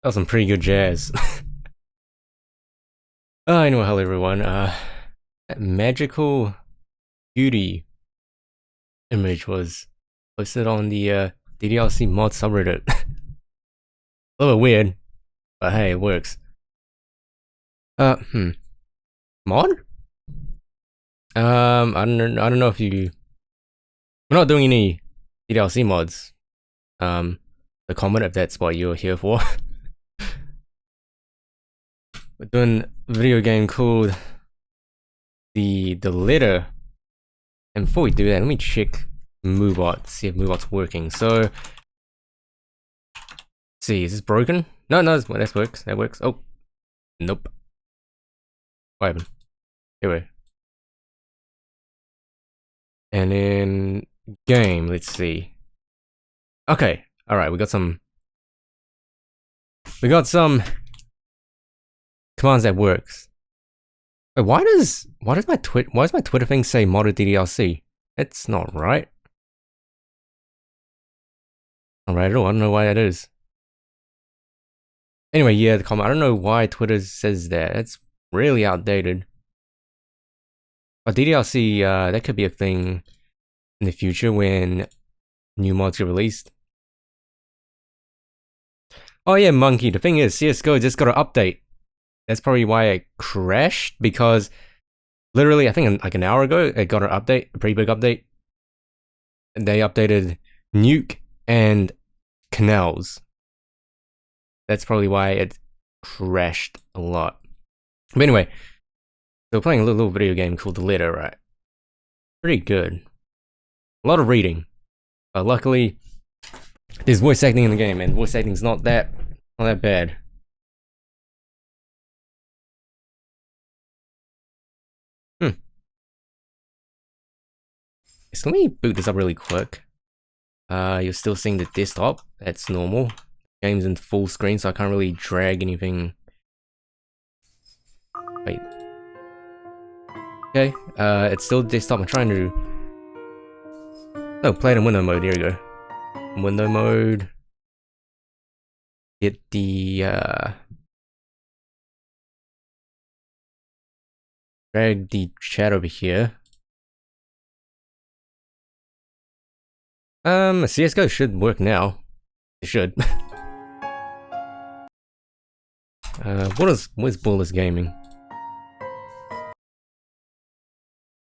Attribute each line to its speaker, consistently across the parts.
Speaker 1: That was some pretty good jazz. Anyway, hello everyone. That magical beauty image was posted on the DDLC mod subreddit. A little bit weird, but hey, it works. Mod? I don't know if you. We're not doing any DDLC mods. The comment if that's what you're here for. We're doing a video game called the Letter. And before we do that, let me check Moobot, see if Moobot's working. So, let's see, is this broken? No, that works. That works. Oh, nope. What happened? Anyway. And then game, let's see. Okay, alright, we got some commands that works. Wait, why does my Twitter thing say modded DDLC? It's not right. Not right at all. I don't know why that is. Anyway, yeah, the comment. I don't know why Twitter says that. It's really outdated. But DDLC, that could be a thing in the future when new mods get released. Oh yeah, Monkey. The thing is, CS:GO just got an update. That's probably why it crashed, because literally, I think like an hour ago, it got an update, a pretty big update. And they updated Nuke and Canals. That's probably why it crashed a lot. But anyway, so we're playing a little video game called The Letter, right? Pretty good. A lot of reading. But luckily, there's voice acting in the game, and voice acting's not that bad. So let me boot this up really quick. You're still seeing the desktop. That's normal. Game's in full screen, so I can't really drag anything. Wait. Okay, it's still desktop. I'm trying to... No, play it in window mode. Here we go. Window mode. Get the... drag the chat over here. CS:GO should work now. It should. What is Bullis Gaming?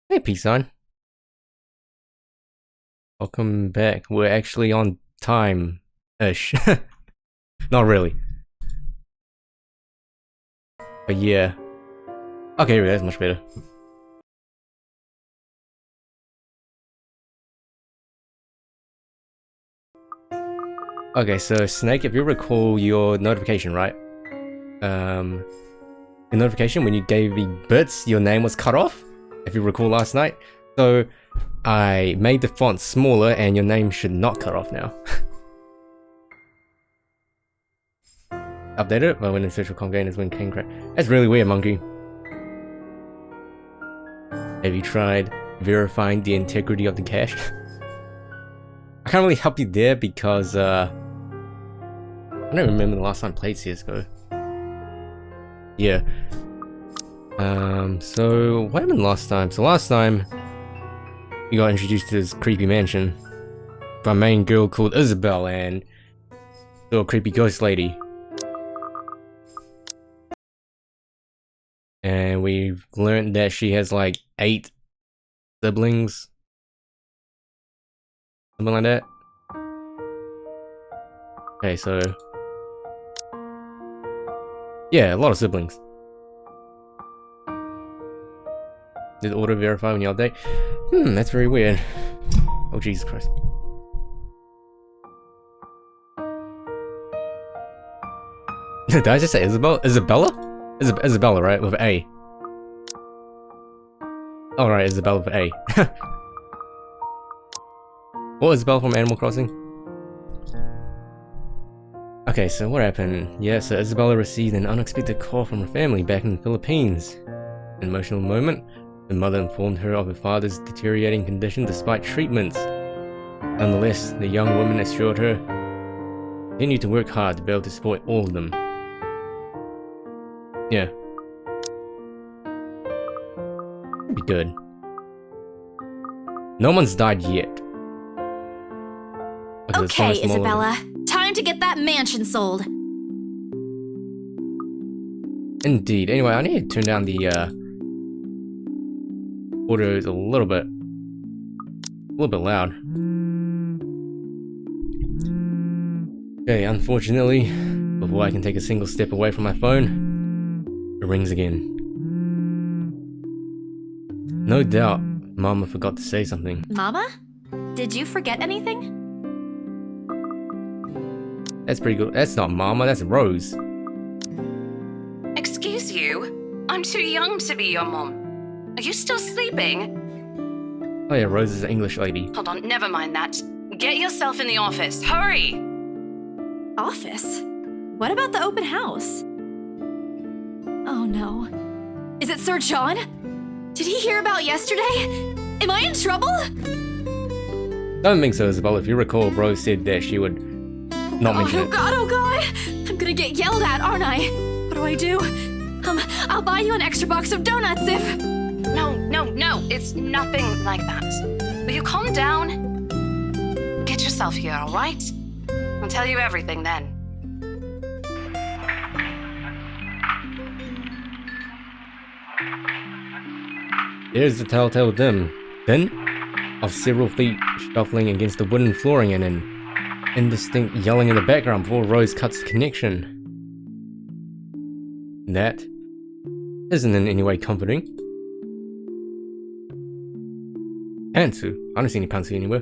Speaker 1: Hey, peace sign. Welcome back. We're actually on time-ish. Not really. But yeah. Okay, that's much better. Okay, so Snake, if you recall your notification, right? The notification when you gave me bits, your name was cut off, if you recall last night. So I made the font smaller and your name should not cut off now. Update it, but when in search for containers when King crack. That's really weird, Monkey. Have you tried verifying the integrity of the cache? I can't really help you there because I don't remember the last time I played CS:GO. Yeah. So what happened last time? So last time we got introduced to this creepy mansion by a main girl called Isabel and little creepy ghost lady. And we've learned that she has like 8 siblings. Something like that. Okay, so... yeah, a lot of siblings. Did auto verify when you update? That's very weird. Oh, Jesus Christ. Did I just say Isabel? Isabella? Isabella, right? With A. Oh, right, Isabella with A. What was Isabella from Animal Crossing? Okay, so what happened? Yeah, so Isabella received an unexpected call from her family back in the Philippines. An emotional moment, the mother informed her of her father's deteriorating condition despite treatments. Nonetheless, the young woman assured her, continue to work hard to be able to support all of them. Yeah. Be good. No one's died yet.
Speaker 2: Okay, Isabella. Time to get that mansion sold.
Speaker 1: Indeed. Anyway, I need to turn down the audio a little bit loud. Okay, unfortunately, before I can take a single step away from my phone, it rings again. No doubt, Mama forgot to say something.
Speaker 2: Mama? Did you forget anything?
Speaker 1: That's pretty good. That's not Mama, that's Rose.
Speaker 3: Excuse you? I'm too young to be your mom. Are you still sleeping?
Speaker 1: Oh yeah, Rose is an English lady.
Speaker 3: Hold on, never mind that. Get yourself in the office. Hurry!
Speaker 2: Office? What about the open house? Oh no. Is it Sir John? Did he hear about yesterday? Am I in trouble?
Speaker 1: Don't think so, Isabel. If you recall, Rose said that she would not mention it.
Speaker 2: Oh god! I'm gonna get yelled at, aren't I? What do I do? I'll buy you an extra box of donuts if...
Speaker 3: No, it's nothing like that. Will you calm down? Get yourself here, alright? I'll tell you everything then.
Speaker 1: There's the telltale dim of several feet shuffling against the wooden flooring and an indistinct yelling in the background before Rose cuts the connection. That isn't in any way comforting. Pantsu? I don't see any Pantsu anywhere.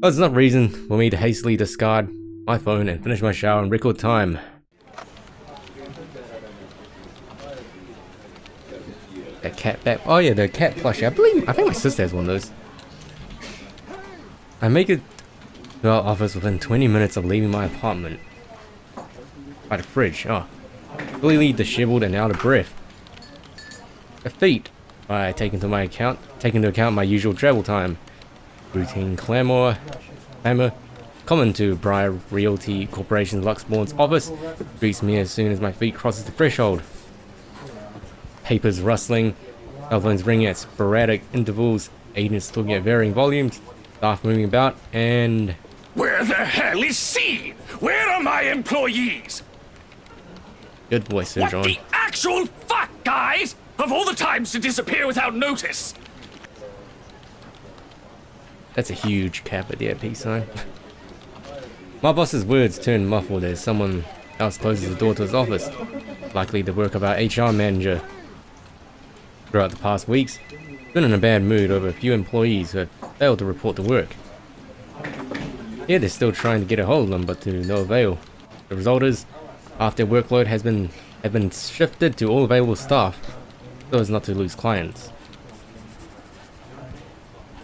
Speaker 1: Well, it's enough reason for me to hastily discard my phone and finish my shower in record time. That cat back. Oh yeah, the cat plushie. I think my sister has one of those. I make it to our office within 20 minutes of leaving my apartment. By the fridge. Oh, clearly disheveled and out of breath. The feet. I take into account my usual travel time. Routine clamor common to Briar Realty Corporation Luxbourne's office greets me as soon as my feet crosses the threshold. Papers rustling, cell phones ringing at sporadic intervals, agents talking at varying volumes, staff moving about, and...
Speaker 4: Where the hell is C? Where are my employees?
Speaker 1: Good voice, Sir John.
Speaker 4: What the actual fuck, guys? Of all the times to disappear without notice!
Speaker 1: That's a huge cap at the peace sign. My boss's words turn muffled as someone else closes the door to his office, likely the work of our HR manager. Throughout the past weeks, been in a bad mood over a few employees who have failed to report to work. Here they're still trying to get a hold of them, but to no avail. The result is, half their workload have been shifted to all available staff, so as not to lose clients.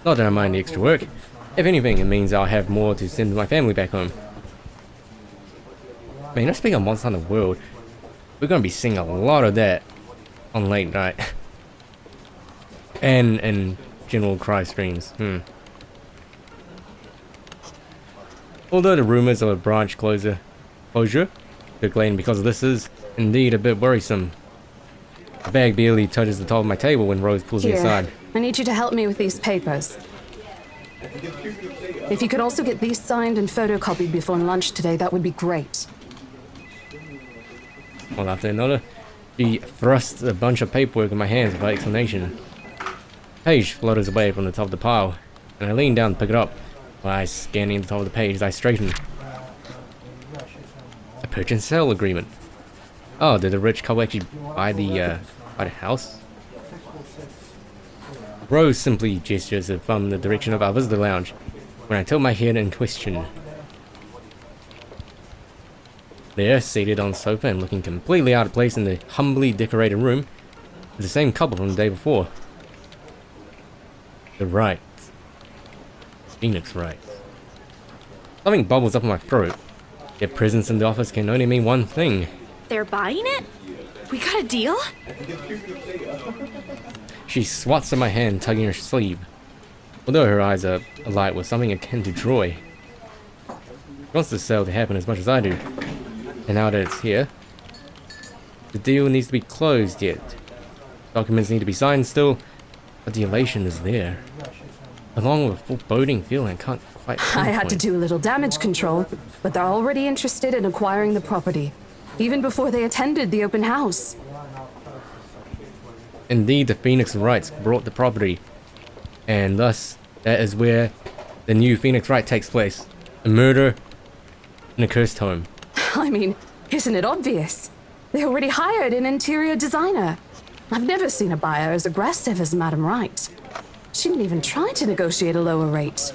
Speaker 1: Not that I mind the extra work. If anything, it means I'll have more to send my family back home. Man, let's speak of Monster Hunter World. We're gonna be seeing a lot of that on late night. and general cry streams. Although the rumors of a branch closure circulating because of this is indeed a bit worrisome. The bag barely touches the top of my table when Rose pulls me aside.
Speaker 5: I need you to help me with these papers. If you could also get these signed and photocopied before lunch today, that would be great.
Speaker 1: One after another, she thrusts a bunch of paperwork in my hands without explanation. Page flutters away from the top of the pile, and I lean down to pick it up. While scanning the top of the page, I straighten. A purchase and sale agreement. Oh, did the rich couple actually buy the house? Rose simply gestures from the direction of our visitor lounge when I tilt my head and question. There, seated on the sofa and looking completely out of place in the humbly decorated room, is the same couple from the day before. The Wrights. Phoenix Wrights. Something bubbles up in my throat. Their presence in the office can only mean one thing.
Speaker 2: They're buying it? We got a deal?
Speaker 1: She swats at my hand, tugging her sleeve. Although her eyes are alight with something akin to joy. She wants the sale to happen as much as I do. And now that it's here, The deal needs to be closed yet. Documents need to be signed still, but the elation is there. Along with a foreboding feeling, I can't quite
Speaker 5: I had to
Speaker 1: pinpoint.
Speaker 5: do a little damage control, but they're already interested in acquiring the property, even before they attended the open house.
Speaker 1: Indeed, the Phoenix Wrights brought the property, and thus, that is where the new Phoenix Wright takes place. A murder in a cursed home.
Speaker 5: I mean, isn't it obvious? They already hired an interior designer. I've never seen a buyer as aggressive as Madame Wright. She didn't even try to negotiate a lower rate.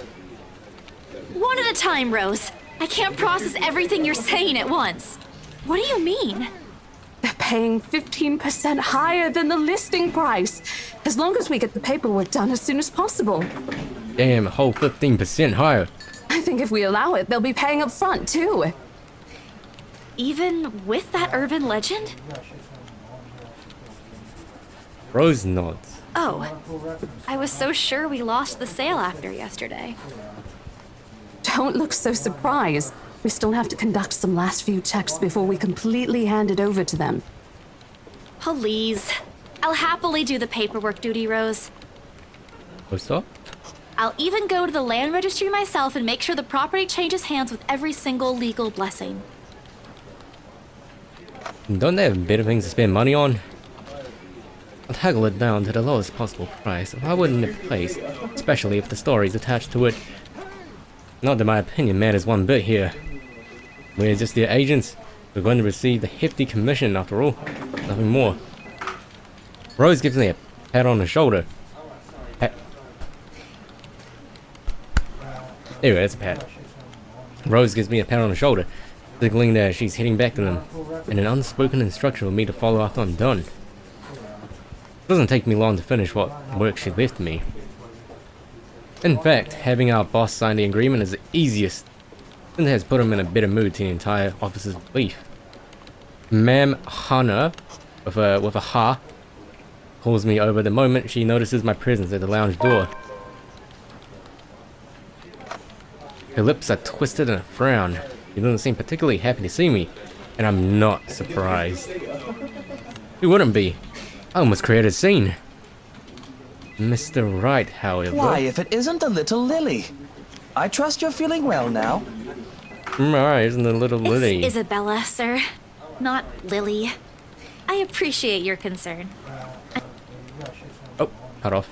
Speaker 2: One at a time, Rose. I can't process everything you're saying at once. What do you mean?
Speaker 5: They're paying 15% higher than the listing price, as long as we get the paperwork done as soon as possible.
Speaker 1: Damn, a whole 15% higher.
Speaker 5: I think if we allow it, they'll be paying up front, too.
Speaker 2: Even with that urban legend?
Speaker 1: Rose nods.
Speaker 2: Oh, I was so sure we lost the sale after yesterday.
Speaker 5: Don't look so surprised. We still have to conduct some last few checks before we completely hand it over to them.
Speaker 2: Please. I'll happily do the paperwork duty, Rose.
Speaker 1: What's up?
Speaker 2: I'll even go to the land registry myself and make sure the property changes hands with every single legal blessing.
Speaker 1: Don't they have better things to spend money on? I'll haggle it down to the lowest possible price if I wouldn't nip place, especially if the story's attached to it. Not that my opinion matters one bit here. We're just their agents. We're going to receive the hefty commission after all. Nothing more. Rose gives me a pat on the shoulder. Pat. Anyway, that's a pat. Rose gives me a pat on the shoulder, signaling that she's heading back to them, and an unspoken instruction for me to follow after I'm done. It doesn't take me long to finish what work she left me. In fact, having our boss sign the agreement is the easiest, and has put him in a better mood to the entire office's belief. Ma'am Hana, with a ha, calls me over the moment she notices my presence at the lounge door. Her lips are twisted in a frown. She doesn't seem particularly happy to see me, and I'm not surprised. Who wouldn't be? I almost created a scene. Mr. Wright, however...
Speaker 6: Why, if it isn't the little Lily? I trust you're feeling well now.
Speaker 1: Alright, isn't the little Lily?
Speaker 2: It's Isabella, sir. Not Lily. I appreciate your concern.
Speaker 1: Oh, cut off.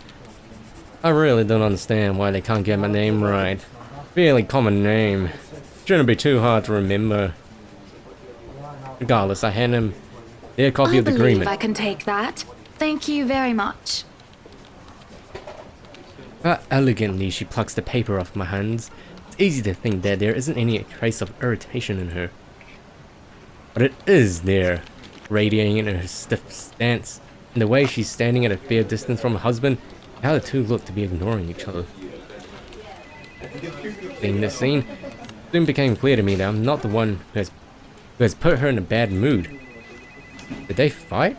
Speaker 1: I really don't understand why they can't get my name right. Fairly common name. Shouldn't be too hard to remember. Regardless, I hand him their copy of the agreement.
Speaker 7: I can take that. Thank you very much.
Speaker 1: How elegantly she plucks the paper off my hands. It's easy to think that there isn't any trace of irritation in her. But it is there, radiating in her stiff stance, and the way she's standing at a fair distance from her husband, how the two look to be ignoring each other. Seeing this scene, soon became clear to me that I'm not the one who has put her in a bad mood. Did they fight?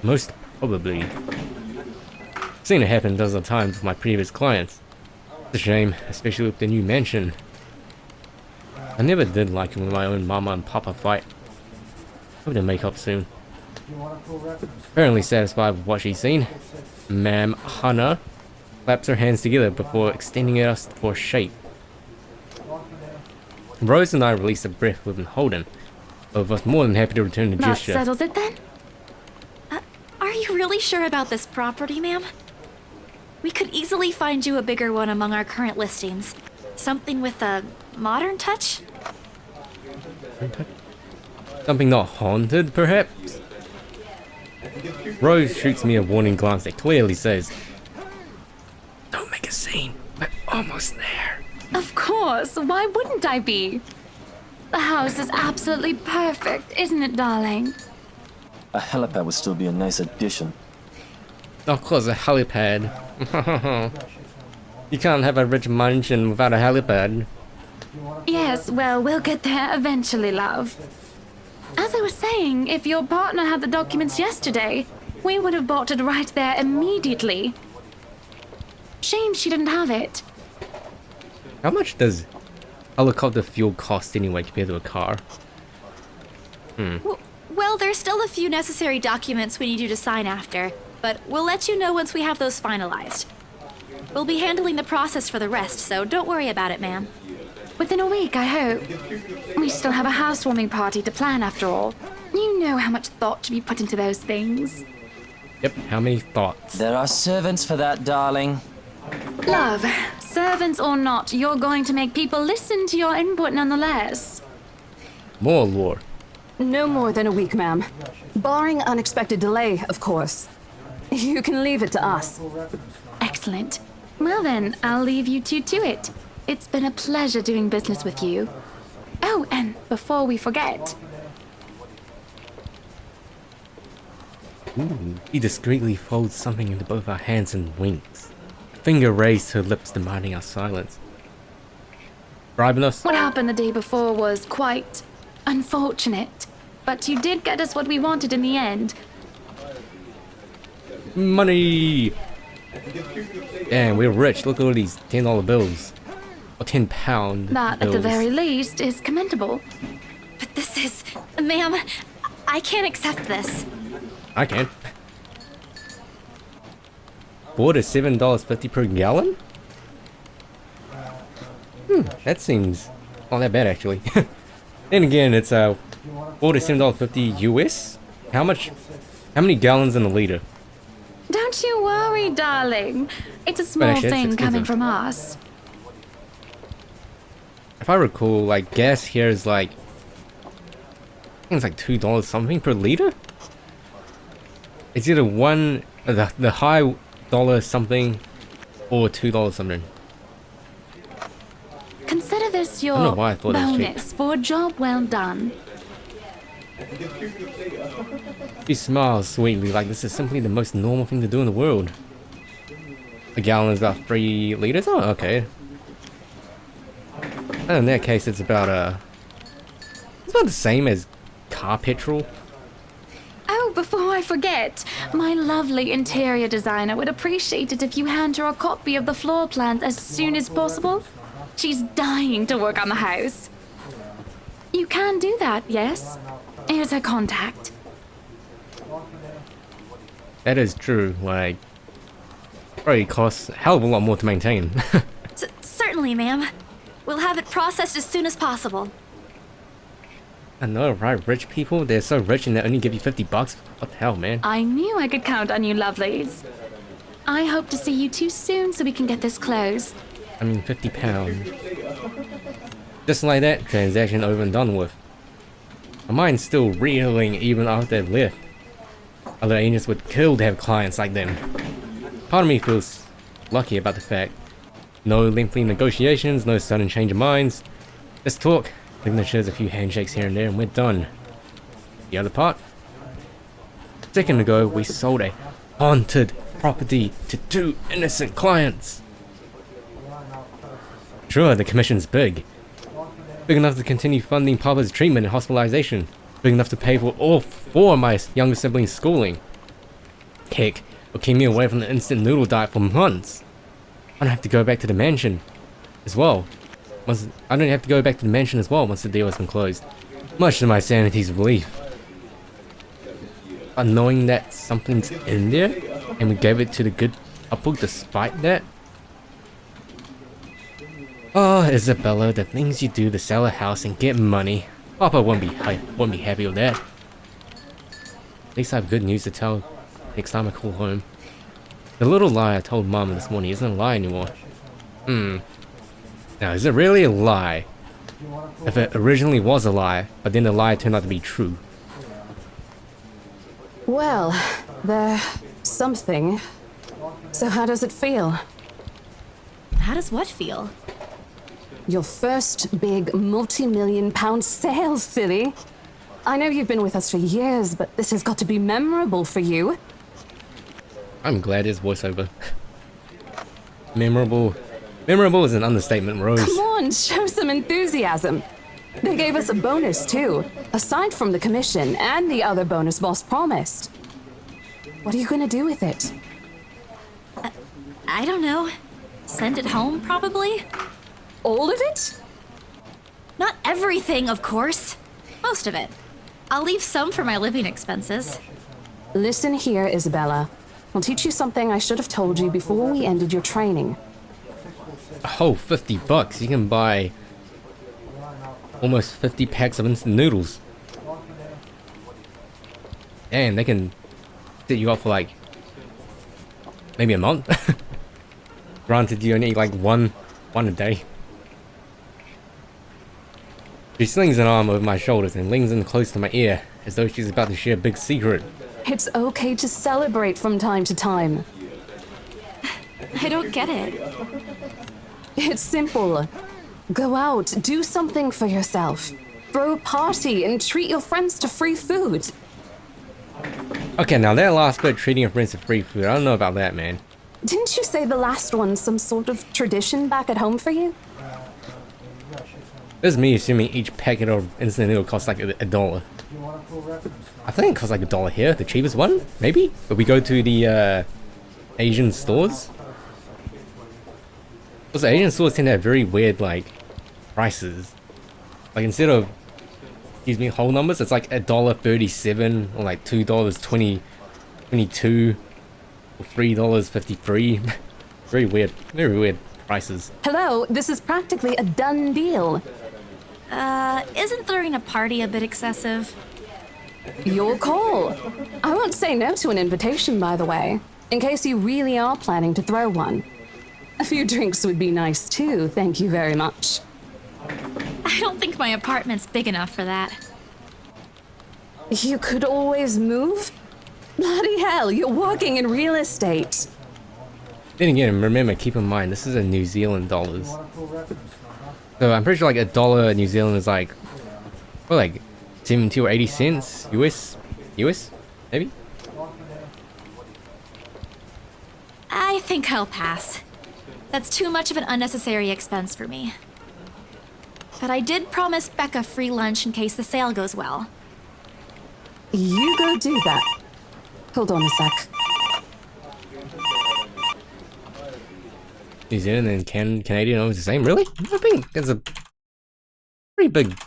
Speaker 1: Most probably. Seen it happen dozens of times with my previous clients. It's a shame, especially with the new mansion. I never did like it when my own mama and papa fight. Hope they make up soon. Apparently satisfied with what she's seen, Ma'am Hana claps her hands together before extending us for a shake. Rose and I released a breath we've been holding, but was more than happy to return the
Speaker 7: That
Speaker 1: gesture.
Speaker 7: settles it then?
Speaker 2: Are you really sure about this property, ma'am? We could easily find you a bigger one among our current listings. Something with a modern touch?
Speaker 1: Something not haunted, perhaps? Rose shoots me a warning glance that clearly says, "Don't make a scene. We're almost there."
Speaker 7: Of course, why wouldn't I be? The house is absolutely perfect, isn't it, darling?
Speaker 6: A helipad would still be a nice addition.
Speaker 1: Of course, a helipad. You can't have a rich mansion without a helipad.
Speaker 7: Yes, well, we'll get there eventually, love. As I was saying, if your partner had the documents yesterday, we would have bought it right there immediately. Shame she didn't have it.
Speaker 1: How much does helicopter fuel cost anyway compared to a car?
Speaker 2: Well, there's still a few necessary documents we need you to sign after, but we'll let you know once we have those finalized. We'll be handling the process for the rest, so don't worry about it, ma'am.
Speaker 7: Within a week, I hope. We still have a housewarming party to plan after all. You know how much thought should be put into those things.
Speaker 1: Yep, how many thoughts?
Speaker 6: There are servants for that, darling.
Speaker 7: Love, servants or not, you're going to make people listen to your input nonetheless.
Speaker 1: More lore.
Speaker 5: No more than a week, ma'am. Barring unexpected delay, of course. You can leave it to us.
Speaker 7: Excellent. Well then, I'll leave you two to it. It's been a pleasure doing business with you. Oh, and before we forget,
Speaker 1: Ooh, he discreetly folds something into both our hands and winks. A finger raised to her lips demanding our silence. Bribing us?
Speaker 7: what happened the day before was quite unfortunate. But you did get us what we wanted in the end.
Speaker 1: Money! Damn, we're rich. Look at all these $10 bills. Or £10
Speaker 7: That,
Speaker 1: bills.
Speaker 7: at the very least, is commendable.
Speaker 2: But this is... Ma'am, I can't accept this.
Speaker 1: I can. Water $7.50 per gallon? That seems not that bad actually. Then again, it's water $7.50 US? How many gallons in a liter?
Speaker 7: Don't you worry, darling. It's a small
Speaker 1: actually, it's
Speaker 7: thing coming
Speaker 1: expensive.
Speaker 7: from us.
Speaker 1: If I recall, like gas here is like, I think it's like $2 something per liter. It's either the high dollar something or $2 something.
Speaker 7: Consider this
Speaker 1: I don't know
Speaker 7: your
Speaker 1: why I thought it was cheap.
Speaker 7: bonus for a job well done.
Speaker 1: She smiles sweetly like this is simply the most normal thing to do in the world. A gallon is about 3 liters? Oh, okay. And in that case, it's about the same as car petrol.
Speaker 7: Oh, before I forget, my lovely interior designer would appreciate it if you hand her a copy of the floor plans as soon as possible. She's dying to work on the house. You can do that, yes? Here's her contact.
Speaker 1: That is true. Like, probably costs a hell of a lot more to maintain.
Speaker 2: Certainly, ma'am. We'll have it processed as soon as possible.
Speaker 1: I know, right? Rich people, they're so rich and they only give you $50. What the hell, man?
Speaker 7: I knew I could count on you, lovelies. I hope to see you two soon so we can get this closed.
Speaker 1: I mean, £50. Just like that, transaction over and done with. My mind's still reeling even after they left. Other agents would kill to have clients like them. Part of me feels lucky about the fact. No lengthy negotiations, no sudden change of minds. Just talk, signatures, a few handshakes here and there, and we're done. The other part? A second ago, we sold a haunted property to 2 innocent clients. Sure, the commission's big. Big enough to continue funding Papa's treatment and hospitalization. Big enough to pay for all 4 of my younger siblings' schooling. Heck, it'll keep me away from the instant noodle diet for months. I don't have to go back to the mansion as well. Once the deal has been closed. Much to my sanity's relief. But knowing that something's in there, and we gave it to the good couple despite that. Oh, Isabella, the things you do to sell a house and get money. Papa won't be happy with that. At least I have good news to tell next time I call home. The little lie I told Mama this morning isn't a lie anymore. Now, is it really a lie? If it originally was a lie, but then the lie turned out to be true.
Speaker 5: Well, there's something. So how does it feel?
Speaker 2: How does what feel?
Speaker 5: Your first big multi-million-pound sale, silly. I know you've been with us for years, but this has got to be memorable for you.
Speaker 1: I'm glad it's voiceover. Memorable. Memorable is an understatement, Rose.
Speaker 5: Come on, show some enthusiasm. They gave us a bonus, too, aside from the commission and the other bonus boss promised. What are you gonna do with it?
Speaker 2: I don't know. Send it home, probably?
Speaker 5: All of it?
Speaker 2: Not everything, of course. Most of it. I'll leave some for my living expenses.
Speaker 5: Listen here, Isabella. I'll teach you something I should have told you before we ended your training.
Speaker 1: A whole $50. You can buy almost 50 packs of instant noodles. And they can set you up for like maybe a month. Granted, you only eat like one a day. She slings an arm over my shoulders and leans in close to my ear, as though she's about to share a big secret.
Speaker 5: It's okay to celebrate from time to time.
Speaker 2: I don't get it.
Speaker 5: It's simple. Go out, do something for yourself. Throw a party and treat your friends to free food.
Speaker 1: Okay, now that last bit, treating your friends to free food, I don't know about that, man.
Speaker 5: Didn't you say the last one's some sort of tradition back at home for you?
Speaker 1: This is me assuming each packet of instant noodle costs like $1. I think it costs like $1 here, the cheapest one, maybe? But we go to the Asian stores. Also, Asian stores tend to have very weird like prices. Like instead of, excuse me, whole numbers, it's like $1.37 or like $2.22 or $3.53. Very weird prices.
Speaker 5: Hello, this is practically a done deal.
Speaker 2: Isn't throwing a party a bit excessive?
Speaker 5: Your call. I won't say no to an invitation, by the way, in case you really are planning to throw one. A few drinks would be nice too, thank you very much.
Speaker 2: I don't think my apartment's big enough for that.
Speaker 5: You could always move? Bloody hell, you're working in real estate.
Speaker 1: Then again, remember, keep in mind, this is in New Zealand dollars. So I'm pretty sure like $1 New Zealand is like, what, like 70 or 80 cents US, maybe?
Speaker 2: I think I'll pass. That's too much of an unnecessary expense for me. But I did promise Becca free lunch in case the sale goes well.
Speaker 5: You go do that. Hold on a sec.
Speaker 1: New Zealand and Canadian always the same, really? I think there's a pretty big,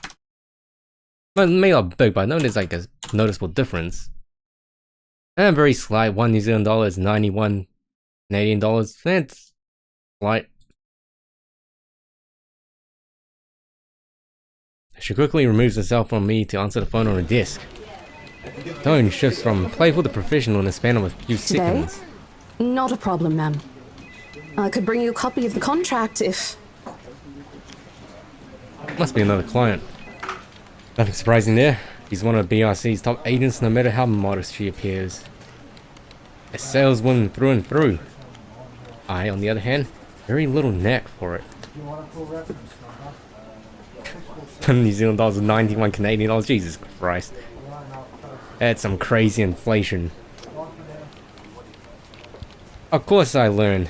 Speaker 1: well, maybe not big, but I know there's like a noticeable difference. And very slight. $1 New Zealand dollar is 91 Canadian dollars. That's slight. She quickly removes herself from me to answer the phone on her desk. Tone shifts from playful to professional in the span of a few
Speaker 5: Today?
Speaker 1: seconds.
Speaker 5: Not a problem, ma'am. I could bring you a copy of the contract if...
Speaker 1: Must be another client. Nothing surprising there. She's one of BRC's top agents no matter how modest she appears. A saleswoman through and through. I, on the other hand, very little knack for it. New Zealand dollars and 91 Canadian dollars, Jesus Christ. That's some crazy inflation. Of course I learned.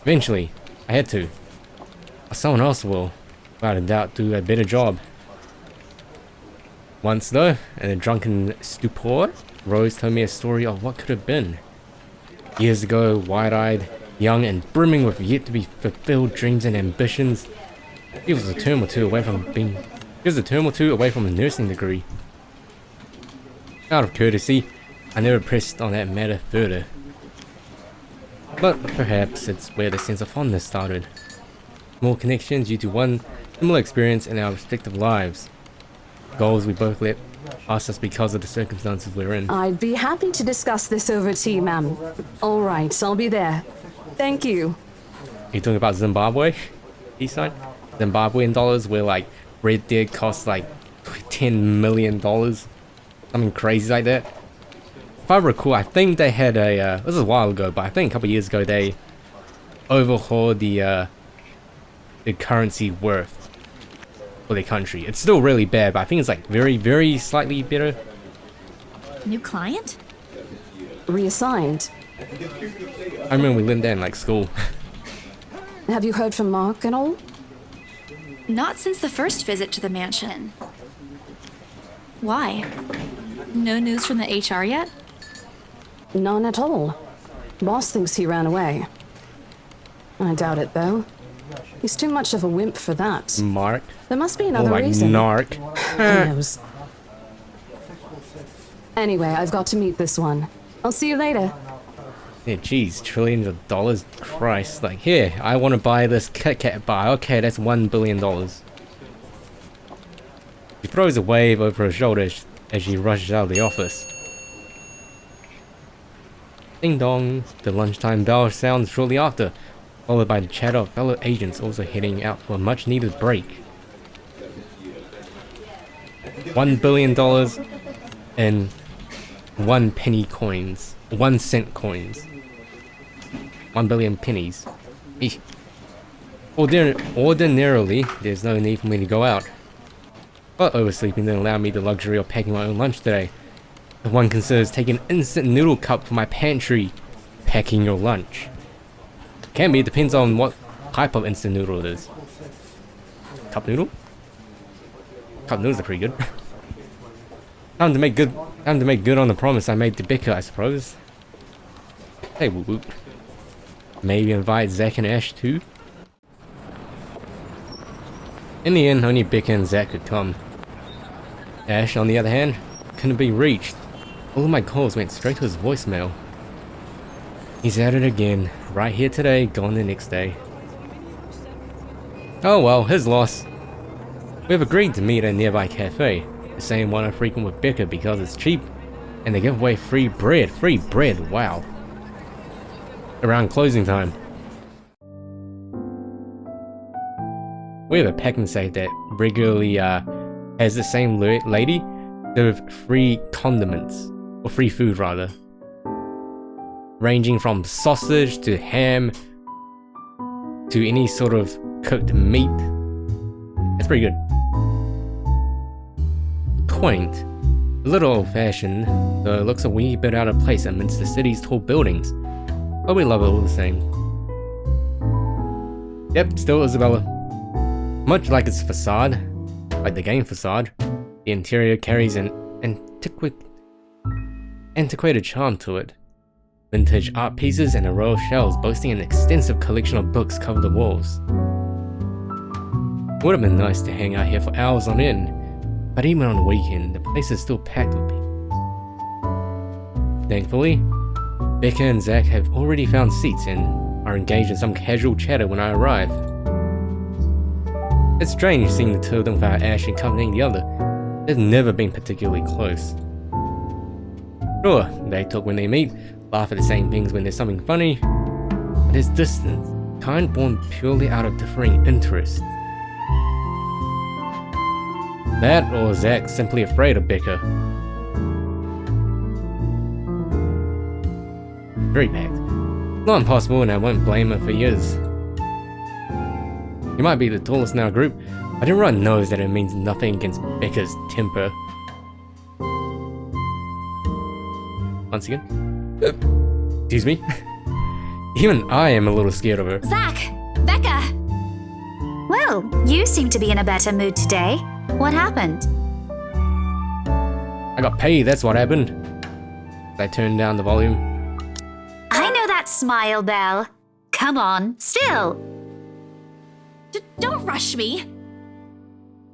Speaker 1: Eventually, I had to. Or someone else will, without a doubt, do a better job. Once though, in a drunken stupor, Rose told me a story of what could have been. Years ago, wide-eyed, young and brimming with yet-to-be-fulfilled dreams and ambitions, she was a term or two away from a nursing degree. Out of courtesy, I never pressed on that matter further. But perhaps it's where the sense of fondness started. More connections due to one similar experience in our respective lives. Goals we both let pass us because of the circumstances we're in.
Speaker 5: I'd be happy to discuss this over tea, ma'am. All right, I'll be there. Thank you.
Speaker 1: You talking about Zimbabwe? Eastside? Zimbabwean dollars where like bread there costs like $10 million. Something crazy like that. If I recall, I think they had a, this is a while ago, but I think a couple of years ago they overhauled the currency worth for their country. It's still really bad, but I think it's like very, very slightly better.
Speaker 2: New client?
Speaker 5: Reassigned.
Speaker 1: I remember we learned that in like school.
Speaker 5: Have you heard from Mark and all?
Speaker 2: Not since the first visit to the mansion. Why? No news from the HR yet?
Speaker 5: None at all. Boss thinks he ran away. I doubt it, though. He's too much of a wimp for that.
Speaker 1: Mark.
Speaker 5: There must be
Speaker 1: Oh,
Speaker 5: another
Speaker 1: like
Speaker 5: reason.
Speaker 1: narc.
Speaker 5: Who knows? Anyway, I've got to meet this one. I'll see you later.
Speaker 1: Yeah, geez, trillions of dollars. Christ, like, here, I want to buy this Kit Kat bar. Okay, that's $1 billion. She throws a wave over her shoulder as she rushes out of the office. Ding dong, the lunchtime bell sounds shortly after, followed by the chatter of fellow agents also heading out for a much needed break. $1 billion in 1 penny coins, 1 cent coins. 1 billion pennies. Eesh. Ordinarily, there's no need for me to go out. But oversleeping didn't allow me the luxury of packing my own lunch today. If one considers taking an instant noodle cup from my pantry, packing your lunch. Can be, it depends on what type of instant noodle it is. Cup noodle? Cup noodles are pretty good. Time to make good on the promise I made to Becca, I suppose. Hey, whoop whoop. Maybe invite Zack and Ash too? In the end, only Becca and Zack could come. Ash, on the other hand, couldn't be reached. All of my calls went straight to his voicemail. He's at it again. Right here today, gone the next day. Oh well, his loss. We've agreed to meet at a nearby cafe. The same one I frequent with Becca because it's cheap. And they give away free bread. Free bread, wow. Around closing time. We have a packing safe that regularly has the same lady serve free condiments, or free food rather, ranging from sausage to ham to any sort of cooked meat. It's pretty good. Quaint, a little old-fashioned, though it looks a wee bit out of place amidst the city's tall buildings. But we love it all the same. Yep, still Isabella. Much like its facade, like the game facade, the interior carries an antiquated charm to it. Vintage art pieces and a row of shelves boasting an extensive collection of books cover the walls. It would have been nice to hang out here for hours on end, but even on the weekend, the place is still packed with people. Thankfully, Becca and Zack have already found seats and are engaged in some casual chatter when I arrive. It's strange seeing the two of them without Ash accompanying the other. They've never been particularly close. Sure, they talk when they meet, laugh at the same things when there's something funny, but there's distance, kind born purely out of differing interests. That or Zack simply afraid of Becca. Very packed. Not impossible, and I won't blame her for years. You might be the tallest in our group, but everyone knows that it means nothing against Becca's temper. Once again. Excuse me. Even I am a little scared of her.
Speaker 2: Zack! Becca!
Speaker 8: Well, you seem to be in a better mood today. What happened?
Speaker 1: I got paid, that's what happened. I turned down the volume.
Speaker 8: I know that smile, Belle. Come on, still.
Speaker 2: Don't rush me.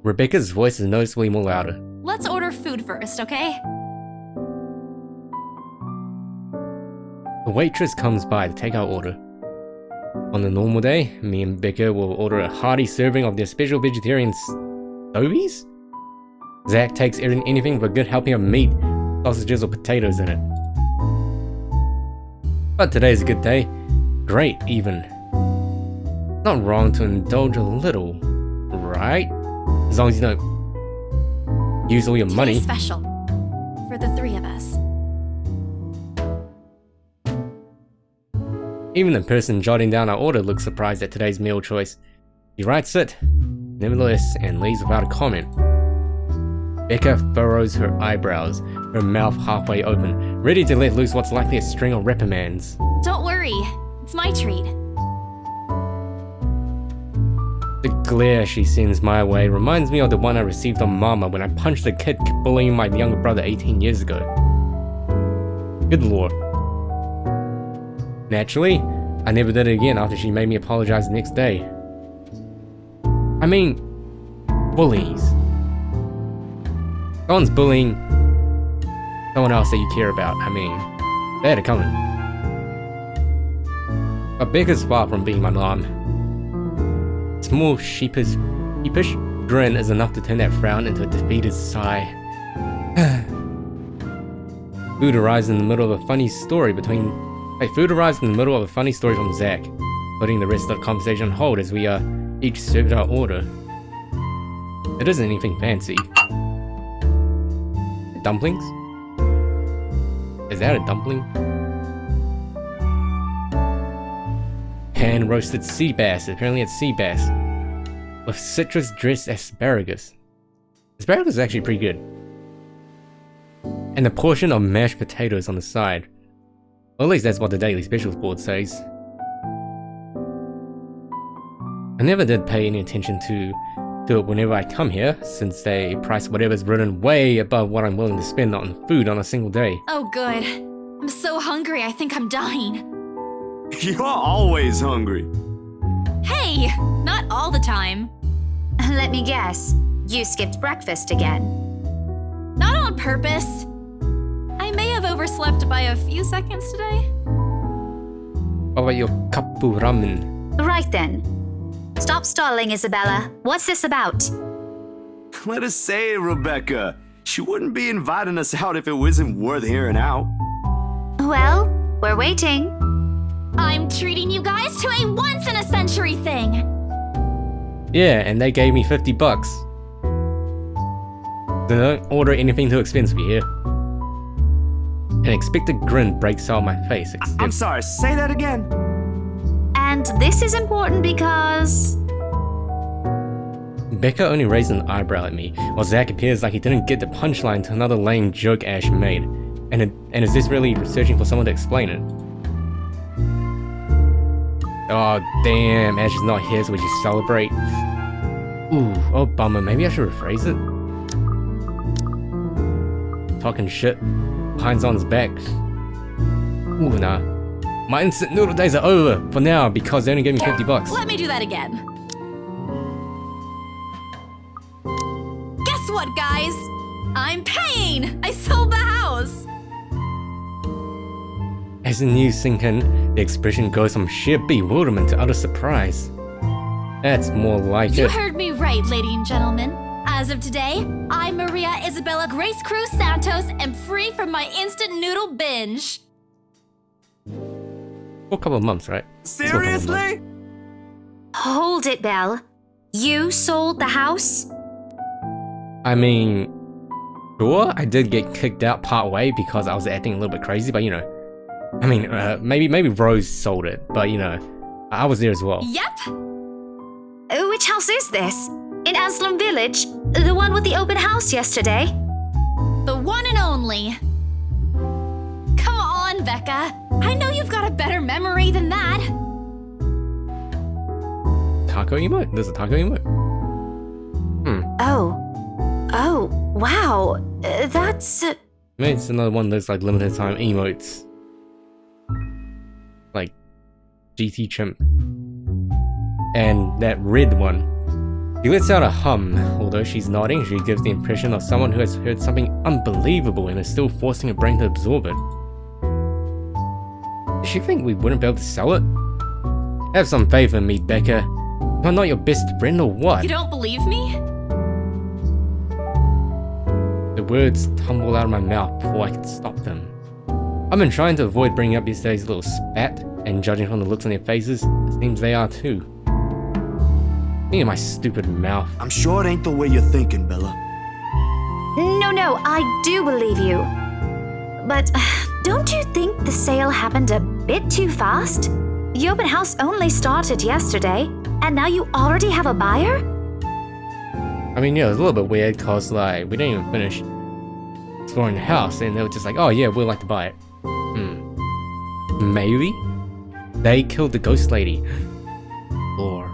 Speaker 1: Rebecca's voice is noticeably more louder.
Speaker 2: Let's order food first, okay?
Speaker 1: The waitress comes by to take our order. On a normal day, me and Becca will order a hearty serving of their special vegetarian stovies? Zack takes anything with a good helping of meat, sausages or potatoes in it. But today's a good day. Great, even. Not wrong to indulge a little, right? As long as you don't use all your money.
Speaker 2: Today's special. For the three of us.
Speaker 1: Even the person jotting down our order looks surprised at today's meal choice. He writes it, nevertheless, and leaves without a comment. Becca furrows her eyebrows, her mouth halfway open, ready to let loose what's likely a string of reprimands.
Speaker 2: Don't worry. It's my treat.
Speaker 1: The glare she sends my way reminds me of the one I received on Mama when I punched a kid bullying my younger brother 18 years ago. Good lord. Naturally, I never did it again after she made me apologize the next day. I mean, bullies. Someone's bullying someone else that you care about. I mean, they had it coming. But Becca's far from being my mom. Small sheepish grin is enough to turn that frown into a defeated sigh. Food arrives in the middle of a funny story from Zach, putting the rest of the conversation on hold as we each served our order. It isn't anything fancy. Dumplings? Is that a dumpling? Pan roasted sea bass. Apparently it's sea bass. With citrus dressed asparagus. Asparagus is actually pretty good. And a portion of mashed potatoes on the side. Well, at least that's what the daily specials board says. I never did pay any attention to it whenever I come here, since they price whatever's written way above what I'm willing to spend on food on a single day.
Speaker 2: Oh, good. I'm so hungry, I think I'm dying.
Speaker 9: You're always hungry.
Speaker 2: Hey, not all the time.
Speaker 8: Let me guess. You skipped breakfast again.
Speaker 2: Not on purpose. I may have overslept by a few seconds today.
Speaker 1: What about your kapu ramen?
Speaker 8: Right then. Stop stalling, Isabella. What's this about?
Speaker 9: Let us say, Rebecca. She wouldn't be inviting us out if it wasn't worth hearing out.
Speaker 8: Well, we're waiting.
Speaker 2: I'm treating you guys to a once-in-a-century thing.
Speaker 1: Yeah, and they gave me $50. Don't order anything too expensive here. An expected grin breaks out my face.
Speaker 9: I'm sorry, say that again.
Speaker 8: And this is important because...
Speaker 1: Becca only raised an eyebrow at me, while Zach appears like he didn't get the punchline to another lame joke Ash made. And is this really searching for someone to explain it? Oh damn, Ash is not here, so we just celebrate. Ooh, oh bummer, maybe I should rephrase it? Talking shit behind Zon's back. Ooh, nah. My instant noodle days are over for now because they only gave me $50.
Speaker 2: Let me do that again. Guess what, guys? I'm paying! I sold the house!
Speaker 1: As the news sink in, the expression goes from sheer bewilderment to utter surprise. That's more like
Speaker 2: You
Speaker 1: it.
Speaker 2: heard me right, ladies and gentlemen. As of today, I'm Maria Isabella Grace Cruz Santos and free from my instant noodle binge.
Speaker 1: For a couple of months, right?
Speaker 9: Seriously?
Speaker 8: Hold it, Belle. You sold the house?
Speaker 1: I mean, sure, I did get kicked out part way because I was acting a little bit crazy, but you know. I mean, maybe Rose sold it, but you know, I was there as well.
Speaker 2: Yep.
Speaker 8: Which house is this? In Aslam Village? The one with the open house yesterday?
Speaker 2: The one and only. Come on, Becca. I know you've got a better memory than that.
Speaker 1: Taco emote? There's a taco emote.
Speaker 8: Oh, wow. That's...
Speaker 1: Maybe it's another one of those like limited time emotes. Like GT Chimp. And that red one. She lets out a hum. Although she's nodding, she gives the impression of someone who has heard something unbelievable and is still forcing her brain to absorb it. Does she think we wouldn't be able to sell it? Have some faith in me, Becca. Am I not your best friend or what?
Speaker 2: You don't believe me?
Speaker 1: The words tumble out of my mouth before I can stop them. I've been trying to avoid bringing up yesterday's little spat, and judging from the looks on their faces, it seems they are too. Me and my stupid mouth.
Speaker 9: I'm sure it ain't the way you're thinking, Bella.
Speaker 8: No, I do believe you. But don't you think the sale happened a bit too fast? The open house only started yesterday, and now you already have a buyer?
Speaker 1: I mean, yeah, it was a little bit weird cause like we didn't even finish exploring the house and they were just like, oh yeah, we'd like to buy it. Maybe? They killed the ghost lady. Or...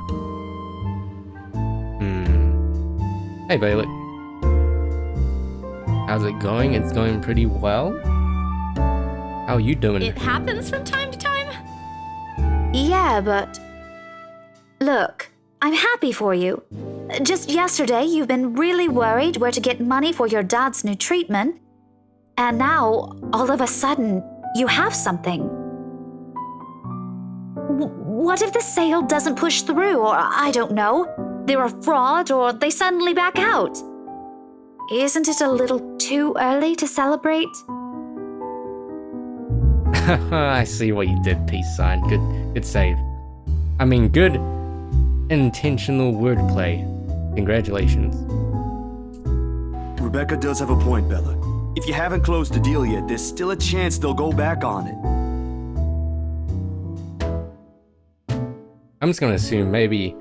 Speaker 1: Hey Violet. How's it going? It's going pretty well. How are you doing?
Speaker 2: It happens from time to time.
Speaker 8: Yeah, but... Look, I'm happy for you. Just yesterday, you've been really worried where to get money for your dad's new treatment. And now, all of a sudden, you have something. What if the sale doesn't push through, or I don't know, they're a fraud, or they suddenly back out? Isn't it a little too early to celebrate?
Speaker 1: I see what you did, peace sign. Good save. I mean, good intentional wordplay. Congratulations.
Speaker 9: Rebecca does have a point, Bella. If you haven't closed the deal yet, there's still a chance they'll go back on it.
Speaker 1: I'm just gonna assume maybe.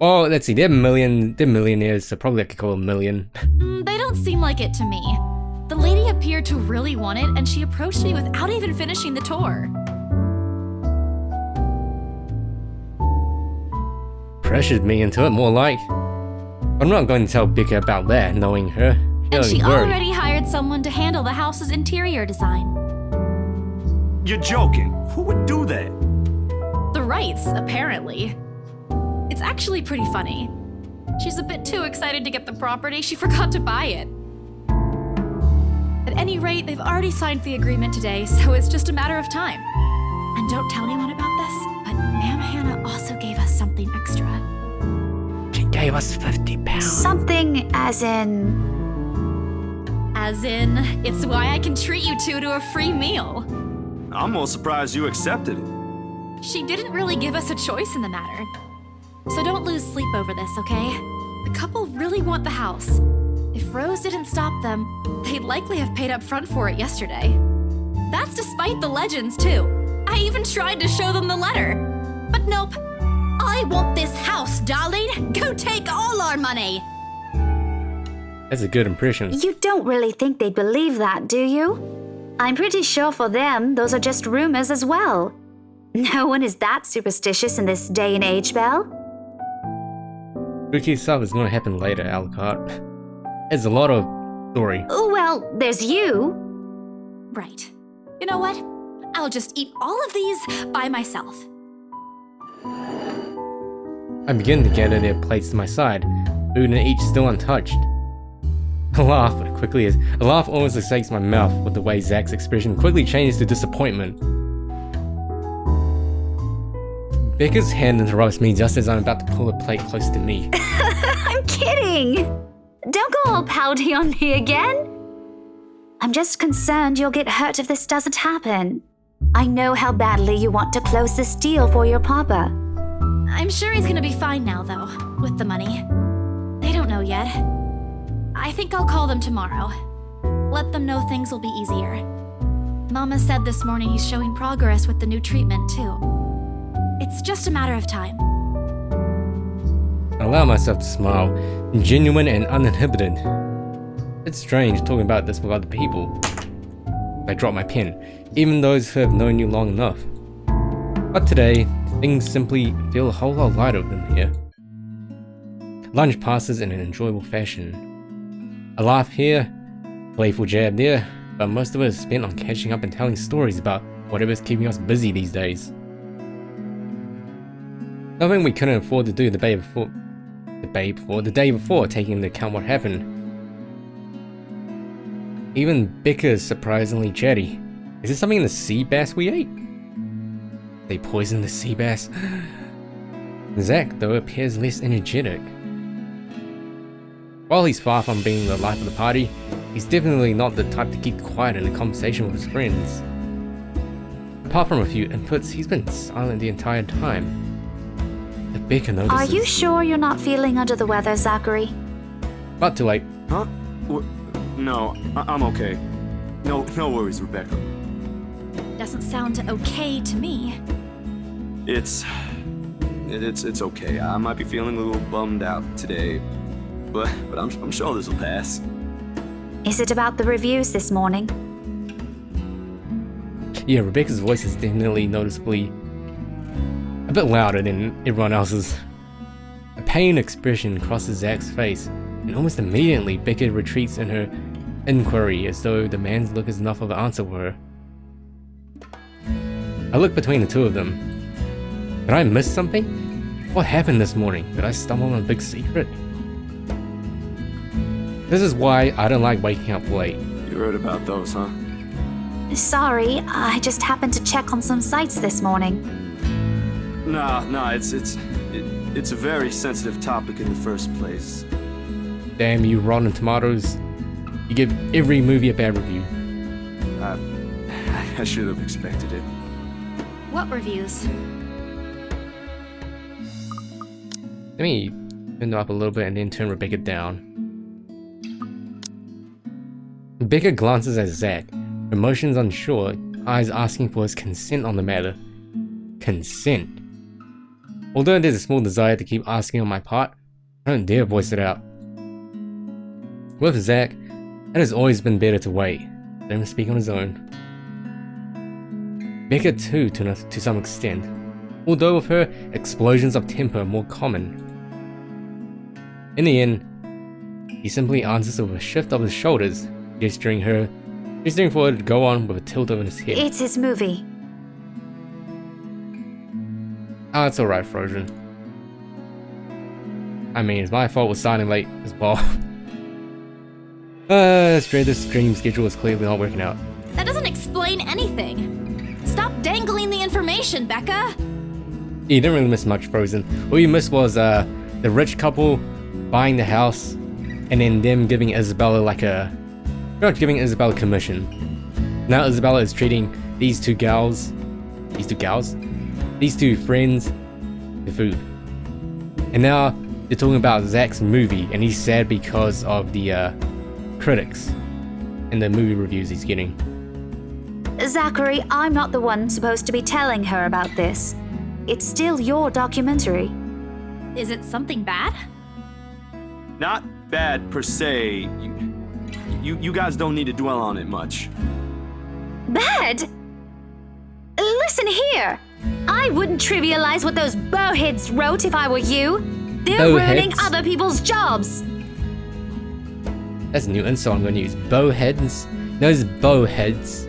Speaker 1: Oh, let's see. They're millionaires, so probably I could call them million.
Speaker 2: They don't seem like it to me. The lady appeared to really want it, and she approached me without even finishing the tour.
Speaker 1: Pressured me into it, more like. I'm not going to tell Becca about that, knowing her.
Speaker 2: And she
Speaker 1: worried.
Speaker 2: already hired someone to handle the house's interior design.
Speaker 9: You're joking. Who would do that?
Speaker 2: The Wrights, apparently. It's actually pretty funny. She's a bit too excited to get the property, she forgot to buy it. At any rate, they've already signed the agreement today, so it's just a matter of time. And don't tell anyone about this, but Ma'am Hannah also gave us something extra.
Speaker 1: She gave us £50.
Speaker 8: Something as in...
Speaker 2: As in, it's why I can treat you two to a free meal.
Speaker 9: I'm more surprised you accepted it.
Speaker 2: She didn't really give us a choice in the matter. So don't lose sleep over this, okay? The couple really want the house. If Rose didn't stop them, they'd likely have paid up front for it yesterday. That's despite the legends, too. I even tried to show them the letter. But nope. I want this house, darling. Go take all our money.
Speaker 1: That's a good impression.
Speaker 8: You don't really think they'd believe that, do you? I'm pretty sure for them, those are just rumors as well. No one is that superstitious in this day and age, Belle.
Speaker 1: Spooky stuff is gonna happen later, Alucard. There's a lot of story.
Speaker 8: Well, there's you.
Speaker 2: Right. You know what? I'll just eat all of these by myself.
Speaker 1: I begin to gather their plates to my side, food in each still untouched. A laugh almost escapes my mouth with the way Zach's expression quickly changes to disappointment. Becca's hand interrupts me just as I'm about to pull a plate close to me.
Speaker 8: I'm kidding. Don't go all pouty on me again. I'm just concerned you'll get hurt if this doesn't happen. I know how badly you want to close this deal for your papa.
Speaker 2: I'm sure he's gonna be fine now, though, with the money. They don't know yet. I think I'll call them tomorrow. Let them know things will be easier. Mama said this morning he's showing progress with the new treatment, too. It's just a matter of time.
Speaker 1: I allow myself to smile, genuine and uninhibited. It's strange talking about this with other people. I drop my pen, even those who have known you long enough. But today, things simply feel a whole lot lighter than here. Lunch passes in an enjoyable fashion. A laugh here, playful jab there, but most of it is spent on catching up and telling stories about whatever's keeping us busy these days. Something we couldn't afford to do the day before taking into account what happened. Even Becca is surprisingly chatty. Is it something in the sea bass we ate? They poisoned the sea bass? Zach, though, appears less energetic. While he's far from being the life of the party, he's definitely not the type to keep quiet in a conversation with his friends. Apart from a few inputs, he's been silent the entire time. If Becca notices...
Speaker 8: Are you sure you're not feeling under the weather, Zachary?
Speaker 1: But too late.
Speaker 9: Huh? No, I'm okay. No worries, Rebecca.
Speaker 2: Doesn't sound okay to me.
Speaker 9: It's okay. I might be feeling a little bummed out today, but I'm sure this will pass.
Speaker 8: Is it about the reviews this morning?
Speaker 1: Yeah, Rebecca's voice is definitely noticeably a bit louder than everyone else's. A pained expression crosses Zach's face, and almost immediately Becca retreats in her inquiry as though the man's look is enough of an answer for her. I look between the two of them. Did I miss something? What happened this morning? Did I stumble on a big secret? This is why I don't like waking up late.
Speaker 9: You You heard about those, huh?
Speaker 8: Sorry, I just happened to check on some sites this morning.
Speaker 9: Nah, it's a very sensitive topic in the first place.
Speaker 1: Damn you, Rotten Tomatoes. You give every movie a bad review.
Speaker 9: I should have expected it.
Speaker 2: What reviews?
Speaker 1: Let me turn it up a little bit and then turn Rebecca down. Rebecca glances at Zach, emotions unsure, eyes asking for his consent on the matter. Consent. Although there's a small desire to keep asking on my part, I don't dare voice it out. With Zach, it has always been better to wait. Let him speak on his own. Becca too, to some extent, although with her, explosions of temper are more common. In the end, he simply answers with a shift of his shoulders, gesturing forward to go on with a tilt of his head.
Speaker 8: It's his movie.
Speaker 1: Ah, it's alright, Frozen. I mean, it's my fault we're starting late as well. This stream schedule is clearly not working out.
Speaker 2: That doesn't explain anything. Stop dangling the information, Becca!
Speaker 1: You didn't really miss much, Frozen. All you missed was the rich couple buying the house and then them giving Isabella pretty much giving Isabella commission. Now Isabella is treating these two friends to food. And now they're talking about Zach's movie and he's sad because of the critics and the movie reviews he's getting.
Speaker 8: Zachary, I'm not the one supposed to be telling her about this. It's still your documentary.
Speaker 2: Is it something bad?
Speaker 9: Not bad per se. You guys don't need to dwell on it much.
Speaker 8: Bad? Listen here. I wouldn't trivialize what those bowheads wrote if I were you. They're ruining other people's jobs.
Speaker 1: That's a new insult I'm going to use. Bowheads? Those bowheads.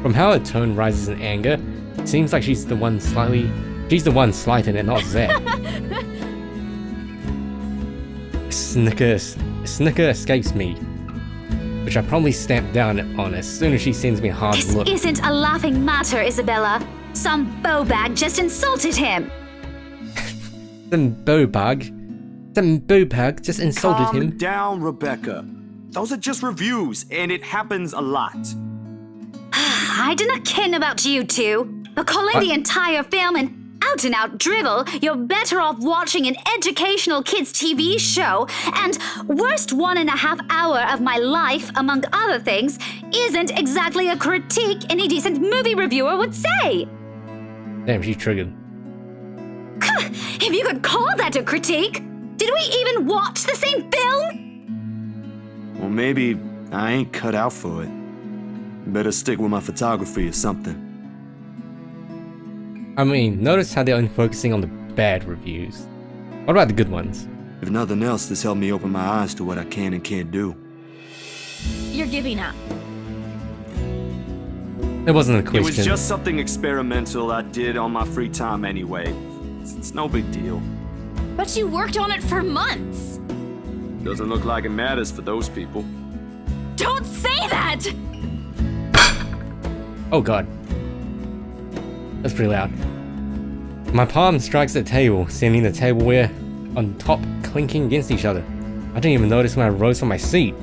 Speaker 1: From how her tone rises in anger, it seems like she's the one slighted and not Zach. A snicker escapes me, which I probably stamp down on as soon as she sends me a hard look.
Speaker 8: This isn't a laughing matter, Isabella. Some bowbag just insulted him.
Speaker 1: Some bowbag just insulted him.
Speaker 9: Calm down, Rebecca. Those are just reviews, and it happens a lot.
Speaker 8: I do not ken about you two, but calling the entire film an out-and-out drivel, you're better off watching an educational kids' TV show, and worst 1.5 hour of my life, among other things, isn't exactly a critique any decent movie reviewer would say.
Speaker 1: Damn, she's triggered.
Speaker 8: If you could call that a critique, did we even watch the same film?
Speaker 9: Well, maybe I ain't cut out for it. Better stick with my photography or something.
Speaker 1: I mean, notice how they're only focusing on the bad reviews. What about the good ones?
Speaker 9: If nothing else, this helped me open my eyes to what I can and can't do.
Speaker 2: You're giving up.
Speaker 1: It wasn't a question.
Speaker 9: It was just something experimental I did on my free time anyway. It's no big deal.
Speaker 2: But you worked on it for months.
Speaker 9: Doesn't look like it matters for those people.
Speaker 2: Don't say that!
Speaker 1: Oh god. That's pretty loud. My palm strikes the table, sending the tableware on top clinking against each other. I didn't even notice when I rose from my seat.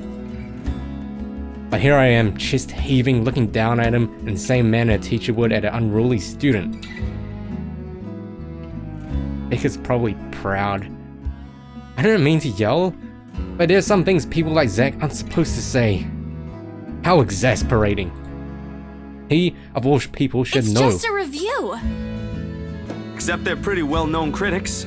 Speaker 1: But here I am, chest heaving, looking down at him in the same manner a teacher would at an unruly student. Becca's probably proud. I didn't mean to yell, but there's some things people like Zach aren't supposed to say. How exasperating. He, of all people, should know.
Speaker 2: It's just a review.
Speaker 9: Except they're pretty well-known critics.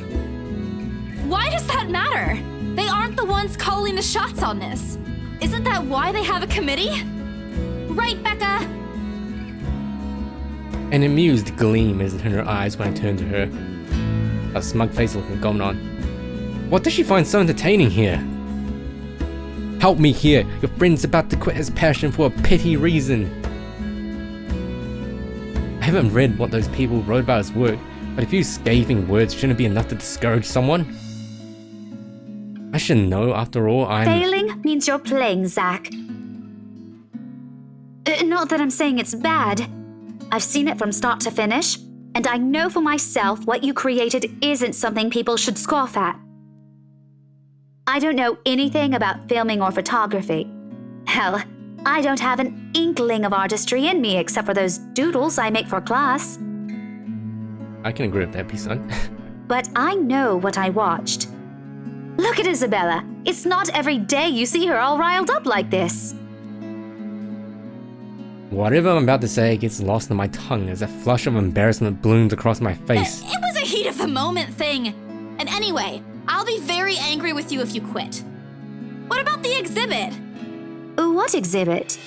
Speaker 2: Why does that matter? They aren't the ones calling the shots on this. Isn't that why they have a committee? Right, Becca?
Speaker 1: An amused gleam is in her eyes when I turn to her. A smug face looking going on. What does she find so entertaining here? Help me here. Your friend's about to quit his passion for a petty reason. I haven't read what those people wrote about his work, but a few scathing words shouldn't be enough to discourage someone. I should know, after all, I'm...
Speaker 8: Failing means you're playing, Zach. Not that I'm saying it's bad. I've seen it from start to finish, and I know for myself what you created isn't something people should scoff at. I don't know anything about filming or photography. Hell, I don't have an inkling of artistry in me except for those doodles I make for class.
Speaker 1: I can agree with that, son.
Speaker 8: But I know what I watched. Look at Isabella. It's not every day you see her all riled up like this.
Speaker 1: Whatever I'm about to say gets lost in my tongue as a flush of embarrassment blooms across my face.
Speaker 2: It was a heat of the moment thing. And anyway, I'll be very angry with you if you quit. What about the exhibit?
Speaker 8: What exhibit?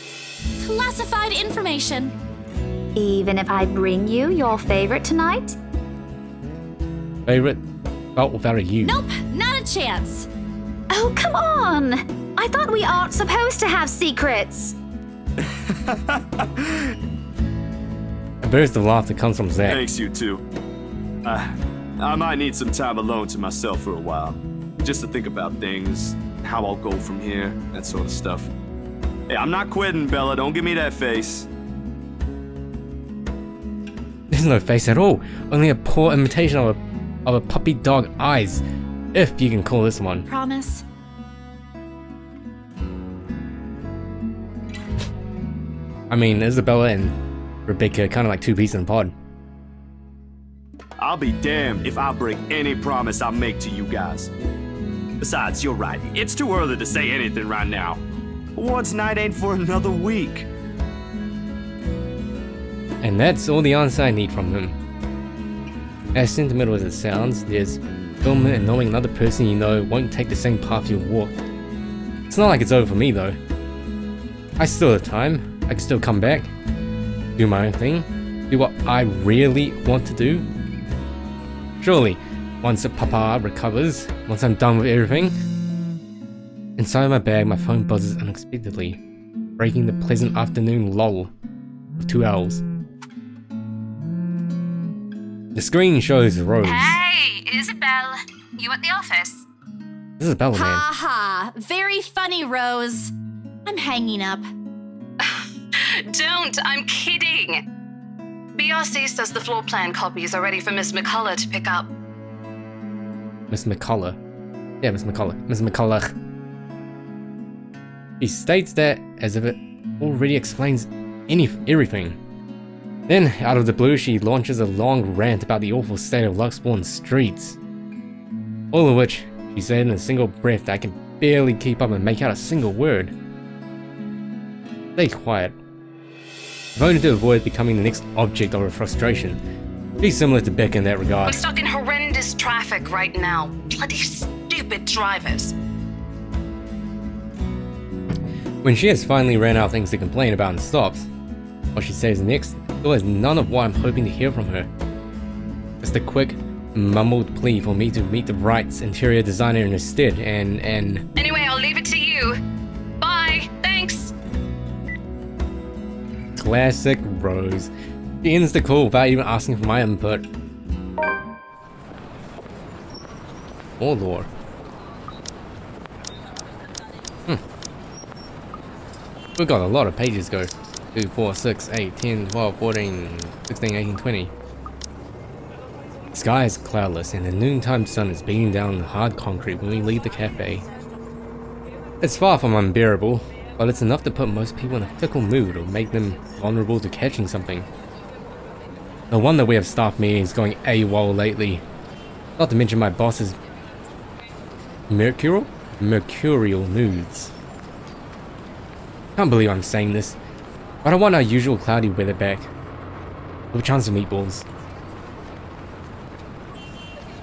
Speaker 2: Classified information.
Speaker 8: Even if I bring you your favorite tonight?
Speaker 1: Favorite? Well, without a you.
Speaker 2: Nope, not a chance.
Speaker 8: Oh, come on! I thought we aren't supposed to have secrets.
Speaker 1: A burst of laughter comes from Zach.
Speaker 9: Thanks, you two. I might need some time alone to myself for a while. Just to think about things, how I'll go from here, that sort of stuff. Hey, I'm not quitting, Bella. Don't give me that face.
Speaker 1: There's no face at all. Only a poor imitation of a puppy dog eyes, if you can call this one.
Speaker 2: Promise.
Speaker 1: I mean, Isabella and Rebecca are kind of like two peas in a pod.
Speaker 9: I'll be damned if I break any promise I make to you guys. Besides, you're right. It's too early to say anything right now. Once night ain't for another week.
Speaker 1: And that's all the answer I need from him. As sentimental as it sounds, there's fulfillment in knowing another person you know won't take the same path you've walked. It's not like it's over for me though. I still have time. I can still come back, do my own thing, do what I really want to do. Surely, once Papa recovers, once I'm done with everything. Inside my bag, my phone buzzes unexpectedly, breaking the pleasant afternoon lull of 2 hours. The screen shows Rose.
Speaker 3: Hey, Isabel. You at the office?
Speaker 1: This is Bella,
Speaker 2: Ha
Speaker 1: man.
Speaker 2: ha. Very funny, Rose. I'm hanging up.
Speaker 3: Don't, I'm kidding. BRC says the floor plan copies are ready for Miss McCullough to pick up.
Speaker 1: Miss McCullough. Yeah, Miss McCullough. Miss McCullough. He states that as if it already explains everything. Then, out of the blue, she launches a long rant about the awful state of Luxbourne streets. All of which she said in a single breath that I can barely keep up and make out a single word. Stay quiet. If only to avoid becoming the next object of her frustration. Be similar to Beck in that
Speaker 3: I'm
Speaker 1: regard.
Speaker 3: stuck in horrendous traffic right now. Bloody stupid drivers.
Speaker 1: When she has finally ran out of things to complain about and stops, what she says next still has none of what I'm hoping to hear from her. Just a quick, mumbled plea for me to meet the right interior designer instead and
Speaker 3: Anyway, I'll leave it to you. Bye. Thanks.
Speaker 1: classic Rose. She ends the call without even asking for my input. Oh lord. We've got a lot of pages to go. 2, 4, 6, 8, 10, 12, 14, 16, 18, 20. The sky is cloudless and the noontime sun is beating down the hard concrete when we leave the cafe. It's far from unbearable, but it's enough to put most people in a fickle mood or make them vulnerable to catching something. No wonder we have staff meetings going AWOL lately. Not to mention my boss's mercurial moods. Can't believe I'm saying this, but I want our usual cloudy weather back, with a chance of meatballs.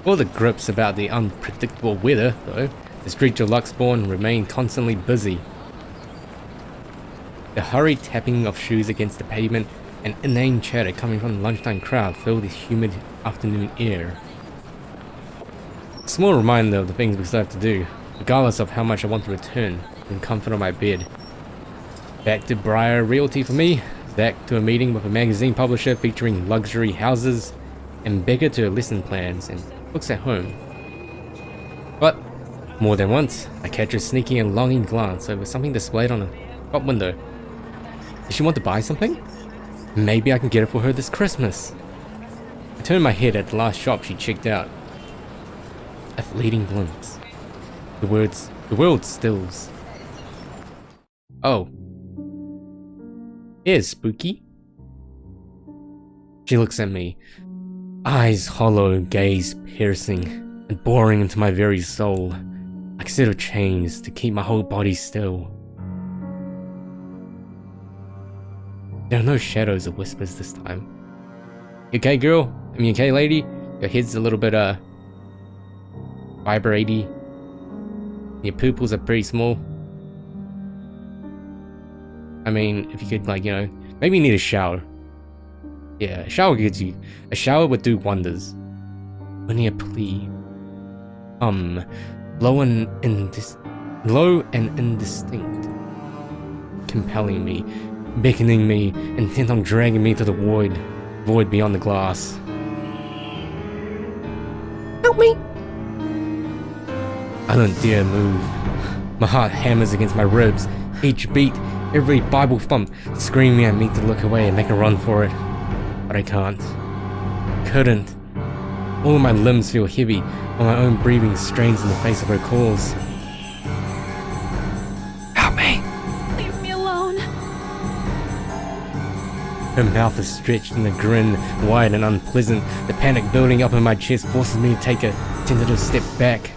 Speaker 1: All the grips about the unpredictable weather, though, the streets of Luxbourne remain constantly busy. The hurried tapping of shoes against the pavement and inane chatter coming from the lunchtime crowd fill the humid afternoon air. A small reminder of the things we still have to do, regardless of how much I want to return to the comfort of my bed. Back to Briar Realty for me, Zach to a meeting with a magazine publisher featuring luxury houses, and Becca to lesson plans and books at home. But More than once, I catch her sneaking a longing glance over something displayed on a shop window. Does she want to buy something? Maybe I can get it for her this Christmas. I turn my head at the last shop she checked out. A fleeting glimpse. The world stills. Oh. Here's Spooky. She looks at me. Eyes hollow, gaze piercing, and boring into my very soul. Like a set of chains to keep my whole body still. There are no shadows or whispers this time. You okay, girl? I mean, okay, lady? Your head's a little bit, vibraty. Your pupils are pretty small. I mean, if you could, like, you know, maybe you need a shower. Yeah, a shower would do wonders. Only a plea. Low and indistinct. Compelling me, beckoning me, intent on dragging me to the void beyond the glass. Help me! I don't dare move. My heart hammers against my ribs, each beat, every Bible thump, screaming at me to look away and make a run for it. But I can't. Couldn't. All of my limbs feel heavy, while my own breathing strains in the face of her calls. Help me!
Speaker 2: Leave me alone.
Speaker 1: Her mouth is stretched in a grin, wide and unpleasant. The panic building up in my chest forces me to take a tentative step back.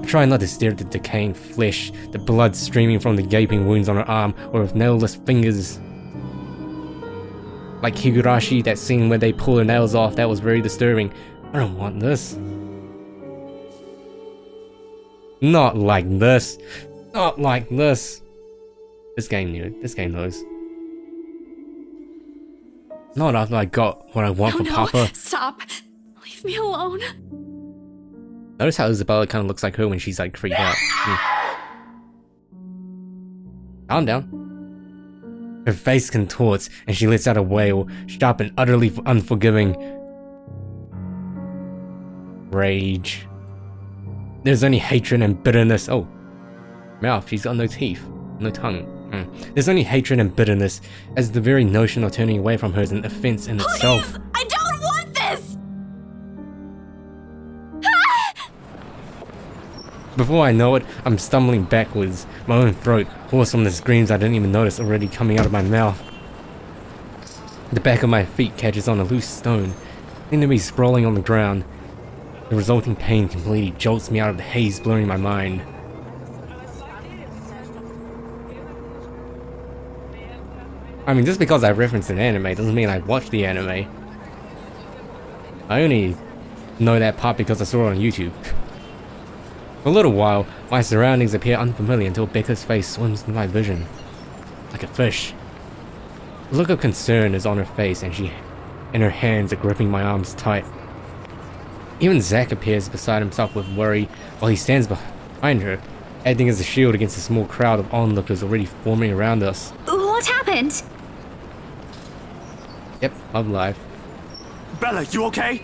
Speaker 1: I try not to stare at the decaying flesh, the blood streaming from the gaping wounds on her arm, or with nailless fingers. Like Higurashi, that scene where they pull her nails off, that was very disturbing. I don't want this. Not like this. Not like this. This game knew it. This game knows. Not after I got what I want from Papa.
Speaker 2: Stop. Leave me alone.
Speaker 1: Notice how Isabella kind of looks like her when she's like freaked out. Calm down. Her face contorts and she lets out a wail, sharp and utterly unforgiving. Rage. There's only hatred and bitterness. Oh. Mouth, she's got no teeth. No tongue. There's only hatred and bitterness, as the very notion of turning away from her is an offense in itself.
Speaker 2: Please! I don't want this!
Speaker 1: Before I know it, I'm stumbling backwards, my own throat hoarse from the screams I didn't even notice already coming out of my mouth. The back of my feet catches on a loose stone, leaving me sprawling on the ground. The resulting pain completely jolts me out of the haze blurring my mind. I mean, just because I referenced an anime doesn't mean I watched the anime. I only know that part because I saw it on YouTube. For a little while, my surroundings appear unfamiliar until Becca's face swims in my vision. Like a fish. A look of concern is on her face and her hands are gripping my arms tight. Even Zack appears beside himself with worry while he stands behind her, acting as a shield against a small crowd of onlookers already forming around us.
Speaker 8: What happened?
Speaker 1: Yep, I'm live.
Speaker 9: Bella, you okay?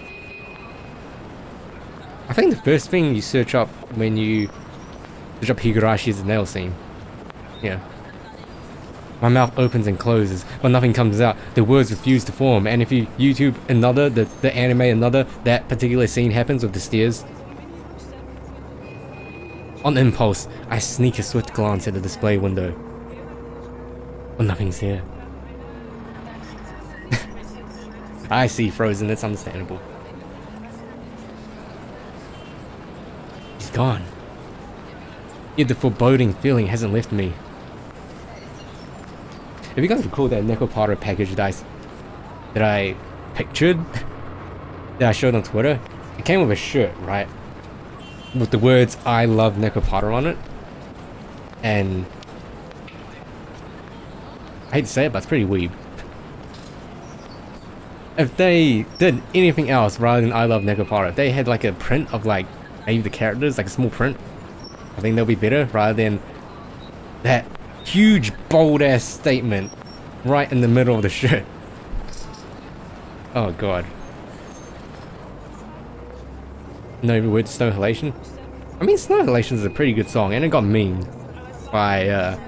Speaker 1: I think the first thing you search up when you search up Higurashi is the nail scene. Yeah. My mouth opens and closes, but nothing comes out. The words refuse to form, and if you YouTube another, the anime another, that particular scene happens with the stairs. On impulse, I sneak a swift glance at the display window. But nothing's there. I see Frozen, it's understandable. He's gone. Yet the foreboding feeling hasn't left me. If you guys recall that Nekopara package that I pictured, that I showed on Twitter, it came with a shirt, right? With the words, I love Nekopara on it. And I hate to say it, but it's pretty weeb. If they did anything else rather than I love Nekopara, if they had like a print of like maybe the characters, like a small print, I think they'll be better rather than that huge bold ass statement right in the middle of the shirt. Oh god. No word stone halation? I mean, Snow Relations is a pretty good song, and it got memed by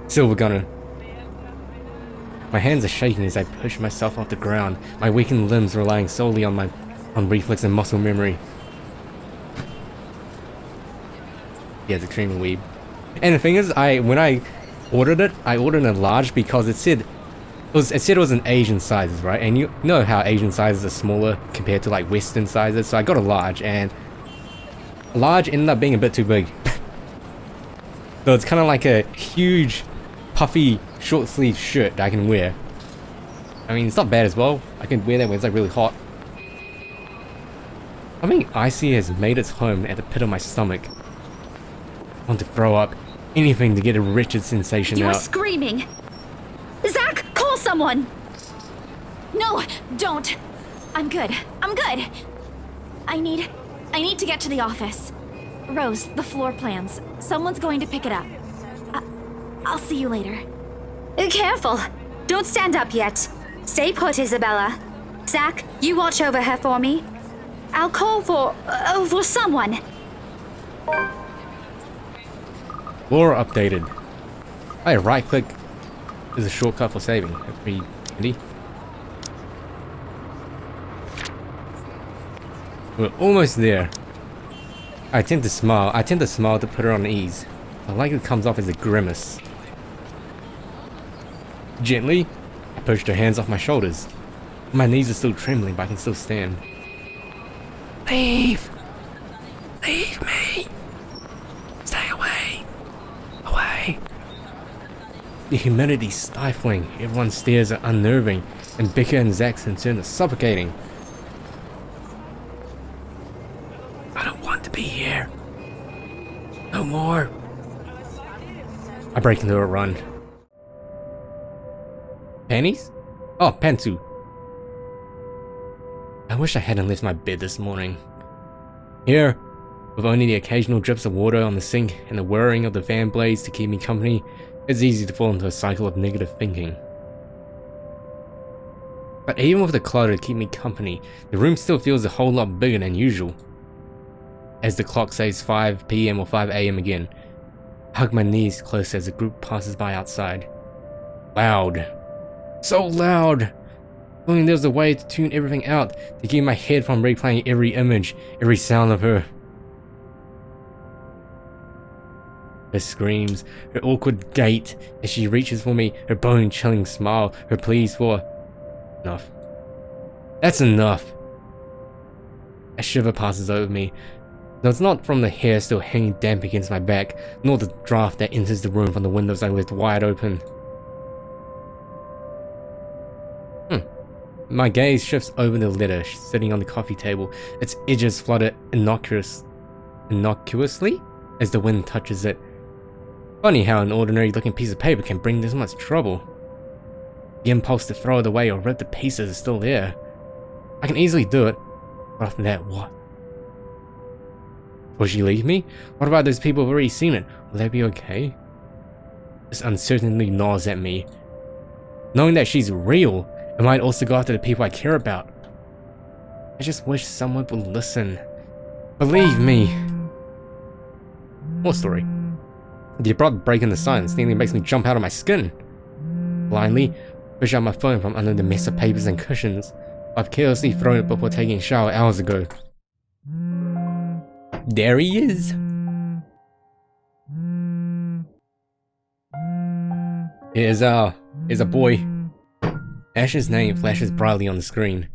Speaker 1: Silver Gunner. My hands are shaking as I push myself off the ground, my weakened limbs relying solely on reflex and muscle memory. Yeah, it's extremely weeb. And the thing is, when I ordered it, I ordered a large because it said it was an Asian sizes, right? And you know how Asian sizes are smaller compared to like Western sizes, so I got a large, and large ended up being a bit too big. So it's kind of like a huge, puffy, short sleeve shirt that I can wear. I mean, it's not bad as well. I can wear that when it's like really hot. Something icy has made its home at the pit of my stomach. I want to throw up anything to get a wretched sensation
Speaker 8: You're
Speaker 1: out.
Speaker 8: screaming! Zach, call someone!
Speaker 2: No, don't. I'm good. I'm good. I need to get to the office. Rose, the floor plans. Someone's going to pick it up. I'll see you later.
Speaker 8: Careful! Don't stand up yet. Stay put, Isabella. Zach, you watch over her for me. I'll call for someone.
Speaker 1: Laura updated. Right click is a shortcut for saving. That's pretty handy. We're almost there. I tend to smile to put her on ease. I like it comes off as a grimace. Gently, I pushed her hands off my shoulders. My knees are still trembling, but I can still stand. Leave! Leave me! Stay away! Away! The humidity's stifling, everyone's stares are unnerving, and Becca and Zach's concern is suffocating. I don't want to be here. No more. I break into a run. Panties? Oh, pantsu. I wish I hadn't left my bed this morning. Here, with only the occasional drips of water on the sink and the whirring of the fan blades to keep me company, it's easy to fall into a cycle of negative thinking. But even with the clutter to keep me company, the room still feels a whole lot bigger than usual. As the clock says 5 PM or 5 AM again, I hug my knees close as a group passes by outside. Loud. So loud! Knowing there's a way to tune everything out to keep my head from replaying every image, every sound of her. Her screams, her awkward gait as she reaches for me, her bone-chilling smile, her pleas for... Enough. That's enough. A shiver passes over me. Though it's not from the hair still hanging damp against my back, nor the draft that enters the room from the windows I left wide open. My gaze shifts over the letter sitting on the coffee table, its edges flutter innocuously as the wind touches it. Funny how an ordinary looking piece of paper can bring this much trouble. The impulse to throw it away or rip to pieces is still there. I can easily do it, but after that, what? Will she leave me? What about those people who've already seen it? Will they be okay? This uncertainty gnaws at me. Knowing that she's real, it might also go after the people I care about. I just wish someone would listen. Believe me. More story. The abrupt break in the silence nearly makes me jump out of my skin. Blindly, push out my phone from under the mess of papers and cushions. I've carelessly thrown it before taking a shower hours ago. There he is. Here's a boy. Ash's name flashes brightly on the screen.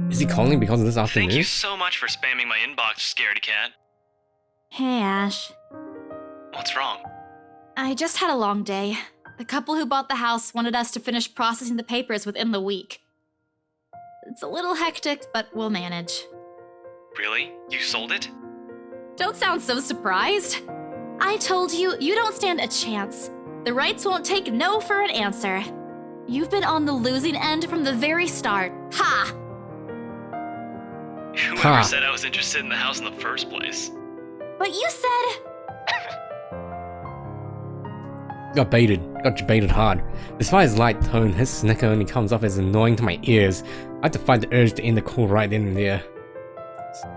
Speaker 1: Is he calling because of this afternoon?
Speaker 10: Thank you so much for spamming my inbox, scaredy cat.
Speaker 2: Hey, Ash.
Speaker 10: What's wrong?
Speaker 2: I just had a long day. The couple who bought the house wanted us to finish processing the papers within the week. It's a little hectic, but we'll manage.
Speaker 10: Really? You sold it?
Speaker 2: Don't sound so surprised. I told you, you don't stand a chance. The rights won't take no for an answer. You've been on the losing end from the very start. Ha!
Speaker 10: Whoever said I was interested in the house in the first place?
Speaker 2: But you said...
Speaker 1: Got baited hard. Despite his light tone, his snicker only comes off as annoying to my ears. I had to fight the urge to end the call right then and there.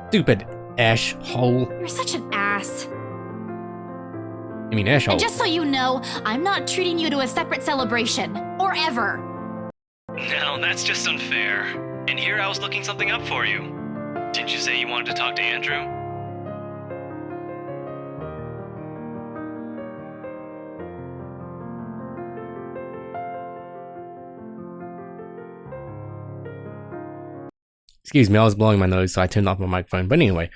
Speaker 1: Stupid. Ash hole.
Speaker 2: You're such an ass.
Speaker 1: You mean ash hole?
Speaker 2: And just so you know, I'm not treating you to a separate celebration. Or ever.
Speaker 10: No, that's just unfair. And here I was looking something up for you. Didn't you say you wanted to talk to Andrew?
Speaker 1: Excuse me, I was blowing my nose, so I turned off my microphone. But anyway,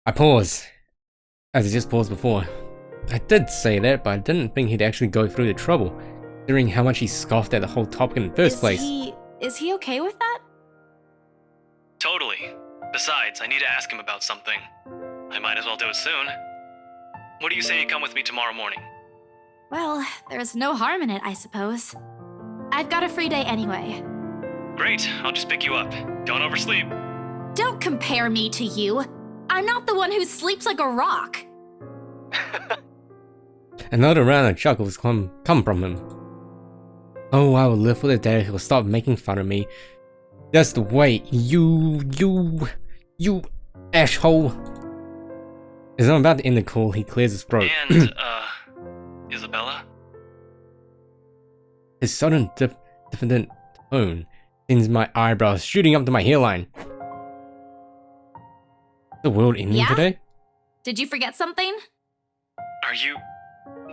Speaker 1: I paused, as I just paused before. I did say that, but I didn't think he'd actually go through the trouble, considering how much he scoffed at the whole topic in the first place.
Speaker 2: Is he okay with that?
Speaker 10: Totally. Besides, I need to ask him about something. I might as well do it soon. What do you say you come with me tomorrow morning?
Speaker 2: Well, there's no harm in it, I suppose. I've got a free day anyway.
Speaker 10: Great, I'll just pick you up. Don't oversleep.
Speaker 2: Don't compare me to you. I'm not the one who sleeps like a rock.
Speaker 1: Another round of chuckles come from him. Oh, I will live for the day he'll stop making fun of me. Just wait, you asshole. As I'm about to end the call, he clears his throat.
Speaker 10: And, Isabella?
Speaker 1: His sudden diffident tone sends my eyebrows shooting up to my hairline. The world ending
Speaker 2: Yeah?
Speaker 1: today?
Speaker 2: Did you forget something?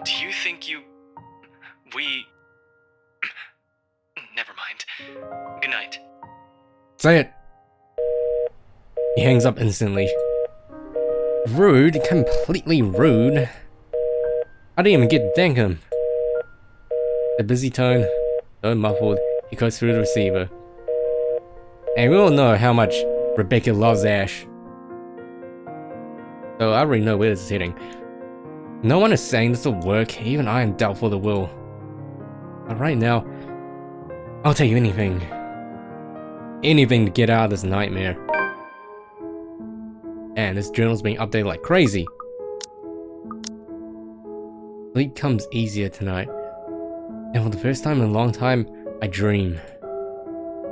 Speaker 10: Do you think we... Never mind. Good night.
Speaker 1: Say it. He hangs up instantly. Rude, completely rude. I didn't even get to thank him. The busy tone, so muffled, he goes through the receiver. And we all know how much Rebecca loves Ash. So I already know where this is heading. No one is saying this will work, even I am doubtful it will. But right now, I'll take anything. Anything to get out of this nightmare. And this journal's being updated like crazy. Sleep comes easier tonight. And for the first time in a long time, I dream.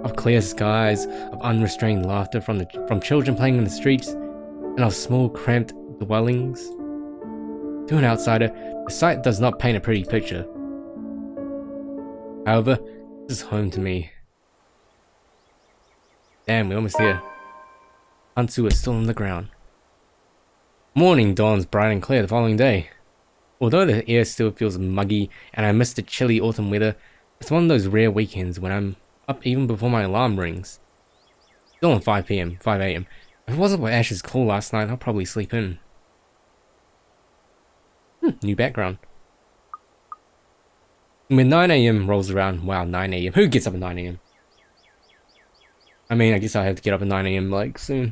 Speaker 1: Of clear skies, of unrestrained laughter from children playing in the streets, and of small cramped dwellings. To an outsider, the sight does not paint a pretty picture. However, this is home to me. Damn, we're almost here. Hansu is still on the ground. Morning dawns bright and clear the following day. Although the air still feels muggy and I miss the chilly autumn weather, it's one of those rare weekends when I'm up even before my alarm rings. Still on 5 a.m. If it wasn't for Ash's call last night, I'll probably sleep in. New background. When 9 a.m. rolls around, wow, 9 a.m. Who gets up at 9 a.m? I mean, I guess I have to get up at 9 a.m. like soon.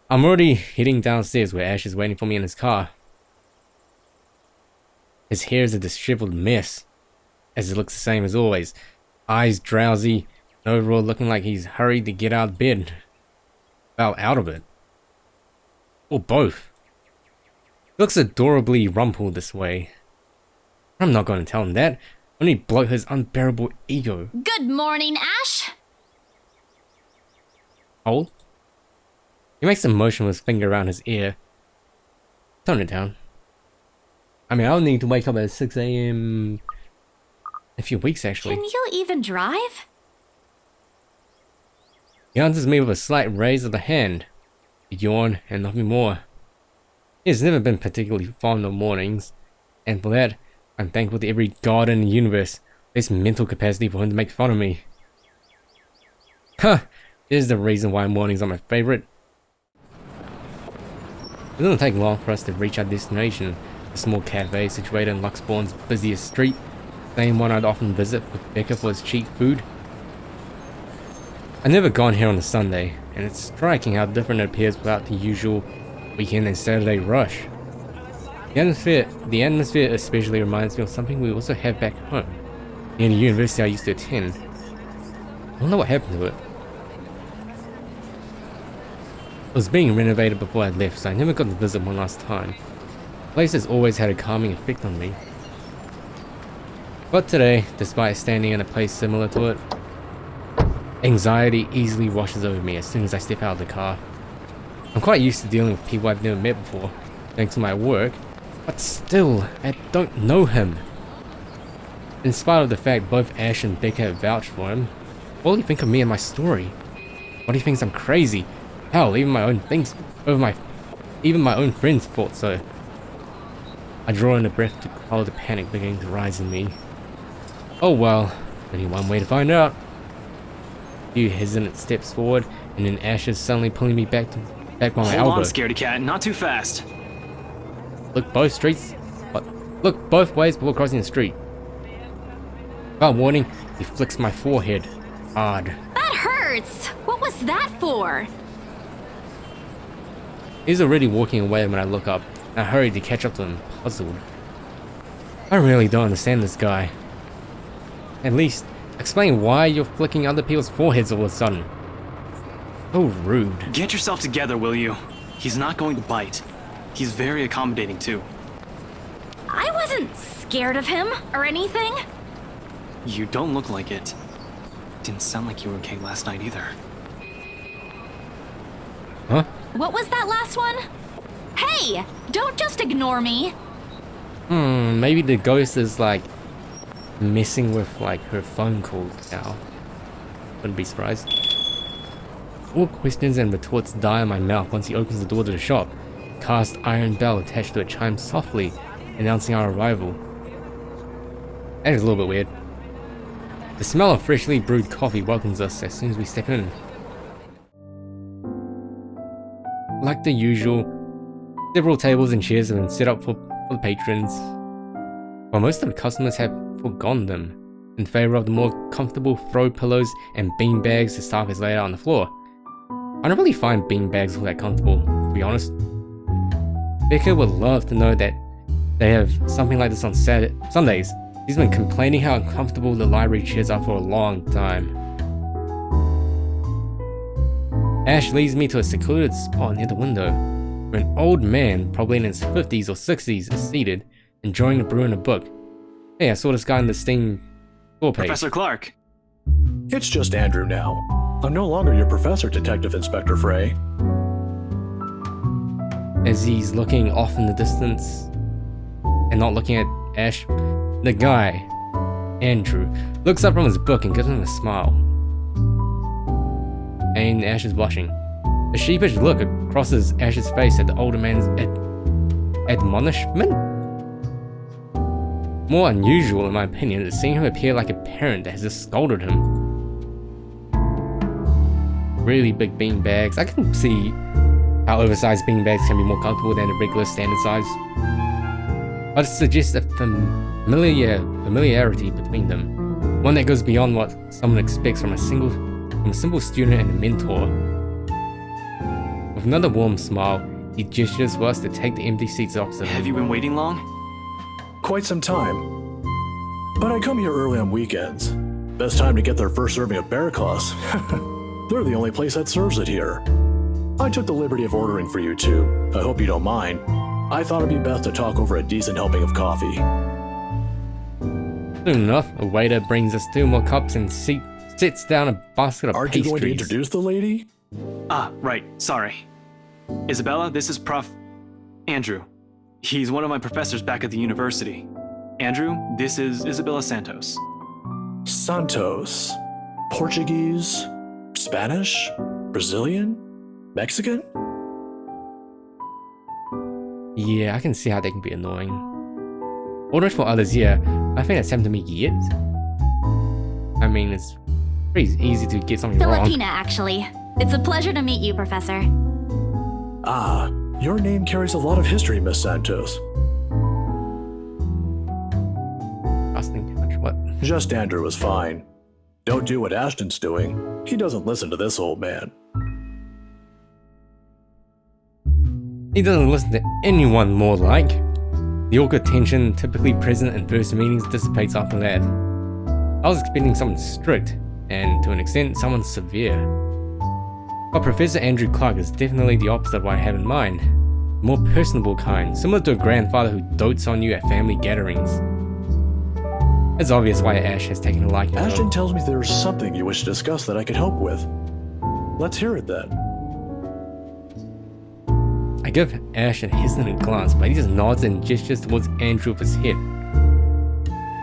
Speaker 1: I'm already heading downstairs where Ash is waiting for me in his car. His hair is a disheveled mess, as it looks the same as always. Eyes drowsy, and overall looking like he's hurried to get out of bed. Well, out of it. Or both. He looks adorably rumpled this way. I'm not going to tell him that. Only bloat his unbearable ego.
Speaker 2: Good morning, Ash.
Speaker 1: Hold. He makes a motion with his finger around his ear. Tone it down. I mean, I'll need to wake up at 6 a.m. in a few weeks, actually.
Speaker 2: Can you even drive?
Speaker 1: He answers me with a slight raise of the hand, a yawn, and nothing more. He has never been particularly fond of mornings, and for that, I'm thankful to every god in the universe. There's mental capacity for him to make fun of me. Huh, there's the reason why mornings are my favorite. It doesn't take long for us to reach our destination, a small cafe situated in Luxbourne's busiest street, same one I'd often visit with Becca for his cheap food. I've never gone here on a Sunday, and it's striking how different it appears without the usual weekend and Saturday rush. The atmosphere especially reminds me of something we also have back home, near the university I used to attend. I don't know what happened to it. It was being renovated before I left, so I never got to visit one last time. The place has always had a calming effect on me. But today, despite standing in a place similar to it, anxiety easily washes over me as soon as I step out of the car. I'm quite used to dealing with people I've never met before, thanks to my work, but still, I don't know him. In spite of the fact both Ash and Becca have vouched for him, what will he think of me and my story? What he thinks I'm crazy? Hell, even my own friends thought so. I draw in a breath to quell the panic beginning to rise in me. Oh well, only one way to find out. A few hesitant steps forward, and then Ash is suddenly pulling me back by my elbow.
Speaker 10: Hold on, scaredy cat, not too fast.
Speaker 1: Look both ways before crossing the street. Without warning, he flicks my forehead hard.
Speaker 2: That hurts! What was that for?
Speaker 1: He's already walking away when I look up, and I hurry to catch up to him, puzzled. I really don't understand this guy. At least, explain why you're flicking other people's foreheads all of a sudden. So rude.
Speaker 10: Get yourself together, will you? He's not going to bite. He's very accommodating, too.
Speaker 2: I wasn't scared of him or anything.
Speaker 10: You don't look like it. Didn't sound like you were okay last night either.
Speaker 1: Huh?
Speaker 2: What was that last one? Hey! Don't just ignore me!
Speaker 1: Maybe the ghost is like messing with like her phone calls now. Wouldn't be surprised. All questions and retorts die in my mouth once he opens the door to the shop. Cast iron bell attached to it chimes softly, announcing our arrival. That is a little bit weird. The smell of freshly brewed coffee welcomes us as soon as we step in. Like the usual, several tables and chairs have been set up for the patrons, while most of the customers have forgone them in favor of the more comfortable throw pillows and bean bags the staff has laid out on the floor. I don't really find bean bags all that comfortable, to be honest. Becca would love to know that they have something like this on Sundays. She's been complaining how uncomfortable the library chairs are for a long time. Ash leads me to a secluded spot near the window, where an old man, probably in his 50s or 60s, is seated, enjoying a brew and a book. Hey, I saw this guy in the Steam store page.
Speaker 10: Professor Clark!
Speaker 11: It's just Andrew now. I'm no longer your professor, Detective Inspector Frey.
Speaker 1: As he's looking off in the distance, and not looking at Ash, the guy, Andrew, looks up from his book and gives him a smile. And Ash is blushing. A sheepish look crosses Ash's face at the older man's admonishment? More unusual, in my opinion, is seeing him appear like a parent that has just scolded him. Really big bean bags. I can see how oversized bean bags can be more comfortable than a regular standard size. But it suggests a familiarity between them. One that goes beyond what someone expects from a simple student and a mentor. With another warm smile, he gestures for us to take the empty seats opposite him.
Speaker 10: Have you been waiting long?
Speaker 11: Quite some time. But I come here early on weekends. Best time to get their first serving of bear claws. They're the only place that serves it here. I took the liberty of ordering for you two. I hope you don't mind. I thought it'd be best to talk over a decent helping of coffee.
Speaker 1: Soon enough, a waiter brings us 2 more cups and sits down a basket of
Speaker 11: Aren't
Speaker 1: pastries.
Speaker 11: you going to introduce the lady?
Speaker 10: Ah, right, sorry. Isabella, this is Prof. Andrew. He's one of my professors back at the university. Andrew, this is Isabella Santos.
Speaker 11: Santos. Portuguese? Spanish? Brazilian? Mexican?
Speaker 1: Yeah, I can see how they can be annoying. Orders for others, yeah. I think that's happened to me yet. I mean, it's pretty easy to get something wrong.
Speaker 2: Filipina, actually. It's a pleasure to meet you, Professor.
Speaker 11: Ah, your name carries a lot of history, Miss Santos.
Speaker 1: Asking too much, what?
Speaker 11: Just Andrew is fine. Don't do what Ashton's doing. He doesn't listen to this old man.
Speaker 1: He doesn't listen to anyone more like. The awkward tension typically present in first meetings dissipates after that. I was expecting someone strict, and to an extent, someone severe. But Professor Andrew Clark is definitely the opposite of what I have in mind. The more personable kind, similar to a grandfather who dotes on you at family gatherings. It's obvious why Ash has taken a liking to him.
Speaker 11: Ashton tells me there's something you wish to discuss that I could help with. Let's hear it then.
Speaker 1: I give Ash a hesitant glance, but he just nods and gestures towards Andrew with his head.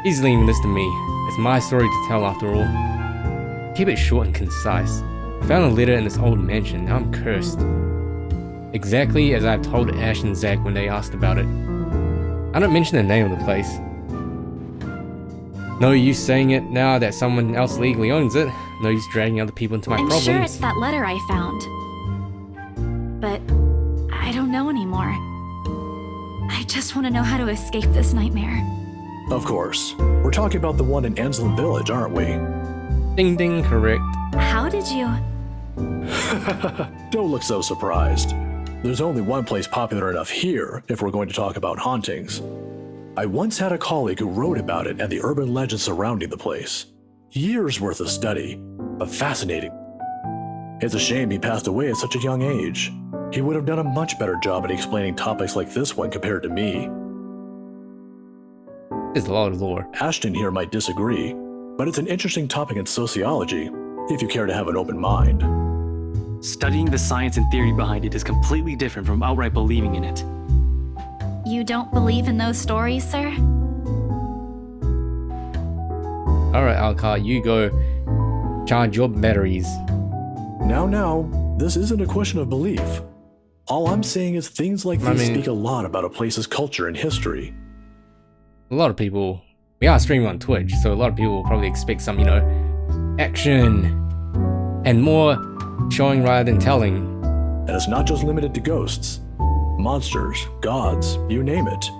Speaker 1: He's leaving this to me. It's my story to tell after all. Keep it short and concise. I found a letter in this old mansion, now I'm cursed. Exactly as I've told Ash and Zach when they asked about it. I don't mention the name of the place. No use saying it now that someone else legally owns it. No use dragging other people into my
Speaker 2: I'm
Speaker 1: problems.
Speaker 2: sure it's that letter I found. But I don't know anymore. I just want to know how to escape this nightmare.
Speaker 11: Of course. We're talking about the one in Anslin Village, aren't we?
Speaker 1: Ding ding, correct.
Speaker 2: How did you...
Speaker 11: Don't look so surprised. There's only one place popular enough here if we're going to talk about hauntings. I once had a colleague who wrote about it and the urban legends surrounding the place. Years worth of study, but fascinating. It's a shame he passed away at such a young age. He would have done a much better job at explaining topics like this one compared to me.
Speaker 1: There's a lot of lore.
Speaker 11: Ashton here might disagree, but it's an interesting topic in sociology, if you care to have an open mind.
Speaker 10: Studying the science and theory behind it is completely different from outright believing in it.
Speaker 2: You don't believe in those stories, sir?
Speaker 1: Alright, Alcar, you go charge your batteries.
Speaker 11: Now, this isn't a question of belief. All I'm saying is things like these speak a lot about a place's culture and history.
Speaker 1: A lot of people, we are streaming on Twitch, so a lot of people will probably expect some, you know, action and more showing rather than telling.
Speaker 11: And it's not just limited to ghosts. Monsters, gods, you name it.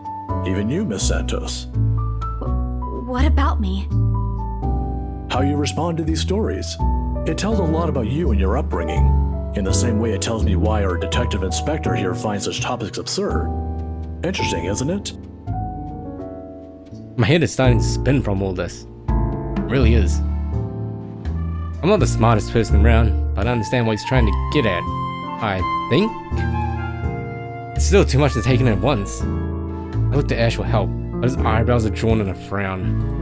Speaker 11: Even you, Miss Santos.
Speaker 2: What about me?
Speaker 11: How you respond to these stories. It tells a lot about you and your upbringing, in the same way it tells me why our detective inspector here finds such topics absurd. Interesting, isn't it?
Speaker 1: My head is starting to spin from all this. It really is. I'm not the smartest person around, but I understand what he's trying to get at. I think? It's still too much to take in at once. I looked to Ash for help, but his eyebrows are drawn in a frown.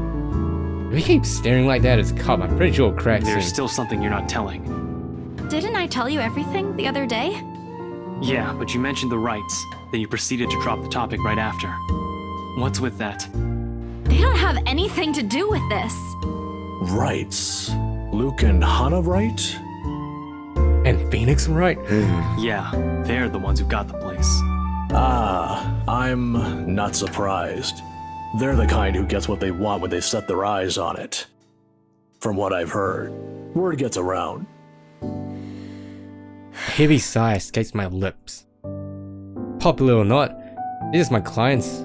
Speaker 1: If he keeps staring like that at his cup, I'm pretty sure it cracks
Speaker 10: There's
Speaker 1: in.
Speaker 10: still something you're not telling.
Speaker 2: Didn't I tell you everything the other day?
Speaker 10: Yeah, but you mentioned the rights, then you proceeded to drop the topic right after. What's with that?
Speaker 2: They don't have anything to do with this.
Speaker 11: Rights. Luke and Hannah, right?
Speaker 1: And Phoenix, right?
Speaker 10: Yeah, they're the ones who got the place.
Speaker 11: Ah, I'm not surprised. They're the kind who gets what they want when they set their eyes on it. From what I've heard, word gets around.
Speaker 1: A heavy sigh escapes my lips. Popular or not, they're just my clients.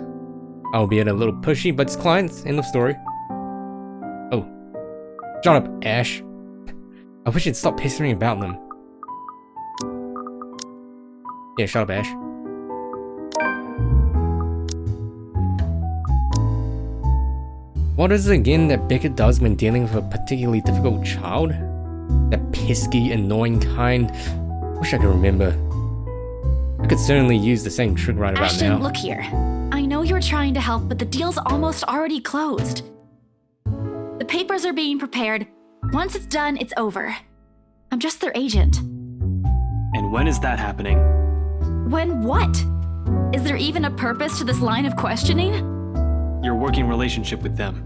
Speaker 1: Albeit a little pushy, but it's clients, end of story. Oh. Shut up, Ash. I wish you'd stop pestering about them. Yeah, shut up, Ash. What is it again that Beckett does when dealing with a particularly difficult child? That pesky, annoying kind? Wish I could remember. I could certainly use the same trick right about
Speaker 2: Ashton,
Speaker 1: now.
Speaker 2: look here. I know you're trying to help, but the deal's almost already closed. The papers are being prepared. Once it's done, it's over. I'm just their agent.
Speaker 10: And when is that happening?
Speaker 2: When what? Is there even a purpose to this line of questioning?
Speaker 10: Your working relationship with them.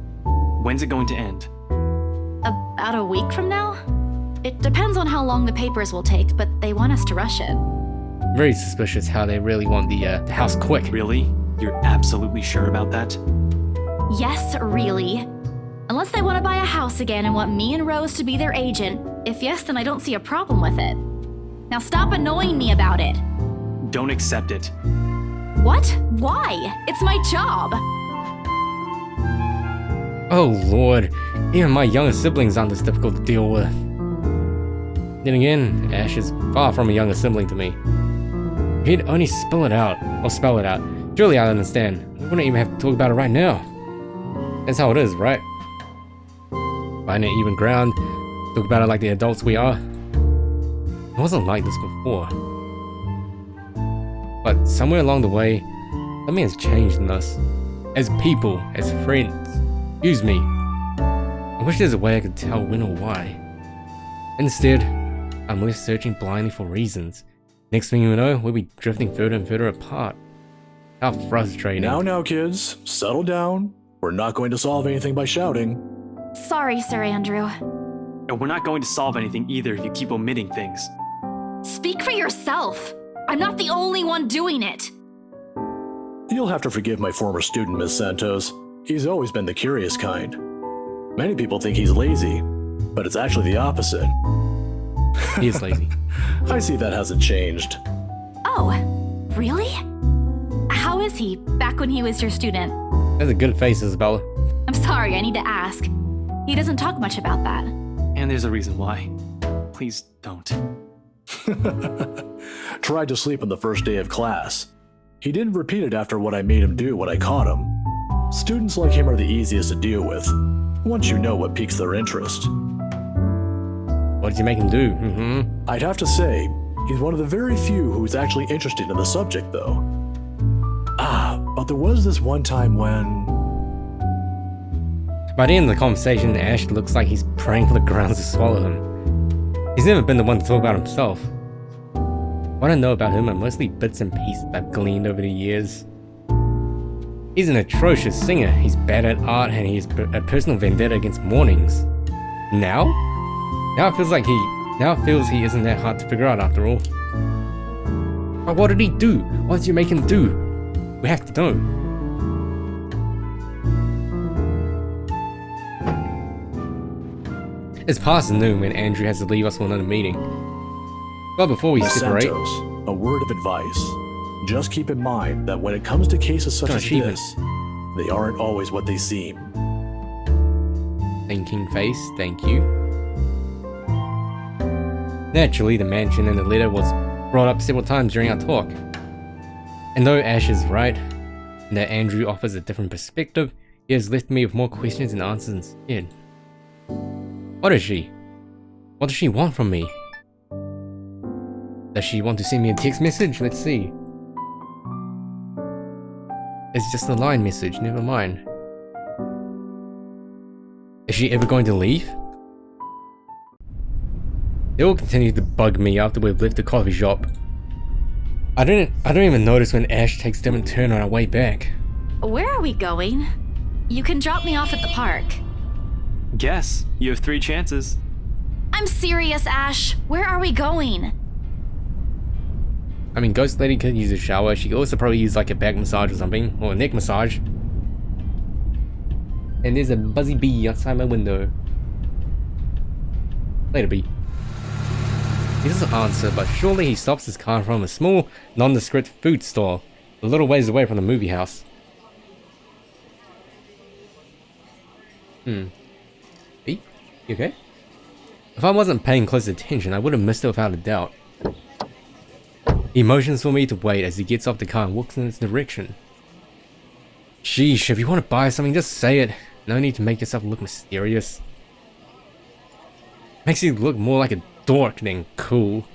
Speaker 10: When's it going to end?
Speaker 2: About a week from now? It depends on how long the papers will take, but they want us to rush it.
Speaker 1: Very suspicious how they really want the house quick.
Speaker 10: Really? You're absolutely sure about that?
Speaker 2: Yes, really. Unless they want to buy a house again and want me and Rose to be their agent. If yes, then I don't see a problem with it. Now stop annoying me about it.
Speaker 10: Don't accept it.
Speaker 2: What? Why? It's my job.
Speaker 1: Oh lord, even my younger siblings aren't this difficult to deal with. Then again, Ash is far from a younger sibling to me. If he'd only spell it out, surely I'd understand. We wouldn't even have to talk about it right now. That's how it is, right? Find an even ground, talk about it like the adults we are. It wasn't like this before. But somewhere along the way, something has changed in us. As people, as friends. Excuse me. I wish there's a way I could tell when or why. Instead, I'm left searching blindly for reasons. Next thing you know, we'll be drifting further and further apart. How frustrating.
Speaker 11: Now, kids, settle down. We're not going to solve anything by shouting.
Speaker 2: Sorry, Sir Andrew.
Speaker 10: And we're not going to solve anything either if you keep omitting things.
Speaker 2: Speak for yourself. I'm not the only one doing it.
Speaker 11: You'll have to forgive my former student, Miss Santos. He's always been the curious kind. Many people think he's lazy, but it's actually the opposite.
Speaker 1: He is lazy.
Speaker 11: I see that hasn't changed.
Speaker 2: Oh, really? How is he back when he was your student?
Speaker 1: That's a good face, Isabella.
Speaker 2: I'm sorry, I need to ask. He doesn't talk much about that.
Speaker 10: And there's a reason why. Please don't.
Speaker 11: Tried to sleep on the first day of class. He didn't repeat it after what I made him do when I caught him. Students like him are the easiest to deal with, once you know what piques their interest.
Speaker 1: What did you make him do?
Speaker 11: I'd have to say, he's one of the very few who's actually interested in the subject, though. But there was this one time when...
Speaker 1: By the end of the conversation, Ash looks like he's praying for the grounds to swallow him. He's never been the one to talk about himself. What I know about him are mostly bits and pieces I've gleaned over the years. He's an atrocious singer, he's bad at art, and he's a personal vendetta against mornings. Now it feels he isn't that hard to figure out after all. But what did he do? What did you make him do? We have to know. It's past noon when Andrew has to leave us for another meeting. But before we separate...
Speaker 11: Santos, a word of advice. Just keep in mind that when it comes to cases such as this, they aren't always what they seem.
Speaker 1: Thinking face, thank you. Naturally, the mansion and the letter was brought up several times during our talk. And though Ash is right, and that Andrew offers a different perspective, he has left me with more questions and answers instead. What is she? What does she want from me? Does she want to send me a text message? Let's see. It's just a line message, never mind. Is she ever going to leave? They will continue to bug me after we've left the coffee shop. I don't even notice when Ash takes them in turn on our way back.
Speaker 2: Where are we going? You can drop me off at the park.
Speaker 10: Guess. You have 3 chances.
Speaker 2: I'm serious, Ash. Where are we going?
Speaker 1: I mean, Ghost Lady could use a shower. She could also probably use like a back massage or something, or a neck massage. And there's a buzzy bee outside my window. Later, bee. He doesn't answer, but surely he stops his car from a small, nondescript food store, a little ways away from the movie house. Bee? You okay? If I wasn't paying close attention, I would have missed it without a doubt. He motions for me to wait as he gets off the car and walks in its direction. Sheesh, if you want to buy something, just say it. No need to make yourself look mysterious. Makes you look more like a dork than cool.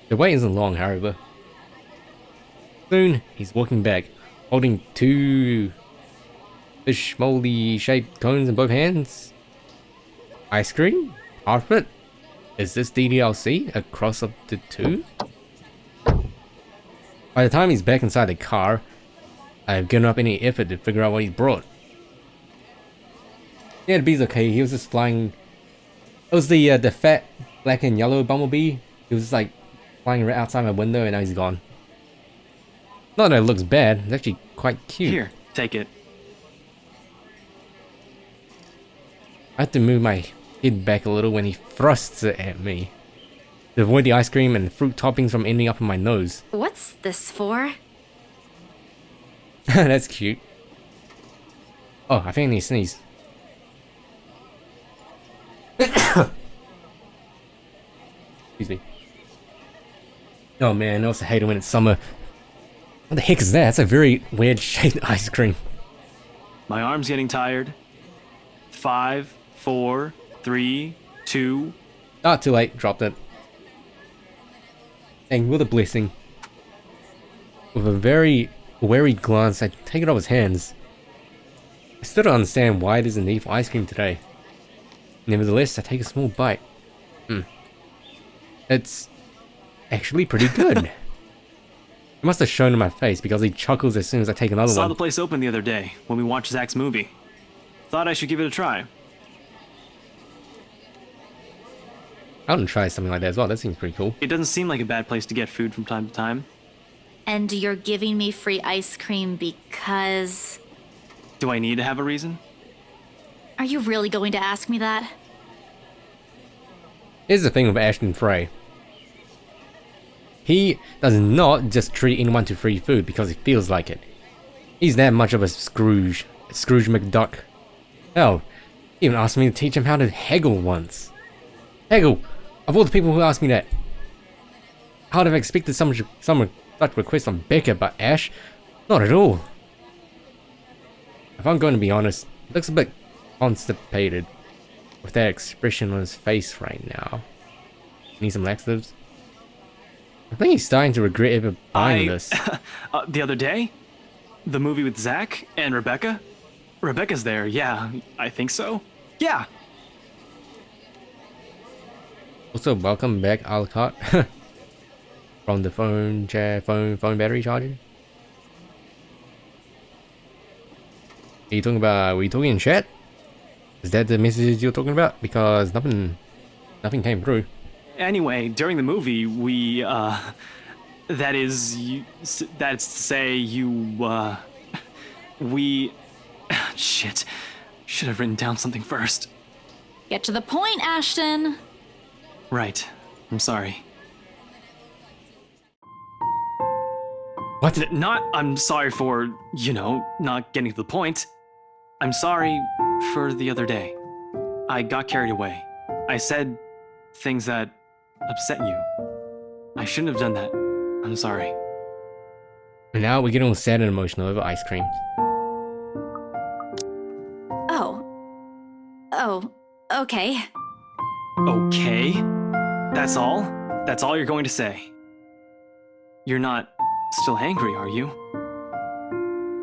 Speaker 1: The wait isn't long, however. Soon, he's walking back, holding 2 fish moldy shaped cones in both hands. Ice cream? Parfait? Is this DDLC? A cross of the 2? By the time he's back inside the car, I have given up any effort to figure out what he's brought. Yeah, the bee's okay. He was just flying. It was the fat black and yellow bumblebee. He was just like flying right outside my window, and now he's gone. Not that it looks bad. It's actually quite cute.
Speaker 10: Here, take it.
Speaker 1: I have to move my head back a little when he thrusts it at me, to avoid the ice cream and fruit toppings from ending up in my nose.
Speaker 2: What's this for?
Speaker 1: That's cute. Oh, I think I need to sneeze. Excuse me. Oh man, I also hate it when it's summer. What the heck is that? That's a very weird shaped ice cream.
Speaker 10: My arm's getting tired. 5, 4, 3, 2.
Speaker 1: Ah, too late. Dropped it. And with a blessing. With a very wary glance, I take it off his hands. I still don't understand why there's a need for ice cream today. Nevertheless, I take a small bite. It's actually pretty good. It must have shown in my face because he chuckles as soon as I take another
Speaker 10: Saw
Speaker 1: one.
Speaker 10: the place open the other day when we watched Zach's movie. Thought I should give it a try.
Speaker 1: I want to try something like that as well. That seems pretty cool.
Speaker 10: It doesn't seem like a bad place to get food from time to time.
Speaker 2: And you're giving me free ice cream because...
Speaker 10: Do I need to have a reason?
Speaker 2: Are you really going to ask me that?
Speaker 1: Here's the thing with Ashton Frey. He does not just treat anyone to free food because he feels like it. He's that much of a Scrooge McDuck. Hell, he even asked me to teach him how to haggle once. Haggle! Of all the people who asked me that, I would have expected some such request from Becca, but Ash, not at all. If I'm going to be honest, he looks a bit constipated with that expression on his face right now. Need some laxatives? I think he's starting to regret ever buying this.
Speaker 10: The other day? The movie with Zach and Rebecca? Rebecca's there, yeah, I think so. Yeah.
Speaker 1: Also, welcome back, Alcott. From the phone battery charger. Are you talking about? Were you talking in chat? Is that the message you're talking about? Because nothing came through.
Speaker 10: Anyway, during the movie, we, that's to say, we... Shit. Should have written down something first.
Speaker 2: Get to the point, Ashton.
Speaker 10: Right. I'm sorry.
Speaker 1: What?
Speaker 10: I'm sorry for, not getting to the point. I'm sorry for the other day. I got carried away. I said things that upset you. I shouldn't have done that. I'm sorry.
Speaker 1: And now we get all sad and emotional over ice cream.
Speaker 2: Oh, okay.
Speaker 10: Okay? That's all? That's all you're going to say? You're not still angry, are you?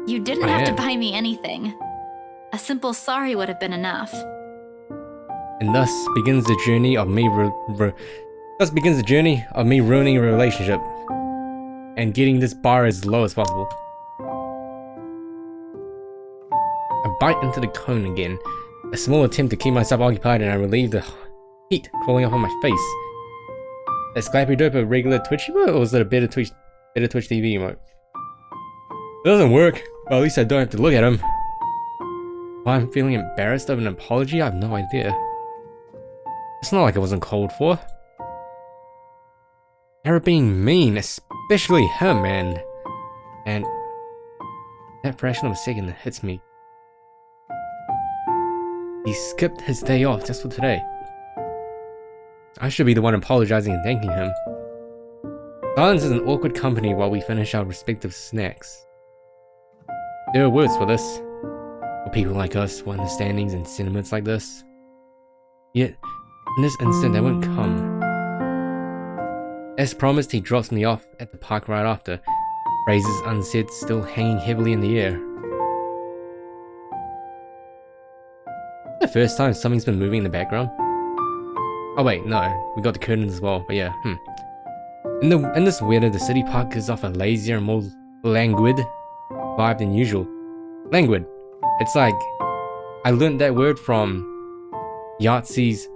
Speaker 2: You didn't have to buy me anything. A simple sorry would have been enough.
Speaker 1: And thus begins the journey of me ruining a relationship and getting this bar as low as possible. I bite into the cone again, a small attempt to keep myself occupied, and I relieve the heat crawling up on my face. Is Sclappy Dope a regular Twitch emote, or is it a better Twitch TV emote? It doesn't work, but at least I don't have to look at him. Why I'm feeling embarrassed of an apology, I have no idea. It's not like it wasn't called for. They're being mean, especially her, man. And that fraction of a second hits me. He skipped his day off just for today. I should be the one apologizing and thanking him. Silence is an awkward company while we finish our respective snacks. There are words for this. For people like us with understandings and sentiments like this. Yet, in this instant, they won't come. As promised, he drops me off at the park right after, phrases unsaid still hanging heavily in the air. The first time something's been moving in the background. Oh wait, no, we got the curtains as well, but yeah, In this weather, the city park gives off a lazier and more languid vibe than usual. Languid. It's like, I learned that word from Yahtzee's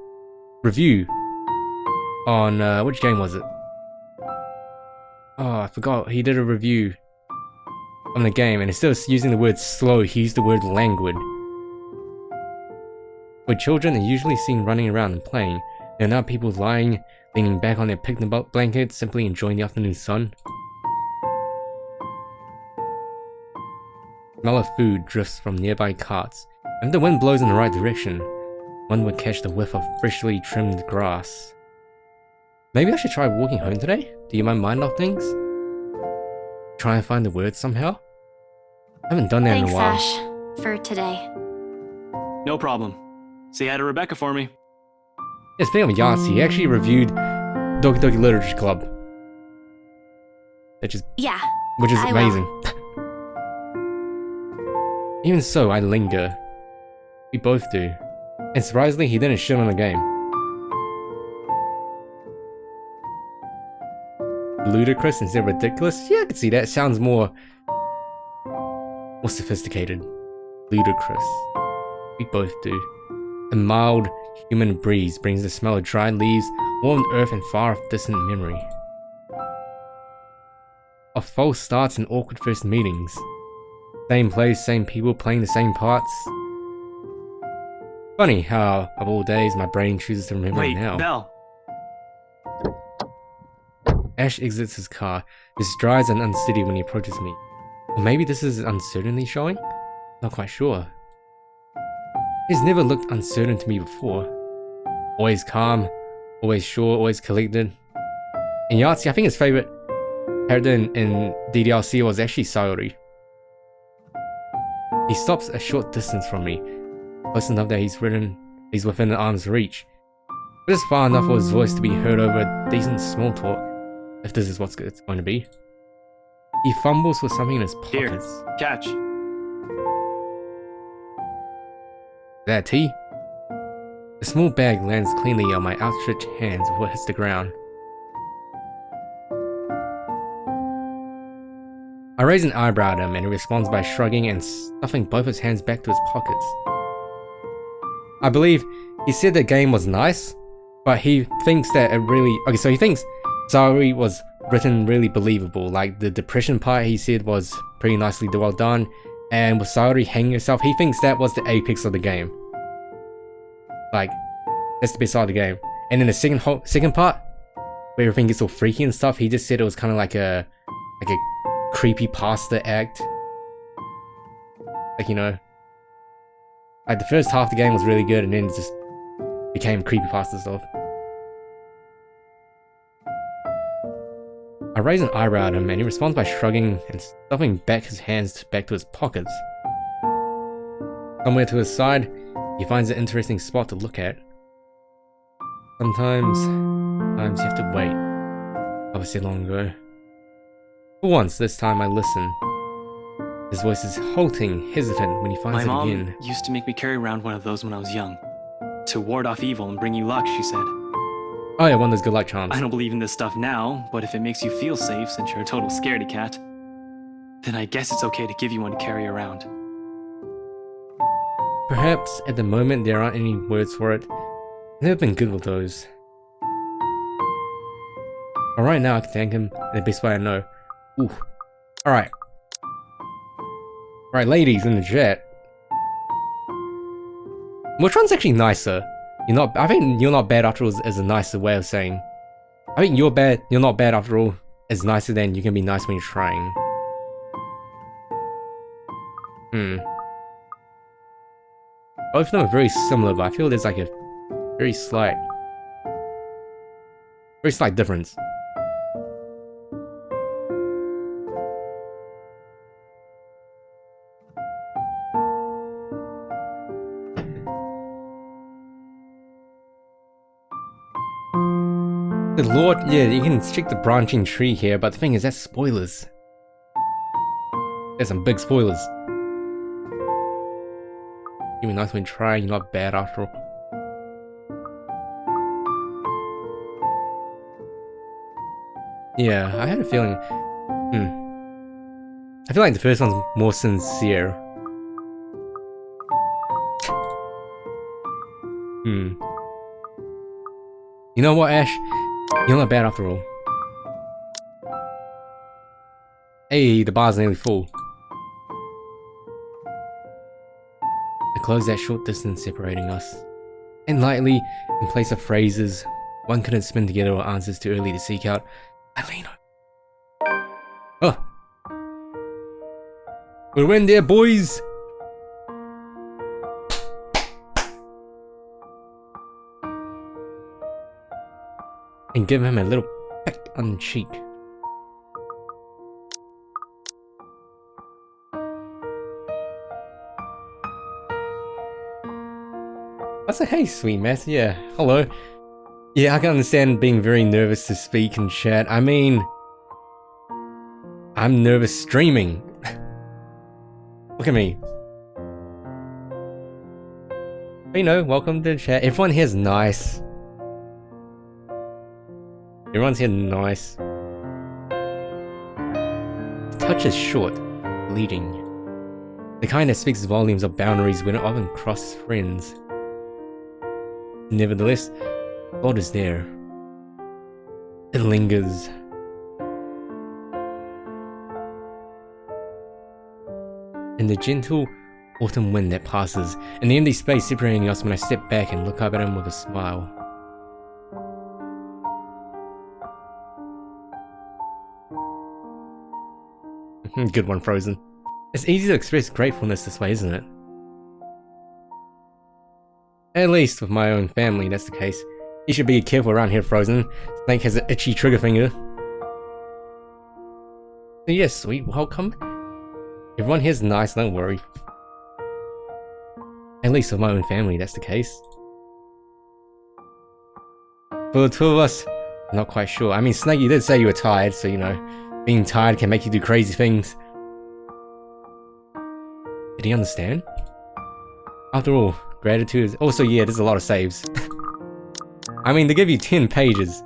Speaker 1: review on, which game was it? Oh, I forgot, he did a review on the game, and instead of using the word slow, he used the word languid. Where children are usually seen running around and playing, there are now people lying, leaning back on their picnic blankets, simply enjoying the afternoon sun. The smell of food drifts from nearby carts, and if the wind blows in the right direction, one would catch the whiff of freshly trimmed grass. Maybe I should try walking home today? Do you mind off things? Try and find the words somehow? I haven't done that in a while.
Speaker 2: Thanks, Ash, for today.
Speaker 10: No problem. Say hi to Rebecca for me.
Speaker 1: Yeah, speaking of Yahtzee, he actually reviewed Doki Doki Literature Club. Which is
Speaker 2: I
Speaker 1: amazing. Even so, I linger. We both do. And surprisingly, he didn't shit on the game. ludicrous instead of ridiculous. Yeah, I can see that. Sounds more sophisticated. Ludicrous. We both do. A mild human breeze brings the smell of dry leaves, warmed earth, and far-off distant memory. Of false starts and awkward first meetings. Same place, same people playing the same parts. Funny how, of all days, my brain chooses to remember it now.
Speaker 10: Belle.
Speaker 1: Ash exits his car. His strides are unsteady when he approaches me. Or maybe this is uncertainty showing? Not quite sure. He's never looked uncertain to me before. Always calm, always sure, always collected. In Yahtzee, I think his favorite character in DDLC was actually Sayori. He stops a short distance from me, close enough that he's within arm's reach, but just far enough for his voice to be heard over decent small talk, if this is what it's going to be. He fumbles for something in his pockets.
Speaker 10: Here, catch.
Speaker 1: That tea? A small bag lands cleanly on my outstretched hands before it hits the ground. I raise an eyebrow at him and he responds by shrugging and stuffing both his hands back to his pockets. I believe he said the game was nice, but he thinks that it really... Okay, so he thinks Sayori was written really believable, like the depression part he said was pretty nicely well done, and with Sayori hanging herself, he thinks that was the apex of the game. Like, that's the best side of the game. And then the second part, where everything gets all freaky and stuff, he just said it was kind of like a creepypasta act. Like, you know, like the first half of the game was really good and then it just became creepypasta stuff. I raise an eyebrow at him and he responds by shrugging and stuffing back his hands back to his pockets. Somewhere to his side, he finds an interesting spot to look at. Sometimes you have to wait. I said long ago. For once, this time I listen. His voice is halting, hesitant when he finds it again.
Speaker 10: My mom used to make me carry around one of those when I was young. To ward off evil and bring you luck, she said.
Speaker 1: Oh yeah, one of those good luck charms.
Speaker 10: I don't believe in this stuff now, but if it makes you feel safe since you're a total scaredy cat, then I guess it's okay to give you one to carry around.
Speaker 1: Perhaps at the moment there aren't any words for it. I've never been good with those. But right now I can thank him in the best way I know. Ooh. Alright. Alright, ladies in the chat. Which one's actually nicer? I think you're not bad after all is a nicer way of saying. I think you're not bad after all is nicer than you can be nice when you're trying. Both of them are very similar, but I feel there's like a very slight difference. The Lord, yeah, you can check the branching tree here, but the thing is, that's spoilers. There's some big spoilers. Give me a nice one try, you're not bad after all. Yeah, I had a feeling. I feel like the first one's more sincere. You know what, Ash? You're not bad after all. Hey, the bar's nearly full. I close that short distance separating us. And lightly, in place of phrases one couldn't spin together or answers too early to seek out, I lean over. Oh. We'll win there, boys! And give him a little peck on the cheek. I say, hey, sweet mess. Yeah, hello. Yeah, I can understand being very nervous to speak and chat. I mean, I'm nervous streaming. Look at me. You know, welcome to the chat. Everyone here's nice. Everyone's here nice. touch is short, bleeding. The kind that speaks volumes of boundaries we don't often cross as friends. Nevertheless, thought is there. It lingers. And the gentle autumn wind that passes, and the empty space separating us when I step back and look up at him with a smile. Good one, Frozen. It's easy to express gratefulness this way, isn't it? At least with my own family, that's the case. You should be careful around here, Frozen. Snake has an itchy trigger finger. So yes, sweet welcome. Everyone here's nice, don't worry. At least with my own family, that's the case. For the two of us, I'm not quite sure. I mean, Snake, you did say you were tired, so you know, being tired can make you do crazy things. Did he understand? After all, gratitude is... Also, yeah, there's a lot of saves. I mean, they give you 10 pages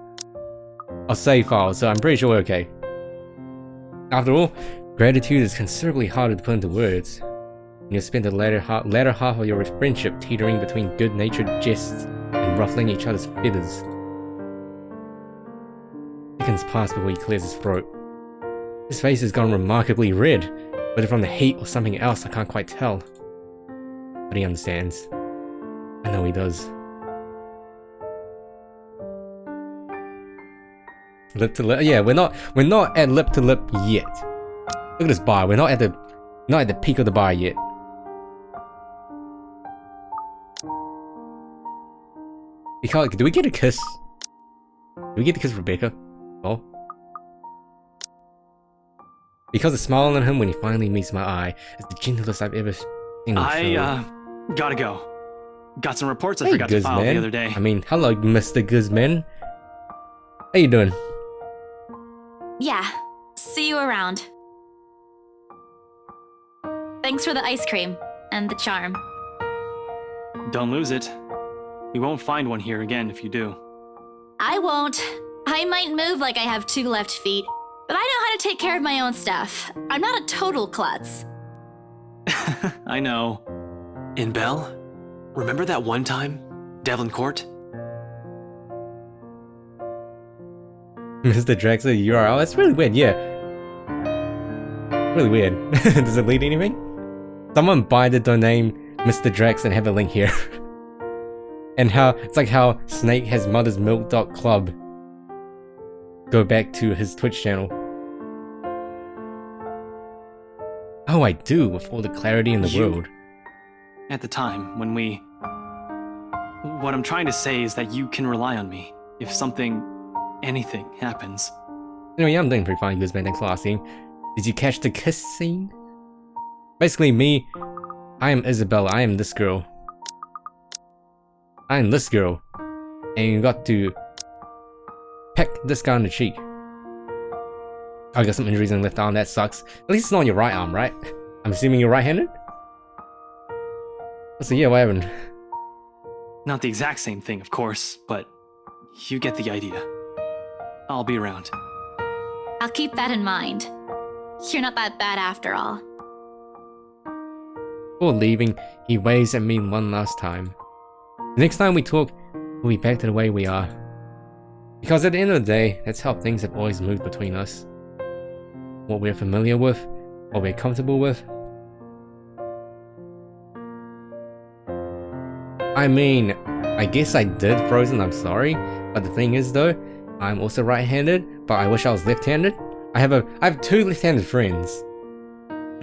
Speaker 1: of save files, so I'm pretty sure we're okay. After all, gratitude is considerably harder to put into words. And you'll spend the latter half of your friendship teetering between good-natured jests and ruffling each other's feathers. Seconds pass before he clears his throat. His face has gone remarkably red, whether from the heat or something else I can't quite tell. But he understands. I know he does. Lip to lip? Yeah, we're not at lip to lip yet. Look at this bar, we're not at the peak of the bar yet. Do we get a kiss? Do we get to kiss Rebecca? Oh. Because the smile on him when he finally meets my eye is the gentlest I've ever seen him show.
Speaker 10: Gotta go. Got some reports I forgot to file the other day.
Speaker 1: I mean, hello, Mr. Guzman. How you doing?
Speaker 2: Yeah, see you around. Thanks for the ice cream and the charm.
Speaker 10: Don't lose it. We won't find one here again if you do.
Speaker 2: I won't. I might move like I have 2 left feet, but I know how to take care of my own stuff. I'm not a total klutz.
Speaker 10: I know.
Speaker 12: And Belle, remember that one time? Devlin Court?
Speaker 1: Mr. Drexler URL? That's really weird, yeah. Really weird. Does it lead anything? Someone buy the domain Mr. Drex and have a link here. And how, it's like how Snake has mothersmilk.club. Go back to his Twitch channel. Oh, I do, with all the clarity in the world.
Speaker 10: At the time, when we... What I'm trying to say is that you can rely on me. If something, anything happens.
Speaker 1: Anyway, I'm doing pretty fine, Guzman, thanks for asking. Did you catch the kiss scene? Basically, me, I am Isabella, I am this girl. I am this girl. And you got to peck this guy on the cheek. I got some injuries in the left arm, that sucks. At least it's not on your right arm, right? I'm assuming you're right-handed? So yeah, what happened?
Speaker 10: Not the exact same thing, of course, but you get the idea. I'll be around.
Speaker 2: I'll keep that in mind. You're not that bad after all.
Speaker 1: Before leaving, he waves at me one last time. The next time we talk, we'll be back to the way we are. Because at the end of the day, that's how things have always moved between us. What we're familiar with, what we're comfortable with. I mean, I guess I did, Frozen, I'm sorry. But the thing is though, I'm also right-handed, but I wish I was left-handed. I have 2 left-handed friends.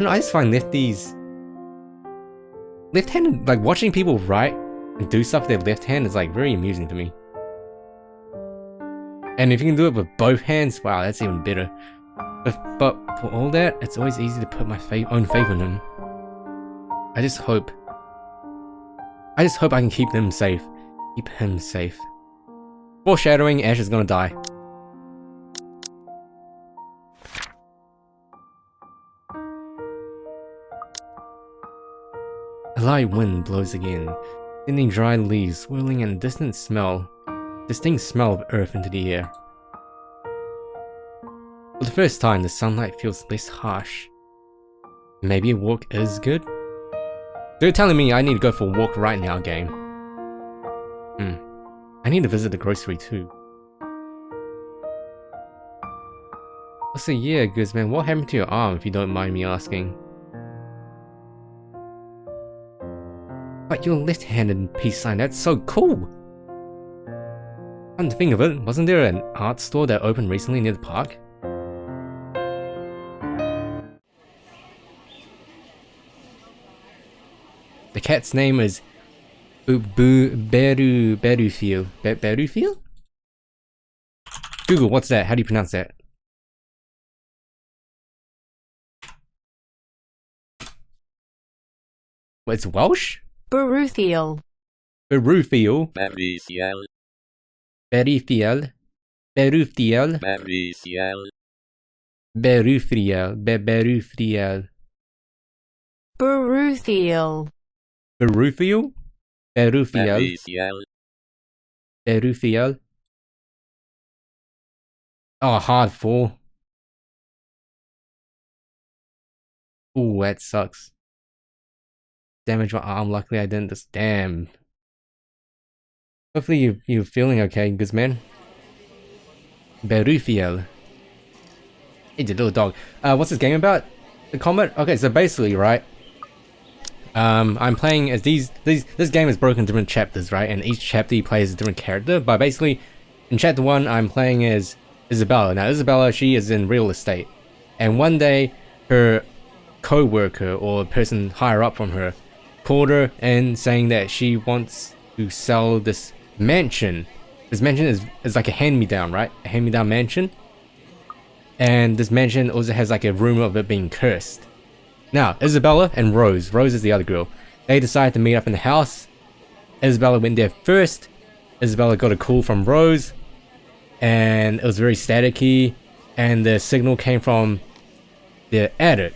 Speaker 1: I just find lefties... Left-handed, like watching people write and do stuff with their left hand is like very amusing to me. And if you can do it with both hands, wow, that's even better. But for all that, it's always easy to put my own faith in them. I just hope I can keep them safe. Keep him safe. Foreshadowing, Ash is gonna die. A light wind blows again, sending dry leaves swirling and a distinct smell of earth into the air. For the first time, the sunlight feels less harsh. Maybe a walk is good? So you're telling me I need to go for a walk right now, game. I need to visit the grocery too. Also, yeah, Guzman, what happened to your arm if you don't mind me asking? But you're left-handed in peace sign, that's so cool! Come to think of it, wasn't there an art store that opened recently near the park? The cat's name is Berufiel. Berufiel? Google, what's that? How do you pronounce that? What, it's Welsh?
Speaker 13: Beruthiel.
Speaker 1: Beruthiel.
Speaker 14: Beruthiel.
Speaker 1: Beruthiel. Beruthiel.
Speaker 14: Beruthiel.
Speaker 1: Beruthiel.
Speaker 13: Beruthiel.
Speaker 1: Beruthiel? Beruthiel. Beruthiel. Oh, hard 4. Ooh, that sucks. Damage my arm, luckily I didn't just damn. Hopefully you're feeling okay, Guzman. Beruthiel. It's a little dog. What's this game about? The combat? Okay, so basically, right? I'm playing as this game is broken into different chapters, right? And each chapter you play as a different character. But basically, in chapter 1, I'm playing as Isabella. Now, Isabella, she is in real estate. And one day, her co-worker or person higher up from her called her and saying that she wants to sell this mansion. This mansion is like a hand-me-down, right? A hand-me-down mansion. And this mansion also has like a rumor of it being cursed. Now, Isabella and Rose is the other girl, they decided to meet up in the house. Isabella went there first. Isabella got a call from Rose, and it was very staticky, and the signal came from the attic.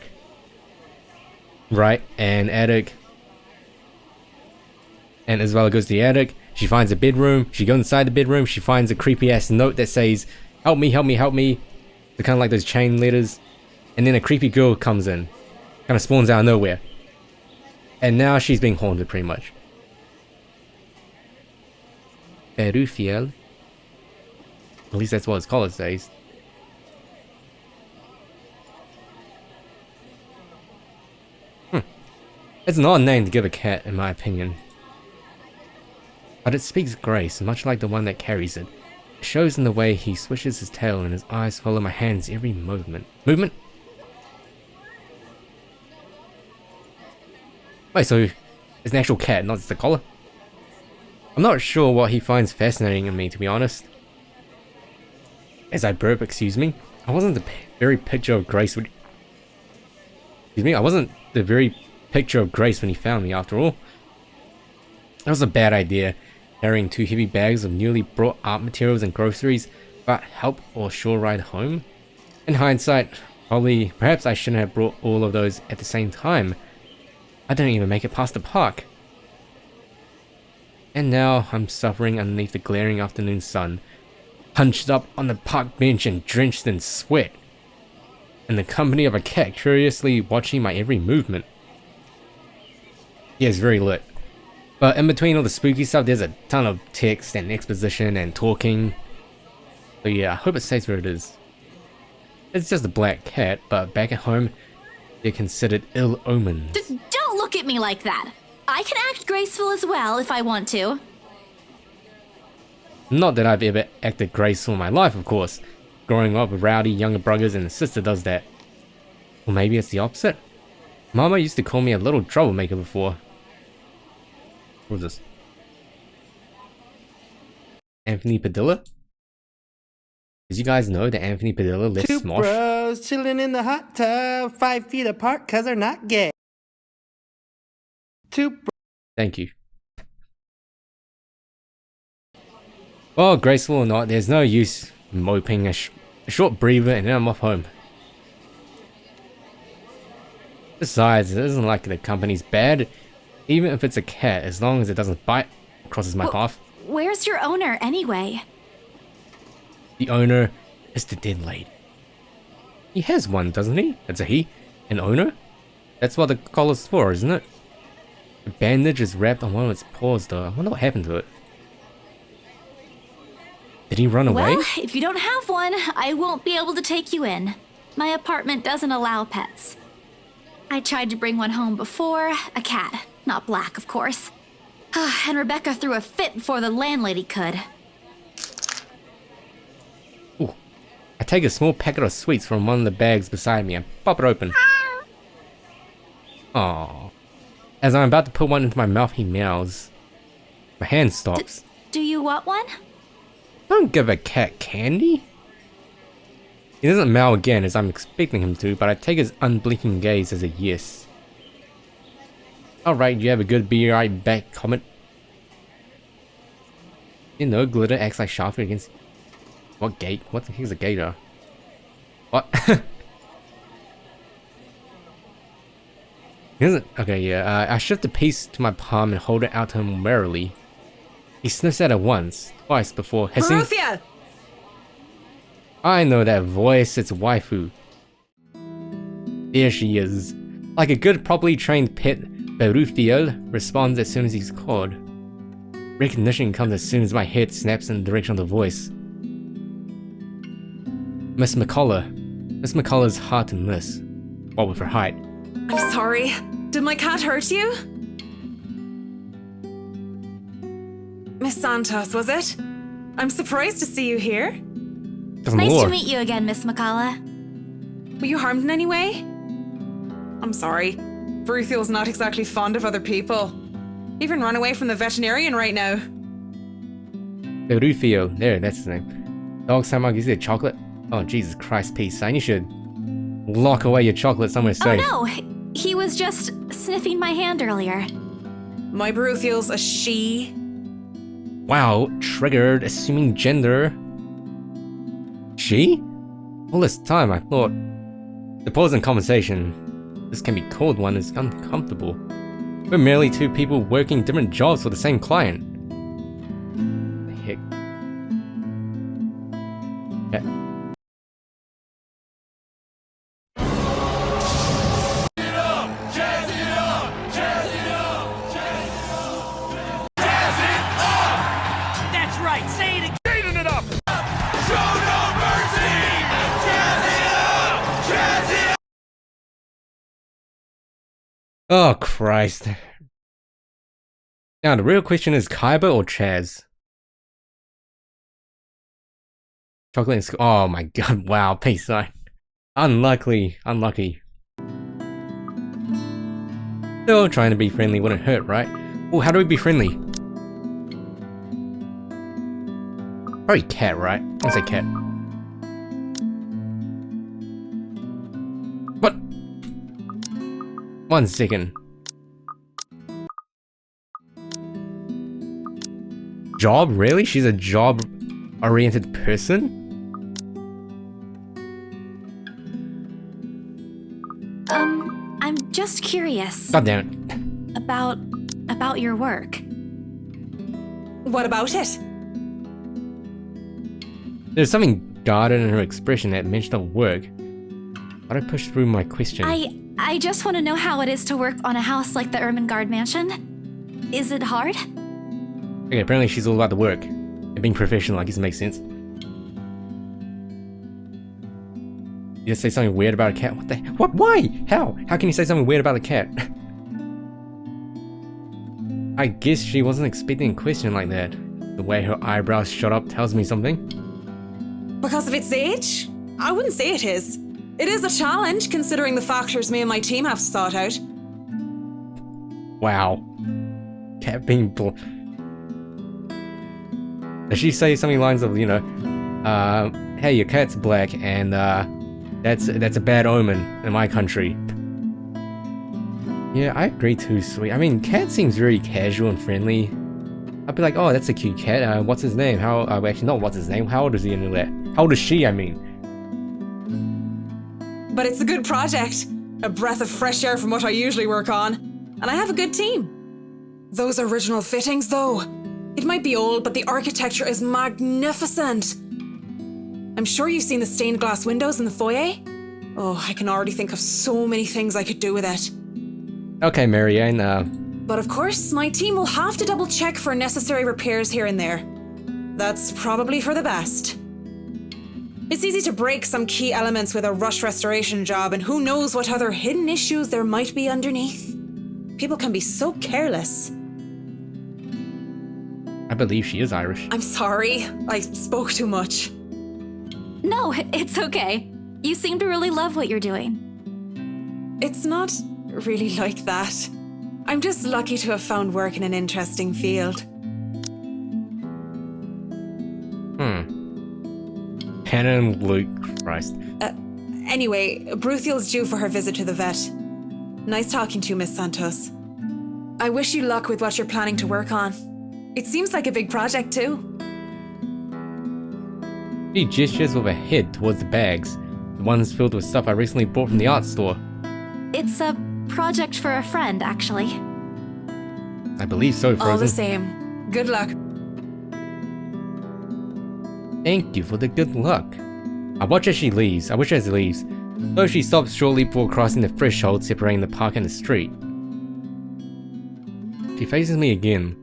Speaker 1: Right? And Isabella goes to the attic, she finds a bedroom, she goes inside the bedroom, she finds a creepy ass note that says, "Help me, help me, help me." They're kind of like those chain letters. And then a creepy girl comes in. Kind of spawns out of nowhere. And now she's being haunted pretty much. Beruthiel. At least that's what it's called these days. It's an odd name to give a cat, in my opinion. But it speaks grace, much like the one that carries it. It shows in the way he swishes his tail and his eyes follow my hand's every movement. Movement? Wait, so it's an actual cat, not just a collar? I'm not sure what he finds fascinating in me, to be honest. As I burp, excuse me. I wasn't the very picture of grace when... Excuse me, I wasn't the very picture of grace when he found me, after all. That was a bad idea, carrying 2 heavy bags of newly brought art materials and groceries, but help or sure ride home? In hindsight, perhaps I shouldn't have brought all of those at the same time. I didn't even make it past the park. And now I'm suffering underneath the glaring afternoon sun, hunched up on the park bench and drenched in sweat, in the company of a cat curiously watching my every movement. Yeah, it's very lit. But in between all the spooky stuff, there's a ton of text and exposition and talking. So yeah, I hope it stays where it is. It's just a black cat, but back at home, they're considered ill omens.
Speaker 2: Don't look at me like that. I can act graceful as well if I want to.
Speaker 1: Not that I've ever acted graceful in my life, of course. Growing up with rowdy younger brothers and a sister does that. Or maybe it's the opposite. Mama used to call me a little troublemaker before. What was this? Anthony Padilla? Did you guys know that Anthony Padilla left
Speaker 15: Two
Speaker 1: Smosh?
Speaker 15: bros chilling in the hot tub, 5 feet apart cause they're not gay.
Speaker 1: Thank you. Well, graceful or not, there's no use moping. A short breather and then I'm off home. Besides, it isn't like the company's bad. Even if it's a cat, as long as it doesn't bite, it crosses my path.
Speaker 2: Where's your owner, anyway?
Speaker 1: The owner is the dead lady. He has one, doesn't he? That's a he? An owner? That's what the collar's for, isn't it? The bandage is wrapped on one of its paws though. I wonder what happened to it. Did he run away?
Speaker 2: Well, if you don't have one, I won't be able to take you in. My apartment doesn't allow pets. I tried to bring one home before, a cat. Not black, of course. And Rebecca threw a fit before the landlady could.
Speaker 1: Ooh. I take a small packet of sweets from one of the bags beside me and pop it open. Aww. As I'm about to put one into my mouth, he meows. My hand stops.
Speaker 2: Do you want one?
Speaker 1: Don't give a cat candy. He doesn't meow again as I'm expecting him to, but I take his unblinking gaze as a yes. Alright, you have a good be right back comment. You know, glitter acts like sharply against... What gate? What the heck is a gator? What? He doesn't... Okay, yeah, I shift the piece to my palm and hold it out to him warily. He sniffs at it once, twice before hissing.
Speaker 5: Marufia!
Speaker 1: I know that voice, it's waifu. There she is. Like a good, properly trained pet, Beruthiel responds as soon as he's called. Recognition comes as soon as my head snaps in the direction of the voice. Miss McCullough. Miss McCullough's hard to miss. What with her height.
Speaker 5: I'm sorry. Did my cat hurt you? Miss Santos, was it? I'm surprised to see you here.
Speaker 2: Nice to meet you again, Miss McCullough.
Speaker 5: Were you harmed in any way? I'm sorry. Beruthiel's not exactly fond of other people. Even run away from the veterinarian right now.
Speaker 1: Beruthiel, there, that's his name. Dog somehow gives you a chocolate? Oh, Jesus Christ, peace sign. You should lock away your chocolate somewhere safe.
Speaker 2: Oh no, he was just sniffing my hand earlier.
Speaker 5: My Beruthiel's a she.
Speaker 1: Wow, triggered, assuming gender. She? All this time I thought the pause in conversation, this can be called one, is uncomfortable. We're merely two people working different jobs for the same client. The heck? Okay.
Speaker 4: That's right, say it again. Jazing it up! Show no mercy! Jazz it up! Jazz it up!
Speaker 1: Oh, Christ. Now, the real question is Kaiba or Chaz? Chocolate and oh my god, wow, peace sign. Unlucky, unlucky. Still trying to be friendly wouldn't hurt, right? Oh, how do we be friendly? Probably cat, right? Let's say cat. What? 1 second. Job? Really? She's a job-oriented person?
Speaker 2: I'm just curious.
Speaker 1: God damn it.
Speaker 2: About your work.
Speaker 5: What about it?
Speaker 1: There's something guarded in her expression that mentioned of work. How do I push through my question?
Speaker 2: I just want to know how it is to work on a house like the Ermengarde mansion. Is it hard?
Speaker 1: Okay, apparently she's all about the work. And being professional, I guess it makes sense. You just say something weird about a cat? What the? What? Why? How? How can you say something weird about a cat? I guess she wasn't expecting a question like that. The way her eyebrows shot up tells me something.
Speaker 5: Because of its age? I wouldn't say it is. It is a challenge, considering the factors me and my team have sought out.
Speaker 1: Wow. Cat being Does she say something lines of, you know, hey, your cat's black and that's a bad omen in my country. Yeah, I agree too, sweet. I mean, cat seems very casual and friendly. I'd be like, oh, that's a cute cat. What's his name? How? Actually, not what's his name. How old is he and that? How old is she? I mean.
Speaker 5: But it's a good project. A breath of fresh air from what I usually work on. And I have a good team. Those original fittings, though. It might be old, but the architecture is magnificent. I'm sure you've seen the stained glass windows in the foyer.
Speaker 16: Oh, I can already think of so many things I could do with it.
Speaker 1: Okay, Marianne,
Speaker 16: But of course, my team will have to double check for necessary repairs here and there. That's probably for the best. It's easy to break some key elements with a rush restoration job, and who knows what other hidden issues there might be underneath. People can be so careless.
Speaker 1: I believe she is Irish.
Speaker 16: I'm sorry, I spoke too much.
Speaker 2: No, it's okay. You seem to really love what you're doing.
Speaker 16: It's not really like that. I'm just lucky to have found work in an interesting field.
Speaker 1: Hannah and Luke, Christ.
Speaker 16: Anyway, Bruthiel's due for her visit to the vet. Nice talking to you, Miss Santos. I wish you luck with what you're planning to work on. It seems like a big project, too.
Speaker 1: She gestures with her head towards the bags, the ones filled with stuff I recently bought from the art store.
Speaker 2: It's a project for a friend, actually.
Speaker 1: I believe so, Frozen.
Speaker 16: All the same. Good luck.
Speaker 1: Thank you for the good luck. I watch as she leaves. I wish as she leaves. Though she stops shortly before crossing the threshold separating the park and the street. She faces me again,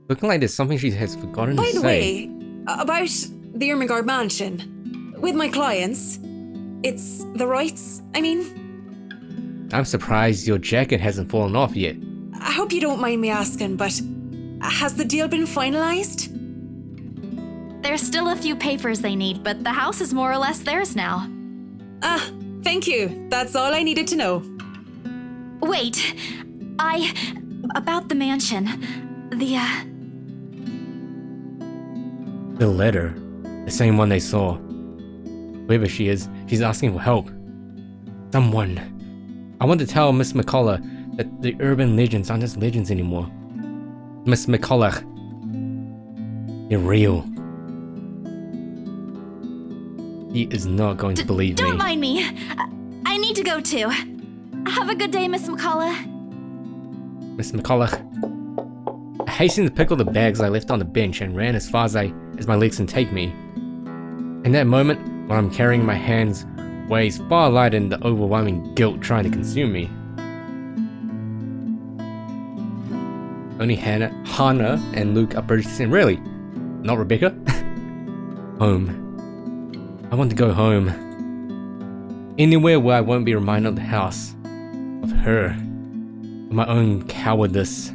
Speaker 1: looking like there's something she has forgotten to say.
Speaker 16: By the way, about the Ermengarde mansion. With my clients, it's the rights, I mean.
Speaker 1: I'm surprised your jacket hasn't fallen off yet.
Speaker 16: I hope you don't mind me asking, but has the deal been finalized?
Speaker 2: There's still a few papers they need, but the house is more or less theirs now.
Speaker 16: Thank you. That's all I needed to know.
Speaker 2: Wait, about the mansion.
Speaker 1: The letter. The same one they saw. Whoever she is, she's asking for help. Someone. I want to tell Miss McCullough that the urban legends aren't just legends anymore. Miss McCullough. They're real. He is not going to believe me.
Speaker 2: Don't mind me. I need to go too. Have a good day, Miss McCullough.
Speaker 1: Miss McCullough. I hastened to pick up the bags I left on the bench and ran as far as my legs can take me. In that moment, when I'm carrying my hands, weighs far lighter than the overwhelming guilt trying to consume me. Only Hannah and Luke are British and really, not Rebecca. Home. I want to go home. Anywhere where I won't be reminded of the house. Of her. Of my own cowardice.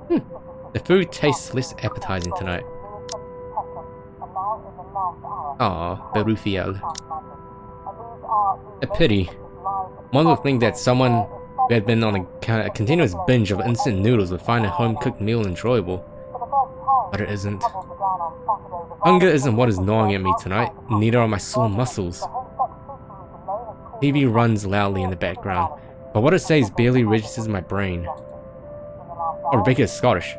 Speaker 1: The food tastes less appetizing tonight. Ah, Beruthiel. A pity. One would think that someone who had been on a continuous binge of instant noodles would find a home-cooked meal enjoyable. But it isn't. Hunger isn't what is gnawing at me tonight, neither are my sore muscles. TV runs loudly in the background, but what it says barely registers in my brain. Oh, Rebecca is Scottish.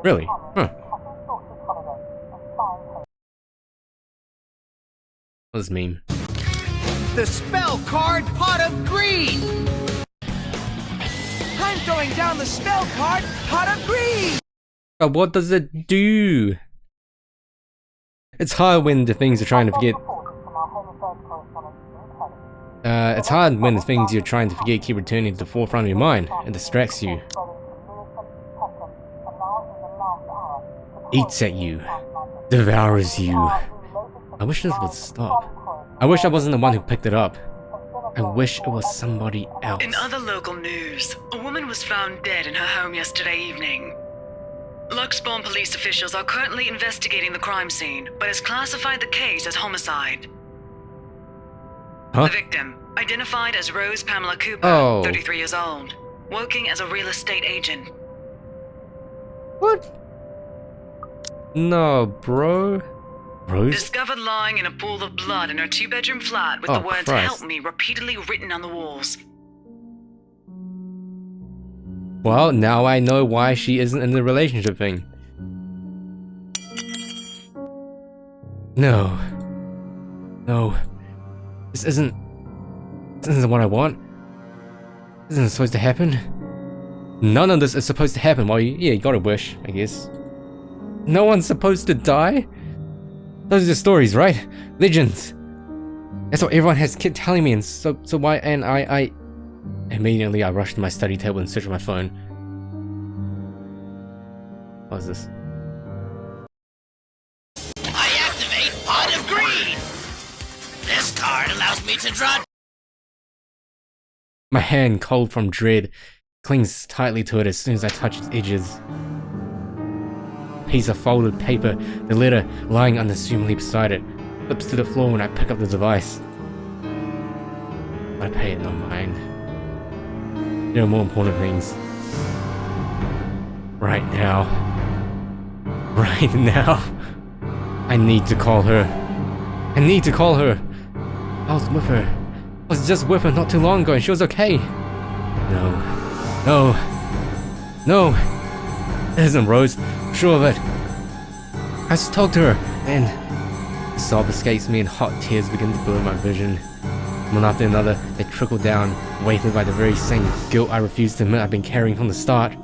Speaker 1: Really? Huh. What does this mean?
Speaker 4: The spell card Pot of Greed! I'm throwing down the spell card Pot of Greed!
Speaker 1: But what does it do? It's hard when the things you're trying to forget. It's hard when the things you're trying to forget keep returning to the forefront of your mind. It distracts you. Eats at you. Devours you. I wish this would stop. I wish I wasn't the one who picked it up. I wish it was somebody else.
Speaker 17: In other local news, a woman was found dead in her home yesterday evening. Luxbourne police officials are currently investigating the crime scene, but has classified the case as homicide.
Speaker 1: Huh?
Speaker 17: The victim, identified as Rose Pamela Cooper, 33 years old, working as a real estate agent.
Speaker 1: What? No, bro. Rose?
Speaker 17: Discovered lying in a pool of blood in her two-bedroom flat with the words
Speaker 1: Christ.
Speaker 17: "Help me" repeatedly written on the walls.
Speaker 1: Well, now I know why she isn't in the relationship thing. No. No. This isn't what I want. This isn't supposed to happen. None of this is supposed to happen. Well, you got a wish, I guess. No one's supposed to die? Those are just stories, right? Legends. That's what everyone has kept telling me, and so why? And I immediately I rushed to my study table and searched my phone. What is this?
Speaker 4: I activate Pot of Greed. This card allows me to draw.
Speaker 1: My hand, cold from dread, clings tightly to it as soon as I touch its edges. A piece of folded paper, the letter lying unassumingly beside it, slips to the floor when I pick up the device. I pay it no mind. There are more important things. Right now. Right now. I need to call her. I need to call her. I was with her. I was just with her not too long ago and she was okay. No. No. No. It isn't Rose. I'm sure of it. I just talked to her and a sob escapes me and hot tears begin to blur my vision. One after another, they trickle down, weighted by the very same guilt I refused to admit I've been carrying from the start.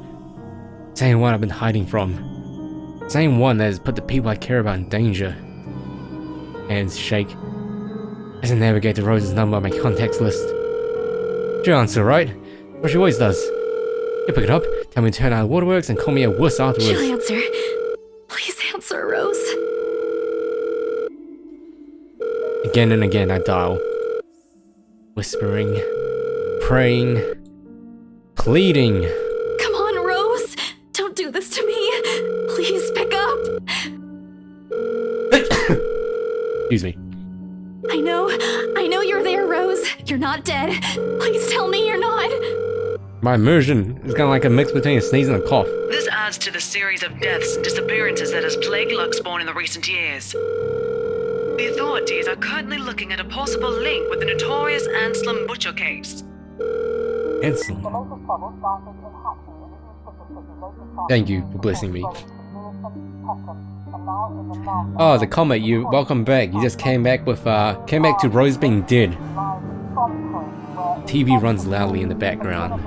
Speaker 1: Same one I've been hiding from. Same one that has put the people I care about in danger. Hands shake as I navigate to Rose's number on my contacts list. She'll answer, right? What she always does. She'll pick it up, tell me to turn out of waterworks, and call me a wuss afterwards.
Speaker 2: She'll answer. Please answer, Rose.
Speaker 1: Again and again I dial. Whispering, praying, pleading.
Speaker 2: Come on, Rose. Don't do this to me. Please pick up.
Speaker 1: Excuse me.
Speaker 2: I know you're there, Rose. You're not dead. Please tell me you're not.
Speaker 1: My immersion is kind of like a mix between a sneeze and a cough.
Speaker 17: This adds to the series of deaths and disappearances that has plagued Luxborn in the recent years. The authorities are currently looking at a possible link with the notorious Anselm Butcher case.
Speaker 1: Anselm. Thank you for blessing me. Oh, the comment, you welcome back. You just came back to Rose being dead. TV runs loudly in the background.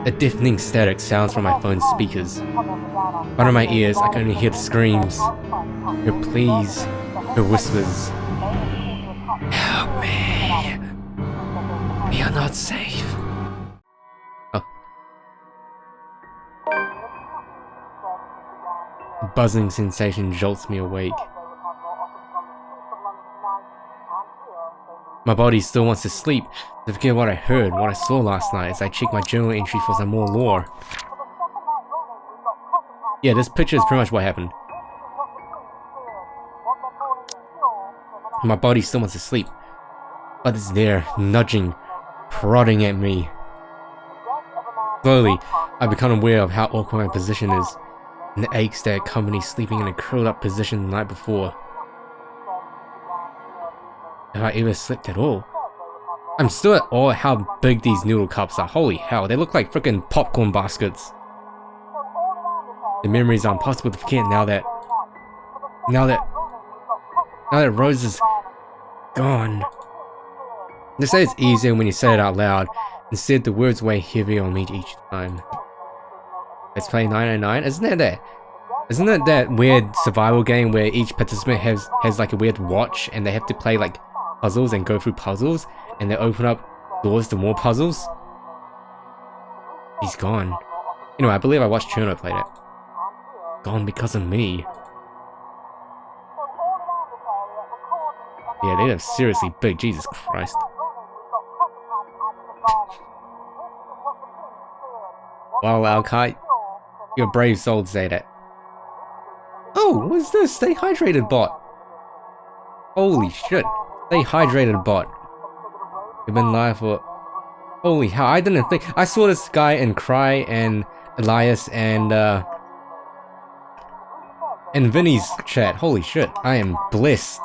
Speaker 1: A deafening static sounds from my phone's speakers. Under my ears, I can only hear the screams, her pleas, her whispers. Help me. We are not safe. Oh. A buzzing sensation jolts me awake. My body still wants to sleep, to forget what I heard, what I saw last night as I check my journal entry for some more lore. Yeah, this picture is pretty much what happened. My body still wants to sleep, but it's there, nudging, prodding at me. Slowly, I become aware of how awkward my position is, and the aches that accompany sleeping in a curled up position the night before. Have I ever slept at all? I'm still at awe at how big these noodle cups are. Holy hell, they look like freaking popcorn baskets. The memories are impossible to forget now that Rose is gone. They say it's easier when you say it out loud. Instead, the words weigh heavier on me each time. Let's play 999. Isn't that that weird survival game where each participant has like a weird watch and they have to play like puzzles and go through puzzles and they open up doors to more puzzles? He's gone. Anyway, I believe I watched Cherno play it. Gone because of me. Yeah, they are seriously big, Jesus Christ. Wow, Alkai, you're a brave soul to say that. Oh, what's this? Stay hydrated bot. Holy shit. Stay hydrated bot. You've been live for... Holy hell, I didn't think... I saw this guy in Cry and Elias and Vinny's chat. Holy shit, I am blessed.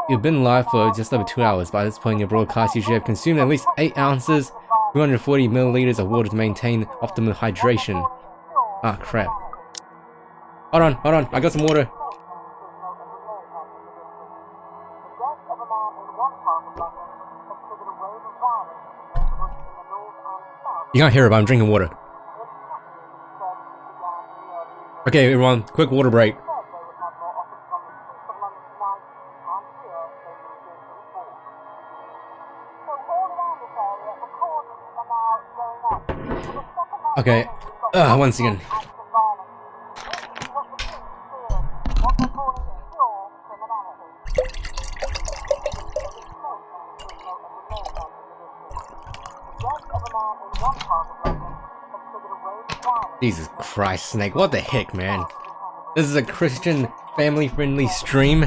Speaker 1: You've been live for just over 2 hours. By this point in your broadcast, you should have consumed at least 8 ounces, 240 milliliters of water to maintain optimal hydration. Ah, crap. Hold on, I got some water. You can't hear it, but I'm drinking water. Okay, everyone, quick water break. Okay, once again. Jesus Christ, Snake, what the heck, man? This is a Christian, family-friendly stream,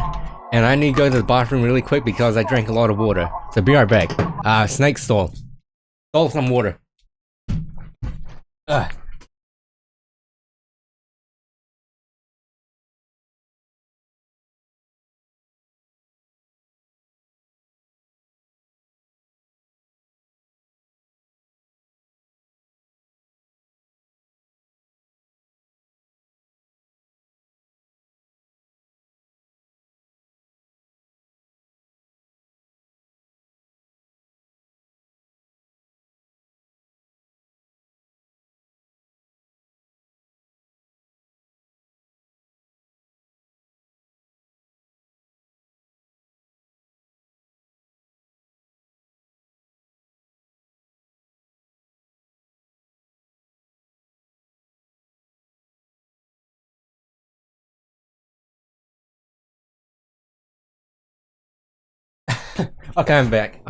Speaker 1: and I need to go to the bathroom really quick because I drank a lot of water. So be right back. Snake stole some water. Ugh. Okay, I'm back.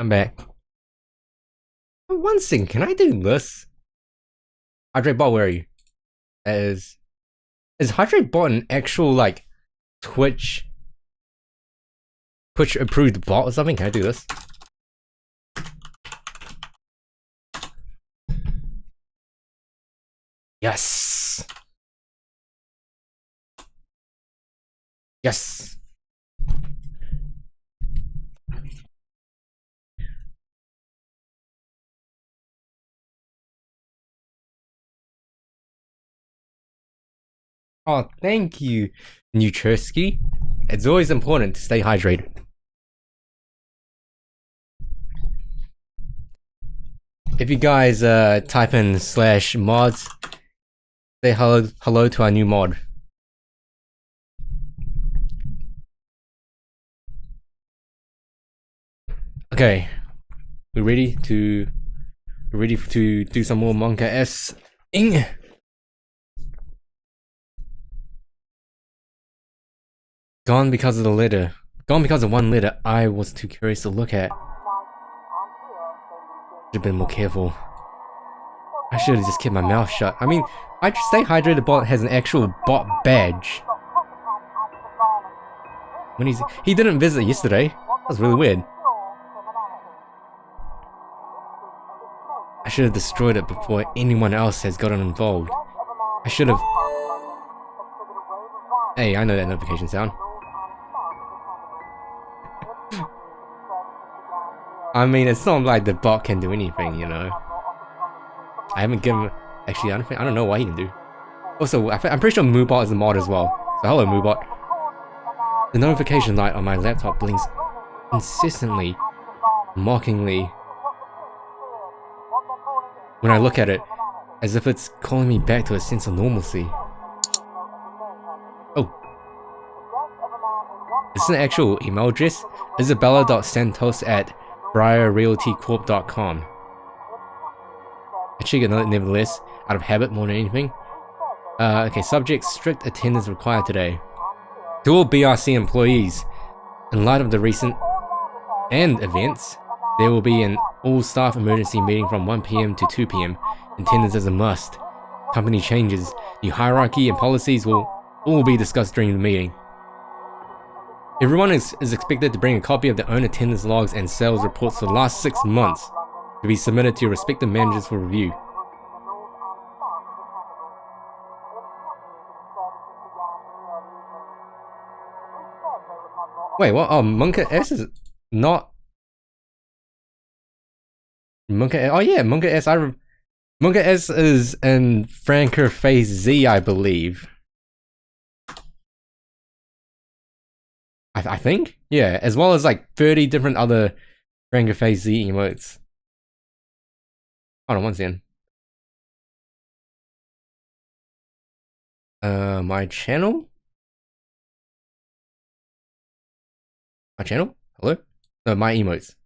Speaker 1: One thing, can I do this? Hydrate Bot, where are you? Is Hydrate Bot an actual, like, Twitch approved bot or something? Can I do this? Yes! Yes! Oh, thank you, Nuchersky. It's always important to stay hydrated. If you guys type in /mods, say hello to our new mod. Okay, we're ready to do some more Monka-ing. Gone because of the letter. Gone because of one letter I was too curious to look at. Should have been more careful. I should have just kept my mouth shut. I mean, Stay Hydrated Bot has an actual bot badge. When he didn't visit yesterday. That was really weird. I should have destroyed it before anyone else has gotten involved. I should have... Hey, I know that notification sound. I mean, it's not like the bot can do anything, you know. I haven't given... Actually, I don't know what he can do. Also, I'm pretty sure Moobot is a mod as well. So hello, Moobot. The notification light on my laptop blinks incessantly, mockingly, when I look at it, as if it's calling me back to a sense of normalcy. Oh. Is this an actual email address? Isabella.santos@briarrealtycorp.com. I check it nevertheless, out of habit more than anything. Okay, subject, strict attendance required today. To all BRC employees, in light of the recent events, there will be an all-staff emergency meeting from 1 PM to 2 PM. Attendance is a must. Company changes, new hierarchy and policies will all be discussed during the meeting. Everyone is expected to bring a copy of their own attendance logs and sales reports for the last 6 months to be submitted to your respective managers for review. Wait, what? Oh, Monka-S is not... Monka-S, oh yeah, Monka-S, Monka-S is in Franker Phase Z, I believe. I think? Yeah, as well as like 30 different other Franker Phase Z emotes. Hold on one second. My channel? My channel? Hello? No, my emotes.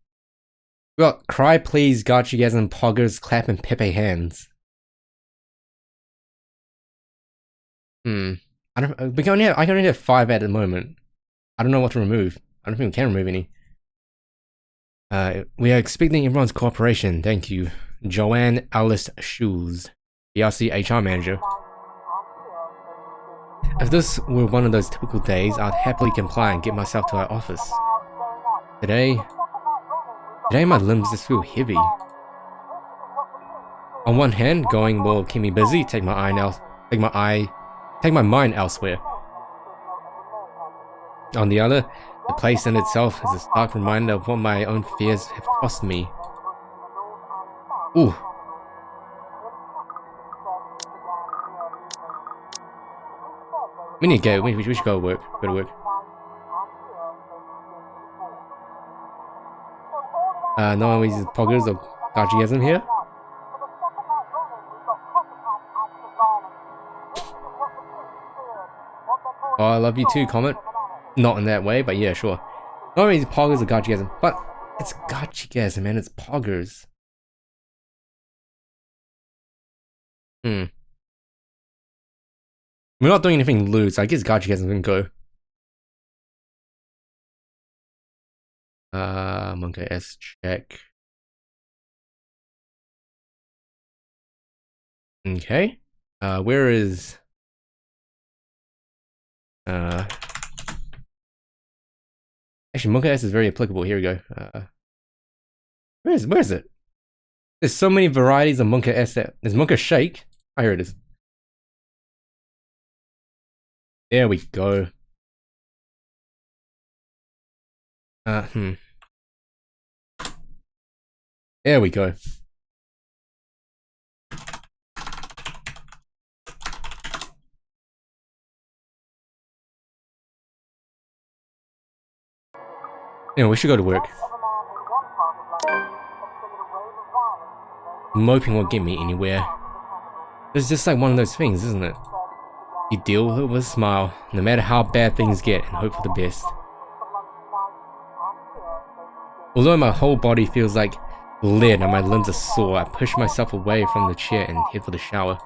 Speaker 1: We got Cry Please, Gachigasm, Poggers, Clap, and Pepe Hands. I can only have 5 at the moment. I don't know what to remove. I don't think we can remove any. We are expecting everyone's cooperation. Thank you. Joanne Alice Shoes, BRC HR manager. If this were one of those typical days, I'd happily comply and get myself to our office. Today my limbs just feel heavy. On one hand, going will keep me busy, take my mind elsewhere. On the other, the place in itself is a stark reminder of what my own fears have cost me. Ooh. We need to go. We should go to work. Go to work. No one uses poggers or Gachigasm here. Oh, I love you too, Comet. Not in that way, but yeah, sure. No one uses poggers or Gachigasm, but it's Gachigasm, man. It's poggers. We're not doing anything loose. I guess Gachigasm can go. Monka S check. Okay. Where is actually Monka S is very applicable. Here we go. Where is it? There's so many varieties of Monka S. There's Monka Shake. Oh, here it is. There we go. There we go. Yeah, we should go to work. Moping won't get me anywhere. It's just like one of those things, isn't it? You deal with it with a smile, no matter how bad things get, and hope for the best. Although my whole body feels like lead and my limbs are sore, I push myself away from the chair and head for the shower.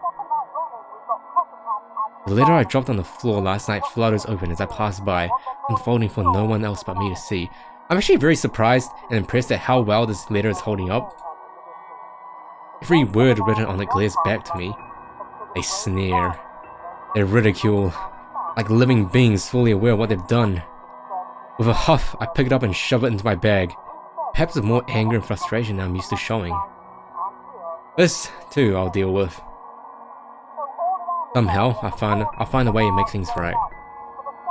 Speaker 1: The letter I dropped on the floor last night flutters open as I pass by, unfolding for no one else but me to see. I'm actually very surprised and impressed at how well this letter is holding up. Every word written on it glares back to me. They sneer. They ridicule, like living beings fully aware of what they've done. With a huff, I pick it up and shove it into my bag, perhaps with more anger and frustration than I'm used to showing. This, too, I'll deal with. Somehow, I'll find a way to make things right.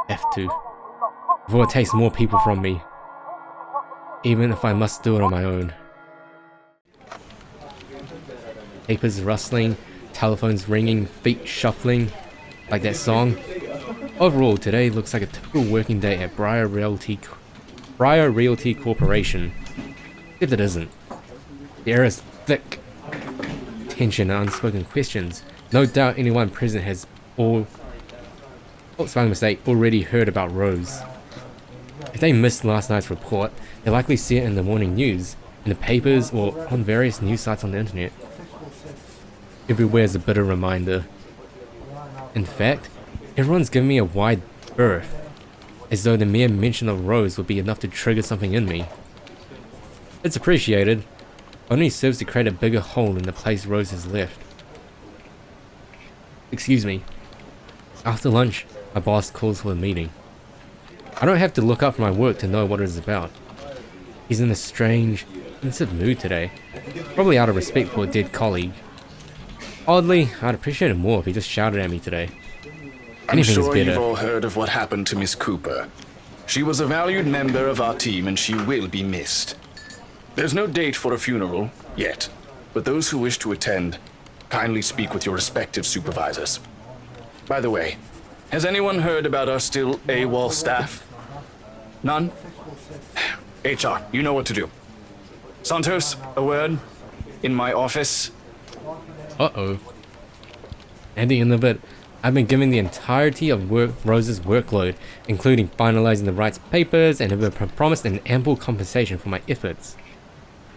Speaker 1: Have to. Before it takes more people from me. Even if I must do it on my own. Papers rustling, telephones ringing, feet shuffling, like that song. Overall, today looks like a typical working day at Briar Realty Corporation. Except it isn't. The air is thick. Tension and unspoken questions. No doubt anyone present has already heard about Rose. If they missed last night's report, they'll likely see it in the morning news, in the papers, or on various news sites on the internet. Everywhere is a bitter reminder. In fact, everyone's giving me a wide berth, as though the mere mention of Rose would be enough to trigger something in me. It's appreciated, only serves to create a bigger hole in the place Rose has left. Excuse me. After lunch, my boss calls for a meeting. I don't have to look up my work to know what it is about. He's in a strange, pensive mood today, probably out of respect for a dead colleague. Oddly, I'd appreciate it more if he just shouted at me today.
Speaker 18: I'm sure you've all heard of what happened to Miss Cooper. She was a valued member of our team and she will be missed. There's no date for a funeral, yet, but those who wish to attend, kindly speak with your respective supervisors. By the way, has anyone heard about our still AWOL staff? None? HR, you know what to do. Santos, a word? In my office?
Speaker 1: Uh-oh. At the end of it, I've been given the entirety of Rose's workload, including finalizing the rights papers, and have been promised an ample compensation for my efforts.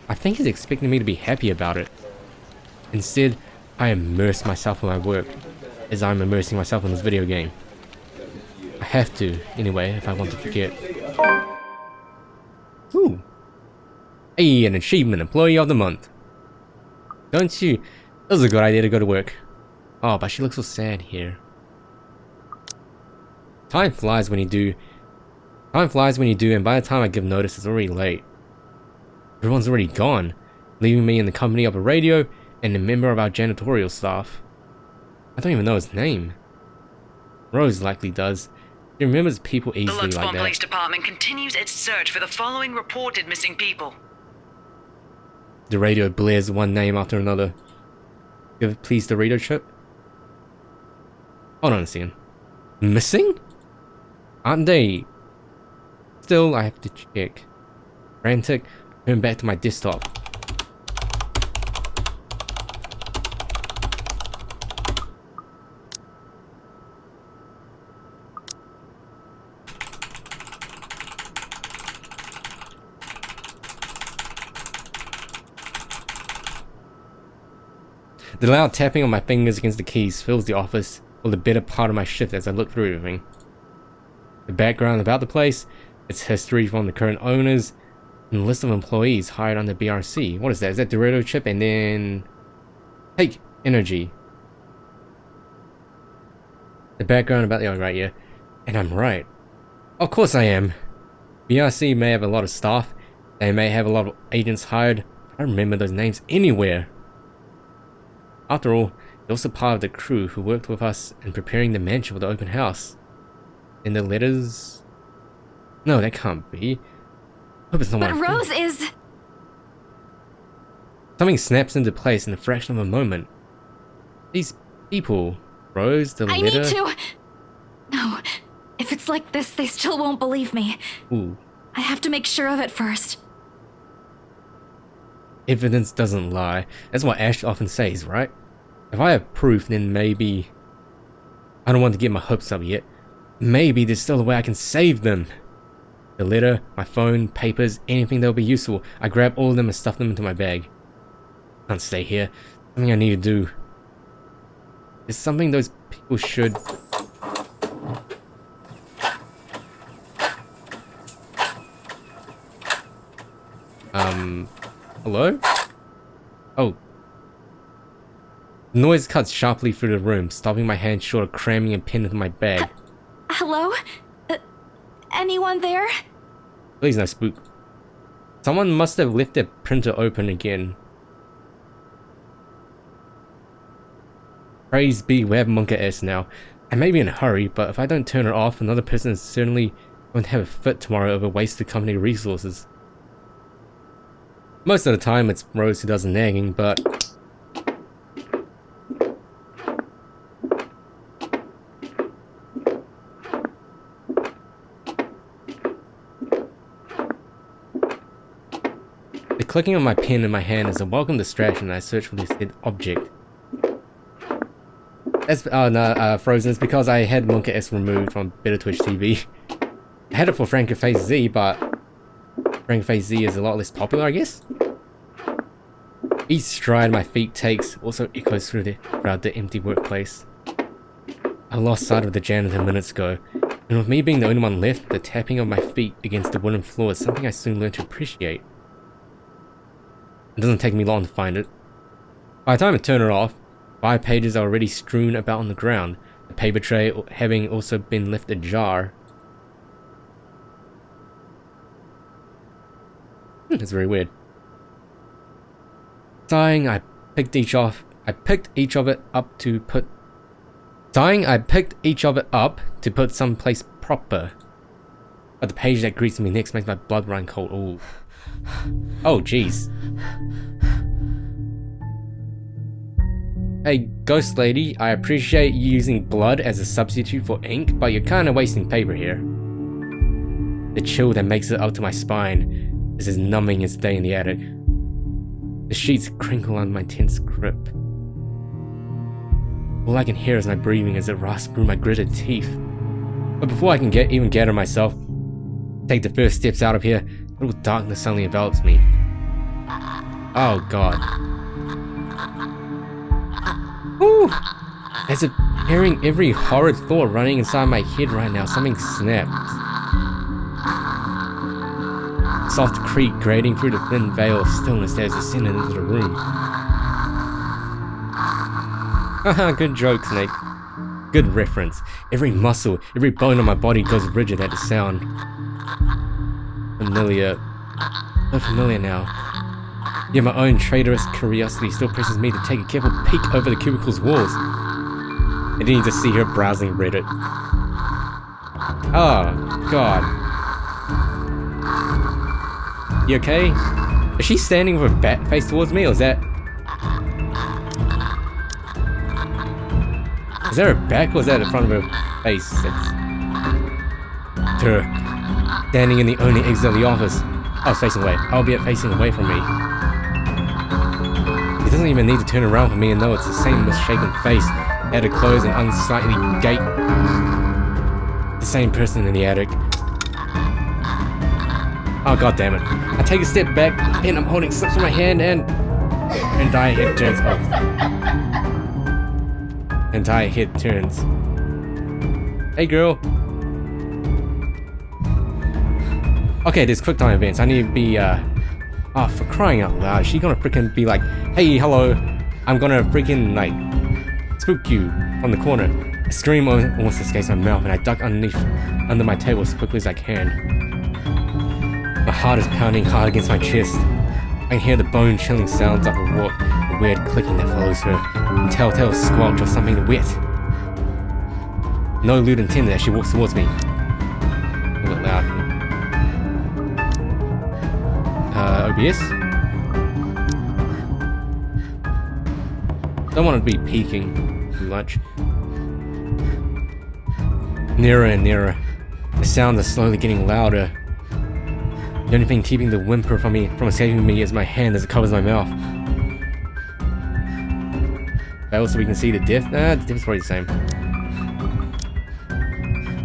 Speaker 1: I think he's expecting me to be happy about it. Instead, I immerse myself in my work, as I'm immersing myself in this video game. I have to, anyway, if I want to forget. Ooh. Hey, an achievement, Employee of the Month. Don't you? That was a good idea to go to work. Oh, but she looks so sad here. Time flies when you do. Time flies when you do, and by the time I give notice, it's already late. Everyone's already gone, leaving me in the company of a radio and a member of our janitorial staff. I don't even know his name. Rose likely does. She remembers people
Speaker 17: The
Speaker 1: easily like
Speaker 17: Luxbourne
Speaker 1: that.
Speaker 17: Police Department continues its search for the following reported missing people.
Speaker 1: The radio blares one name after another. Give please the radio chip. Hold on a second. Missing? Aren't they? Still, I have to check. Frantic, turn back to my desktop. The loud tapping of my fingers against the keys fills the office for the better part of my shift as I look through everything. The background about the place, its history from the current owners, and the list of employees hired under BRC. What is that? Is that Dorado chip? And then... Take energy. The background about the... Oh, right, yeah. And I'm right. Of course I am. BRC may have a lot of staff. They may have a lot of agents hired. I don't remember those names anywhere. After all, they're also part of the crew who worked with us in preparing the mansion for the open house. In the letters... No, that can't be. Hope it's not
Speaker 2: But
Speaker 1: what I
Speaker 2: Rose
Speaker 1: think.
Speaker 2: is...
Speaker 1: Something snaps into place in a fraction of a moment. These people... Rose, the
Speaker 2: I
Speaker 1: letter...
Speaker 2: need to... No. If it's like this, they still won't believe me.
Speaker 1: Ooh.
Speaker 2: I have to make sure of it first.
Speaker 1: Evidence doesn't lie. That's what Ash often says, right? If I have proof, then maybe... I don't want to get my hopes up yet. Maybe there's still a way I can save them. The letter, my phone, papers, anything that'll be useful. I grab all of them and stuff them into my bag. Can't stay here. Something I need to do. It's something those people should... Hello? Oh. Noise cuts sharply through the room, stopping my hand short of cramming a pen into my bag.
Speaker 2: Hello? Anyone there?
Speaker 1: Please no spook. Someone must have left their printer open again. Praise be, we have Monka S now. I may be in a hurry, but if I don't turn it off, another person is certainly going to have a fit tomorrow over wasted company resources. Most of the time it's Rose who does the nagging, but... The clicking of my pen in my hand is a welcome distraction, and I search for this said object. That's Frozen. It's because I had Monka S removed from Better Twitch TV. I had it for Frankenface Z, but Frankenface Z is a lot less popular, I guess. Each stride my feet takes also echoes throughout the empty workplace. I lost sight of the janitor minutes ago, and with me being the only one left, the tapping of my feet against the wooden floor is something I soon learned to appreciate. It doesn't take me long to find it. By the time I turn it off, 5 pages are already strewn about on the ground, the paper tray having also been left ajar. That's very weird. Sighing, I picked each of it up to put someplace proper. But the page that greets me next makes my blood run cold. Ooh. Oh jeez. Hey ghost lady, I appreciate you using blood as a substitute for ink, but you're kinda wasting paper here. The chill that makes it up to my spine is as numbing as day in the attic. The sheets crinkle on my tense grip. All I can hear is my breathing as it rasps through my gritted teeth. But before I can even gather myself, take the first steps out of here, a little darkness suddenly envelops me. Oh god. Woo! As if hearing every horrid thought running inside my head right now, something snapped. Soft creak grating through the thin veil of stillness as it descended into the room. Haha, good joke, Snake. Good reference. Every muscle, every bone on my body goes rigid at the sound. Familiar. So familiar now. Yet my own traitorous curiosity still presses me to take a careful peek over the cubicle's walls. I didn't just see her browsing Reddit. Oh, God. You okay? Is she standing with her back face towards me, or is that... Is that her back, or is that the front of her face? That's her. Standing in the only exit of the office. I was facing away, albeit facing away from me. He doesn't even need to turn around for me and know it's the same misshapen face at a closed and unsightly gate. The same person in the attic. Oh, god damn it. I take a step back, and I'm holding slips in my hand, and entire head turns off. Entire head turns. Hey girl. Okay, there's quick time events. I need to be, oh, for crying out loud. She gonna freaking be like, hey, hello. I'm gonna freaking, like, spook you from the corner. A scream almost escapes my mouth, and I duck under my table as quickly as I can. My heart is pounding hard against my chest. I can hear the bone-chilling sounds of a weird clicking that follows her, and telltale squelch of something wet. No lewd intent as she walks towards me. A little loud. OBS? Don't want to be peeking too much. Nearer and nearer. The sounds are slowly getting louder. The only thing keeping the whimper from escaping me is my hand as it covers my mouth. Fail so we can see the diff? The diff's probably the same.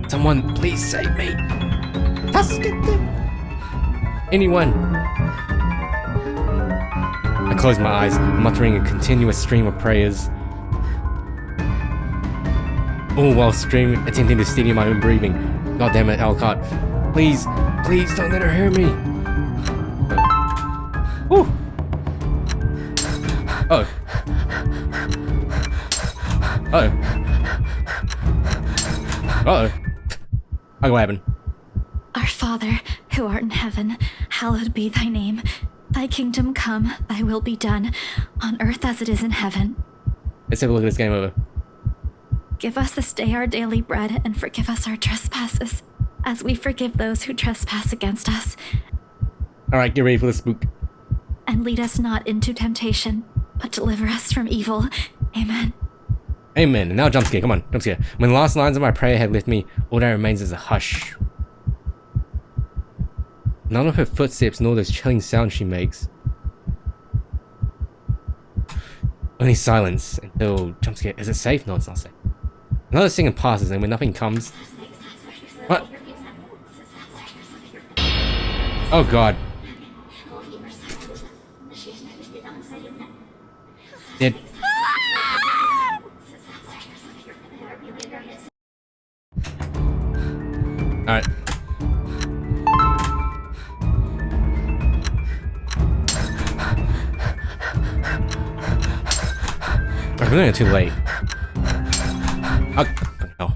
Speaker 1: Someone, please save me! Anyone! I close my eyes, muttering a continuous stream of prayers. All while attempting to steady my own breathing. God damn it, Alcott. Please, please don't let her hear me. Woo! Oh. Uh-oh. Uh-oh. What happened?
Speaker 2: Our Father, who art in heaven, hallowed be thy name. Thy kingdom come, thy will be done, on earth as it is in heaven.
Speaker 1: Let's have a look at this game over.
Speaker 2: Give us this day our daily bread, and forgive us our trespasses, as we forgive those who trespass against us.
Speaker 1: Alright, get ready for the spook.
Speaker 2: And lead us not into temptation, but deliver us from evil. Amen.
Speaker 1: Amen. And now jump scare, come on, jump scare. When the last lines of my prayer had left me, all that remains is a hush. None of her footsteps nor those chilling sounds she makes. Only silence until jump scare. Is it safe? No, it's not safe. Another second passes and when nothing comes... What? Oh god. Dead. Alright. I'm doing it too late. Oh, no.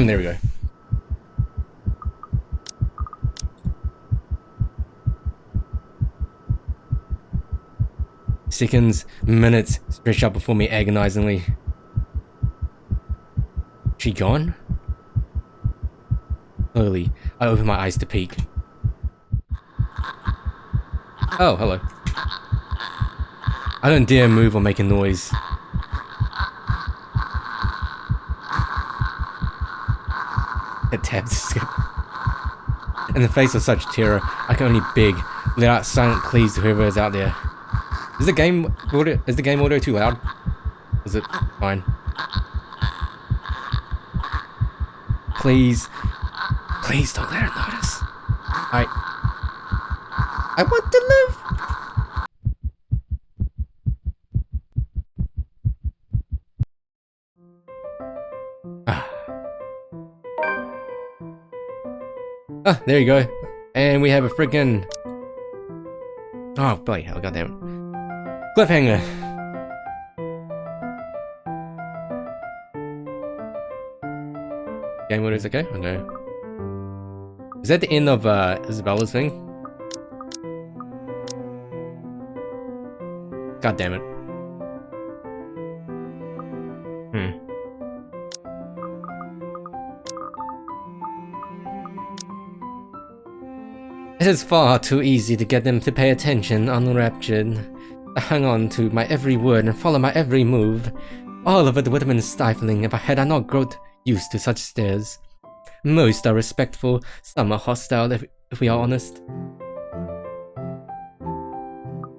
Speaker 1: There we go. Seconds, minutes stretch out before me agonizingly. She gone? Slowly, I open my eyes to peek. Oh, hello. I don't dare move or make a noise. It taps to skip. In the face of such terror, I can only beg, let out silent pleas to whoever is out there. Is the game audio too loud? Is it fine? Please. Please don't let her notice. I want to live. Ah, there you go. And we have a freaking... Oh, bloody hell, goddamn. Cliffhanger. Game mode is okay? Okay. Is that the end of Isabella's thing? God damn it. It is far too easy to get them to pay attention unenraptured. I hung on to my every word and follow my every move. All of it would have been stifling if I had not grown used to such stares. Most are respectful, some are hostile if we are honest.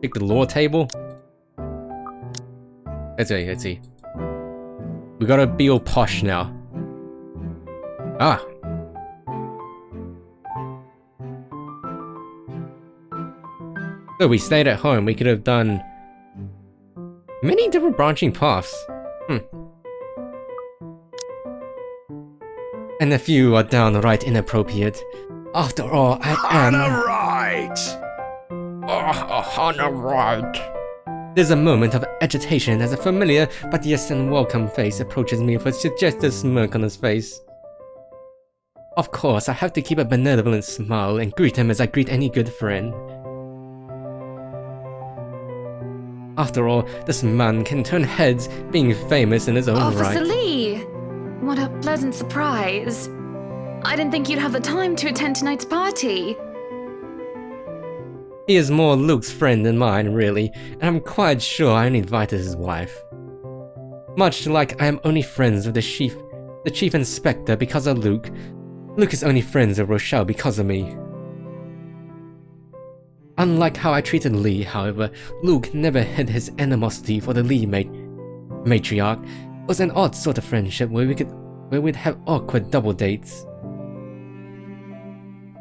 Speaker 1: Pick the lore table. Let's see. We gotta be all posh now. Ah. So we stayed at home, we could have done many different branching paths. And a few are downright inappropriate. After all, I am... Honor right. There's a moment of agitation as a familiar but yes unwelcome face approaches me with a suggestive smirk on his face. Of course, I have to keep a benevolent smile and greet him as I greet any good friend. After all, this man can turn heads, being famous in his own right.
Speaker 7: Officer Lee! What a pleasant surprise. I didn't think you'd have the time to attend tonight's party.
Speaker 1: He is more Luke's friend than mine, really, and I'm quite sure I only invited his wife. Much like I am only friends with the chief inspector because of Luke, Luke is only friends with Rochelle because of me. Unlike how I treated Lee, however, Luke never hid his animosity for the Lee matriarch. It was an odd sort of friendship where we'd have awkward double dates.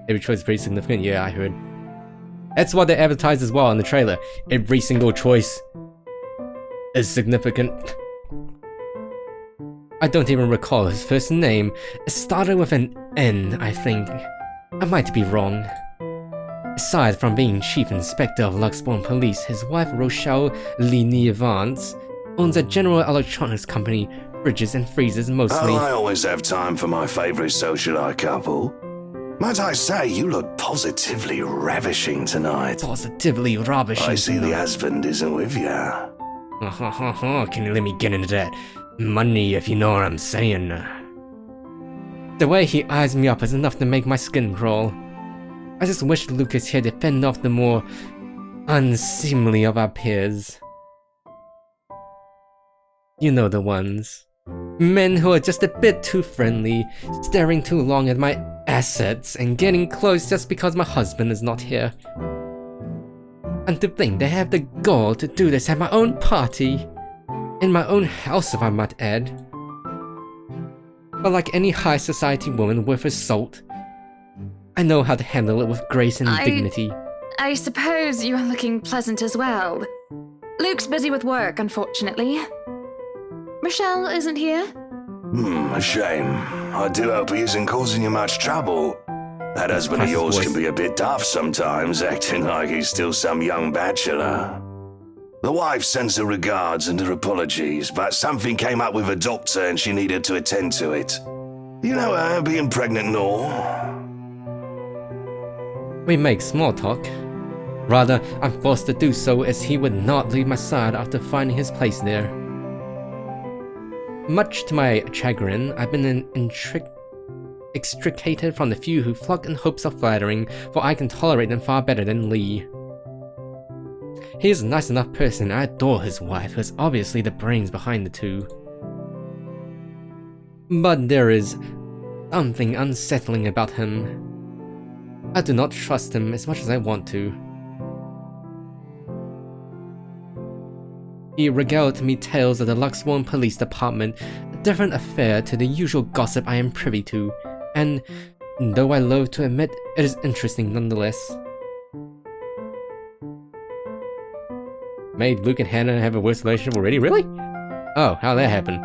Speaker 1: Every choice is pretty significant, yeah, I heard. That's what they advertised as well in the trailer. Every single choice is significant. I don't even recall his first name. It started with an N, I think. I might be wrong. Aside from being Chief Inspector of Luxbourne Police, his wife Rochelle Lee Vance owns a General Electronics company, fridges and freezers mostly.
Speaker 19: Oh, I always have time for my favourite socialite couple. Might I say, you look positively ravishing tonight.
Speaker 1: Positively ravishing.
Speaker 19: I see the husband isn't with you.
Speaker 1: Can you let me get into that money if you know what I'm saying? The way he eyes me up is enough to make my skin crawl. I just wish Lucas here to fend off the more unseemly of our peers. You know the ones. Men who are just a bit too friendly, staring too long at my assets and getting close just because my husband is not here. And to think they have the gall to do this at my own party. In my own house, if I might add. But like any high society woman worth her salt, I know how to handle it with grace and dignity.
Speaker 7: I suppose you are looking pleasant as well. Luke's busy with work, unfortunately. Rochelle isn't here?
Speaker 19: A shame. I do hope he isn't causing you much trouble. That husband of yours can be a bit daft sometimes, acting like he's still some young bachelor. The wife sends her regards and her apologies, but something came up with a doctor and she needed to attend to it. You know her being pregnant and all.
Speaker 1: We make small talk. Rather, I'm forced to do so as he would not leave my side after finding his place there. Much to my chagrin, I've been extricated from the few who flock in hopes of flattering, for I can tolerate them far better than Lee. He is a nice enough person, and I adore his wife, who is obviously the brains behind the two. But there is something unsettling about him. I do not trust him as much as I want to. He regaled me tales of the Luxbourne Police Department, a different affair to the usual gossip I am privy to, and though I loathe to admit, it is interesting nonetheless. Made Luke and Hannah have a worse relationship already? Really? Oh, how'd that happen?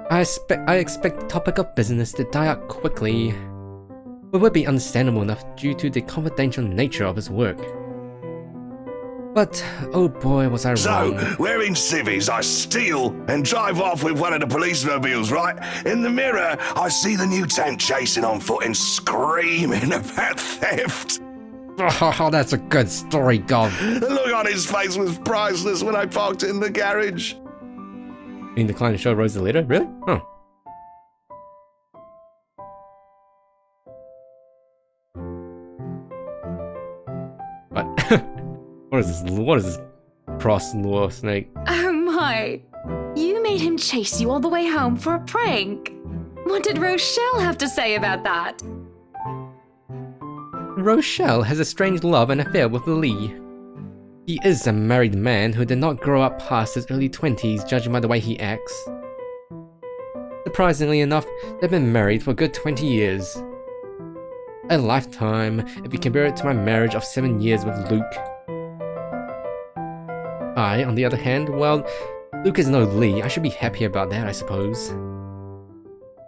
Speaker 1: I expect the topic of business to die out quickly. It would be understandable enough due to the confidential nature of his work. But, oh boy, was I wrong.
Speaker 19: So, we're in civvies, I steal and drive off with one of the police mobiles, right? In the mirror, I see the mutant chasing on foot and screaming about theft.
Speaker 1: Oh, that's a good story, Gov.
Speaker 19: The look on his face was priceless when I parked it in the garage.
Speaker 1: You declined to show Rose the letter? Really? Oh. What? What is this cross law snake?
Speaker 7: Oh my! You made him chase you all the way home for a prank! What did Rochelle have to say about that?
Speaker 1: Rochelle has a strange love and affair with Lee. He is a married man who did not grow up past his early 20s, judging by the way he acts. Surprisingly enough, they've been married for a good 20 years. A lifetime, if you compare it to my marriage of 7 years with Luke. I, on the other hand, well, Luke is no Lee, I should be happy about that, I suppose.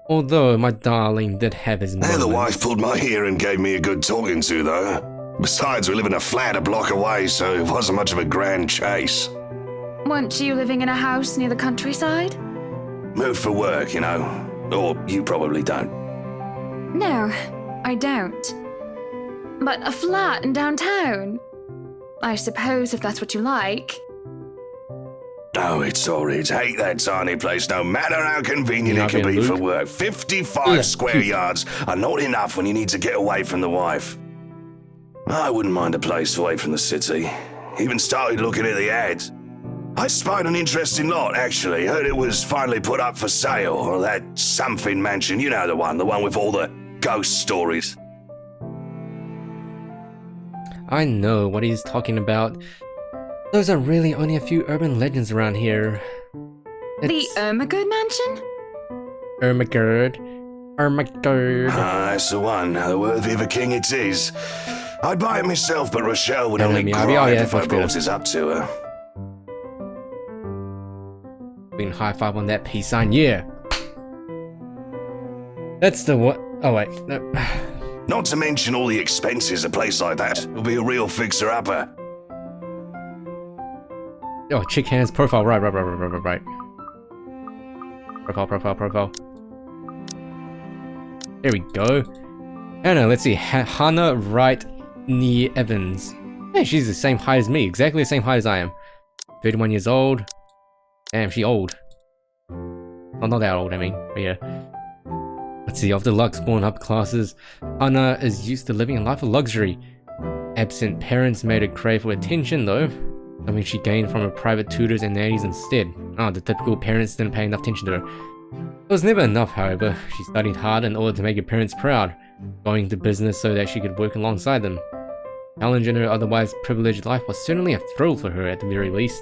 Speaker 1: Although my darling did have his moments.
Speaker 19: The wife pulled my ear and gave me a good talking to, though. Besides, we live in a flat a block away, so it wasn't much of a grand chase.
Speaker 7: Weren't you living in a house near the countryside?
Speaker 19: Moved for work, you know. Or you probably don't.
Speaker 7: No, I don't. But a flat in downtown? I suppose if that's what you like.
Speaker 19: Oh, it's horrid. Hate that tiny place, no matter how convenient it can be for work. 55 square yards are not enough when you need to get away from the wife. I wouldn't mind a place away from the city. Even started looking at the ads. I spied an interesting lot, actually. Heard it was finally put up for sale. Or that something mansion, you know the one with all the ghost stories.
Speaker 1: I know what he's talking about. Those are really only a few urban legends around here.
Speaker 7: The Ermagerd mansion?
Speaker 1: Ermagerd.
Speaker 19: Ah, that's the one. The worthy of a king it is. I'd buy it myself, but Rochelle would only cry if I brought it up to her.
Speaker 1: We can high five on that peace sign, yeah. That's the what? Oh wait, no.
Speaker 19: Not to mention all the expenses a place like that will be a real fixer-upper.
Speaker 1: Oh, chick hands profile, right. Profile. There we go. Hannah, let's see, Hannah Wright Nee Evans. Hey, she's the same height as me, exactly the same height as I am. 31 years old. Damn, she old. Well, not that old, I mean, but yeah. Let's see, of the Luxbourne upclasses, Hannah is used to living a life of luxury. Absent parents made her crave for attention though. Something she gained from her private tutors and nannies instead. Oh, the typical parents didn't pay enough attention to her. It was never enough, however. She studied hard in order to make her parents proud, going into business so that she could work alongside them. Challenge in her otherwise privileged life was certainly a thrill for her at the very least.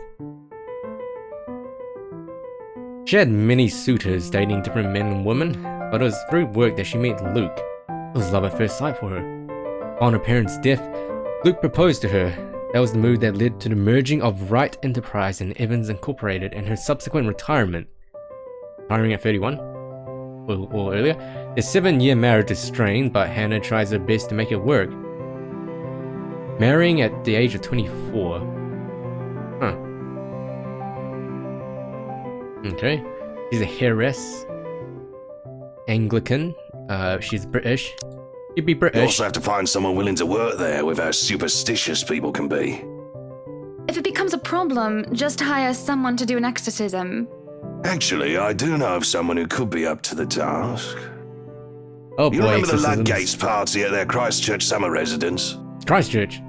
Speaker 1: She had many suitors dating different men and women, but it was through work that she met Luke. It was love at first sight for her. On her parents' death, Luke proposed to her. That was the move that led to the merging of Wright Enterprise and Evans Incorporated and her subsequent retirement. Retiring at 31? Or earlier? Their 7-year marriage is strained, but Hannah tries her best to make it work. Marrying at the age of 24. Huh. Okay. She's a heiress. Anglican. She's British. You'd be British.
Speaker 19: You also have to find someone willing to work there with how superstitious people can be.
Speaker 7: If it becomes a problem, just hire someone to do an exorcism.
Speaker 19: Actually, I do know of someone who could be up to the task.
Speaker 1: Oh boy,
Speaker 19: you remember the Ludgates party at their Christchurch summer residence?
Speaker 1: Christchurch?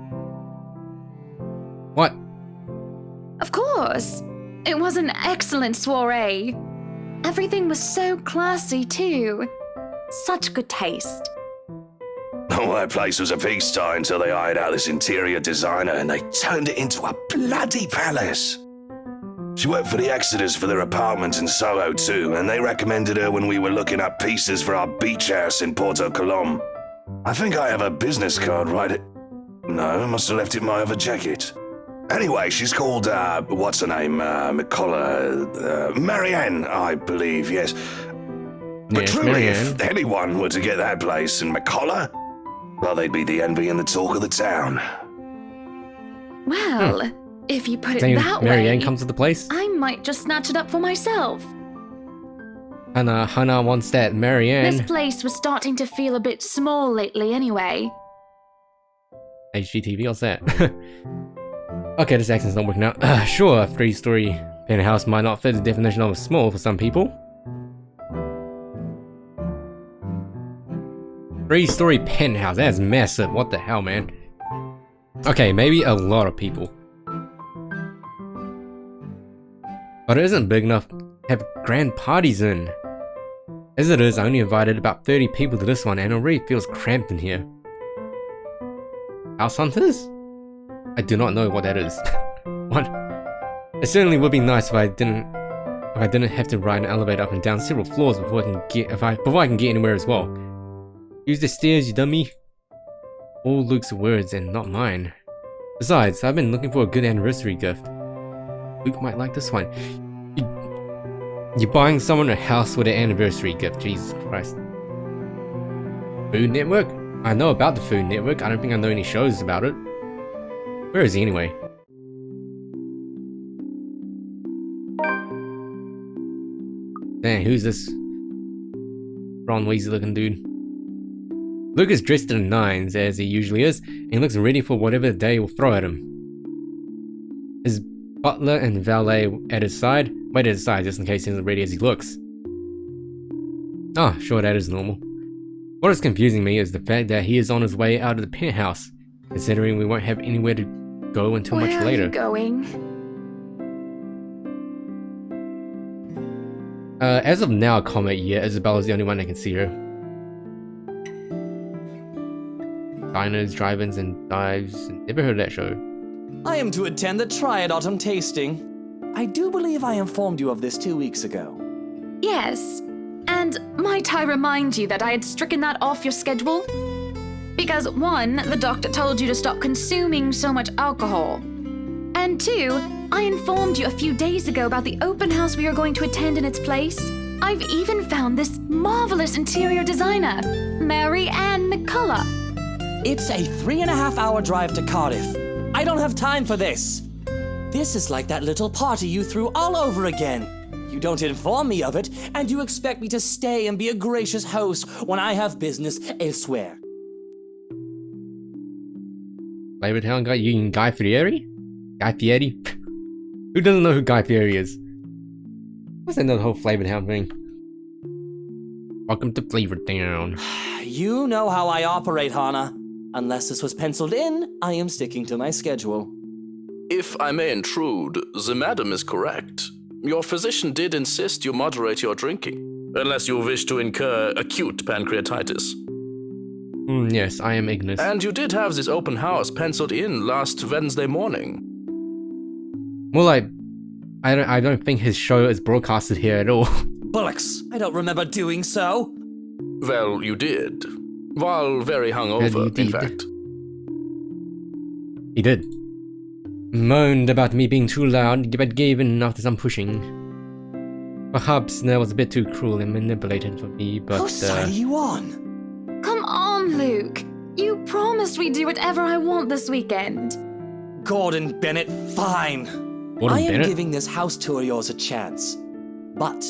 Speaker 1: What?
Speaker 7: Of course. It was an excellent soiree. Everything was so classy too. Such good taste.
Speaker 19: Oh, that place was a pigsty until they hired out this interior designer and they turned it into a bloody palace. She worked for the Exodus for their apartments in Soho too, and they recommended her when we were looking up pieces for our beach house in Porto Colom. I think I have a business card right at... No, I must have left it in my other jacket. Anyway, she's called, what's her name? McCullough, Marianne, I believe, yes. But
Speaker 1: Yes,
Speaker 19: truly,
Speaker 1: Marianne.
Speaker 19: if anyone were to get that place in McCullough, well, they'd be the envy and the talk of the town.
Speaker 7: Well, if you put it
Speaker 1: Saying
Speaker 7: that
Speaker 1: Marianne
Speaker 7: way,
Speaker 1: comes to the place.
Speaker 7: I might just snatch it up for myself.
Speaker 1: Hannah wants that Marianne.
Speaker 7: This place was starting to feel a bit small lately anyway.
Speaker 1: HGTV, what's that? Okay, this accent's not working out. Sure, a 3-story penthouse might not fit the definition of small for some people. 3-story penthouse, that's massive. What the hell, man? Okay, maybe a lot of people. But it isn't big enough to have grand parties in. As it is, I only invited about 30 people to this one and it already feels cramped in here. House hunters? I do not know what that is. What? It certainly would be nice if I didn't have to ride an elevator up and down several floors before I can get anywhere as well. Use the stairs, you dummy. All Luke's words and not mine. Besides, I've been looking for a good anniversary gift. Luke might like this one. You're buying someone a house with an anniversary gift, Jesus Christ. Food Network? I know about the Food Network, I don't think I know any shows about it. Where is he anyway? Man, who's this Ron Weasley looking dude? Luke is dressed in the nines, as he usually is, and he looks ready for whatever the day will throw at him. His butler and valet wait at his side just in case he's as ready as he looks. Ah, sure, that is normal. What is confusing me is the fact that he is on his way out of the penthouse, considering we won't have anywhere to go until much later.
Speaker 7: Where are you going?
Speaker 1: As of now, Comet, yeah, Isabella's the only one that can see her. Diners, drive-ins, and dives. Never heard of that show.
Speaker 6: I am to attend the Triad Autumn Tasting. I do believe I informed you of this 2 weeks ago.
Speaker 7: Yes. And might I remind you that I had stricken that off your schedule? Because 1, the doctor told you to stop consuming so much alcohol. And 2, I informed you a few days ago about the open house we are going to attend in its place. I've even found this marvelous interior designer, Marianne McCullough.
Speaker 6: It's a 3.5-hour drive to Cardiff. I don't have time for this. This is like that little party you threw all over again. You don't inform me of it, and you expect me to stay and be a gracious host when I have business elsewhere.
Speaker 1: Flavor Town guy? You mean Guy Fieri? Guy Fieri? Who doesn't know who Guy Fieri is? What's that whole Flavor Town thing? Welcome to Flavor Town.
Speaker 6: You know how I operate, Hannah. Unless this was penciled in, I am sticking to my schedule.
Speaker 18: If I may intrude, the madam is correct. Your physician did insist you moderate your drinking, unless you wish to incur acute pancreatitis.
Speaker 1: Yes, I am Ignis.
Speaker 18: And you did have this open house penciled in last Wednesday morning.
Speaker 1: Well, I don't think his show is broadcasted here at all.
Speaker 6: Bullocks, I don't remember doing so.
Speaker 18: Well, you did. While very hungover, in fact.
Speaker 1: He did. Moaned about me being too loud, but gave in after some pushing. Perhaps that was a bit too cruel and manipulated for me, but
Speaker 6: Whose side are you on?
Speaker 7: Come on, Luke. You promised we'd do whatever I want this weekend.
Speaker 6: Gordon Bennett, fine.
Speaker 1: Gordon
Speaker 6: I am
Speaker 1: Bennett?
Speaker 6: giving this house tour of yours a chance. But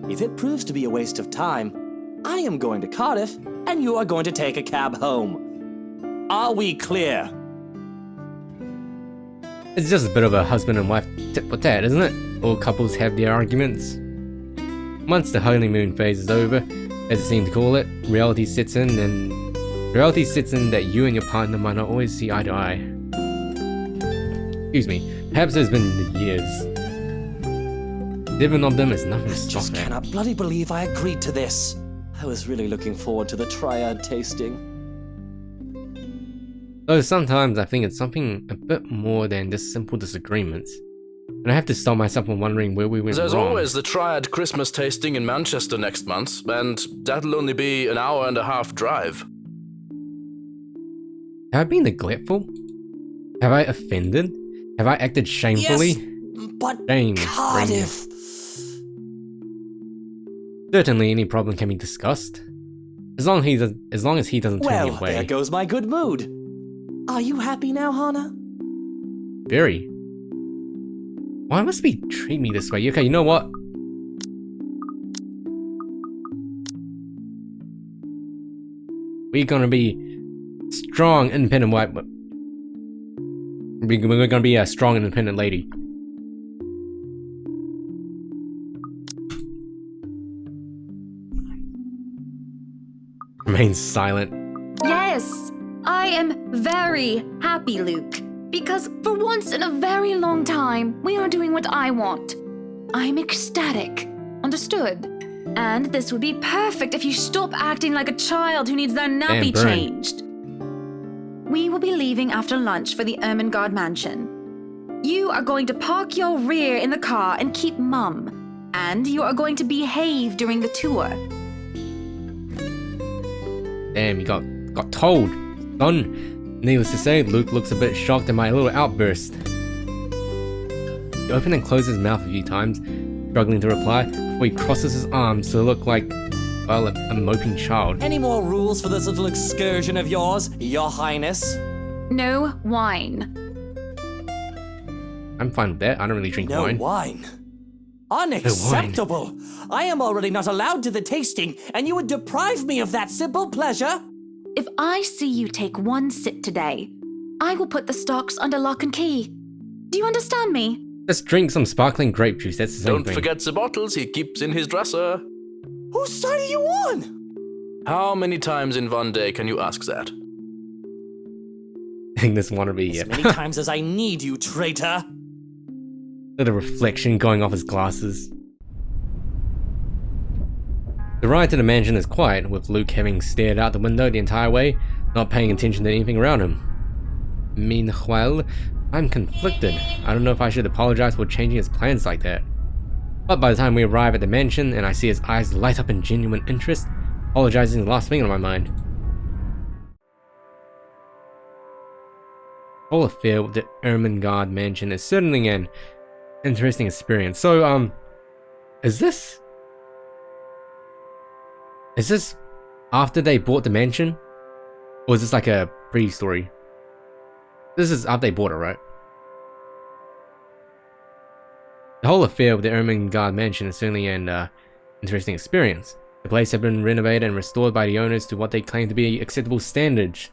Speaker 6: if it proves to be a waste of time, I am going to Cardiff, and you are going to take a cab home. Are we clear?
Speaker 1: It's just a bit of a husband and wife tit for tat, isn't it? All couples have their arguments. Once the honeymoon phase is over, as it seems to call it, reality sets in that you and your partner might not always see eye to eye. Excuse me, perhaps it's been years. Living of them is nothing to
Speaker 6: I
Speaker 1: stop
Speaker 6: just
Speaker 1: at.
Speaker 6: cannot bloody believe I agreed to this. I was really looking forward to the Triad Tasting.
Speaker 1: Though sometimes I think it's something a bit more than just simple disagreements. And I have to stop myself from wondering where we went
Speaker 20: There's
Speaker 1: wrong.
Speaker 20: always the Triad Christmas tasting in Manchester next month, and that'll only be an hour and a half drive.
Speaker 1: Have I been neglectful? Have I offended? Have I acted shamefully?
Speaker 6: Yes, but
Speaker 1: Shame.
Speaker 6: Cardiff.
Speaker 1: Certainly any problem can be discussed. As long as he doesn't turn me
Speaker 6: Well,
Speaker 1: away.
Speaker 6: there goes my good mood. Are you happy now, Hana?
Speaker 1: Very. Why must we treat me this way? Okay, you know what? We're gonna be strong, independent white. We're gonna be a strong, independent lady. Remain silent.
Speaker 7: Yes, I am very happy, Luke. Because for once in a very long time, we are doing what I want. I'm ecstatic. Understood? And this would be perfect if you stop acting like a child who needs their nappy
Speaker 1: Damn, burn.
Speaker 7: changed. We will be leaving after lunch for the Ermengarde mansion. You are going to park your rear in the car and keep mum. And you are going to behave during the tour.
Speaker 1: Damn, you got told. Son. Needless to say, Luke looks a bit shocked at my little outburst. He opened and closed his mouth a few times, struggling to reply, before he crosses his arms to look like, well, a moping child.
Speaker 6: Any more rules for this little excursion of yours, Your Highness?
Speaker 7: No wine.
Speaker 1: I'm fine with that. I don't really drink wine.
Speaker 6: No wine? Unacceptable! I am already not allowed to the tasting, and you would deprive me of that simple pleasure?
Speaker 7: If I see you take one sip today, I will put the stocks under lock and key. Do you understand me?
Speaker 1: Just drink some sparkling grape juice, that's the same
Speaker 20: Don't
Speaker 1: thing.
Speaker 20: forget the bottles he keeps in his dresser.
Speaker 6: Whose side are you on?
Speaker 20: How many times in one day can you ask that?
Speaker 1: I think this wannabe,
Speaker 6: As many times as I need you, traitor!
Speaker 1: Little reflection going off his glasses. The ride to the mansion is quiet, with Luke having stared out the window the entire way, not paying attention to anything around him. Meanwhile, I'm conflicted. I don't know if I should apologize for changing his plans like that. But by the time we arrive at the mansion and I see his eyes light up in genuine interest, apologizing is the last thing on my mind. The whole affair with the Ermengarde mansion is certainly an interesting experience. So, is this after they bought the mansion? Or is this like a pre-story? This is after they bought it, right? The whole affair with the Ermengarde mansion is certainly an interesting experience. The place had been renovated and restored by the owners to what they claim to be acceptable standards.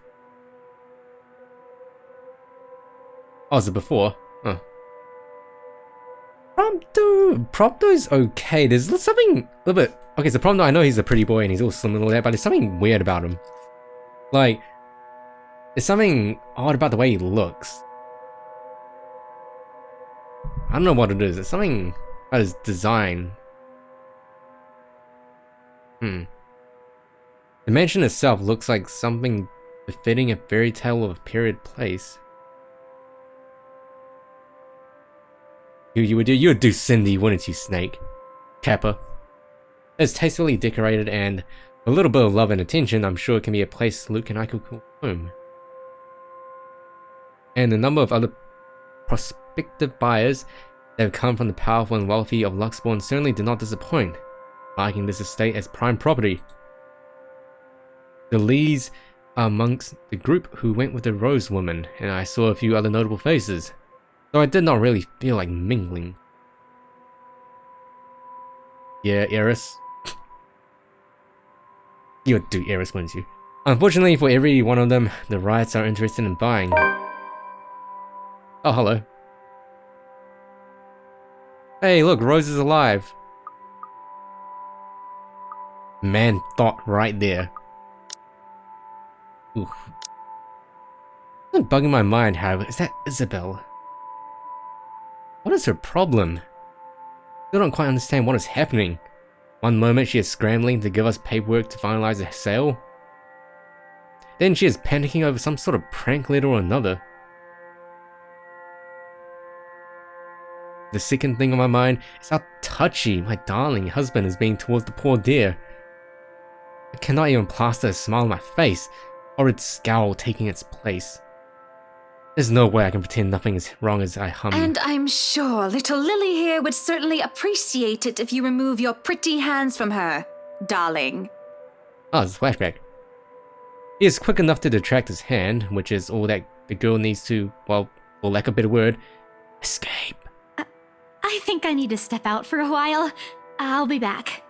Speaker 1: Oh, was it before? Oh. Prompto's okay. There's something a little bit... Okay, so Prompto, I know he's a pretty boy and he's all slim and all that, but there's something weird about him. Like, there's something odd about the way he looks. I don't know what it is. It's something about his design. The mansion itself looks like something befitting a fairy tale of a period place. You would do Cindy, wouldn't you, Snake? Kappa. It's tastefully decorated and a little bit of love and attention, I'm sure it can be a place Luke and I could call home. And a number of other prospective buyers that have come from the powerful and wealthy of Luxbourne certainly did not disappoint, marking this estate as prime property. The Lees are amongst the group who went with the Rose Woman, and I saw a few other notable faces, though I did not really feel like mingling. Yeah, Eris. You would do Eris, wouldn't you? Unfortunately for every one of them, the riots are interested in buying. Oh, hello. Hey, look, Rose is alive. Man thought right there. Oof. What's bugging my mind, however, is that Isabel. What is her problem? I don't quite understand what is happening. One moment she is scrambling to give us paperwork to finalize the sale. Then she is panicking over some sort of prank letter or another. The second thing on my mind is how touchy my darling husband is being towards the poor dear. I cannot even plaster a smile on my face, or its scowl taking its place. There's no way I can pretend nothing is wrong as I hum.
Speaker 7: And I'm sure little Lily here would certainly appreciate it if you remove your pretty hands from her, darling.
Speaker 1: Oh, it's a flashback. He is quick enough to detract his hand, which is all that the girl needs to, well, for lack of a better word, escape.
Speaker 2: I think I need to step out for a while. I'll be back.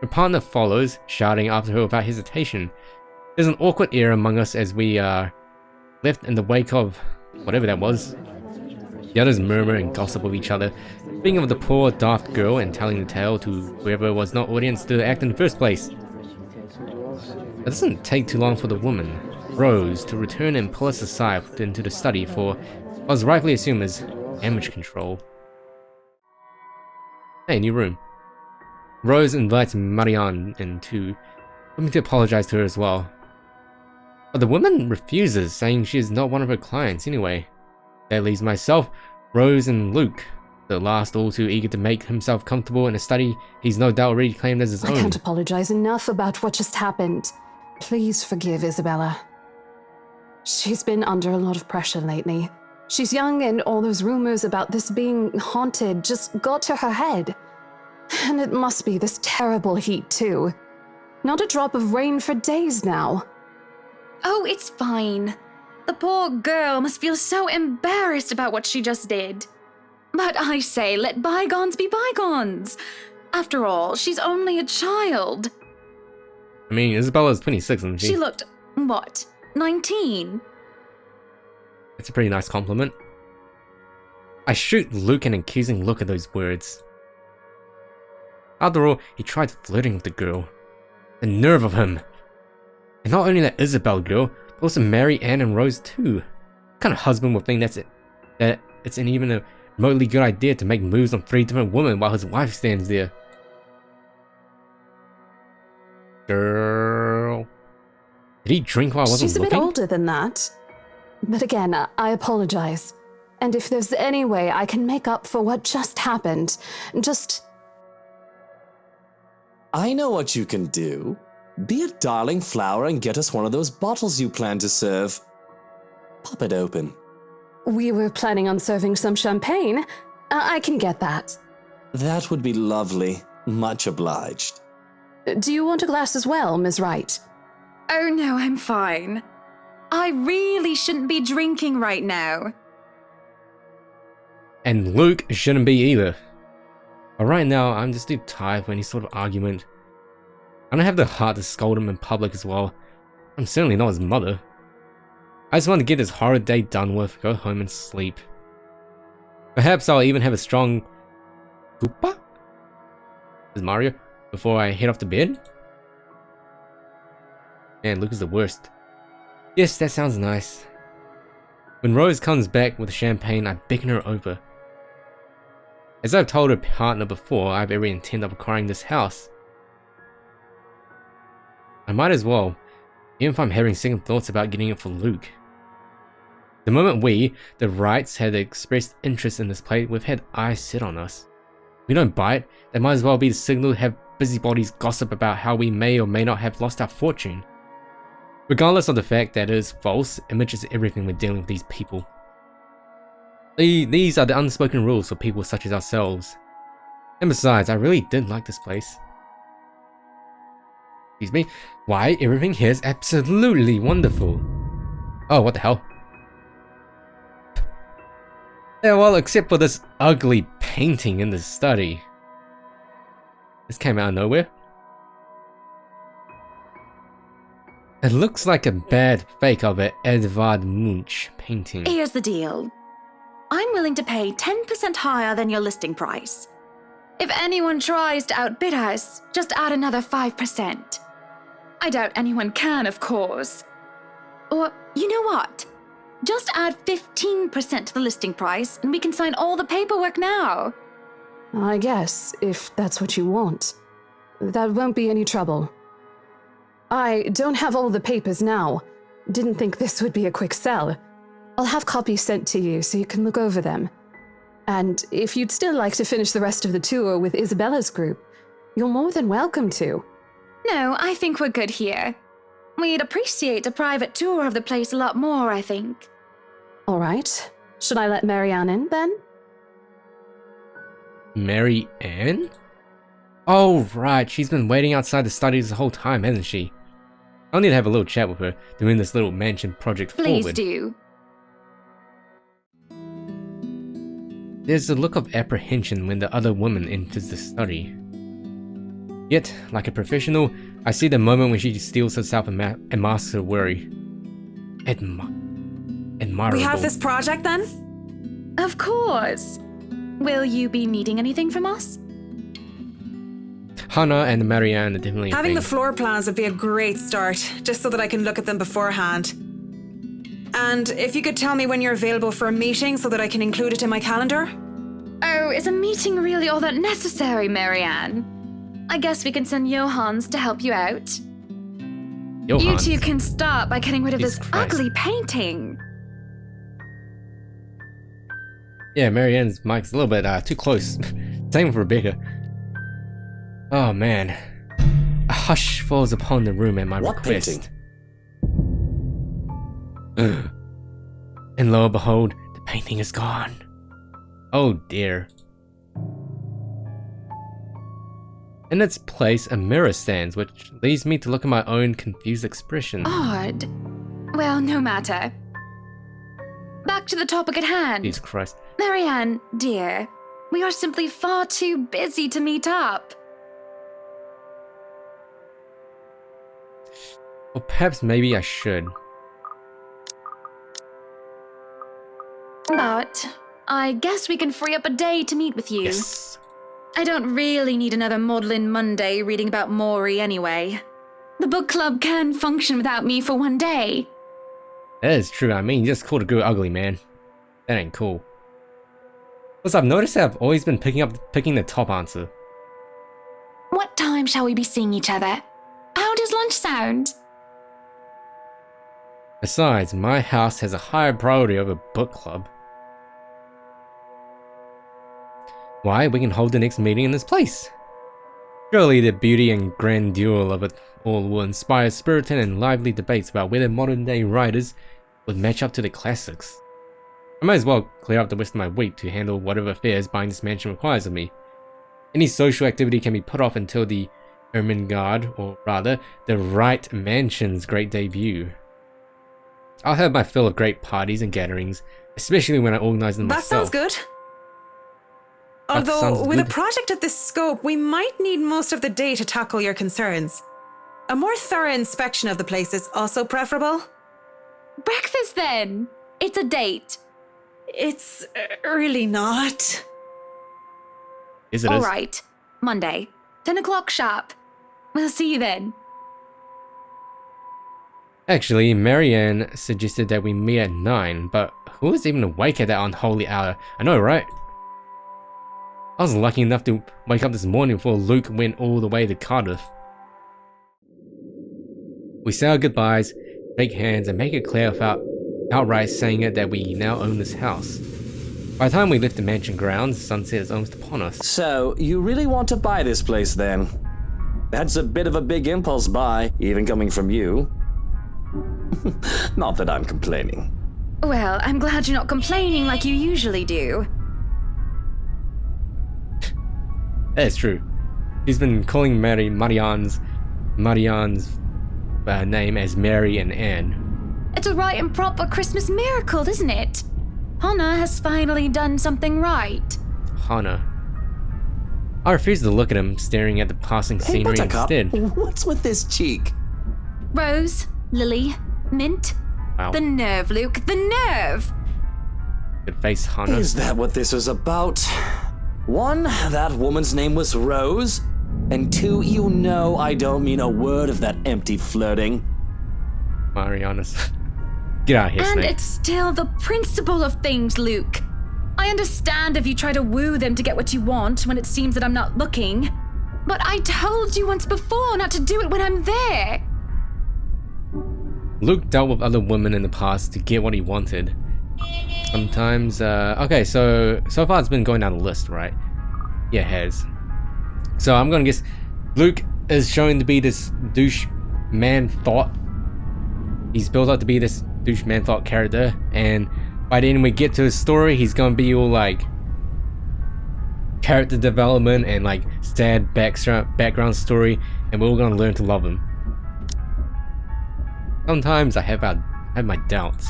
Speaker 1: Her partner follows, shouting after her without hesitation. There's an awkward air among us as we are left in the wake of whatever that was. The others murmur and gossip with each other, speaking of the poor daft girl and telling the tale to whoever was not audience to act in the first place. It doesn't take too long for the woman, Rose, to return and pull us aside into the study for what was rightfully assumed as damage control. Hey, new room. Rose invites Marianne in too, hoping to apologize to her as well. But the woman refuses, saying she is not one of her clients anyway. That leaves myself, Rose and Luke, the last all too eager to make himself comfortable in a study he's no doubt already claimed as his own.
Speaker 5: I can't apologize enough about what just happened. Please forgive Isabella. She's been under a lot of pressure lately. She's young and all those rumors about this being haunted just got to her head. And it must be this terrible heat too. Not a drop of rain for days now.
Speaker 7: Oh, it's fine. The poor girl must feel so embarrassed about what she just did. But I say, let bygones be bygones. After all, she's only a child.
Speaker 1: I mean, Isabella's 26, isn't she?
Speaker 7: She looked, what, 19?
Speaker 1: It's a pretty nice compliment. I shoot Luke an accusing look at those words. After all, he tried flirting with the girl. The nerve of him! And not only that Isabel girl, but also Mary Ann and Rose too. What kind of husband would think that it's an even a remotely good idea to make moves on 3 different women while his wife stands there? Girl. Did he drink while I wasn't looking?
Speaker 5: She's a bit older than that. But again, I apologize. And if there's any way I can make up for what just happened, just...
Speaker 6: I know what you can do. Be a darling flower and get us one of those bottles you plan to serve. Pop it open.
Speaker 5: We were planning on serving some champagne. I can get that.
Speaker 6: That would be lovely. Much obliged.
Speaker 5: Do you want a glass as well, Ms. Wright?
Speaker 7: Oh no, I'm fine. I really shouldn't be drinking right now.
Speaker 1: And Luke shouldn't be either. But right now, I'm just too tired for any sort of argument. I don't have the heart to scold him in public as well. I'm certainly not his mother. I just want to get this horrid day done with, go home and sleep. Perhaps I'll even have a strong Koopa? Is Mario? Before I head off to bed? Man, Luke is the worst. Yes, that sounds nice. When Rose comes back with champagne, I beckon her over. As I've told her partner before, I have every intent of acquiring this house. I might as well, even if I'm having second thoughts about getting it for Luke. The moment we, the Wrights, had expressed interest in this place, we've had eyes set on us. If we don't buy it, that might as well be the signal to have busybodies gossip about how we may or may not have lost our fortune. Regardless of the fact that it is false, image is everything when dealing with these people. These are the unspoken rules for people such as ourselves. And besides, I really did like this place. Excuse me? Why, everything here is absolutely wonderful. Oh, what the hell? Yeah, well, except for this ugly painting in the study. This came out of nowhere. It looks like a bad fake of an Edvard Munch painting.
Speaker 7: Here's the deal. I'm willing to pay 10% higher than your listing price. If anyone tries to outbid us, just add another 5%. I doubt anyone can, of course. Or, you know what? Just add 15% to the listing price and we can sign all the paperwork now.
Speaker 5: I guess, if that's what you want. That won't be any trouble. I don't have all the papers now. Didn't think this would be a quick sell. I'll have copies sent to you so you can look over them. And if you'd still like to finish the rest of the tour with Isabella's group, you're more than welcome to.
Speaker 7: No, I think we're good here. We'd appreciate a private tour of the place a lot more, I think.
Speaker 5: All right. Should I let Marianne in, then?
Speaker 1: Marianne? Oh, right. She's been waiting outside the studies the whole time, hasn't she? I'll need to have a little chat with her doing this little mansion project
Speaker 7: Please
Speaker 1: forward.
Speaker 7: do.
Speaker 1: There's a look of apprehension when the other woman enters the study. Yet, like a professional, I see the moment when she steals herself and masks her worry. Admirable.
Speaker 16: We have this project then?
Speaker 7: Of course. Will you be needing anything from us?
Speaker 1: Hannah and Marianne are definitely
Speaker 16: Having the
Speaker 1: thing.
Speaker 16: floor plans would be a great start, just so that I can look at them beforehand. And if you could tell me when you're available for a meeting so that I can include it in my calendar?
Speaker 7: Oh, is a meeting really all that necessary, Marianne? I guess we can send Johans to help you out. You
Speaker 1: Johans?
Speaker 7: two can start by getting rid of
Speaker 1: Jesus
Speaker 7: this
Speaker 1: Christ.
Speaker 7: ugly painting.
Speaker 1: Yeah, Marianne's mic's a little bit too close. Same with Rebecca. Oh man. A hush falls upon the room at my
Speaker 6: What
Speaker 1: request. And lo and behold, the painting is gone. Oh dear. In its place, a mirror stands, which leads me to look at my own confused expression.
Speaker 7: Odd. Well, no matter. Back to the topic at hand.
Speaker 1: Jesus Christ.
Speaker 7: Marianne, dear, we are simply far too busy to meet up.
Speaker 1: Or perhaps maybe I should.
Speaker 7: But I guess we can free up a day to meet with you.
Speaker 1: Yes.
Speaker 7: I don't really need another Maudlin Monday reading about Maury anyway. The book club can function without me for one day.
Speaker 1: That is true. I mean, you just called a girl ugly, man. That ain't cool. Plus, I've noticed that I've always been picking the top answer.
Speaker 7: What time shall we be seeing each other? How does lunch sound?
Speaker 1: Besides, my house has a higher priority over book club. Why, we can hold the next meeting in this place. Surely the beauty and grandeur of it all will inspire spirited and lively debates about whether modern day writers would match up to the classics. I might as well clear up the rest of my week to handle whatever affairs buying this mansion requires of me. Any social activity can be put off until the Ermengarde, or rather, the Wright Mansion's great debut. I'll have my fill of great parties and gatherings, especially when I organize them
Speaker 16: That
Speaker 1: myself.
Speaker 16: sounds good.
Speaker 1: That
Speaker 16: Although,
Speaker 1: sounds
Speaker 16: with a
Speaker 1: good.
Speaker 16: project of this scope, we might need most of the day to tackle your concerns. A more thorough inspection of the place is also preferable.
Speaker 7: Breakfast then! It's a date.
Speaker 16: It's really not.
Speaker 1: Is it?
Speaker 7: All right. Monday, 10 o'clock sharp. We'll see you then.
Speaker 1: Actually, Marianne suggested that we meet at 9, but who is even awake at that unholy hour? I know, right? I was lucky enough to wake up this morning before Luke went all the way to Cardiff. We say our goodbyes, shake hands, and make it clear without outright saying it that we now own this house. By the time we left the mansion grounds, sunset is almost upon us.
Speaker 6: So, you really want to buy this place then? That's a bit of a big impulse buy, even coming from you. Not that I'm complaining.
Speaker 7: Well, I'm glad you're not complaining like you usually do.
Speaker 1: That is true. She's been calling Marianne's name as Mary and Anne.
Speaker 7: It's a right and proper Christmas miracle, isn't it? Hannah has finally done something right.
Speaker 1: Hannah. I refuse to look at him, staring at the passing
Speaker 6: Hey,
Speaker 1: scenery
Speaker 6: Buttercup,
Speaker 1: instead.
Speaker 6: what's with this cheek?
Speaker 7: Rose, Lily, Mint.
Speaker 1: Wow.
Speaker 7: The nerve, Luke, the nerve!
Speaker 1: Good face, Hannah.
Speaker 6: Is that what this is about? One, that woman's name was Rose. And two, you know I don't mean a word of that empty flirting.
Speaker 1: Mariana's. Get out of here,
Speaker 7: And
Speaker 1: Snake.
Speaker 7: it's still the principle of things, Luke. I understand if you try to woo them to get what you want when it seems that I'm not looking. But I told you once before not to do it when I'm there.
Speaker 1: Luke dealt with other women in the past to get what he wanted. Sometimes, okay, so far it's been going down the list, right? Yeah, it has. So I'm gonna guess Luke is showing to be this douche man thought. He's built up to be this douche man thought character, and by the end we get to his story, he's gonna be all like character development and like sad background story, and we're all gonna learn to love him. Sometimes I have my doubts.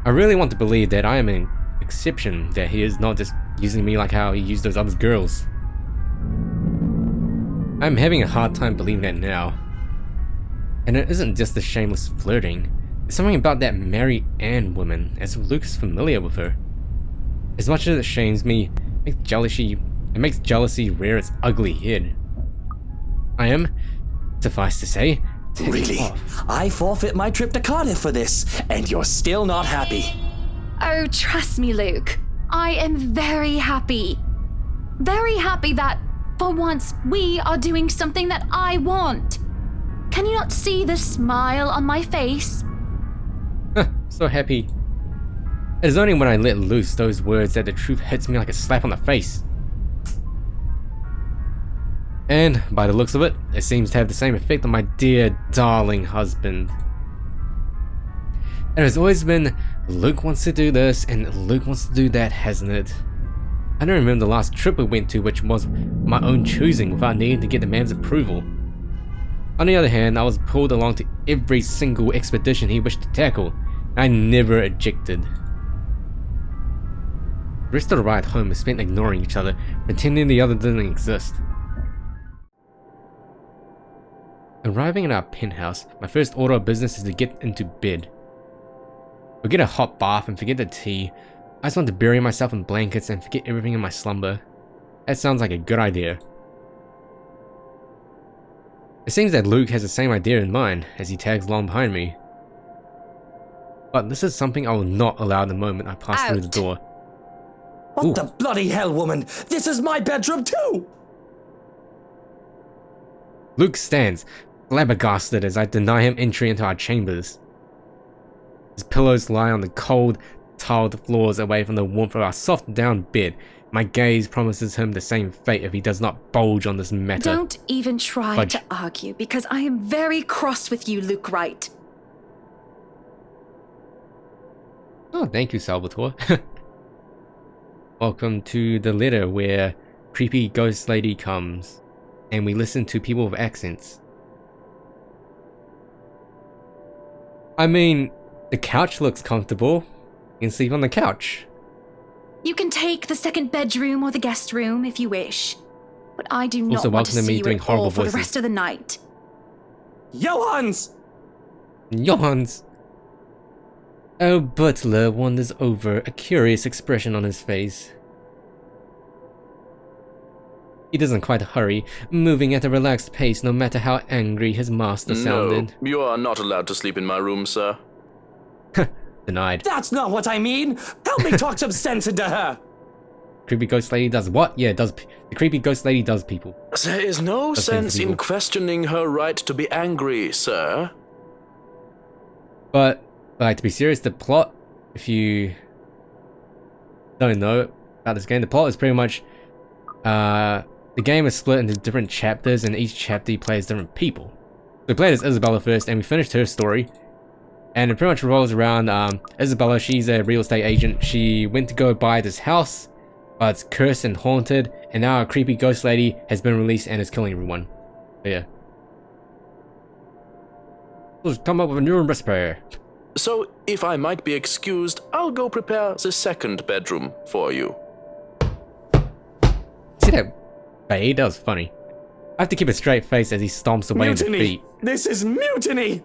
Speaker 1: I really want to believe that I am an exception, that he is not just using me like how he used those other girls. I'm having a hard time believing that now. And it isn't just the shameless flirting. There's something about that Mary Ann woman, as if Luke is familiar with her. As much as it shames me, it makes jealousy rear its ugly head. I am, suffice to say,
Speaker 6: really? I forfeit my trip to Cardiff for this, and you're still not happy.
Speaker 7: Oh, trust me, Luke. I am very happy. Very happy that, for once, we are doing something that I want. Can you not see the smile on my face?
Speaker 1: So happy. It is only when I let loose those words that the truth hits me like a slap on the face. And, by the looks of it, it seems to have the same effect on my dear, darling husband. It has always been, Luke wants to do this, and Luke wants to do that, hasn't it? I don't remember the last trip we went to, which was my own choosing without needing to get the man's approval. On the other hand, I was pulled along to every single expedition he wished to tackle, and I never ejected. The rest of the ride home was spent ignoring each other, pretending the other didn't exist. Arriving at our penthouse, my first order of business is to get into bed. Forget a hot bath and forget the tea. I just want to bury myself in blankets and forget everything in my slumber. That sounds like a good idea. It seems that Luke has the same idea in mind as he tags along behind me. But this is something I will not allow the moment I pass through the door.
Speaker 6: What the bloody hell, woman? This is my bedroom too!
Speaker 1: Luke stands, flabbergasted as I deny him entry into our chambers. His pillows lie on the cold, tiled floors away from the warmth of our soft down bed. My gaze promises him the same fate if he does not bulge on this matter.
Speaker 7: Don't even try to argue, because I am very cross with you, Luke Wright.
Speaker 1: Oh, thank you, Salvatore. Welcome to the letter where creepy ghost lady comes, and we listen to people with accents. I mean, the couch looks comfortable. You can sleep on the couch.
Speaker 7: You can take the second bedroom or the guest room if you wish, but I do not
Speaker 1: also,
Speaker 7: want to
Speaker 1: welcome to
Speaker 7: see
Speaker 1: me
Speaker 7: you
Speaker 1: doing
Speaker 7: at all
Speaker 1: horrible
Speaker 7: for
Speaker 1: voices.
Speaker 7: the rest of the night.
Speaker 6: Johans!
Speaker 1: Johans! Our butler wanders over, a curious expression on his face. He doesn't quite hurry, moving at a relaxed pace no matter how angry his master sounded.
Speaker 20: No, you are not allowed to sleep in my room, sir.
Speaker 1: Denied.
Speaker 6: That's not what I mean! Help me talk some sense into her!
Speaker 1: Creepy ghost lady does what? Yeah, the creepy ghost lady does people.
Speaker 20: There is no sense in questioning her right to be angry, sir.
Speaker 1: But, like, to be serious, the plot, if you don't know about this game, the plot is pretty much, the game is split into different chapters, and each chapter you play as different people. So we played as Isabella first, and we finished her story. And it pretty much revolves around Isabella. She's a real estate agent. She went to go buy this house, but it's cursed and haunted, and now a creepy ghost lady has been released and is killing everyone. So yeah. Let's come up with a new recipe.
Speaker 20: So, if I might be excused, I'll go prepare the second bedroom for you.
Speaker 1: See that fade? That was funny. I have to keep a straight face as he stomps away in defeat.
Speaker 6: This is mutiny!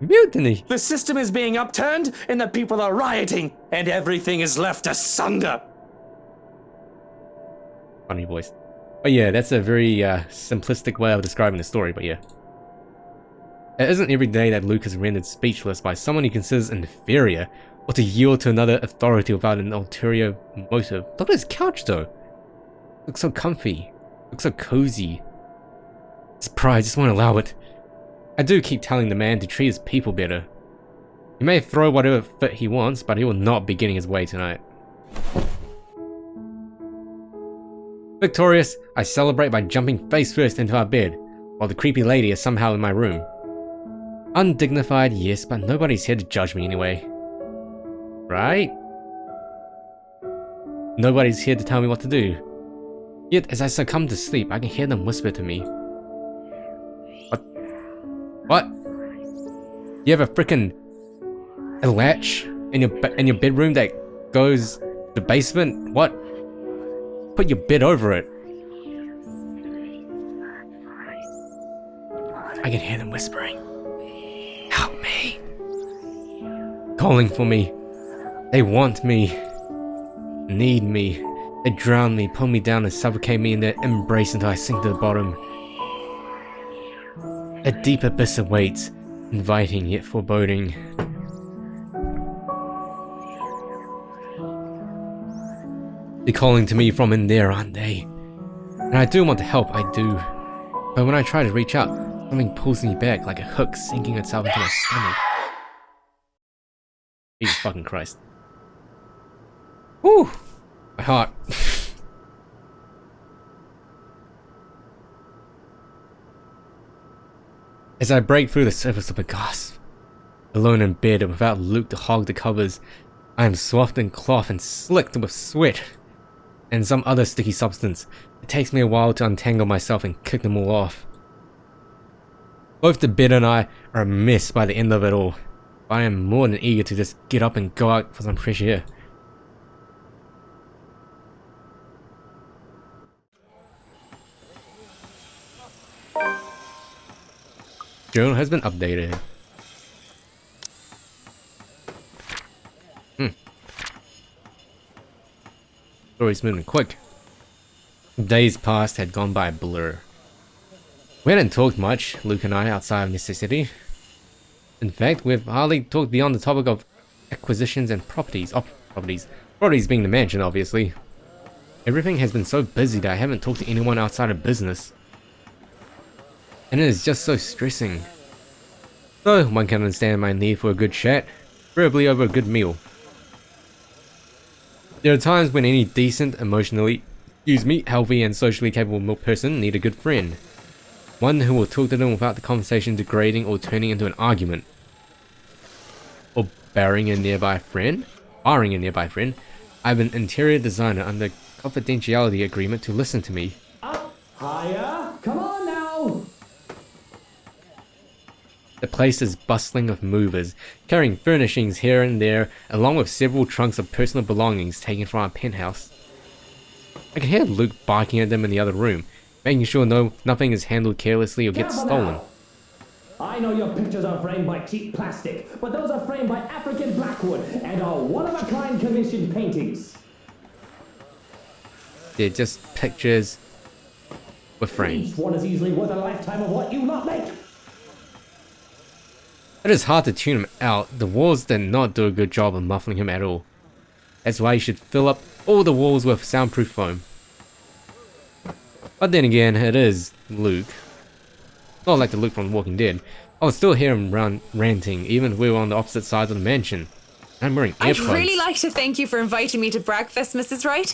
Speaker 1: Mutiny!
Speaker 6: The system is being upturned, and the people are rioting, and everything is left asunder.
Speaker 1: Funny voice. But yeah, that's a very simplistic way of describing the story, but yeah. It isn't every day that Luke is rendered speechless by someone he considers inferior, or to yield to another authority without an ulterior motive. Look at his couch though. Looks so comfy. Looks so cozy. His pride just won't allow it. I do keep telling the man to treat his people better. He may throw whatever fit he wants, but he will not be getting his way tonight. Victorious, I celebrate by jumping face first into our bed, while the creepy lady is somehow in my room. Undignified, yes, but nobody's here to judge me anyway. Right? Nobody's here to tell me what to do. Yet, as I succumb to sleep, I can hear them whisper to me. What? You have a frickin' latch in your bedroom that goes to the basement? What? Put your bed over it. I can hear them whispering. Help me. Calling for me. They want me. Need me. They drown me, pull me down and suffocate me in their embrace until I sink to the bottom. A deep abyss awaits, inviting yet foreboding. They're calling to me from in there, aren't they? And I do want to help, I do. But when I try to reach out, something pulls me back like a hook sinking itself into my stomach. Jesus fucking Christ. Whew! My heart. As I break through the surface of a gasp, alone in bed and without Luke to hog the covers, I am swathed in cloth and slicked with sweat and some other sticky substance. It takes me a while to untangle myself and kick them all off. Both the bed and I are a mess by the end of it all, but I am more than eager to just get up and go out for some fresh air. Journal has been updated. Story's moving quick. Days past had gone by a blur. We hadn't talked much, Luke and I, outside of necessity. In fact, we've hardly talked beyond the topic of acquisitions and properties. Properties being the mansion, obviously. Everything has been so busy that I haven't talked to anyone outside of business. And it is just so stressing. So, one can understand my need for a good chat, preferably over a good meal. There are times when any decent, emotionally, healthy and socially capable person need a good friend. One who will talk to them without the conversation degrading or turning into an argument. Or barring a nearby friend. I have an interior designer under confidentiality agreement to listen to me.
Speaker 6: Up, higher, come on now!
Speaker 1: The place is bustling with movers, carrying furnishings here and there, along with several trunks of personal belongings taken from our penthouse. I can hear Luke barking at them in the other room, making sure nothing is handled carelessly or gets stolen.
Speaker 6: I know your pictures are framed by cheap plastic, but those are framed by African blackwood and are one-of-a-kind commissioned paintings.
Speaker 1: They're just pictures with frames.
Speaker 6: Each one is easily worth a lifetime of what you not make.
Speaker 1: It is hard to tune him out. The walls did not do a good job of muffling him at all. That's why you should fill up all the walls with soundproof foam. But then again, it is Luke. Not like the Luke from Walking Dead. I would still hear him ranting, even if we were on the opposite sides of the mansion. I'm wearing
Speaker 16: I'd
Speaker 1: earplugs.
Speaker 16: really like to thank you for inviting me to breakfast, Mrs. Wright.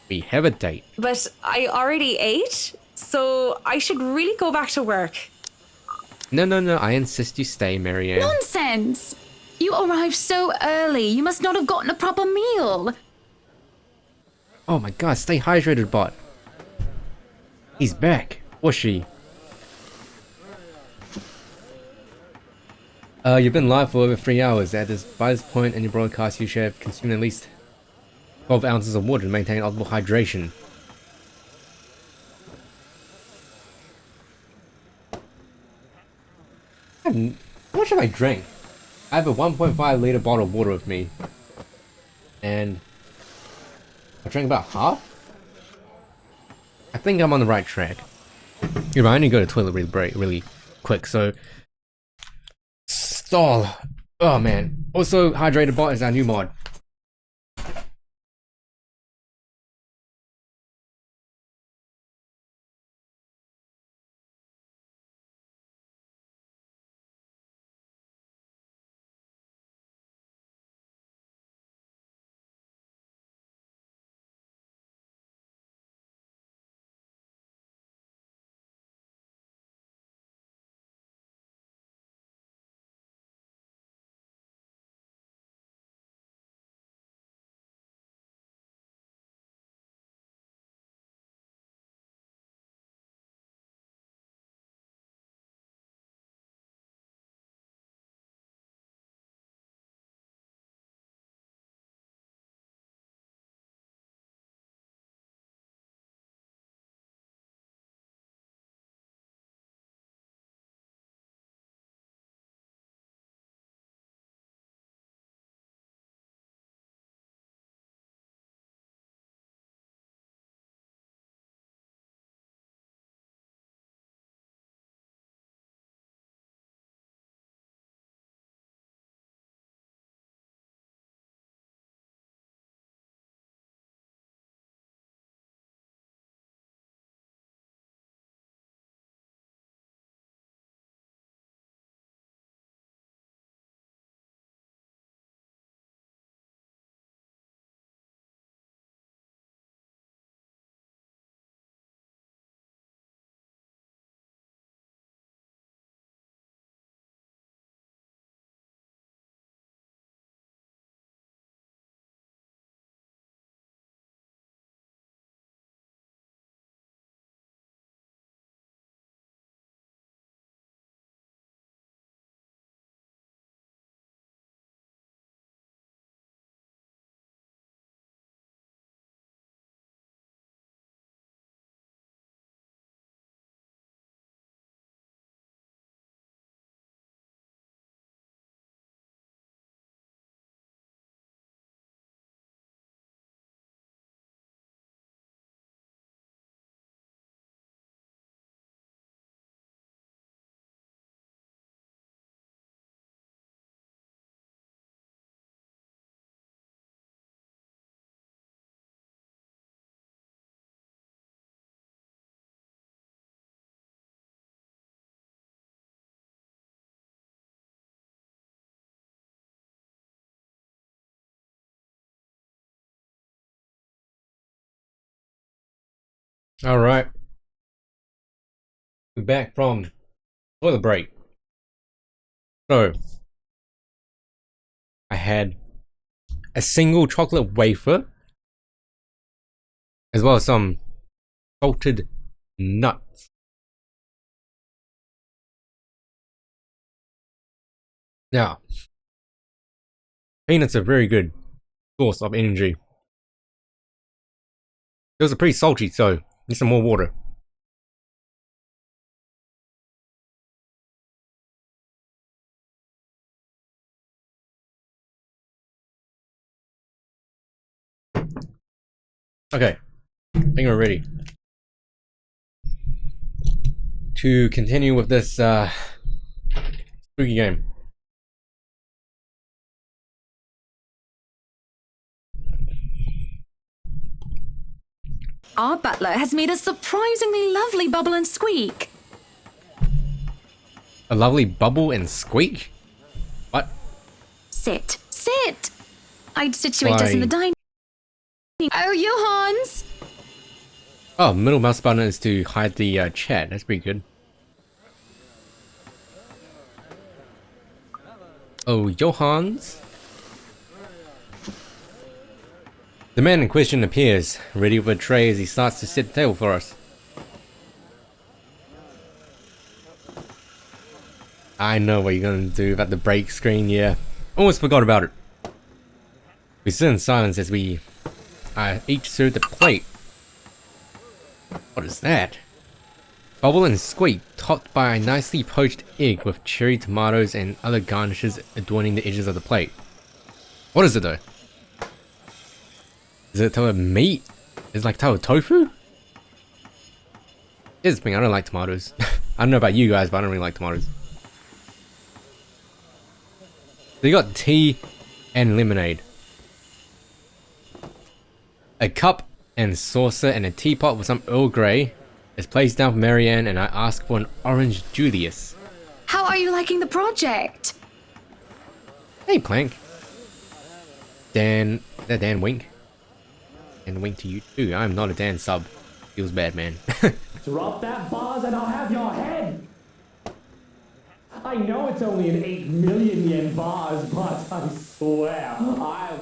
Speaker 1: We have a date.
Speaker 16: But I already ate, so I should really go back to work.
Speaker 1: No, I insist you stay, Marianne.
Speaker 7: Nonsense! You arrived so early. You must not have gotten a proper meal.
Speaker 1: Oh my god, stay hydrated, bot. He's back. Or she. You've been live for over 3 hours. By this point in your broadcast, you should have consumed at least 12 ounces of water to maintain optimal hydration. How much have I drank? I have a 1.5 liter bottle of water with me. And I drank about half? I think I'm on the right track. Yeah, but I only go to the toilet really quick, so... Stall. Oh man. Also, Hydrated Bot is our new mod. Alright. We're back from toilet break. So, I had a single chocolate wafer, as well as some salted nuts. Now, peanuts are a very good source of energy. Those are pretty salty, so need some more water. Okay, I think we're ready to continue with this spooky game.
Speaker 7: Our butler has made a surprisingly lovely bubble and squeak.
Speaker 1: A lovely bubble and squeak? What?
Speaker 7: Sit, sit. I'd situate us in the dining. Oh, Johans!
Speaker 1: Oh, middle mouse button is to hide the chat. That's pretty good. Oh, Johans. The man in question appears, ready with a tray as he starts to set the table for us. I know what you're gonna do about the break screen, yeah. Almost forgot about it. We sit in silence as we each serve the plate. What is that? Bubble and squeak, topped by a nicely poached egg with cherry tomatoes and other garnishes adorning the edges of the plate. What is it though? Is it type of meat? Is it like type of tofu? Here's the thing, I don't like tomatoes. I don't know about you guys, but I don't really like tomatoes. So you got tea and lemonade. A cup and saucer and a teapot with some Earl Grey is placed down for Marianne, and I ask for an orange Julius.
Speaker 7: How are you liking the project?
Speaker 1: Hey, Plank. Dan, is that Dan Wink? And wink to you too. I'm not a Dan sub. Feels bad, man.
Speaker 6: Drop that vase and I'll have your head! I know it's only an 8 million yen vase, but I swear, I'll...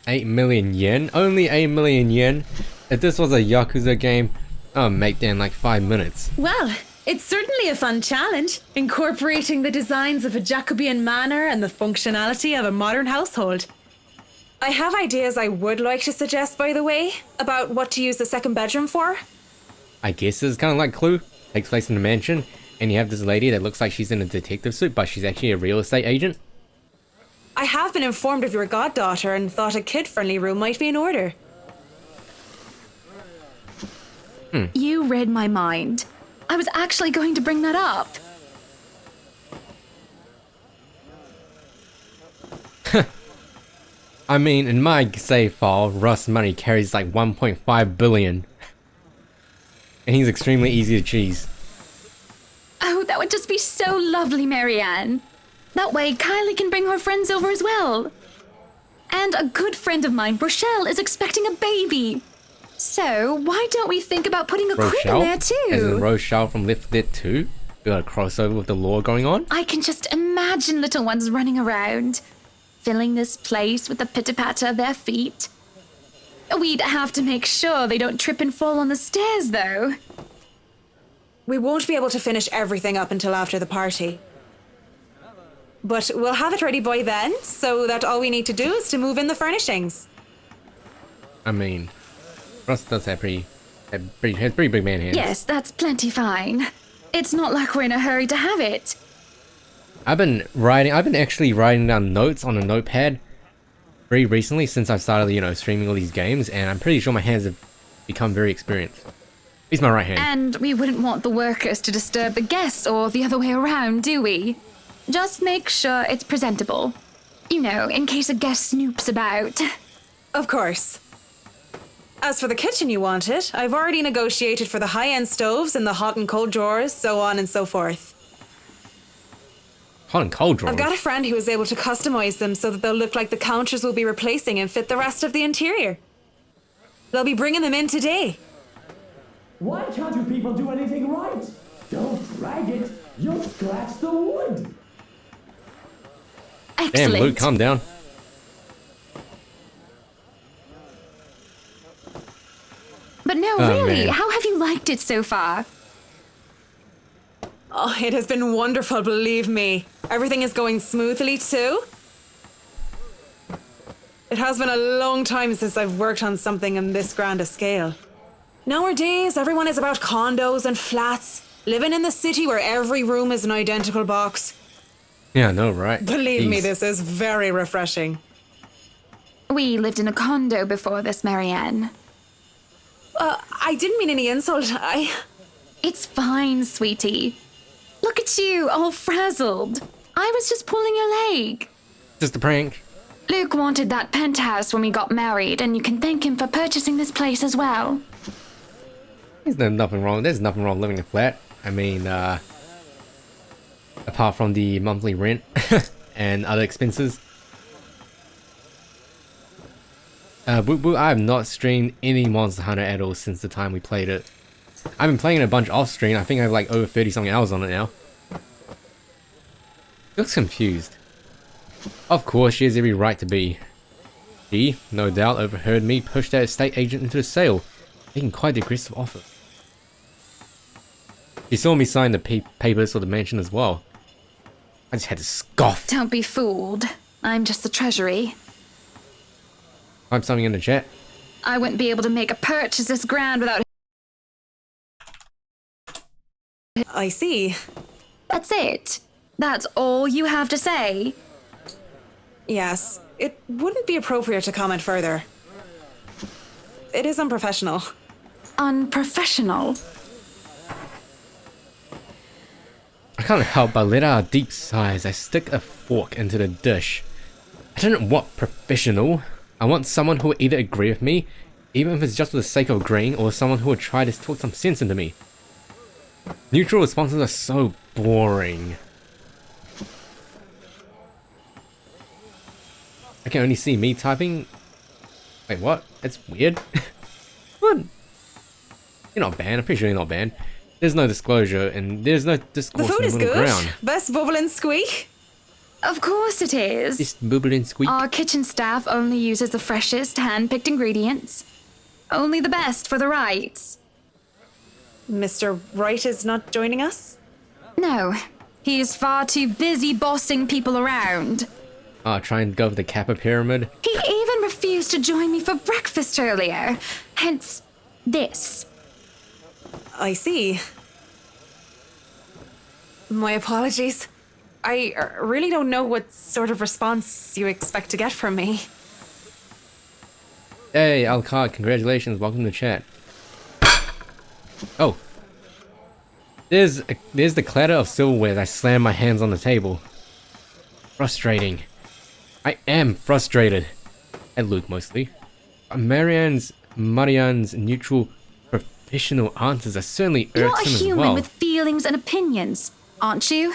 Speaker 1: 8 million yen? Only 8 million yen? If this was a Yakuza game, I'll make that in like 5 minutes.
Speaker 16: Well, it's certainly a fun challenge, incorporating the designs of a Jacobean manor and the functionality of a modern household. I have ideas I would like to suggest, by the way, about what to use the second bedroom for.
Speaker 1: I guess it's kind of like Clue. Takes place in a mansion, and you have this lady that looks like she's in a detective suit, but she's actually a real estate agent.
Speaker 16: I have been informed of your goddaughter and thought a kid-friendly room might be in order.
Speaker 7: You read my mind. I was actually going to bring that up.
Speaker 1: I mean, in my save file, Russ money carries like 1.5 billion. And he's extremely easy to cheese.
Speaker 7: Oh, that would just be so lovely, Marianne. That way, Kylie can bring her friends over as well. And a good friend of mine, Rochelle, is expecting a baby. So, why don't we think about putting a queen in there too?
Speaker 1: As in Rochelle from Lift It 2? We got a crossover with the lore going on?
Speaker 7: I can just imagine little ones running around, filling this place with the pitter-patter of their feet. We'd have to make sure they don't trip and fall on the stairs, though.
Speaker 16: We won't be able to finish everything up until after the party. But we'll have it ready by then, so that all we need to do is to move in the furnishings.
Speaker 1: I mean, Russ does have pretty big man hands.
Speaker 7: Yes, that's plenty fine. It's not like we're in a hurry to have it.
Speaker 1: I've been actually writing down notes on a notepad very recently since I've started, streaming all these games, and I'm pretty sure my hands have become very experienced. At least my right hand.
Speaker 7: And we wouldn't want the workers to disturb the guests or the other way around, do we? Just make sure it's presentable. In case a guest snoops about.
Speaker 16: Of course. As for the kitchen you wanted, I've already negotiated for the high-end stoves and the hot and cold drawers, so on and so forth.
Speaker 1: Hot and cold drawers?
Speaker 16: I've got a friend who was able to customize them so that they'll look like the counters we'll be replacing and fit the rest of the interior. They'll be bringing them in today.
Speaker 6: Why can't you people do anything right? Don't drag it. You'll scratch the wood.
Speaker 1: Damn,
Speaker 7: Excellent.
Speaker 1: Luke, calm down.
Speaker 7: But no,
Speaker 1: Oh,
Speaker 7: really,
Speaker 1: man.
Speaker 7: how have you liked it so far?
Speaker 16: Oh, it has been wonderful, believe me. Everything is going smoothly too. It has been a long time since I've worked on something on this grand a scale. Nowadays, everyone is about condos and flats, living in the city where every room is an identical box.
Speaker 1: Yeah, I know, right?
Speaker 16: Believe me,
Speaker 1: Jeez.
Speaker 16: this is very refreshing.
Speaker 7: We lived in a condo before this, Marianne.
Speaker 16: I didn't mean any insult.
Speaker 7: It's fine, sweetie. Look at you, all frazzled. I was just pulling your leg.
Speaker 1: Just a prank.
Speaker 7: Luke wanted that penthouse when we got married, and you can thank him for purchasing this place as well.
Speaker 1: There's nothing wrong. There's nothing wrong living in a flat. I mean, apart from the monthly rent and other expenses. Boop Boop, I have not streamed any Monster Hunter at all since the time we played it. I've been playing it a bunch off stream. I think I have like over 30 something hours on it now. Looks confused. Of course, she has every right to be. She, no doubt, overheard me push that estate agent into the sale, making quite the aggressive offer. She saw me sign the papers for the mansion as well. I just had to scoff.
Speaker 7: Don't be fooled. I'm just the treasury.
Speaker 1: Type something in the chat.
Speaker 7: I wouldn't be able to make a purchase this grand without...
Speaker 16: I see.
Speaker 7: That's it. That's all you have to say.
Speaker 16: Yes, it wouldn't be appropriate to comment further. It is unprofessional.
Speaker 7: Unprofessional?
Speaker 1: I can't help but let out a deep sigh as I stick a fork into the dish. I don't want professional. I want someone who will either agree with me, even if it's just for the sake of agreeing, or someone who will try to talk some sense into me. Neutral responses are so boring. I can only see me typing. Wait, what? That's weird. What? You're not banned. I'm pretty sure you're not banned. There's no disclosure, and there's no
Speaker 16: The
Speaker 1: discourse
Speaker 16: food
Speaker 1: in
Speaker 16: is
Speaker 1: the middle
Speaker 16: good.
Speaker 1: ground.
Speaker 16: Best bubble and squeak.
Speaker 7: Of course it is.
Speaker 1: Just bubble and squeak.
Speaker 7: Our kitchen staff only uses the freshest, hand-picked ingredients. Only the best for the rights.
Speaker 16: Mr. Wright is not joining us?
Speaker 7: No, he is far too busy bossing people around.
Speaker 1: Try and go over the Kappa pyramid.
Speaker 7: He even refused to join me for breakfast earlier. Hence, this.
Speaker 16: I see. My apologies. I really don't know what sort of response you expect to get from me.
Speaker 1: Hey, Alcard, congratulations. Welcome to the chat. Oh. There's the clatter of silverware as I slam my hands on the table. Frustrating. I am frustrated. And Luke, mostly. Marianne's neutral, professional answers are certainly
Speaker 7: You're a
Speaker 1: irksome as
Speaker 7: human
Speaker 1: well.
Speaker 7: with feelings and opinions, aren't you?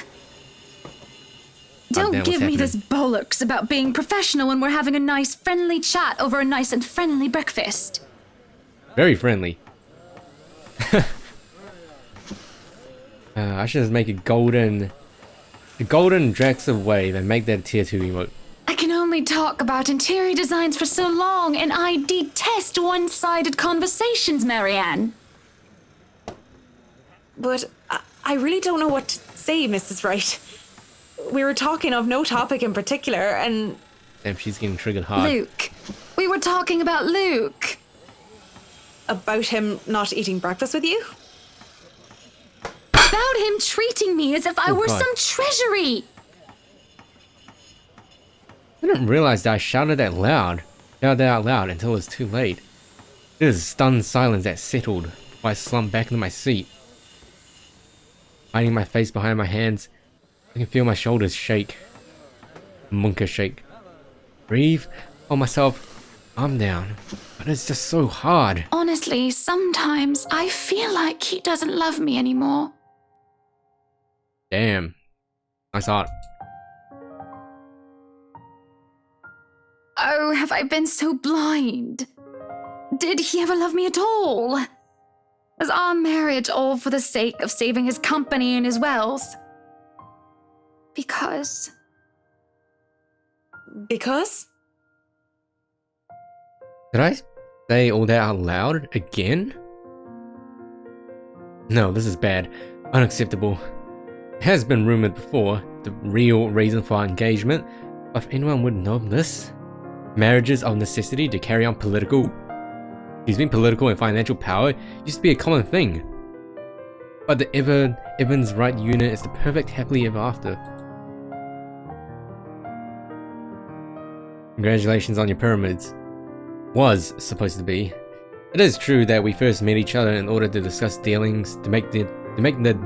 Speaker 7: Don't
Speaker 1: damn, what's
Speaker 7: give me
Speaker 1: happening?
Speaker 7: this bollocks about being professional when we're having a nice, friendly chat over a nice and friendly breakfast.
Speaker 1: Very friendly. I should just make a golden Draxa wave and make that a tier 2 emote.
Speaker 7: I can only talk about interior designs for so long, and I detest one-sided conversations, Marianne.
Speaker 16: But I really don't know what to say, Mrs. Wright. We were talking of no topic in particular, and...
Speaker 1: Damn, she's getting triggered hard.
Speaker 7: Luke. We were talking about Luke.
Speaker 16: About him not eating breakfast with you?
Speaker 7: About him treating me as if I
Speaker 1: Oh,
Speaker 7: were
Speaker 1: God.
Speaker 7: some treasury.
Speaker 1: I didn't realize that I shouted that out loud until it was too late. There was a stunned silence that settled before I slumped back into my seat. Hiding my face behind my hands, I can feel my shoulders shake. Munka shake. Breathe. Hold myself. Calm down. But it's just so hard.
Speaker 7: Honestly, sometimes I feel like he doesn't love me anymore.
Speaker 1: Damn. Nice art.
Speaker 7: Oh, have I been so blind? Did he ever love me at all? Was our marriage all for the sake of saving his company and his wealth? Because...
Speaker 16: Because?
Speaker 1: Did I say all that out loud again? No, this is bad. Unacceptable. It has been rumored before, the real reason for our engagement, but if anyone would know of this, marriages of necessity to carry on political and financial power used to be a common thing. But the Evans Wright unit is the perfect happily ever after. Congratulations on your pyramids. Was supposed to be. It is true that we first met each other in order to discuss dealings to make the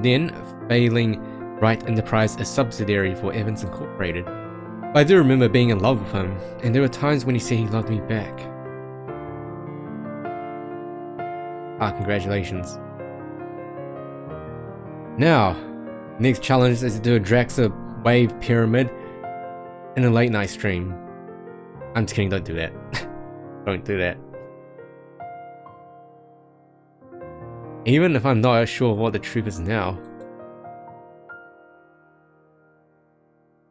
Speaker 1: then failing Wright Enterprise a subsidiary for Evans Incorporated. But I do remember being in love with him, and there were times when he said he loved me back. Congratulations. Now, next challenge is to do a Draxa Wave Pyramid in a late night stream. I'm just kidding, don't do that. Don't do that. Even if I'm not sure what the truth is now.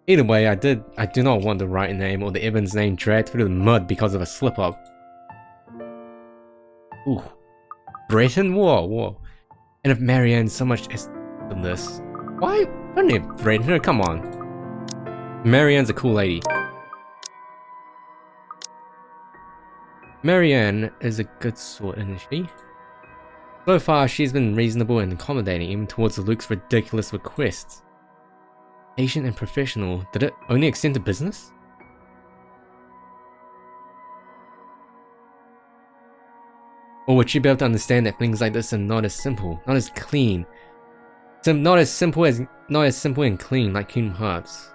Speaker 1: Either way, I do not want the Wright name or the Evans name dragged through the mud because of a slip-up. Ooh. Breton? Whoa. And if Marianne so much as than this, why don't you threaten her? Come on. Marianne's a cool lady. Marianne is a good sort, isn't she? So far, she's been reasonable and accommodating even towards Luke's ridiculous requests. Patient and professional, did it only extend to business? Or would she be able to understand that things like this are not as simple, not as clean, not as simple and clean like Kingdom Hearts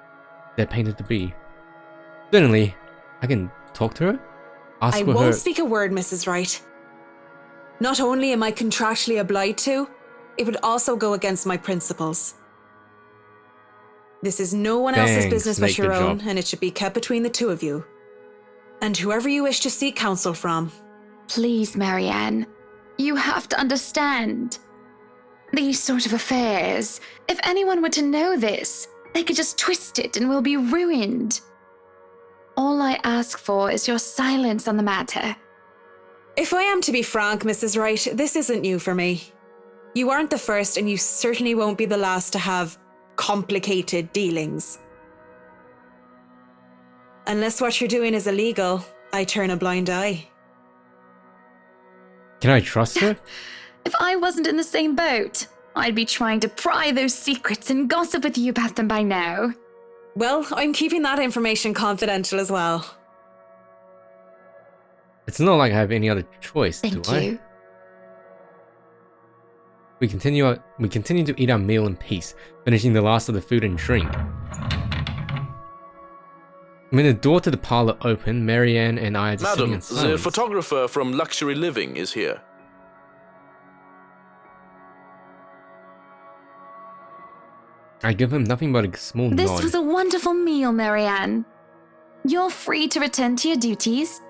Speaker 1: they're painted to be? Certainly, I can talk to her. Ask
Speaker 16: I
Speaker 1: for
Speaker 16: won't
Speaker 1: her.
Speaker 16: speak a word, Mrs. Wright. Not only am I contractually obliged to, it would also go against my principles. This is no one else's business but your own, and it should be kept between the two of you. And whoever you wish to seek counsel from.
Speaker 7: Please, Marianne. You have to understand. These sort of affairs, if anyone were to know this, they could just twist it and we'll be ruined. All I ask for is your silence on the matter.
Speaker 16: If I am to be frank, Mrs. Wright, this isn't new for me. You aren't the first, and you certainly won't be the last to have complicated dealings. Unless what you're doing is illegal, I turn a blind eye.
Speaker 1: Can I trust her?
Speaker 7: If I wasn't in the same boat, I'd be trying to pry those secrets and gossip with you about them by now.
Speaker 16: Well, I'm keeping that information confidential as well.
Speaker 1: It's not like I have any other choice, do I?
Speaker 7: Thank you.
Speaker 1: We continue to eat our meal in peace, finishing the last of the food and drink. When the door to the parlor opened, Marianne and I are just sitting
Speaker 20: Madam,
Speaker 1: in
Speaker 20: the
Speaker 1: silence.
Speaker 20: photographer from Luxury Living is here.
Speaker 1: I give him nothing but a small
Speaker 7: This
Speaker 1: nod.
Speaker 7: was a wonderful meal, Marianne. You're free to return to your duties.
Speaker 1: Is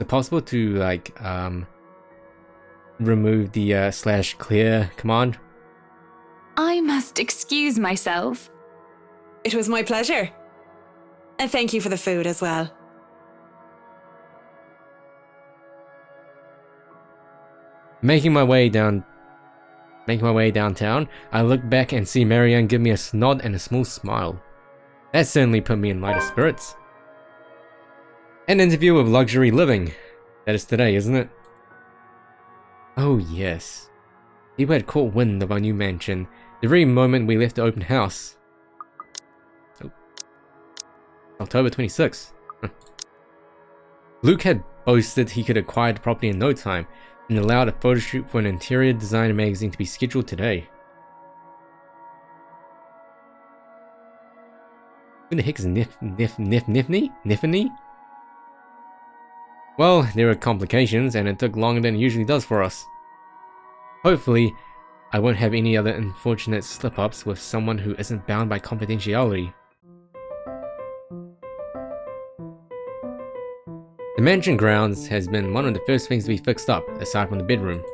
Speaker 1: it possible to, like, remove the /clear command?
Speaker 7: I must excuse myself.
Speaker 16: It was my pleasure. And thank you for the food as well.
Speaker 1: Making my way downtown, I look back and see Marianne give me a nod and a small smile. That certainly put me in lighter spirits. An interview with Luxury Living. That is today, isn't it? Oh yes. People had caught wind of our new mansion the very moment we left the open house. Oh. October 26th. Luke had boasted he could acquire the property in no time, and allowed a photo shoot for an interior designer magazine to be scheduled today. Who the heck is Nifney? Well, there were complications, and it took longer than it usually does for us. Hopefully, I won't have any other unfortunate slip-ups with someone who isn't bound by confidentiality. The mansion grounds has been one of the first things to be fixed up, aside from the bedroom.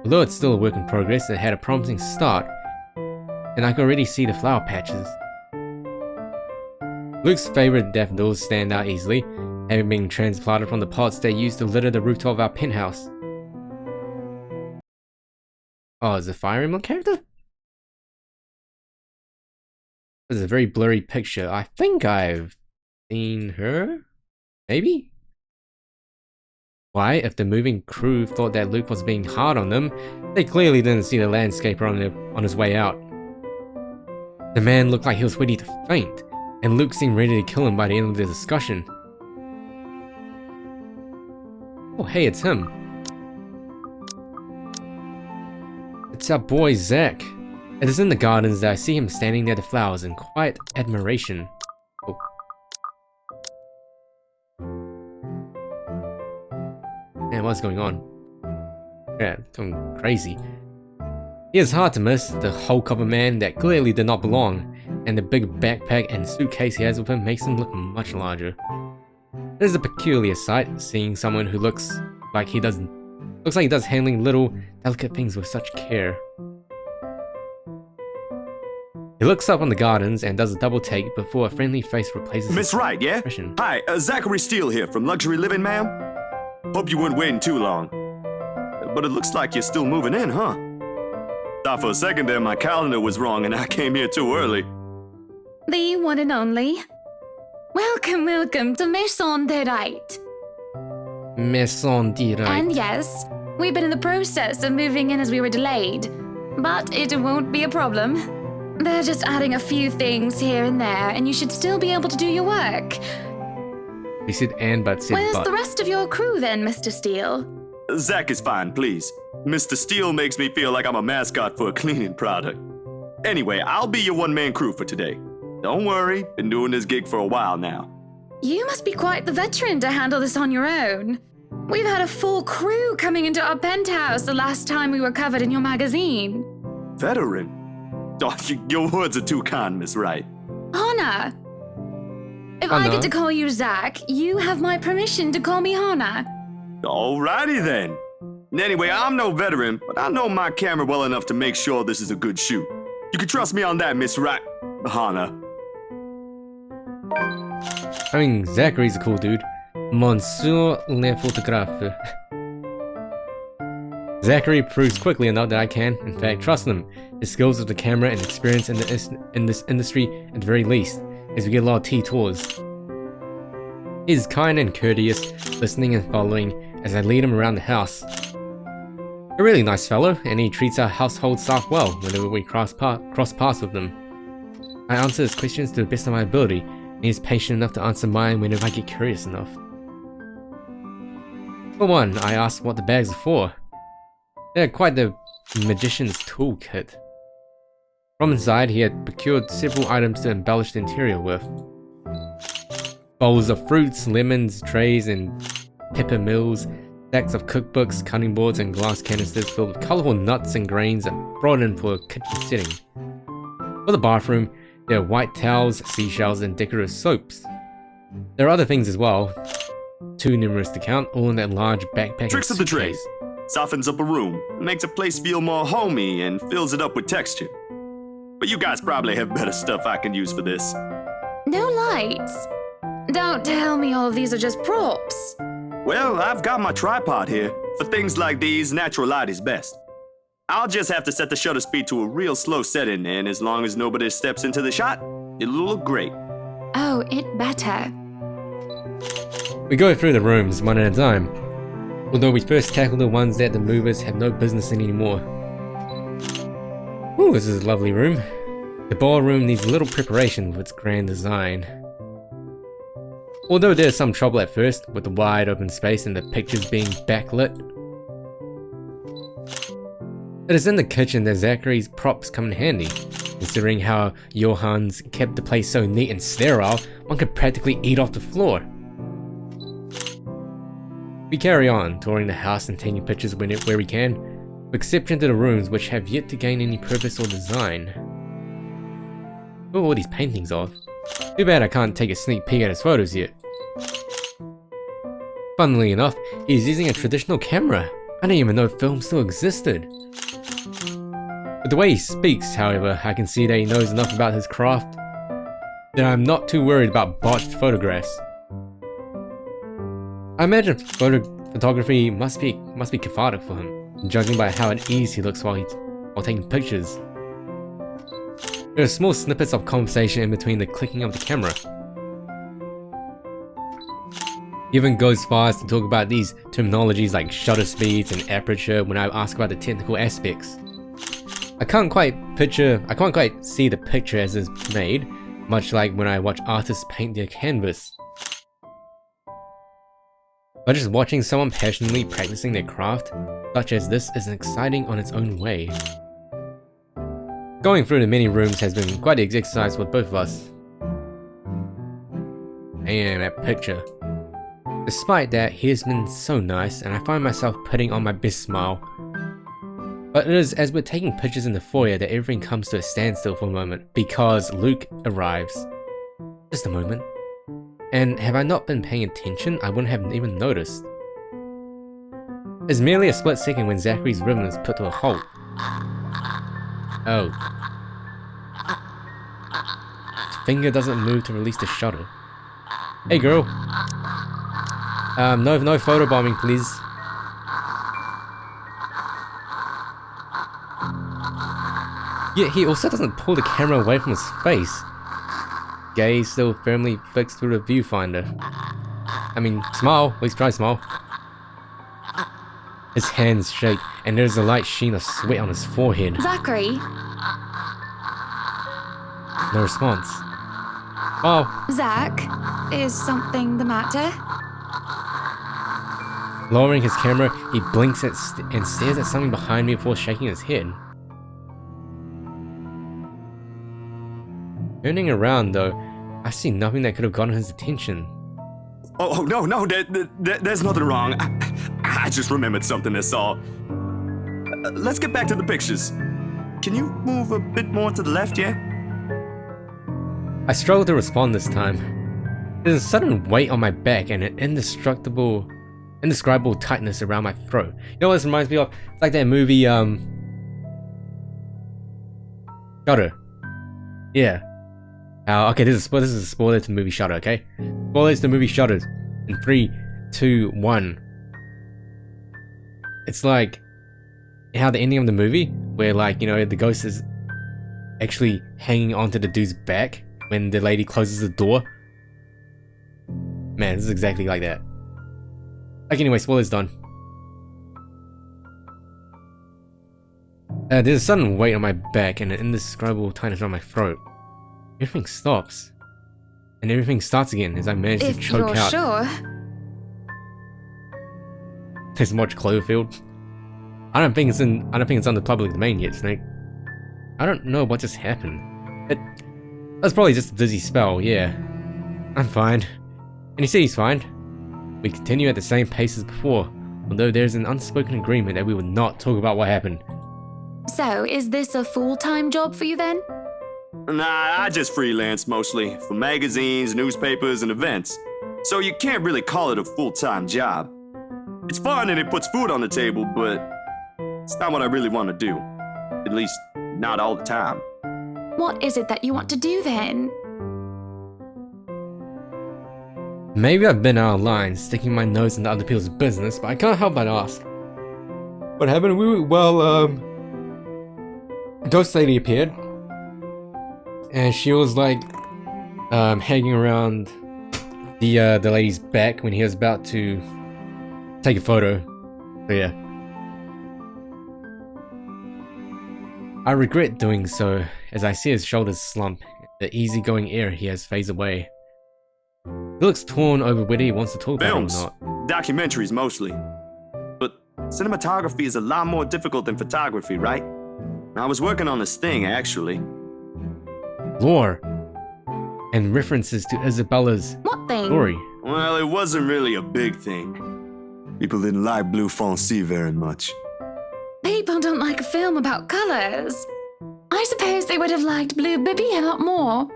Speaker 1: Although it's still a work in progress, it had a promising start, and I could already see the flower patches. Luke's favorite daffodils stand out easily, having been transplanted from the pots they used to litter the rooftop of our penthouse. Oh, is it a Fire Emblem character? This is a very blurry picture. I think I've seen her? Maybe? Why, if the moving crew thought that Luke was being hard on them, they clearly didn't see the landscaper on his way out. The man looked like he was ready to faint, and Luke seemed ready to kill him by the end of the discussion. Oh hey, it's him. It's our boy Zack. It is in the gardens that I see him standing near the flowers in quiet admiration. Oh. Man, what's going on? Yeah, it's going crazy. He is hard to miss, the hulk of a man that clearly did not belong, and the big backpack and suitcase he has with him makes him look much larger. It is a peculiar sight, seeing someone who looks like he does handling little, delicate things with such care. He looks up on the gardens and does a double take before a friendly face replaces
Speaker 9: Miss Wright, yeah?
Speaker 1: Expression.
Speaker 9: Hi, Zachary Steele here from Luxury Living, ma'am. Hope you weren't waiting too long. But it looks like you're still moving in, huh? Thought for a second there my calendar was wrong and I came here too early.
Speaker 7: The one and only. Welcome, welcome to Maison de Right.
Speaker 1: Maison de Right.
Speaker 7: And yes, we've been in the process of moving in as we were delayed, but it won't be a problem. They're just adding a few things here and there, and you should still be able to do your work.
Speaker 1: He said and but said
Speaker 7: Where's
Speaker 1: but.
Speaker 7: the rest of your crew then, Mr. Steele?
Speaker 9: Zach is fine, please. Mr. Steele makes me feel like I'm a mascot for a cleaning product. Anyway, I'll be your one-man crew for today. Don't worry, been doing this gig for a while now.
Speaker 7: You must be quite the veteran to handle this on your own. We've had a full crew coming into our penthouse the last time we were covered in your magazine.
Speaker 9: Veteran? Oh, your words are too kind, Miss Wright.
Speaker 7: Hana. If I get to call you Zach, you have my permission to call me Hana.
Speaker 9: Alrighty then. Anyway, I'm no veteran, but I know my camera well enough to make sure this is a good shoot. You can trust me on that, Miss Wright. Hana.
Speaker 1: I mean, Zachary's a cool dude. Monsieur le photographe. Zachary proves quickly enough that I can, in fact, trust him. His skills with the camera and experience in this industry, at the very least, as we get a lot of tea tours. He is kind and courteous, listening and following as I lead him around the house. A really nice fellow, and he treats our household staff well whenever we cross paths with them. I answer his questions to the best of my ability, and he is patient enough to answer mine whenever I get curious enough. For one, I asked what the bags are for. They're quite the magician's toolkit. From inside, he had procured several items to embellish the interior with. Bowls of fruits, lemons, trays, and pepper mills, stacks of cookbooks, cutting boards, and glass canisters filled with colorful nuts and grains brought in for a kitchen setting. For the bathroom, there are white towels, seashells, and decorative soaps. There are other things as well, too numerous to count, all in that large backpack.
Speaker 9: Tricks of the trade. Softens up a room, makes a place feel more homey, and fills it up with texture. But you guys probably have better stuff I can use for this.
Speaker 7: No lights. Don't tell me all of these are just props.
Speaker 9: Well, I've got my tripod here. For things like these, natural light is best. I'll just have to set the shutter speed to a real slow setting, and as long as nobody steps into the shot, it'll look great.
Speaker 7: Oh, it better.
Speaker 1: We go through the rooms one at a time, although we first tackle the ones that the movers have no business in anymore. Ooh, this is a lovely room. The ballroom needs a little preparation with its grand design. Although there's some trouble at first, with the wide open space and the pictures being backlit. It is in the kitchen that Zachary's props come in handy. Considering how Johan's kept the place so neat and sterile, one could practically eat off the floor. We carry on, touring the house and taking pictures where we can, with exception to the rooms which have yet to gain any purpose or design. Who are all these paintings of? Too bad I can't take a sneak peek at his photos yet. Funnily enough, he is using a traditional camera. I didn't even know film still existed. With the way he speaks, however, I can see that he knows enough about his craft that I'm not too worried about botched photographs. I imagine photography must be cathartic for him, judging by how at ease he looks while taking pictures. There are small snippets of conversation in between the clicking of the camera. He even goes far as to talk about these terminologies like shutter speeds and aperture when I ask about the technical aspects. I can't quite see the picture as it's made, much like when I watch artists paint their canvas. But just watching someone passionately practicing their craft, such as this, is exciting on its own way. Going through the many rooms has been quite the exercise with both of us. Damn, that picture. Despite that, he has been so nice, and I find myself putting on my best smile. But it is as we're taking pictures in the foyer that everything comes to a standstill for a moment, because Luke arrives. Just a moment. And have I not been paying attention, I wouldn't have even noticed. It's merely a split second when Zachary's rhythm is put to a halt. Oh. His finger doesn't move to release the shutter. Hey girl. No photobombing, please. Yet he also doesn't pull the camera away from his face. Gaze still firmly fixed through the viewfinder. I mean, smile. At least try smile. His hands shake, and there's a light sheen of sweat on his forehead.
Speaker 7: Zachary?
Speaker 1: No response. Oh.
Speaker 7: Zach, is something the matter?
Speaker 1: Lowering his camera, he blinks and stares at something behind me before shaking his head. Turning around though, I see nothing that could have gotten his attention.
Speaker 9: Oh no, there's nothing wrong. I just remembered something, that's all. Let's get back to the pictures. Can you move a bit more to the left, yeah?
Speaker 1: I struggle to respond this time. There's a sudden weight on my back and an indescribable tightness around my throat. You know what this reminds me of? It's like that movie, Shutter. Yeah. Okay, this is a spoiler to the movie Shutter, okay? Spoilers to the movie Shutter. In 3, 2, 1. It's like how the ending of the movie, where like, you know, the ghost is actually hanging onto the dude's back when the lady closes the door. Man, this is exactly like that. Okay, anyway, spoilers done. There's a sudden weight on my back and an indescribable tightness around my throat. Everything stops. And everything starts again as I manage to choke out.
Speaker 7: If you're sure.
Speaker 1: There's much Cloverfield. I don't think it's in the public domain yet, Snake. I don't know what just happened. That's probably just a dizzy spell, yeah. I'm fine. And he said he's fine. We continue at the same pace as before, although there's an unspoken agreement that we would not talk about what happened.
Speaker 7: So, is this a full-time job for you then?
Speaker 9: Nah, I just freelance mostly, for magazines, newspapers, and events. So you can't really call it a full-time job. It's fun and it puts food on the table, but it's not what I really want to do. At least, not all the time.
Speaker 7: What is it that you want to do then?
Speaker 1: Maybe I've been out of line, sticking my nose into other people's business, but I can't help but ask. What happened? Ghost Lady appeared. And she was like, hanging around the lady's back when he was about to take a photo. So yeah. I regret doing so, as I see his shoulders slump, the easygoing air he has fades away. He looks torn over whether he wants to talk about it or not.
Speaker 9: Documentaries mostly. But cinematography is a lot more difficult than photography, right? I was working on this thing, actually.
Speaker 1: Lore and references to Isabella's story.
Speaker 9: Well, it wasn't really a big thing. People didn't like Blue Fonzie very much.
Speaker 7: People don't like a film about colors. I suppose they would have liked Blue Bibby a lot more.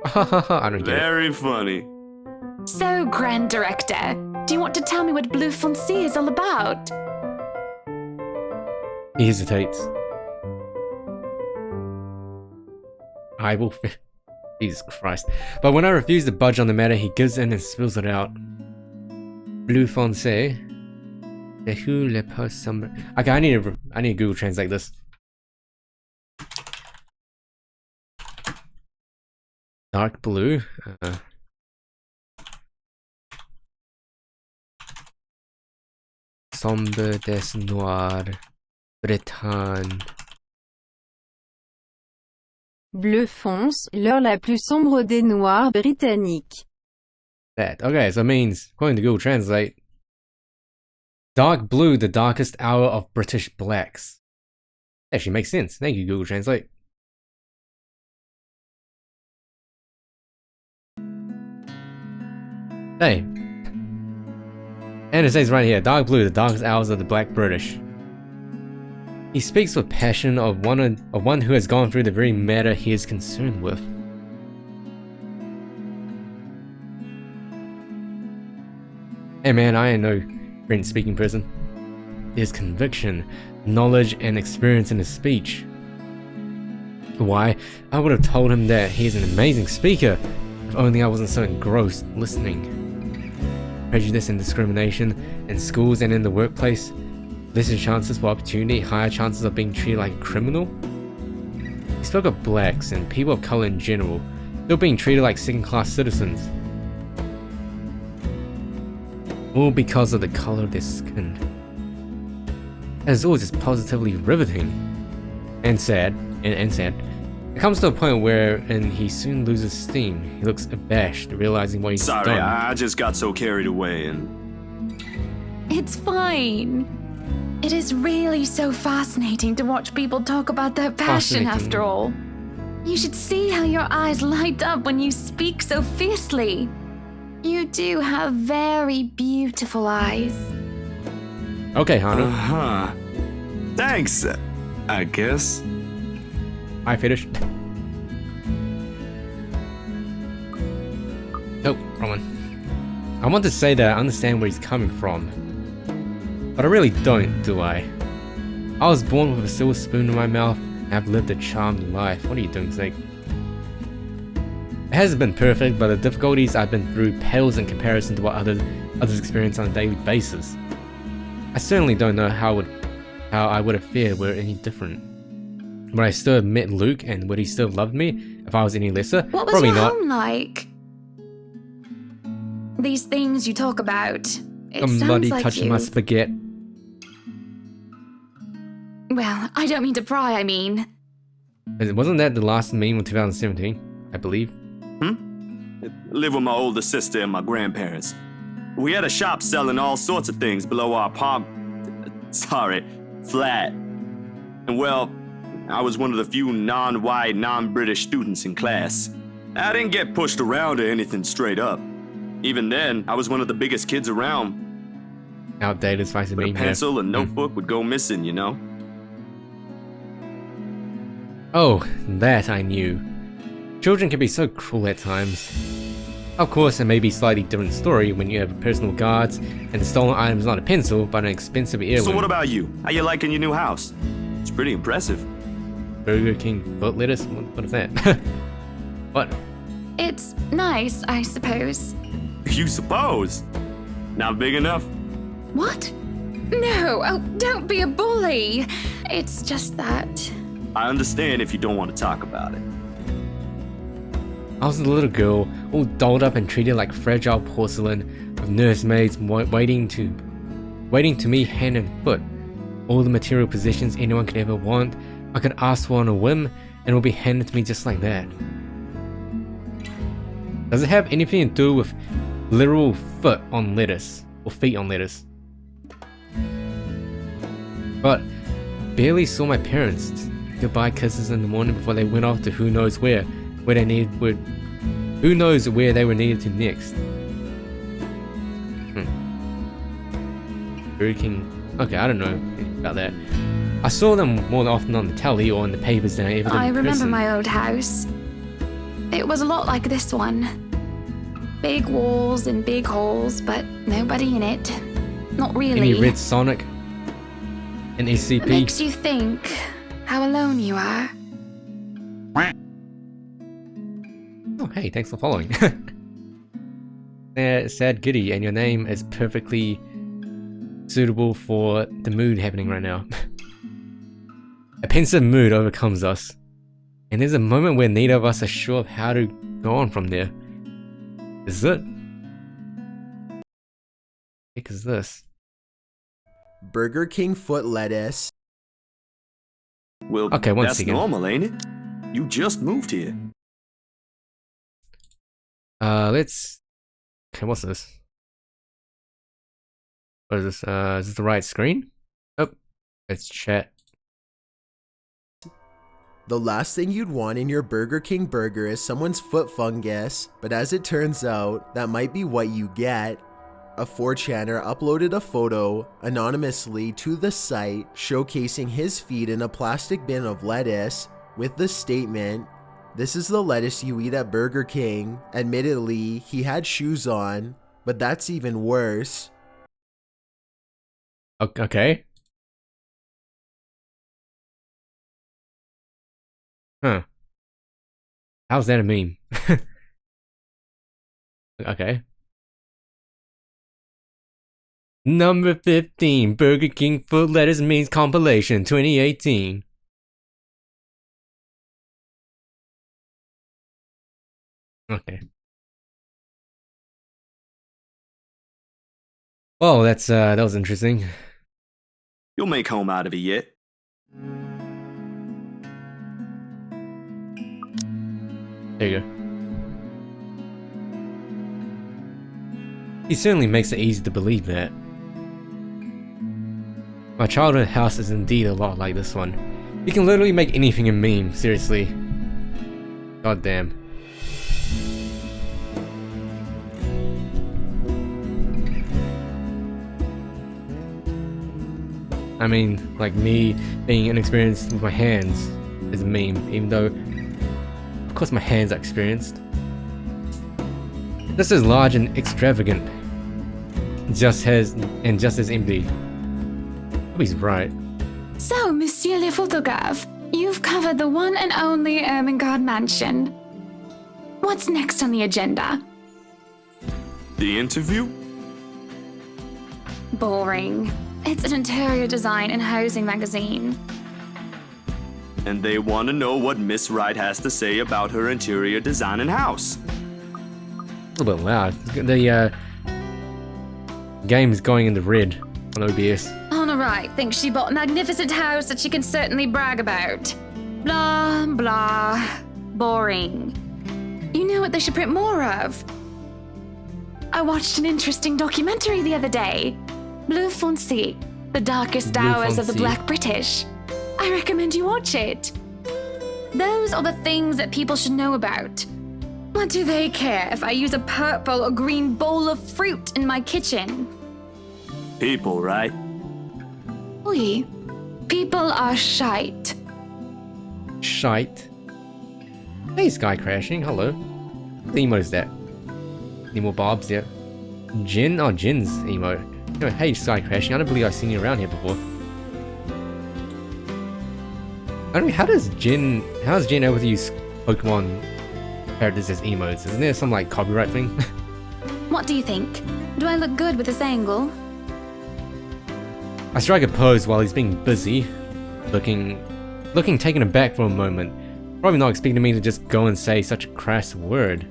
Speaker 1: I don't get it.
Speaker 9: Very funny.
Speaker 7: So, Grand Director, do you want to tell me what Blue Fonzie is all about?
Speaker 1: He hesitates. I will. Jesus Christ. But when I refuse to budge on the matter, he gives in and spills it out. Bleu foncé. Okay, I need to Google Translate this. Dark blue. Sombre des Noirs. Bretagne.
Speaker 13: Bleu fonce, l'heure la plus sombre des Noirs britanniques.
Speaker 1: That. Okay, so it means, according to Google Translate, dark blue, the darkest hour of British blacks. Actually makes sense. Thank you, Google Translate. Hey. And it says right here, dark blue, the darkest hours of the black British. He speaks with passion of one who has gone through the very matter he is concerned with. Hey man, I ain't no French-speaking person. There's conviction, knowledge, and experience in his speech. Why? I would have told him that he is an amazing speaker, if only I wasn't so engrossed listening. Prejudice and discrimination in schools and in the workplace. Lesser chances for opportunity, higher chances of being treated like a criminal. He spoke of blacks and people of color in general, still being treated like second-class citizens. All because of the color of their skin. As always, it's positively riveting. And sad. And sad. It comes to a point wherein he soon loses steam. He looks abashed, realizing what he's done.
Speaker 9: Sorry, I just got so carried away and...
Speaker 7: It's fine. It is really so fascinating to watch people talk about their passion after all. You should see how your eyes light up when you speak so fiercely. You do have very beautiful eyes.
Speaker 1: Okay, Hana.
Speaker 9: Uh-huh. Thanks, I guess.
Speaker 1: I finished. Nope, wrong one. I want to say that I understand where he's coming from. But I really don't, do I? I was born with a silver spoon in my mouth and I've lived a charmed life. What are you doing, Snake? It hasn't been perfect, but the difficulties I've been through pales in comparison to what others experience on a daily basis. I certainly don't know how I would have fared were it any different. Would I still have met Luke and would he still have loved me if I was any lesser?
Speaker 7: What was
Speaker 1: Probably
Speaker 7: your
Speaker 1: not.
Speaker 7: home like? These things you talk about. It
Speaker 1: Somebody
Speaker 7: sounds like
Speaker 1: touching my spaghetti.
Speaker 7: Well, I don't mean to pry, I mean.
Speaker 1: Wasn't that the last meme of 2017? I believe.
Speaker 9: Live with my older sister and my grandparents. We had a shop selling all sorts of things below our flat. And well, I was one of the few non-white, non-British students in class. I didn't get pushed around or anything straight up. Even then, I was one of the biggest kids around.
Speaker 1: Outdated spicy
Speaker 9: But a
Speaker 1: meme.
Speaker 9: pencil and notebook would go missing, you know?
Speaker 1: Oh, that I knew. Children can be so cruel at times. Of course, it may be a slightly different story when you have personal guards and the stolen item is not a pencil, but an expensive heirloom.
Speaker 9: So what about you? How you liking your new house? It's pretty impressive.
Speaker 1: Burger King foot lettuce? What is that? What?
Speaker 7: It's nice, I suppose.
Speaker 9: You suppose? Not big enough?
Speaker 7: What? No, oh, don't be a bully. It's just that.
Speaker 9: I understand if you don't want to talk about it.
Speaker 1: I was a little girl, all dolled up and treated like fragile porcelain, with nursemaids waiting to me hand and foot. All the material possessions anyone could ever want, I could ask for on a whim, and it will be handed to me just like that. Does it have anything to do with literal foot on lettuce, or feet on lettuce? But barely saw my parents. Goodbye kisses in the morning before they went off to who knows where they needed, who knows where they were needed to next. Burger King. Okay, I don't know anything about that. I saw them more often on the telly or in the papers than I ever did
Speaker 7: I
Speaker 1: in
Speaker 7: remember
Speaker 1: person.
Speaker 7: my old house. It was a lot like this one. Big walls and big halls, but nobody in it. Not really.
Speaker 1: Any red Sonic? An SCP.
Speaker 7: Makes you think how alone you are.
Speaker 1: Oh, hey, thanks for following. Sad Giddy, and your name is perfectly suitable for the mood happening right now. A pensive mood overcomes us, and there's a moment where neither of us are sure of how to go on from there. Is it? What the heck is this?
Speaker 21: Burger King foot lettuce.
Speaker 9: Well,
Speaker 1: okay, one
Speaker 9: that's
Speaker 1: second.
Speaker 9: normal, ain't it? You just moved here.
Speaker 1: Let's... Okay, what's this? What is this? Is this the right screen? Oh, let's chat.
Speaker 21: The last thing you'd want in your Burger King burger is someone's foot fungus, but as it turns out, that might be what you get. A 4chaner uploaded a photo anonymously to the site showcasing his feet in a plastic bin of lettuce with the statement, "This is the lettuce you eat at Burger King." Admittedly, he had shoes on, but that's even worse.
Speaker 1: Okay. Huh. How's that a meme? Okay. Number 15, Burger King foot lettuce memes compilation 2018. Okay. Well, that was interesting.
Speaker 9: You'll make home out of it yet.
Speaker 1: There you go. He certainly makes it easy to believe that. My childhood house is indeed a lot like this one. You can literally make anything a meme, seriously. God damn. I mean, like me being inexperienced with my hands is a meme, even though, of course, my hands are experienced. This is large and extravagant, just as empty. He's right.
Speaker 7: So, Monsieur le Photographe, you've covered the one and only Ermengarde Mansion. What's next on the agenda?
Speaker 9: The interview?
Speaker 7: Boring. It's an interior design and housing magazine.
Speaker 9: And they want to know what Miss Wright has to say about her interior design and house.
Speaker 1: A little bit loud. The game's going in the red on OBS.
Speaker 7: Honor Wright thinks she bought a magnificent house that she can certainly brag about. Blah, blah. Boring. You know what they should print more of? I watched an interesting documentary the other day. Bleu Foncé, the darkest hours of the Black British. I recommend you watch it. Those are the things that people should know about. What do they care if I use a purple or green bowl of fruit in my kitchen?
Speaker 9: People, right?
Speaker 7: Oui. People are shite.
Speaker 1: Shite? Hey, Sky Crashing, hello. What emote is that? Any more Bobs yet? Jin? Oh, Jin's emote. Oh, hey, Sky Crashing, I don't believe I've seen you around here before. I don't know, how is Jin able to use Pokemon characters as emotes? Isn't there some, like, copyright thing?
Speaker 7: What do you think? Do I look good with this angle?
Speaker 1: I strike a pose while he's being busy, looking taken aback for a moment. Probably not expecting me to just go and say such a crass word.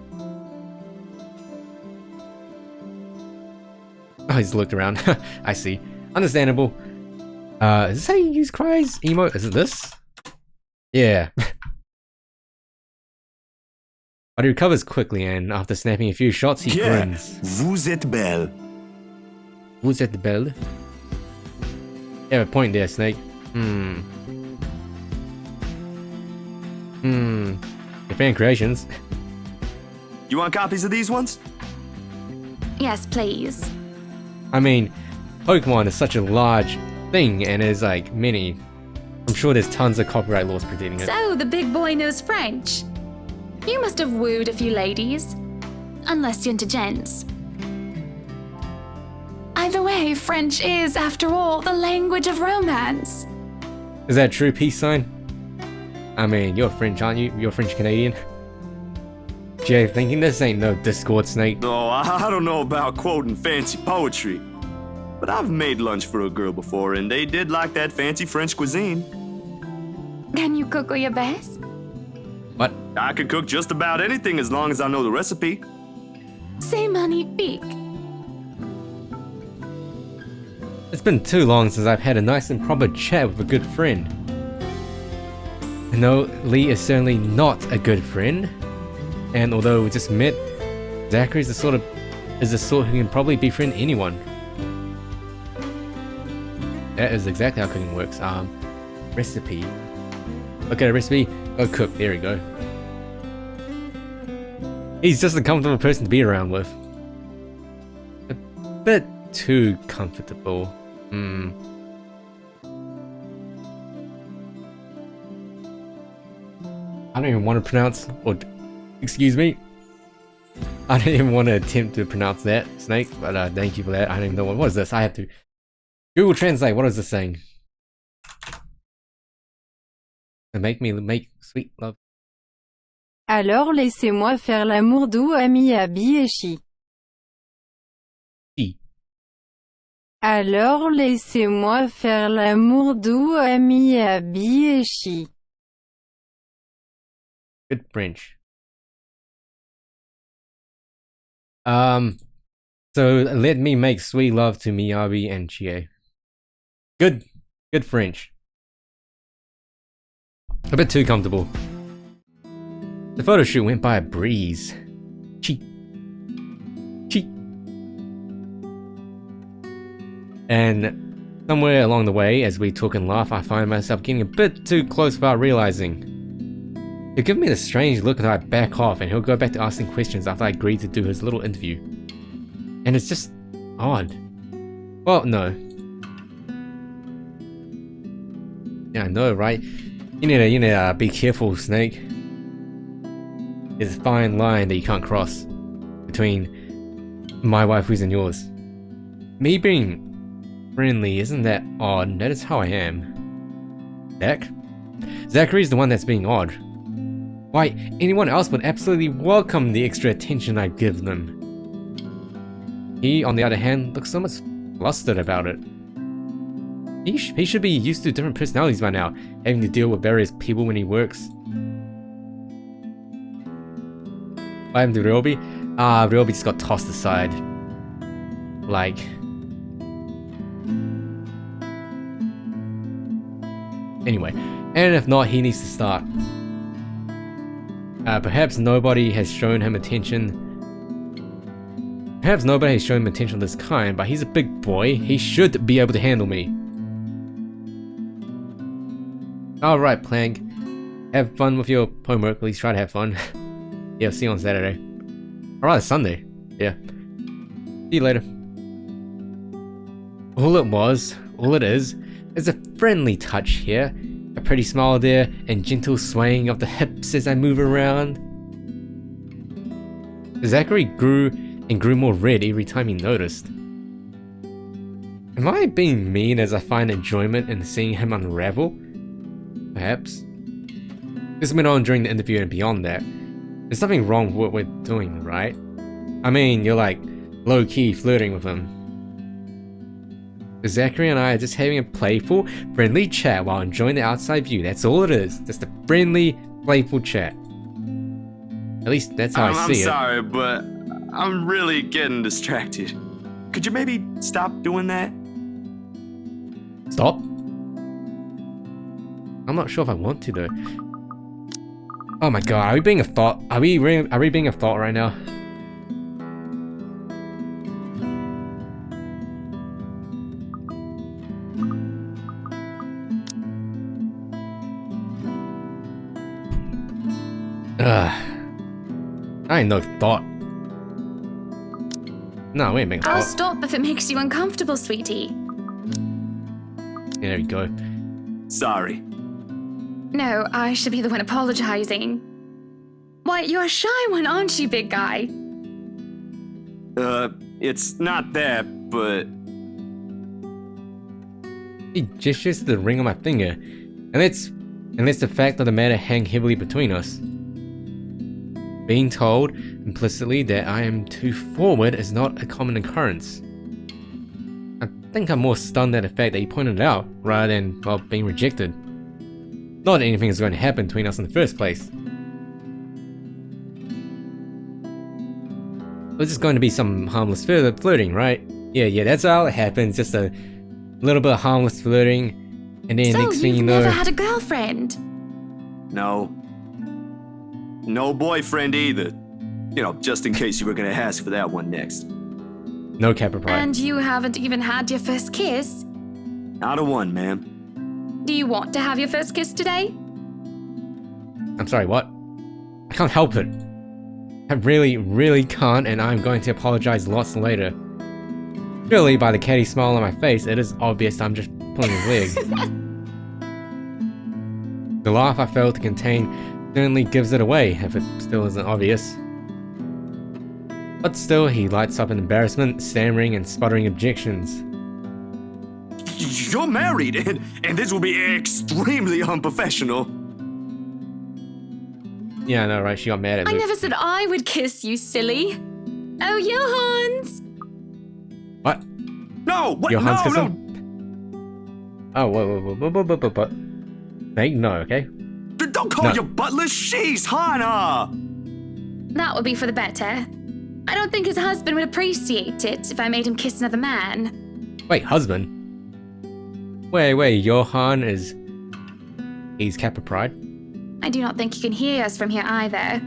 Speaker 1: Oh, he's looked around. I see. Understandable. Is this how you use cries? Emote? Is it this? Yeah. But he recovers quickly, and after snapping a few shots, he grins.
Speaker 9: Vous êtes belle.
Speaker 1: Vous êtes belle? You have a point there, Snake. Your fan creations.
Speaker 9: You want copies of these ones?
Speaker 7: Yes, please.
Speaker 1: I mean, Pokemon is such a large thing, and there's like many. I'm sure there's tons of copyright laws protecting it.
Speaker 7: So, the big boy knows French. You must have wooed a few ladies. Unless you're into gents. Either way, French is, after all, the language of romance.
Speaker 1: Is that true, peace sign? I mean, you're French, aren't you? You're French Canadian. Jay thinking this ain't no Discord snake.
Speaker 9: No, I don't know about quoting fancy poetry, but I've made lunch for a girl before, and they did like that fancy French cuisine.
Speaker 7: Can you cook your best?
Speaker 1: What?
Speaker 9: I can cook just about anything as long as I know the recipe.
Speaker 7: C'est magnifique.
Speaker 1: It's been too long since I've had a nice and proper chat with a good friend. No, Lee is certainly not a good friend. And although we just met, Zachary's the sort who can probably befriend anyone. That is exactly how cooking works. Recipe. Okay, recipe. Go cook. There we go. He's just a comfortable person to be around with. A bit too comfortable. I don't even want to pronounce, or excuse me. I don't even want to attempt to pronounce that, Snake, but thank you for that. I don't even know what is this. I have to Google Translate. What is this saying? To make me make sweet love.
Speaker 13: Alors laissez-moi faire l'amour doux à Miyabi et Shi. Alors laissez-moi faire l'amour doux à Miyabi et Shi.
Speaker 1: Good French. So let me make sweet love to Miyabi and Chie. Good French. A bit too comfortable. The photo shoot went by a breeze. Cheek. And somewhere along the way, as we talk and laugh, I find myself getting a bit too close without realizing. He'll give me this strange look and I back off, and he'll go back to asking questions after I agree to do his little interview. And it's just odd. Well, no. Yeah, I know, right? You need to be careful, Snake. There's a fine line that you can't cross between my waifus and yours. Me being friendly isn't that odd. That is how I am. Zachary's the one that's being odd. Why, anyone else would absolutely welcome the extra attention I give them. He, on the other hand, looks so much flustered about it. He should be used to different personalities by now, having to deal with various people when he works. What happened to Ryobi? Ryobi just got tossed aside. Like... Anyway, and if not, he needs to start. Perhaps nobody has shown him attention. Perhaps nobody has shown him attention of this kind, but he's a big boy. He should be able to handle me. Alright, Plank. Have fun with your homework. At least try to have fun. Yeah, I'll see you on Saturday. Or rather, Sunday. Yeah. See you later. All it is a friendly touch here. A pretty smile there, and gentle swaying of the hips as I move around. Zachary grew more red every time he noticed. Am I being mean as I find enjoyment in seeing him unravel? Perhaps. This went on during the interview and beyond that. There's nothing wrong with what we're doing, right? I mean, you're like low-key flirting with him. Zachary and I are just having a playful, friendly chat while enjoying the outside view. That's all it is. Just a friendly, playful chat. At least that's how I see it.
Speaker 9: I'm sorry, but I'm really getting distracted. Could you maybe stop doing that?
Speaker 1: Stop? I'm not sure if I want to though. Oh my god, are we being a thought? Are we being a thought right now? I ain't no thought. No, we ain't being a thought.
Speaker 7: I'll stop if it makes you uncomfortable, sweetie.
Speaker 1: Yeah, there we go.
Speaker 9: Sorry.
Speaker 7: No, I should be the one apologizing. Why, you're a shy one, aren't you, big guy?
Speaker 9: It's not that, but
Speaker 1: He gestures to the ring on my finger, and lets the fact of the matter hang heavily between us. Being told implicitly that I am too forward is not a common occurrence. I think I'm more stunned at the fact that he pointed it out, rather than, well, being rejected. Not that anything is going to happen between us in the first place. It's just going to be some harmless further flirting, right? Yeah, that's all it happens, just a little bit of harmless flirting, and then next thing you know...
Speaker 7: So, you've never had a girlfriend?
Speaker 9: No. No boyfriend either. You know, just in case you were gonna ask for that one next.
Speaker 1: No Kappa Pride.
Speaker 7: And you haven't even had your first kiss?
Speaker 9: Not a one, ma'am.
Speaker 7: Do you want to have your first kiss today?
Speaker 1: I'm sorry, what? I can't help it. I really can't, and I'm going to apologize lots later. Surely, by the catty smile on my face, it is obvious I'm just pulling his leg. The laugh I failed to contain certainly gives it away, if it still isn't obvious. But still, he lights up in embarrassment, stammering and sputtering objections.
Speaker 9: You're married, and this will be extremely unprofessional.
Speaker 1: Yeah, I know, right? She got mad at me.
Speaker 7: I never said I would kiss you, silly. Oh, Johans!
Speaker 1: What?
Speaker 9: No! What?
Speaker 1: Johans
Speaker 9: No!
Speaker 1: Oh, what? Hey, no, okay?
Speaker 9: Don't call your butler she's Hana!
Speaker 7: That would be for the better. I don't think his husband would appreciate it if I made him kiss another man.
Speaker 1: Wait, husband? Wait, Johan is... He's Kappa Pride?
Speaker 7: I do not think he can hear us from here either.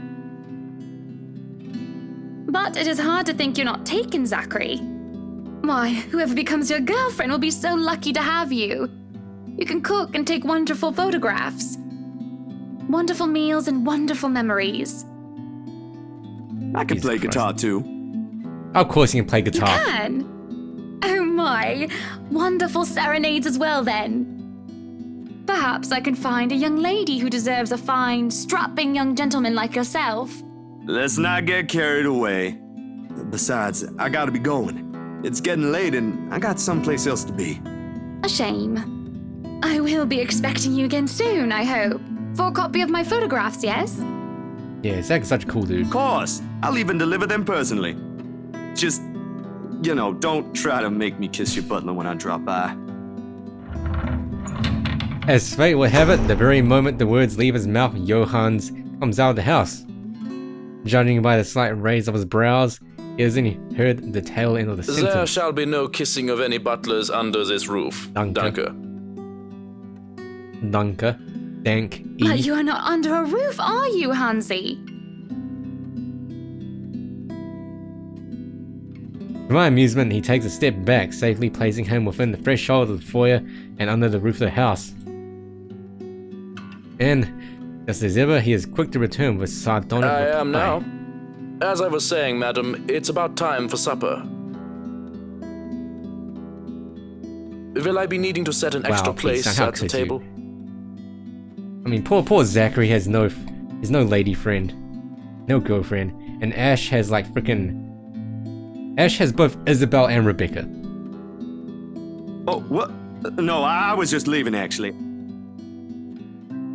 Speaker 7: But it is hard to think you're not taken, Zachary. Why, whoever becomes your girlfriend will be so lucky to have you. You can cook and take wonderful photographs. Wonderful meals and wonderful memories.
Speaker 9: I can play guitar too.
Speaker 1: Of course you can play guitar.
Speaker 7: You can? Oh my, wonderful serenades as well then. Perhaps I can find a young lady who deserves a fine, strapping young gentleman like yourself.
Speaker 9: Let's not get carried away. Besides, I gotta be going. It's getting late and I got someplace else to be.
Speaker 7: A shame. I will be expecting you again soon, I hope. For a copy of my photographs, yes?
Speaker 1: Yeah, Zach's such a cool dude.
Speaker 9: Of course. I'll even deliver them personally. Just, you know, don't try to make me kiss your butler when I drop by.
Speaker 1: As fate will have it, the very moment the words leave his mouth, Johans comes out of the house. Judging by the slight raise of his brows, he hasn't heard the tail end of the sentence.
Speaker 20: There shall be no kissing of any butlers under this roof. Danke.
Speaker 1: Dank.
Speaker 7: But you are not under a roof, are you, Hansi?
Speaker 1: For my amusement, he takes a step back, safely placing him within the threshold of the foyer and under the roof of the house. And, just as ever, he is quick to return with sardonic reply.
Speaker 20: I am now. As I was saying, madam, it's about time for supper. Will I be needing to set an extra place at the table?
Speaker 1: I mean, poor Zachary has no lady friend, no girlfriend, and Ash has like Ash has both Isabel and Rebecca.
Speaker 9: Oh, what? No, I was just leaving actually.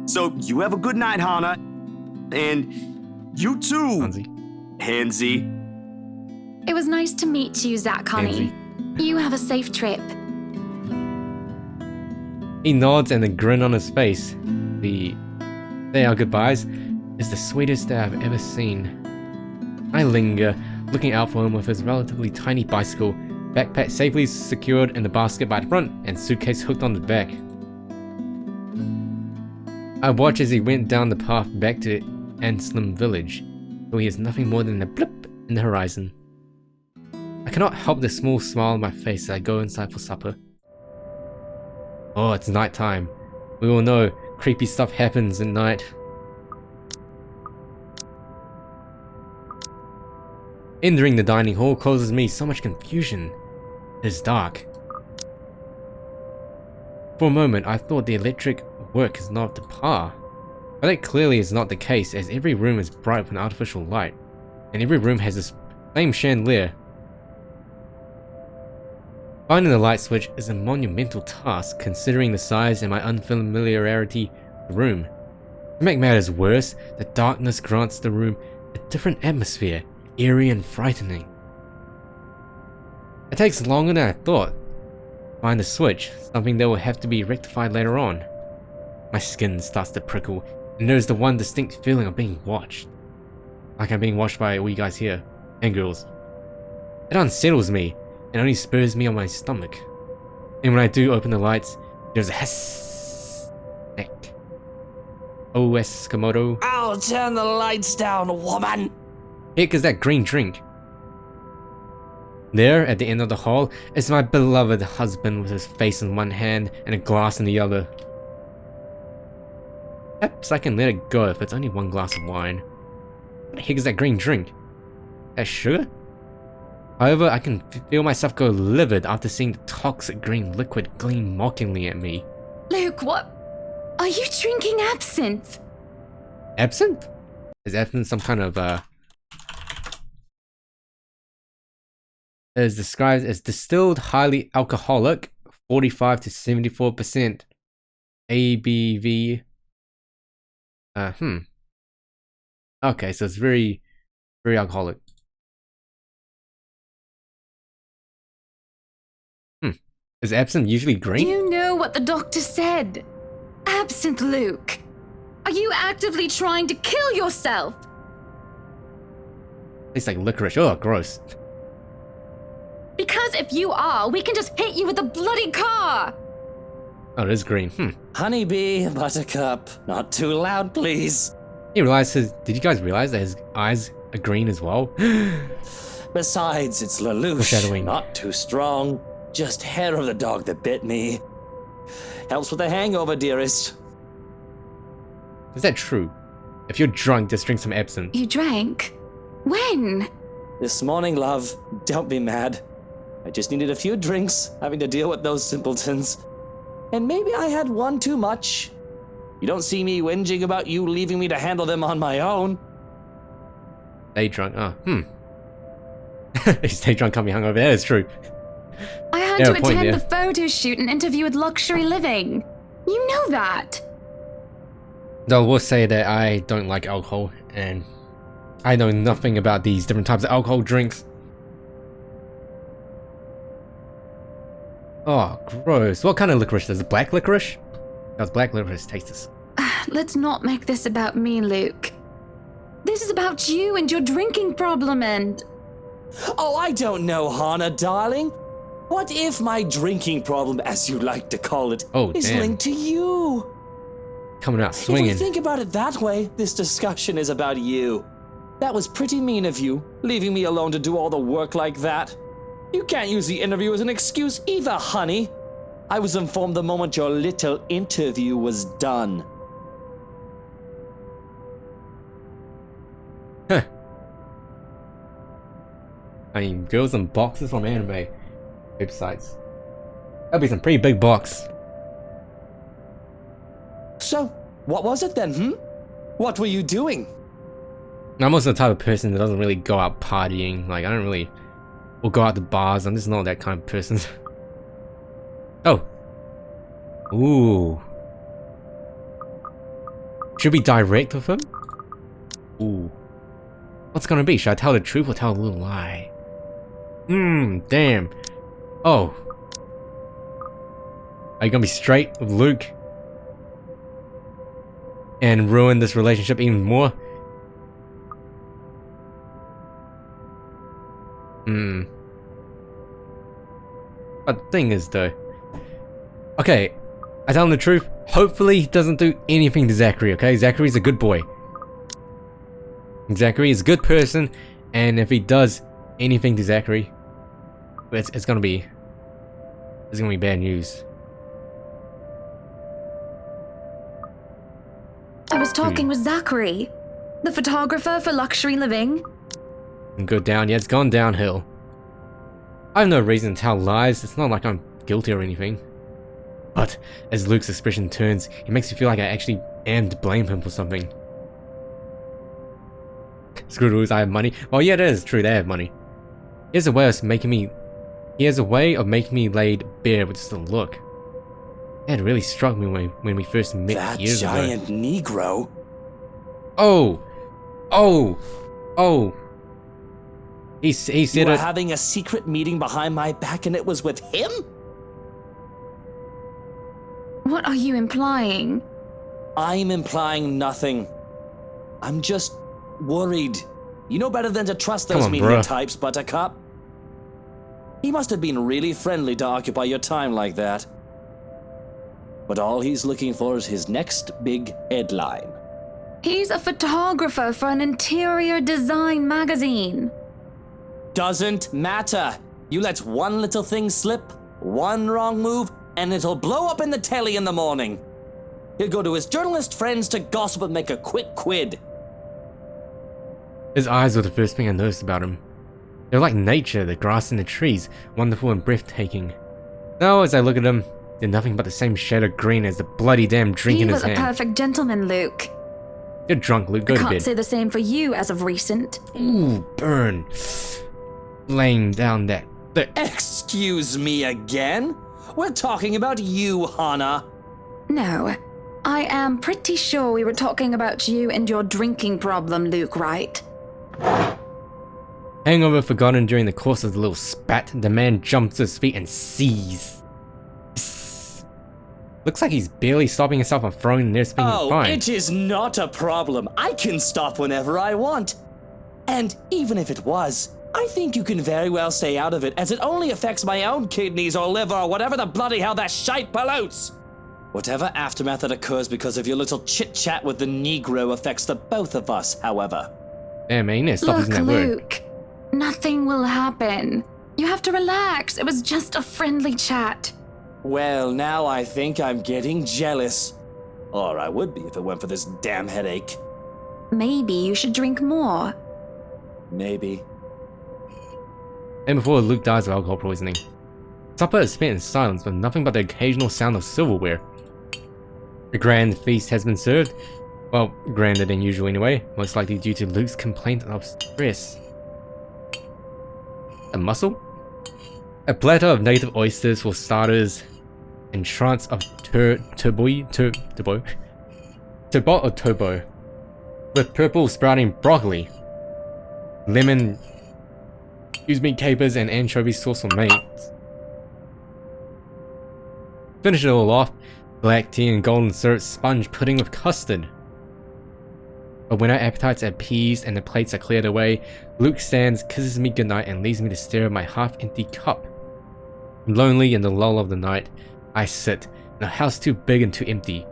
Speaker 9: So you have a good night, Hana, and you too, Hansi.
Speaker 7: It was nice to meet you, Zach, honey. You have a safe trip.
Speaker 1: He nods, and the grin on his face, they are goodbyes, is the sweetest that I've ever seen. I linger, looking out for him with his relatively tiny bicycle, backpack safely secured in the basket by the front, and suitcase hooked on the back. I watch as he went down the path back to Anslem village, where he is nothing more than a blip in the horizon. I cannot help the small smile on my face as I go inside for supper. Oh, it's night time. We all know creepy stuff happens at night. Entering the dining hall causes me so much confusion. It is dark. For a moment, I thought the electric work is not up to par, but that clearly is not the case, as every room is bright with an artificial light, and every room has the same chandelier. Finding the light switch is a monumental task considering the size and my unfamiliarity with the room. To make matters worse, the darkness grants the room a different atmosphere, eerie and frightening. It takes longer than I thought. Find the switch, something that will have to be rectified later on. My skin starts to prickle, and there's the one distinct feeling of being watched. Like I'm being watched by all you guys here, and girls. It unsettles me, and only spurs me on my stomach. And when I do open the lights, there's a hiss. Oh, Eskimoto.
Speaker 6: I'll turn the lights down, woman!
Speaker 1: Heck is that green drink? There, at the end of the hall, is my beloved husband with his face in one hand and a glass in the other. Perhaps I can let it go if it's only one glass of wine. What the heck is that green drink? That sugar? However, I can feel myself go livid after seeing the toxic green liquid gleam mockingly at me.
Speaker 7: Luke, what? Are you drinking absinthe?
Speaker 1: Absinthe? Is absinthe some kind of, It is described as distilled, highly alcoholic, 45 to 74% ABV. Okay, so it's very, very alcoholic. Is absinthe usually green?
Speaker 7: You know what the doctor said. Absinthe, Luke. Are you actively trying to kill yourself?
Speaker 1: Tastes like licorice. Oh, gross.
Speaker 7: Because if you are, we can just hit you with a bloody car.
Speaker 1: Oh, it is green.
Speaker 6: Honeybee, buttercup, not too loud, please.
Speaker 1: He realized his. Did you guys realize that his eyes are green as well?
Speaker 6: Besides, it's Lelouch.
Speaker 1: Foreshadowing.
Speaker 6: Not too strong. Just hair of the dog that bit me. Helps with the hangover, dearest.
Speaker 1: Is that true? If you're drunk, just drink some absinthe.
Speaker 7: You drank? When?
Speaker 6: This morning, love. Don't be mad. I just needed a few drinks, having to deal with those simpletons. And maybe I had one too much. You don't see me whinging about you leaving me to handle them on my own.
Speaker 1: Stay drunk. Stay drunk, can't be hungover. That is true.
Speaker 7: I had to attend the photo shoot and interview with Luxury Living. You know that.
Speaker 1: Though I will say that I don't like alcohol, and I know nothing about these different types of alcohol drinks. Oh, gross. What kind of licorice? Is it black licorice? Does black licorice taste this?
Speaker 7: Let's not make this about me, Luke. This is about you and your drinking problem and...
Speaker 6: Oh, I don't know, Hana, darling. What if my drinking problem, as you like to call it, is linked to you?
Speaker 1: Coming out swinging.
Speaker 6: If we think about it that way, this discussion is about you. That was pretty mean of you, leaving me alone to do all the work like that. You can't use the interview as an excuse either, honey. I was informed the moment your little interview was done.
Speaker 1: Huh. I mean, girls in boxes from anime websites. That'd be some pretty big box.
Speaker 6: So, what was it then, What were you doing?
Speaker 1: I'm also the type of person that doesn't really go out partying. Like, I don't really... Or go out to bars. I'm just not that kind of person. Oh. Ooh. Should we direct with him? Ooh. What's it gonna be? Should I tell the truth or tell a little lie? Damn. Oh. Are you gonna be straight with Luke? And ruin this relationship even more? But the thing is though, okay, I tell him the truth. Hopefully he doesn't do anything to Zachary, okay? Zachary's a good boy. Zachary is a good person, and if he does anything to Zachary, it's gonna be bad news.
Speaker 7: I was talking with Zachary, the photographer for Luxury Living.
Speaker 1: And go down, yeah, it's gone downhill. I have no reason to tell lies, it's not like I'm guilty or anything. But as Luke's expression turns, it makes me feel like I actually am to blame him for something. Screw rules, I have money. Well, yeah, that is true, they have money. He has a way of making me He has a way of making me laid bare with just a look. That really struck me when we first met
Speaker 6: That
Speaker 1: years ago.
Speaker 6: giant Negro?
Speaker 1: Oh! He said
Speaker 6: You were
Speaker 1: it.
Speaker 6: having a secret meeting behind my back and it was with him?
Speaker 7: What are you implying?
Speaker 6: I'm implying nothing. I'm just worried. You know better than to trust those media
Speaker 1: bruh.
Speaker 6: types, Buttercup. He must have been really friendly to occupy your time like that. But all he's looking for is his next big headline.
Speaker 7: He's a photographer for an interior design magazine.
Speaker 6: Doesn't matter. You let one little thing slip, one wrong move, and it'll blow up in the telly in the morning. He'll go to his journalist friends to gossip and make a quick quid.
Speaker 1: His eyes were the first thing I noticed about him. They're like nature, the grass and the trees, wonderful and breathtaking. Now, as I look at him, they're nothing but the same shade of green as the bloody damn drink
Speaker 7: He
Speaker 1: in
Speaker 7: was
Speaker 1: his
Speaker 7: a
Speaker 1: hand.
Speaker 7: perfect gentleman, Luke.
Speaker 1: You're drunk, Luke. Go
Speaker 7: I
Speaker 1: to
Speaker 7: can't
Speaker 1: bed.
Speaker 7: say the same for you as of recent.
Speaker 1: Ooh, burn. Laying down that.
Speaker 6: Excuse me again? We're talking about you, Hana.
Speaker 7: No, I am pretty sure we were talking about you and your drinking problem, Luke, right?
Speaker 1: Hangover forgotten during the course of the little spat, the man jumps to his feet and sees. Looks like he's barely stopping himself from throwing the nearest thing he
Speaker 6: Oh,
Speaker 1: finds.
Speaker 6: it is not a problem. I can stop whenever I want. And even if it was, I think you can very well stay out of it, as it only affects my own kidneys or liver or whatever the bloody hell that shite pollutes. Whatever aftermath that occurs because of your little chit-chat with the Negro affects the both of us, however.
Speaker 1: Damn, man, you need to stop
Speaker 7: Look,
Speaker 1: using that word.
Speaker 7: Luke, nothing will happen. You have to relax. It was just a friendly chat.
Speaker 6: Well, now I think I'm getting jealous. Or I would be if it weren't for this damn headache.
Speaker 7: Maybe you should drink more.
Speaker 6: Maybe.
Speaker 1: And before Luke dies of alcohol poisoning. Supper is spent in silence with nothing but the occasional sound of silverware. The grand feast has been served. Well, grander than usual anyway, most likely due to Luke's complaint of stress. A mussel? A platter of native oysters for starters, entrance of turbot or turbo, with purple sprouting broccoli, lemon, capers and anchovy sauce for mates. Finish it all off, black tea and golden syrup sponge pudding with custard. But when our appetites are appeased and the plates are cleared away, Luke stands, kisses me goodnight and leaves me to stare at my half-empty cup. Lonely in the lull of the night, I sit in a house too big and too empty,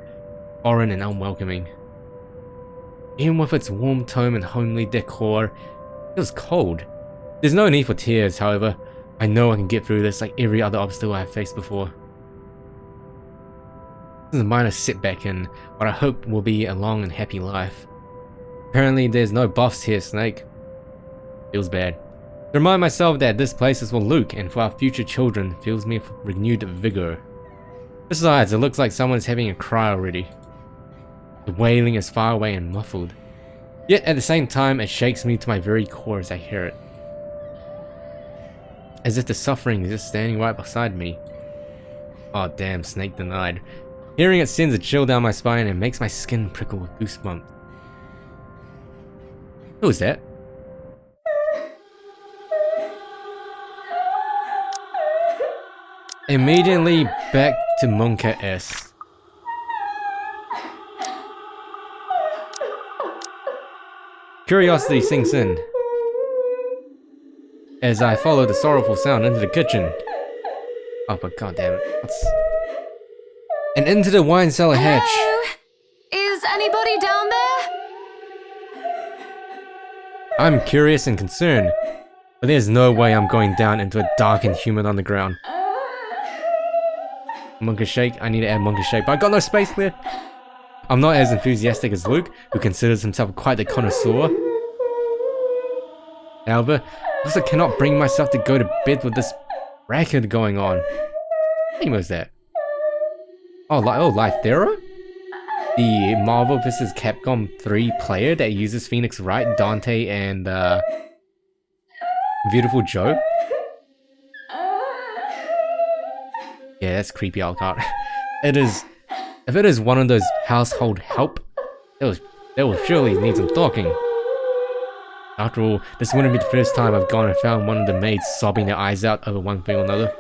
Speaker 1: foreign and unwelcoming. Even with its warm tone and homely decor, it feels cold. There's no need for tears, however. I know I can get through this like every other obstacle I've faced before. This is a minor setback in what I hope will be a long and happy life. Apparently there's no buffs here, Snake. Feels bad. To remind myself that this place is for Luke and for our future children fills me with renewed vigor. Besides, it looks like someone's having a cry already. The wailing is far away and muffled. Yet at the same time, it shakes me to my very core as I hear it. As if the suffering is just standing right beside me. Oh damn, Snake denied. Hearing it sends a chill down my spine and makes my skin prickle with goosebumps. Who was that? Immediately back to Monka S. Curiosity sinks in as I follow the sorrowful sound into the kitchen. Oh, but goddammit. And into the wine cellar hatch.
Speaker 7: Is anybody down there?
Speaker 1: I'm curious and concerned, but there's no way I'm going down into a dark and humid underground. Monka Shake, I need to add Monka Shake, but I got no space left. I'm not as enthusiastic as Luke, who considers himself quite the connoisseur. However, I also cannot bring myself to go to bed with this racket going on. What game was that? Oh, Lythera? The Marvel vs. Capcom 3 player that uses Phoenix Wright, Dante, and Beautiful Joe? Yeah, that's creepy, Alcott. It is. If it is one of those household help, they will surely need some talking. After all, this wouldn't be the first time I've gone and found one of the maids sobbing their eyes out over one thing or another.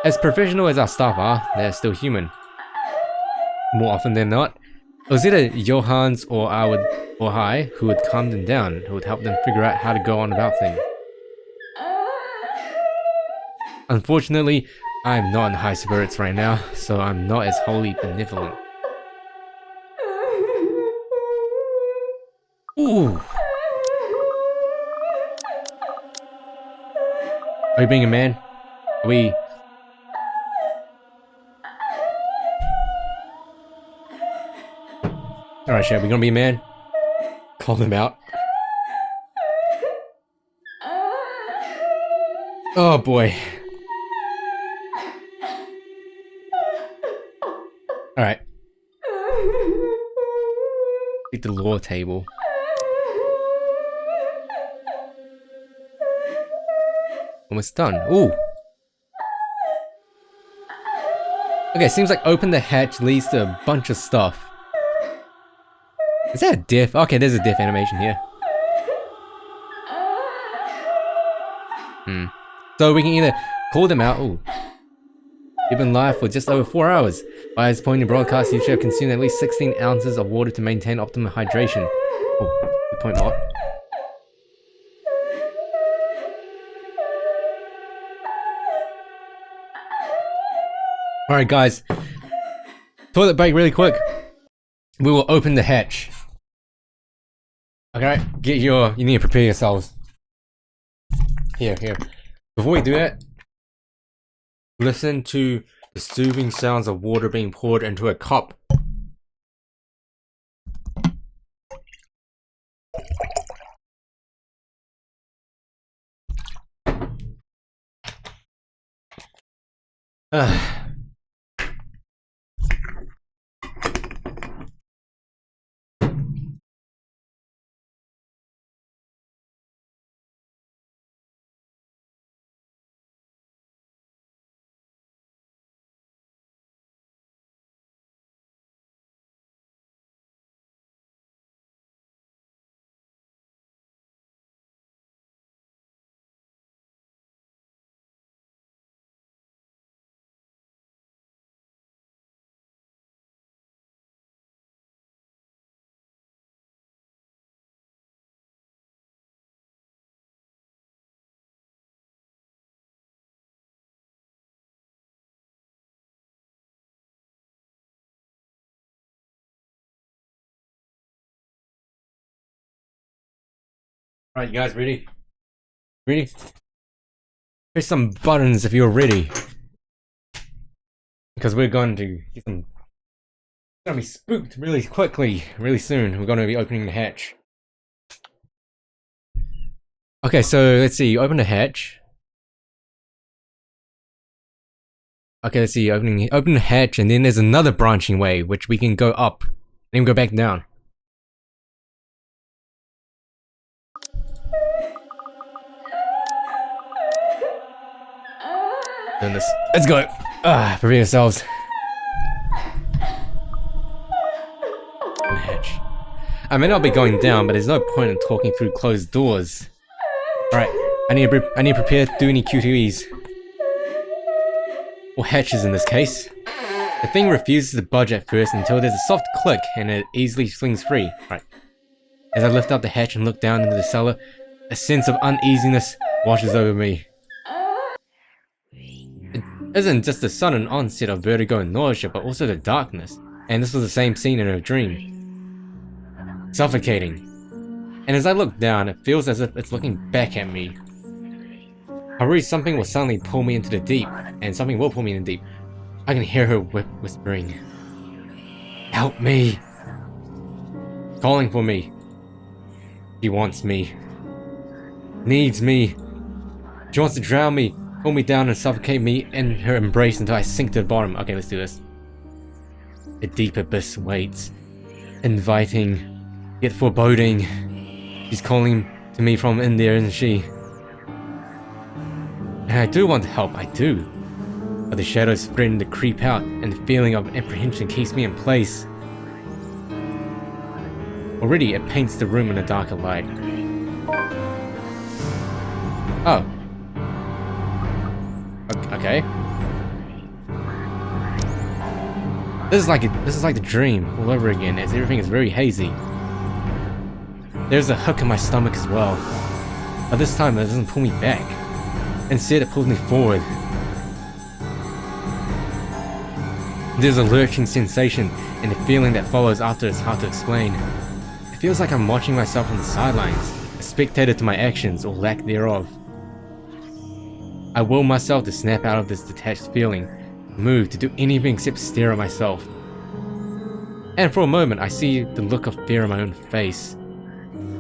Speaker 1: As professional as our staff are, they're still human. More often than not, it was either Johans or Hai who would calm them down, who would help them figure out how to go on about things. Unfortunately, I'm not in high spirits right now, so I'm not as wholly benevolent. Ooh. Are you being a man? Are we... Alright, Chad, we gonna be a man? Call them out. Oh boy. Alright. Get the law table. Almost done. Ooh. Okay, seems like open the hatch leads to a bunch of stuff. Is that a diff? Okay, there's a diff animation here. So we can either call them out. Ooh. You've been live for just over 4 hours. By this point in broadcast, you should have consumed at least 16 ounces of water to maintain optimum hydration. Oh, good point, Mark. Alright guys, toilet break really quick. We will open the hatch. Okay, you need to prepare yourselves. Here. Before we do that, listen to the soothing sounds of water being poured into a cup. Alright, you guys ready? Ready? Press some buttons if you're ready. Because we're going to get some... We're gonna be spooked really quickly, really soon. We're gonna be opening the hatch. Okay, so let's see, open the hatch. Okay, let's see, open the hatch, and then there's another branching way, which we can go up, and then go back down. Doing this. Let's go. Prepare yourselves. Hatch. I may not be going down, but there's no point in talking through closed doors. Alright, I need to prepare to do any QTEs. Or hatches in this case. The thing refuses to budge at first until there's a soft click and it easily swings free. Right. As I lift up the hatch and look down into the cellar, a sense of uneasiness washes over me. It isn't just the sudden onset of vertigo and nausea, but also the darkness. And this was the same scene in a dream. Suffocating. And as I look down, it feels as if it's looking back at me. I worry something will suddenly pull me into the deep, and something will pull me in the deep. I can hear her whispering, "Help me!" Calling for me. She wants me. Needs me. She wants to drown me, pull me down and suffocate me in her embrace until I sink to the bottom. Okay, let's do this. A deep abyss waits, inviting, yet foreboding. She's calling to me from in there, isn't she? And I do want to help, I do. but the shadows threaten to creep out, and the feeling of apprehension keeps me in place. Already, it paints the room in a darker light. Oh. Okay. This is like the dream all over again, as everything is very hazy. There's a hook in my stomach as well, but this time it doesn't pull me back. Instead, it pulls me forward. There's a lurching sensation, and the feeling that follows after is hard to explain. It feels like I'm watching myself from the sidelines, a spectator to my actions or lack thereof. I will myself to snap out of this detached feeling, move to do anything except stare at myself. And for a moment, I see the look of fear on my own face.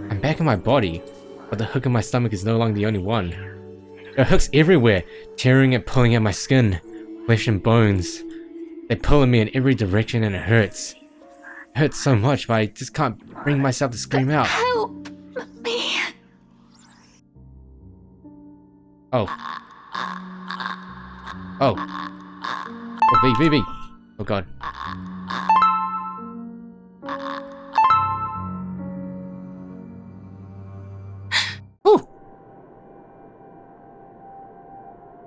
Speaker 1: I'm back in my body, but the hook in my stomach is no longer the only one. There are hooks everywhere, tearing and pulling at my skin, flesh and bones. They pull at me in every direction and it hurts. It hurts so much, but I just can't bring myself to scream out.
Speaker 7: Help me.
Speaker 1: Oh. Oh. Oh, V. Oh god. Whew.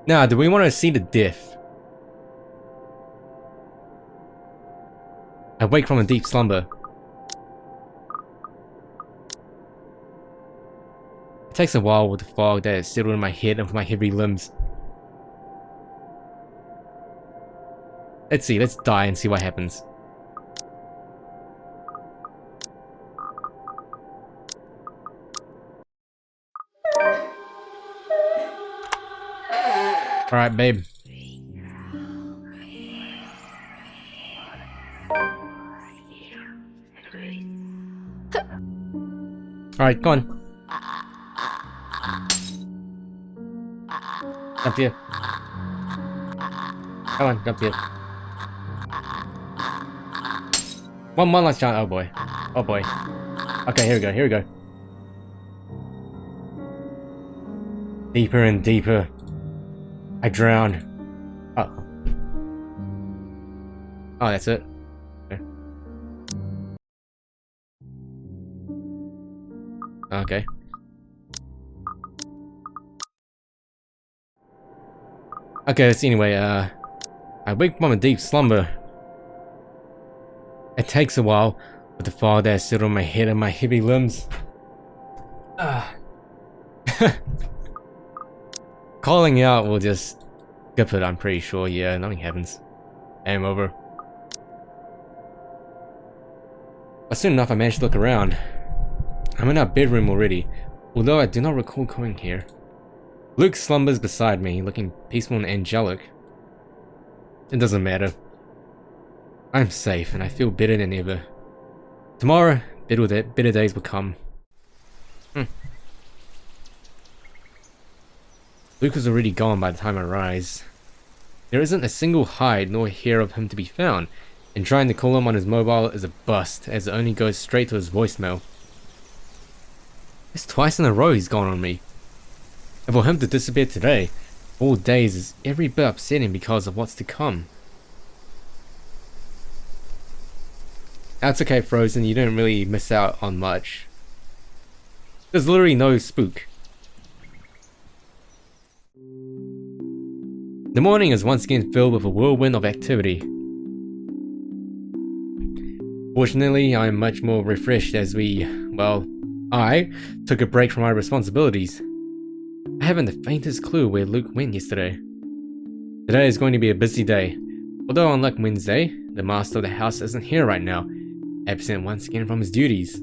Speaker 1: Now, do we want to see the death? I wake from a deep slumber. It takes a while with the fog that has settled in my head and my heavy limbs. Let's see, let's die and see what happens. Alright, babe. Alright, go on. Jump here. Come on, jump here. One last shot. Oh boy. Oh boy. Okay, here we go. Deeper and deeper. I drown. Oh. Oh, that's it. Okay. Okay, let's see anyway, I wake from a deep slumber. It takes a while, with the fog that has settled on my head and my heavy limbs. Calling out will just skip it, I'm pretty sure. Yeah, nothing happens. Game over. But soon enough, I managed to look around. I'm in our bedroom already, although I do not recall going here. Luke slumbers beside me, looking peaceful and angelic. It doesn't matter. I'm safe, and I feel better than ever. Tomorrow, better days will come. Luke was already gone by the time I rise. There isn't a single hide nor hair of him to be found, and trying to call him on his mobile is a bust, as it only goes straight to his voicemail. It's twice in a row he's gone on me. And for him to disappear today, 4 days, is every bit upsetting because of what's to come. That's okay, Frozen, you didn't really miss out on much. There's literally no spook. The morning is once again filled with a whirlwind of activity. Fortunately, I am much more refreshed as I took a break from my responsibilities. I haven't the faintest clue where Luke went yesterday. Today is going to be a busy day, although unlike Wednesday, the master of the house isn't here right now, absent once again from his duties.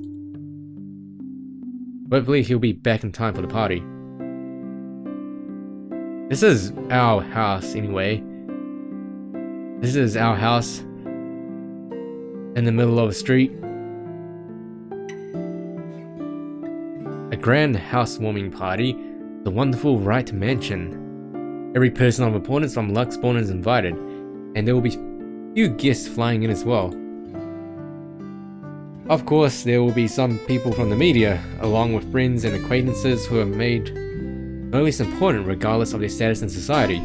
Speaker 1: Hopefully he'll be back in time for the party. This is our house anyway. This is our house in the middle of a street. A grand housewarming party, the wonderful Wright Mansion. Every person of importance from Luxborn is invited, and there will be few guests flying in as well. Of course, there will be some people from the media, along with friends and acquaintances who are made no less important regardless of their status in society.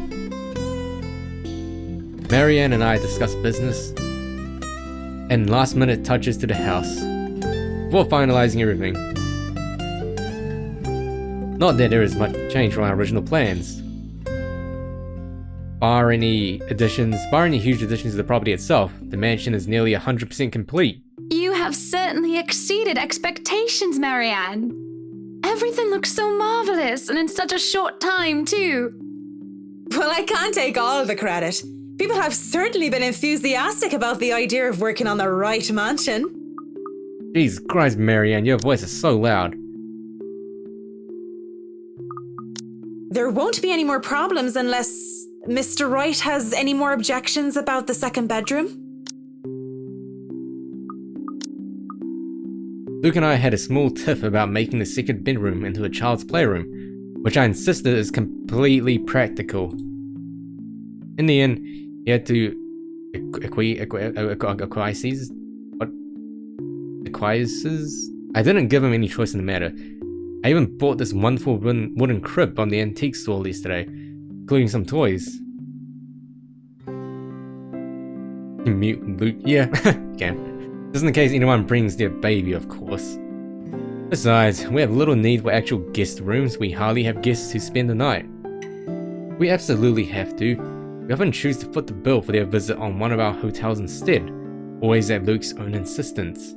Speaker 1: Marianne and I discussed business and last minute touches to the house before finalizing everything. Not that there is much change from our original plans. Bar any huge additions to the property itself, the mansion is nearly 100% complete.
Speaker 7: You have certainly exceeded expectations, Marianne. Everything looks so marvelous, and in such a short time, too.
Speaker 16: Well, I can't take all of the credit. People have certainly been enthusiastic about the idea of working on the right mansion.
Speaker 1: Jesus Christ, Marianne, your voice is so loud.
Speaker 16: There won't be any more problems unless Mr. Wright has any more objections about the second bedroom.
Speaker 1: Luke and I had a small tiff about making the second bedroom into a child's playroom, which I insisted is completely practical. In the end, he had to acquiesces. I didn't give him any choice in the matter. I even bought this wonderful wooden crib on the antique stall yesterday, including some toys. Mute Luke, yeah, okay. Just in case anyone brings their baby, of course. Besides, we have little need for actual guest rooms. We hardly have guests who spend the night. We absolutely have to. We often choose to foot the bill for their visit on one of our hotels instead, always at Luke's own insistence.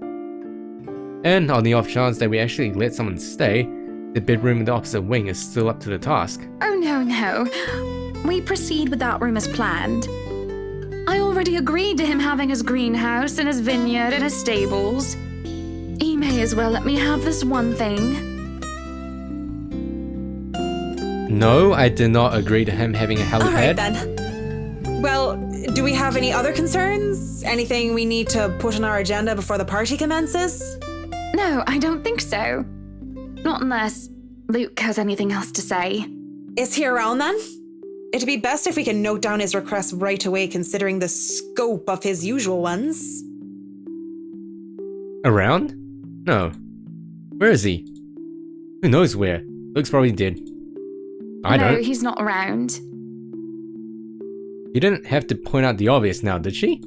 Speaker 1: And on the off chance that we actually let someone stay, the bedroom in the opposite wing is still up to the task.
Speaker 7: Oh no. We proceed with that room as planned. I already agreed to him having his greenhouse and his vineyard and his stables. He may as well let me have this one thing.
Speaker 1: No, I did not agree to him having a helipad.
Speaker 16: Alright then. Well, do we have any other concerns? Anything we need to put on our agenda before the party commences?
Speaker 7: No, I don't think so. Not unless Luke has anything else to say.
Speaker 16: Is he around then? It'd be best if we can note down his request right away, considering the scope of his usual ones.
Speaker 1: Around? No. Where is he? Who knows where? Luke's probably dead. I don't.
Speaker 7: No, he's not around.
Speaker 1: You didn't have to point out the obvious now, did she?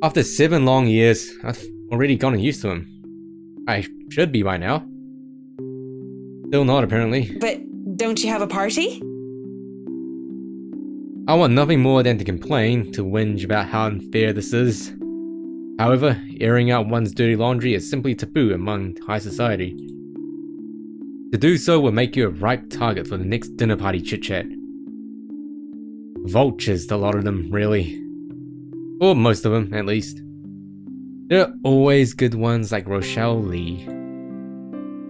Speaker 1: After 7 long years, I've already gotten used to him. I should be by now. Still not, apparently.
Speaker 16: But don't you have a party?
Speaker 1: I want nothing more than to complain, to whinge about how unfair this is. However, airing out one's dirty laundry is simply taboo among high society. To do so will make you a ripe target for the next dinner party chit-chat. Vultures, a lot of them, really. Or most of them, at least. There are always good ones like Rochelle Lee.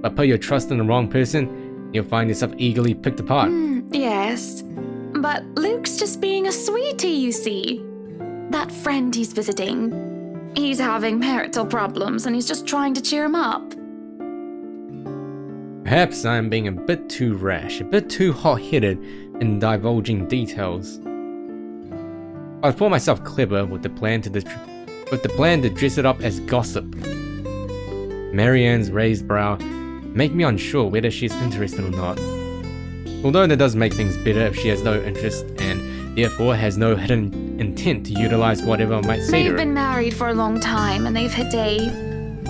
Speaker 1: But put your trust in the wrong person, you'll find yourself eagerly picked apart.
Speaker 7: Yes. But Luke's just being a sweetie, you see. That friend he's visiting, he's having marital problems and he's just trying to cheer him up.
Speaker 1: Perhaps I'm being a bit too rash, a bit too hot-headed in divulging details. I thought myself clever with the plan to dress it up as gossip. Marianne's raised brow make me unsure whether she's interested or not. Although that does make things better if she has no interest and therefore has no hidden intent to utilize whatever I might say to her.
Speaker 7: They've been married for a long time and they've hit a...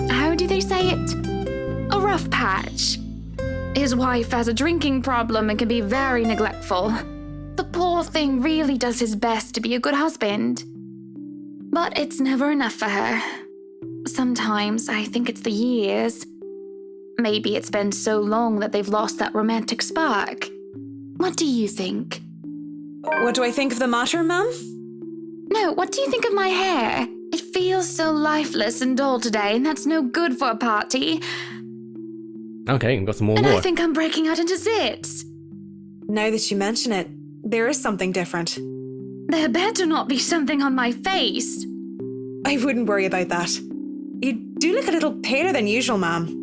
Speaker 7: how do they say it? A rough patch. His wife has a drinking problem and can be very neglectful. The poor thing really does his best to be a good husband. But it's never enough for her. Sometimes I think it's the years. Maybe it's been so long that they've lost that romantic spark. What do you think?
Speaker 16: What do I think of the matter, ma'am?
Speaker 7: No, what do you think of my hair? It feels so lifeless and dull today, and that's no good for a party.
Speaker 1: Okay, we've got some more.
Speaker 7: And I think I'm breaking out into zits.
Speaker 16: Now that you mention it, there is something different.
Speaker 7: There better not be something on my face.
Speaker 16: I wouldn't worry about that. You do look a little paler than usual, ma'am.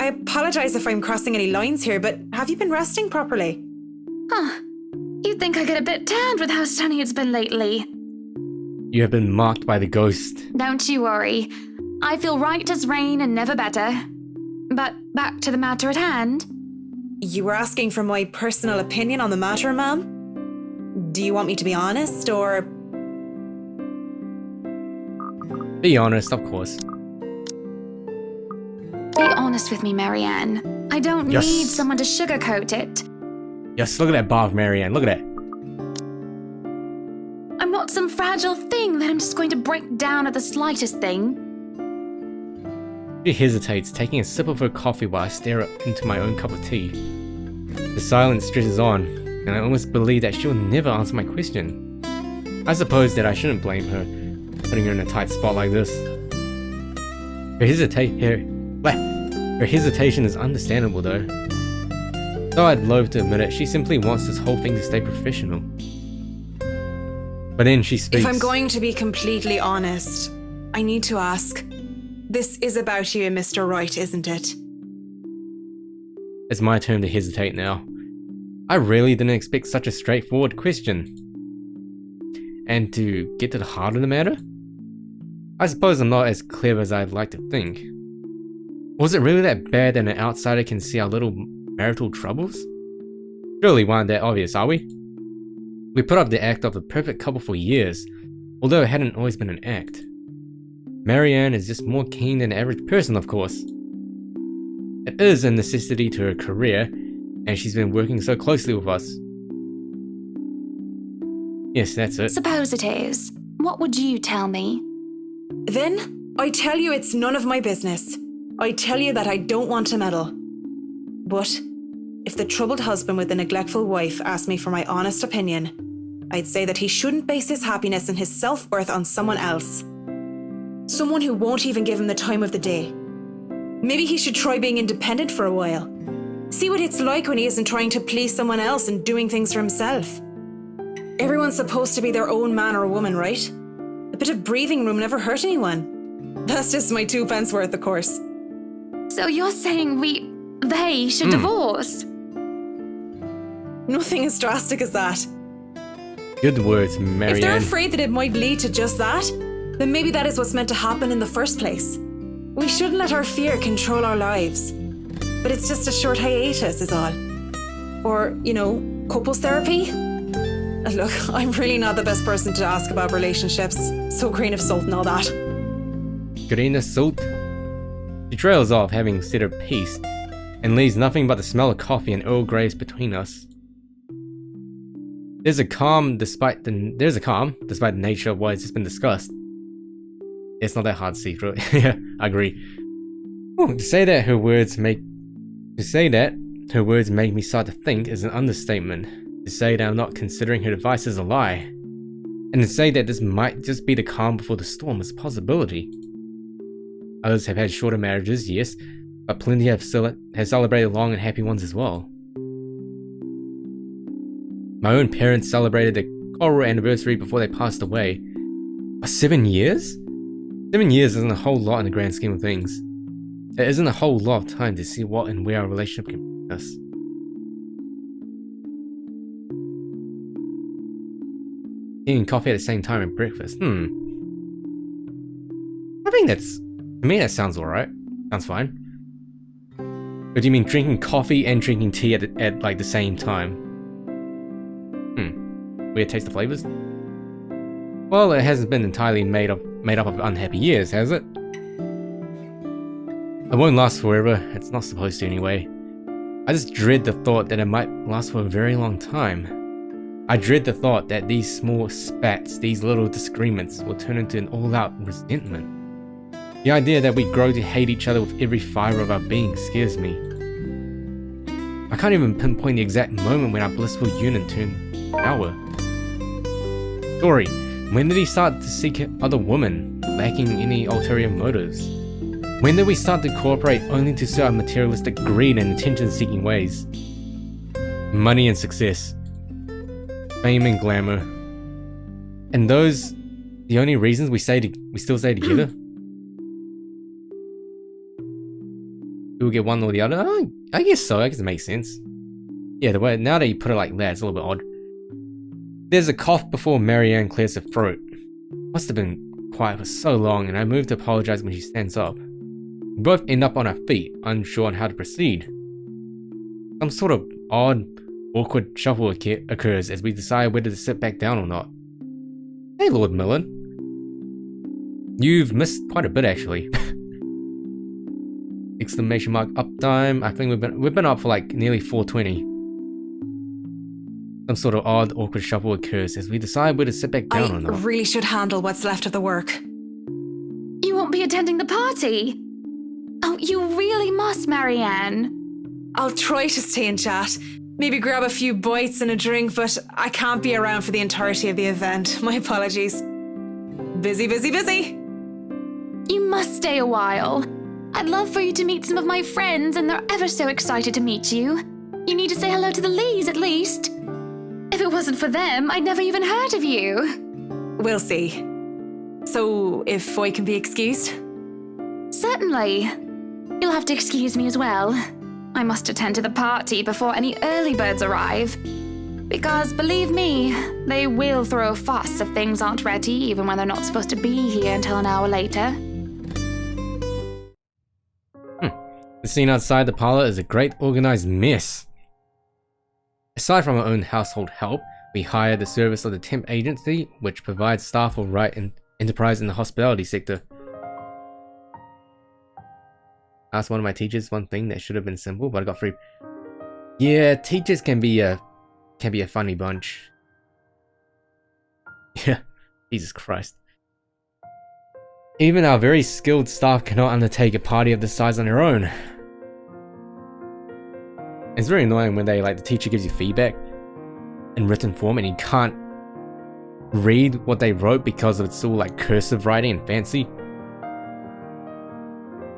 Speaker 16: I apologize if I'm crossing any lines here, but have you been resting properly?
Speaker 7: Huh. You'd think I get a bit tanned with how sunny it's been lately.
Speaker 1: You have been marked by the ghost.
Speaker 7: Don't you worry. I feel right as rain and never better. But back to the matter at hand.
Speaker 16: You were asking for my personal opinion on the matter, ma'am? Do you want me to be honest, or
Speaker 1: Be honest, of course.
Speaker 7: Be honest with me, Marianne. I don't
Speaker 1: Yes.
Speaker 7: need someone to sugarcoat it.
Speaker 1: Yes, look at that bar, Marianne. Look at that.
Speaker 7: I'm not some fragile thing that I'm just going to break down at the slightest thing.
Speaker 1: She hesitates, taking a sip of her coffee while I stare into my own cup of tea. The silence stretches on, and I almost believe that she'll never answer my question. I suppose that I shouldn't blame her, putting her in a tight spot like this. Her hesitation is understandable though. Though I'd loathe to admit it, she simply wants this whole thing to stay professional. But then she speaks.
Speaker 16: If I'm going to be completely honest, I need to ask. This is about you and Mr. Wright, isn't it?
Speaker 1: It's my turn to hesitate now. I really didn't expect such a straightforward question. And to get to the heart of the matter? I suppose I'm not as clever as I'd like to think. Was it really that bad that an outsider can see our little marital troubles? Surely we aren't that obvious, are we? We put up the act of the perfect couple for years, although it hadn't always been an act. Marianne is just more keen than the average person, of course. It is a necessity to her career, and she's been working so closely with us. Yes, that's it.
Speaker 7: Suppose it is. What would you tell me?
Speaker 16: Then, I tell you it's none of my business. I tell you that I don't want to meddle. But, if the troubled husband with the neglectful wife asked me for my honest opinion, I'd say that he shouldn't base his happiness and his self-worth on someone else. Someone who won't even give him the time of the day. Maybe he should try being independent for a while. See what it's like when he isn't trying to please someone else and doing things for himself. Everyone's supposed to be their own man or woman, right? A bit of breathing room never hurt anyone. That's just my 2 pence worth, of course.
Speaker 7: So you're saying they should divorce?
Speaker 16: Nothing as drastic as that.
Speaker 1: Good words, Marianne.
Speaker 16: If they're afraid that it might lead to just that, then maybe that is what's meant to happen in the first place. We shouldn't let our fear control our lives. But it's just a short hiatus is all. Or, couples therapy? Look, I'm really not the best person to ask about relationships, so grain of salt and all that.
Speaker 1: Grain of salt? She trails off, having said her piece, and leaves nothing but the smell of coffee and Earl Greys between us. There's a calm despite the nature of what has just been discussed. It's not that hard to see through it. Yeah, I agree. Ooh, to say that her words make me start to think is an understatement. To say that I'm not considering her advice is a lie. And to say that this might just be the calm before the storm is a possibility. Others have had shorter marriages, yes, but plenty have celebrated long and happy ones as well. My own parents celebrated their choral anniversary before they passed away. 7 years? 7 years isn't a whole lot in the grand scheme of things. It isn't a whole lot of time to see what and where our relationship can bring us. Eating coffee at the same time at breakfast. I think to me that sounds alright. Sounds fine. But do you mean drinking coffee and drinking tea at like the same time? Weird taste of flavors? Well, it hasn't been entirely made up of unhappy years, has it? It won't last forever. It's not supposed to anyway. I just dread the thought that it might last for a very long time. I dread the thought that these small spats, these little disagreements, will turn into an all-out resentment. The idea that we grow to hate each other with every fibre of our being scares me. I can't even pinpoint the exact moment when our blissful union turned sour. Story, when did he start to seek other women, lacking any ulterior motives? When did we start to cooperate only to serve our materialistic greed and attention-seeking ways? Money and success. Fame and glamour. And those the only reasons we still stay together? Do we get one or the other? I guess so, I guess it makes sense. Yeah, the way now that you put it like that, it's a little bit odd. There's a cough before Marianne clears her throat. Must have been quiet for so long, and I move to apologize when she stands up. We both end up on our feet, unsure on how to proceed. Some sort of odd, awkward shuffle occurs as we decide whether to sit back down or not. Hey, Lord Millen. You've missed quite a bit actually. Exclamation mark uptime. I think we've been up for like nearly 420. Some sort of odd, awkward shuffle occurs as we decide where to sit back down or not.
Speaker 16: I really should handle what's left of the work.
Speaker 7: You won't be attending the party? Oh, you really must, Marianne.
Speaker 16: I'll try to stay and chat. Maybe grab a few bites and a drink, but I can't be around for the entirety of the event. My apologies. Busy, busy, busy.
Speaker 7: You must stay a while. I'd love for you to meet some of my friends, and they're ever so excited to meet you. You need to say hello to the Lees, at least. If it wasn't for them, I'd never even heard of you.
Speaker 16: We'll see. So, if I can be excused?
Speaker 7: Certainly. You'll have to excuse me as well. I must attend to the party before any early birds arrive. Because, believe me, they will throw a fuss if things aren't ready, even when they're not supposed to be here until an hour later.
Speaker 1: The scene outside the parlor is a great organized mess. Aside from our own household help, we hire the service of the temp agency, which provides staff of right and enterprise in the hospitality sector. I asked one of my teachers one thing that should have been simple, but I got free. Yeah, teachers can be a funny bunch. Yeah, Jesus Christ. Even our very skilled staff cannot undertake a party of this size on their own. It's very annoying when the teacher gives you feedback in written form and you can't read what they wrote because it's all like cursive writing and fancy.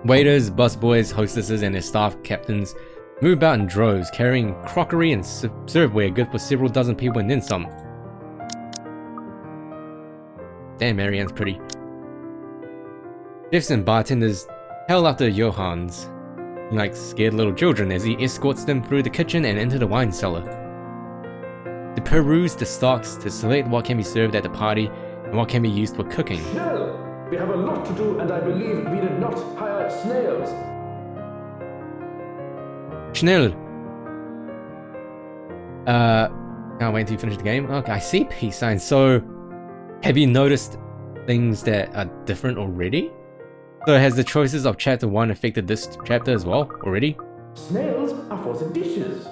Speaker 1: Waiters, busboys, hostesses, and their staff captains move about in droves, carrying crockery and serveware good for several dozen people and then some. Damn, Marianne's pretty. Chefs and bartenders held after Johans, like scared little children, as he escorts them through the kitchen and into the wine cellar. They peruse the stocks to select what can be served at the party and what can be used for cooking.
Speaker 11: Schnell! We have a lot to do, and I believe we did not hire snails.
Speaker 1: Schnell! Can't wait until you finish the game. Okay, I see peace signs. So, have you noticed things that are different already? So has the choices of chapter 1 affected this chapter as well, already?
Speaker 11: Snails are for the dishes.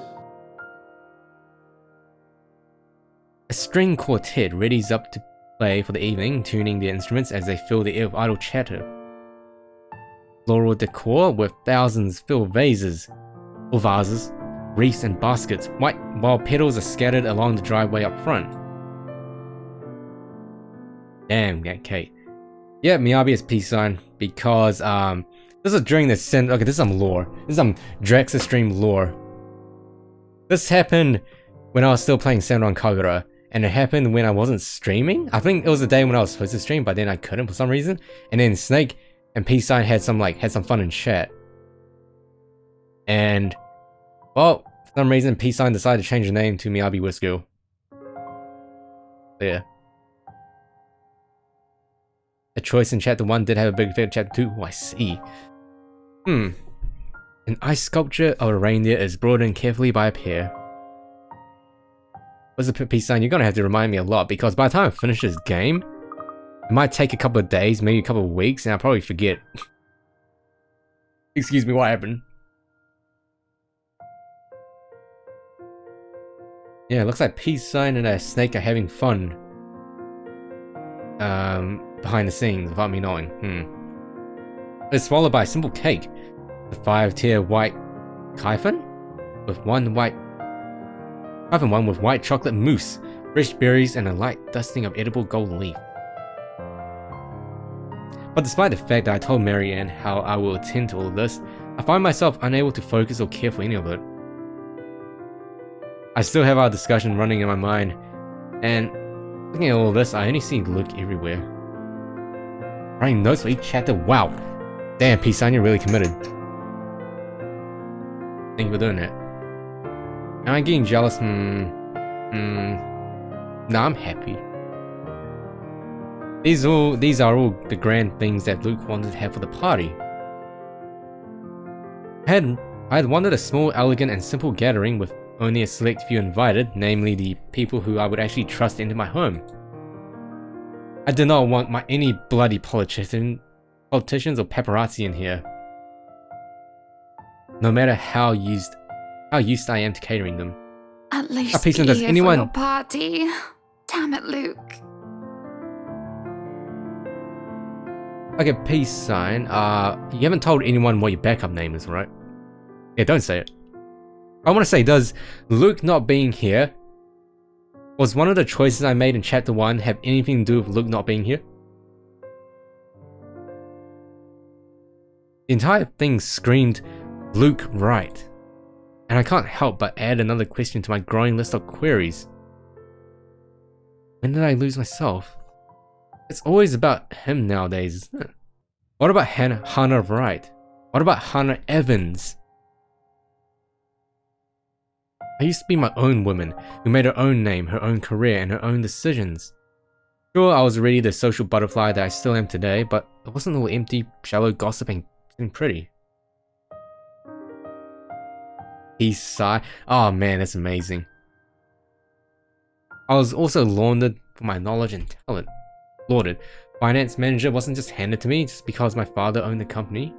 Speaker 1: A string quartet readies up to play for the evening, tuning their instruments as they fill the air with idle chatter. Floral decor with thousands fill vases, wreaths and baskets, while petals are scattered along the driveway up front. Damn, Kate. Yeah, Miyabi is peace sign because this is during the okay, this is some lore. This is some Draxa stream lore. This happened when I was still playing Senran Kagura, and it happened when I wasn't streaming. I think it was the day when I was supposed to stream, but then I couldn't for some reason. And then Snake and peace sign had some fun in chat. And well, for some reason peace sign decided to change the name to Miyabi Wisco. Yeah. A choice in chapter 1 did have a big effect in chapter 2. Oh, I see. An ice sculpture of a reindeer is brought in carefully by a pair. What's the peace sign? You're gonna have to remind me a lot, because by the time I finish this game, it might take a couple of days, maybe a couple of weeks, and I'll probably forget. Excuse me, what happened? Yeah, it looks like peace sign and a snake are having fun. Behind the scenes, without me knowing. It's followed by a simple cake. The 5-tier white Kaifan with one with white chocolate mousse, fresh berries, and a light dusting of edible gold leaf. But despite the fact that I told Marianne how I will attend to all of this, I find myself unable to focus or care for any of it. I still have our discussion running in my mind, and looking at all of this, I only see Luke everywhere. Writing notes for each chapter. Wow. Damn, peace sign, you're really committed. Thank you for doing that. Am I getting jealous? Nah, I'm happy. These are all the grand things that Luke wanted to have for the party. I had wanted a small, elegant, and simple gathering with only a select few invited, namely the people who I would actually trust into my home. I do not want any bloody politicians or paparazzi in here. No matter how used I am to catering them.
Speaker 7: At least
Speaker 1: Peace,
Speaker 7: be
Speaker 1: does
Speaker 7: here
Speaker 1: anyone-
Speaker 7: for your party. Damn it, Luke.
Speaker 1: Okay, peace sign. You haven't told anyone what your backup name is, right? Yeah, don't say it. I want to say, does Luke not being here, was one of the choices I made in chapter 1 have anything to do with Luke not being here? The entire thing screamed Luke Wright. And I can't help but add another question to my growing list of queries. When did I lose myself? It's always about him nowadays, isn't it? What about Hannah Wright? What about Hannah Evans? I used to be my own woman, who made her own name, her own career, and her own decisions. Sure, I was already the social butterfly that I still am today, but it wasn't all empty, shallow gossiping and pretty. Peace sigh. Oh man, that's amazing. I was also lauded for my knowledge and talent. Lauded. Finance manager wasn't just handed to me just because my father owned the company.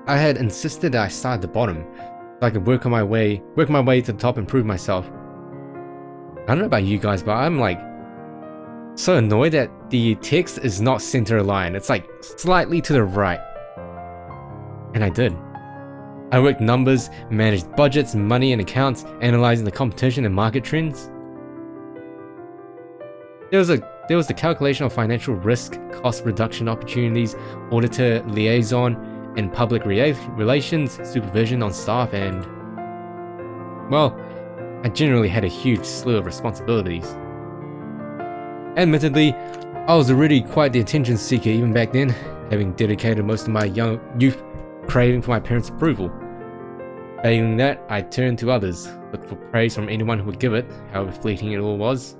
Speaker 1: I had insisted that I start at the bottom, so I could work my way to the top and prove myself. I don't know about you guys, but I'm like so annoyed that the text is not center aligned. It's like slightly to the right. And I did. I worked numbers, managed budgets, money and accounts, analyzing the competition and market trends. There was the calculation of financial risk, cost reduction opportunities, auditor liaison, and public relations, supervision on staff, and well, I generally had a huge slew of responsibilities. Admittedly, I was already quite the attention seeker even back then, having dedicated most of my young youth craving for my parents' approval. Failing that, I turned to others, looked for praise from anyone who would give it, however fleeting it all was.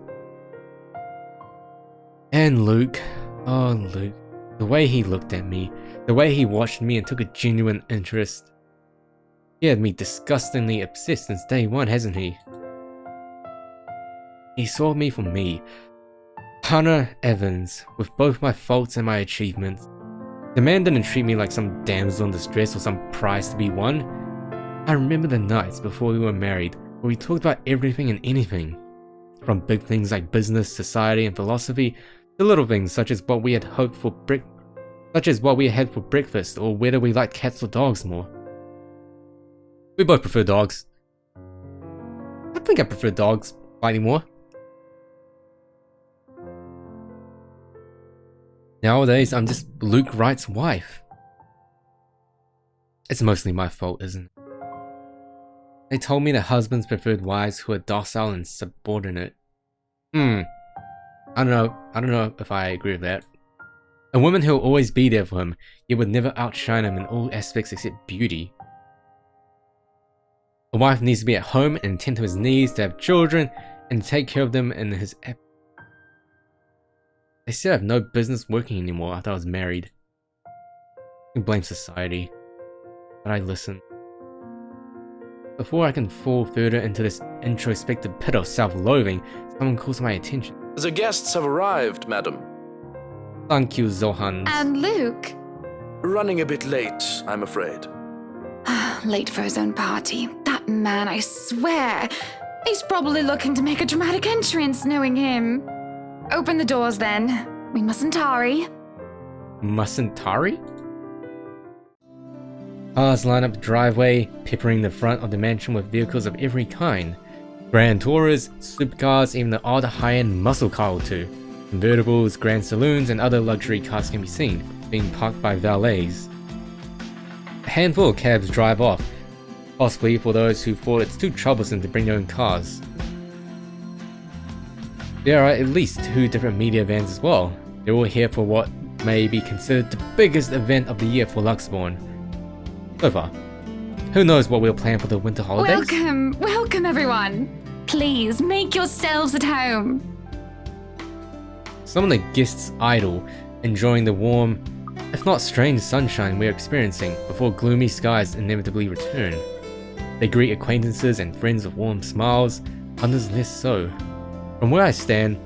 Speaker 1: And Luke, oh Luke, the way he looked at me, the way he watched me and took a genuine interest. He had me disgustingly obsessed since day one, hasn't he? He saw me for me, Hannah Evans, with both my faults and my achievements. The man didn't treat me like some damsel in distress or some prize to be won. I remember the nights before we were married, where we talked about everything and anything. From big things like business, society, and philosophy, to little things such as what we had hoped for had for breakfast, or whether we liked cats or dogs more. We both prefer dogs. I think I prefer dogs slightly more. Nowadays, I'm just Luke Wright's wife. It's mostly my fault, isn't it? They told me that husbands preferred wives who are docile and subordinate. I don't know if I agree with that. A woman who will always be there for him, yet would never outshine him in all aspects except beauty. A wife needs to be at home and tend to his needs, to have children, and take care of them in his absence. They said I have no business working anymore after I was married. I can blame society, but I listened. Before I can fall further into this introspective pit of self-loathing, someone calls my attention.
Speaker 20: The guests have arrived, madam.
Speaker 1: Thank you, Zohan.
Speaker 7: And Luke?
Speaker 20: Running a bit late, I'm afraid.
Speaker 7: Late for his own party. That man, I swear. He's probably looking to make a dramatic entrance, knowing him. Open the doors then. We mustn't tarry.
Speaker 1: Mustn't tarry? Cars line up the driveway, peppering the front of the mansion with vehicles of every kind. Grand Tourers, supercars, even the odd high-end muscle car or two. Convertibles, grand saloons, and other luxury cars can be seen, being parked by valets. A handful of cabs drive off, possibly for those who thought it's too troublesome to bring their own cars. There are at least 2 different media vans as well. They're all here for what may be considered the biggest event of the year for Luxbourne. So far. Who knows what we'll plan for the winter holidays?
Speaker 7: Welcome everyone. Please make yourselves at home.
Speaker 1: Some of the guests idle, enjoying the warm, if not strange sunshine we're experiencing before gloomy skies inevitably return. They greet acquaintances and friends with warm smiles, others less so. From where I stand,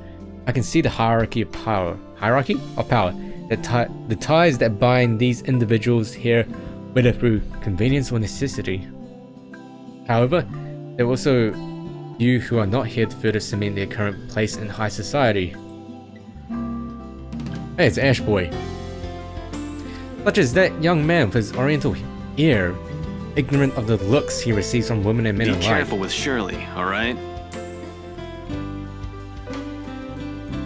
Speaker 1: I can see the hierarchy of power. Hierarchy of power. The ties that bind these individuals here, whether through convenience or necessity. However, there are also you who are not here to further cement their current place in high society. Hey, it's Ash Boy. Such as that young man with his oriental air, ignorant of the looks he receives from women and men alike.
Speaker 12: Be careful with Shirley, alright?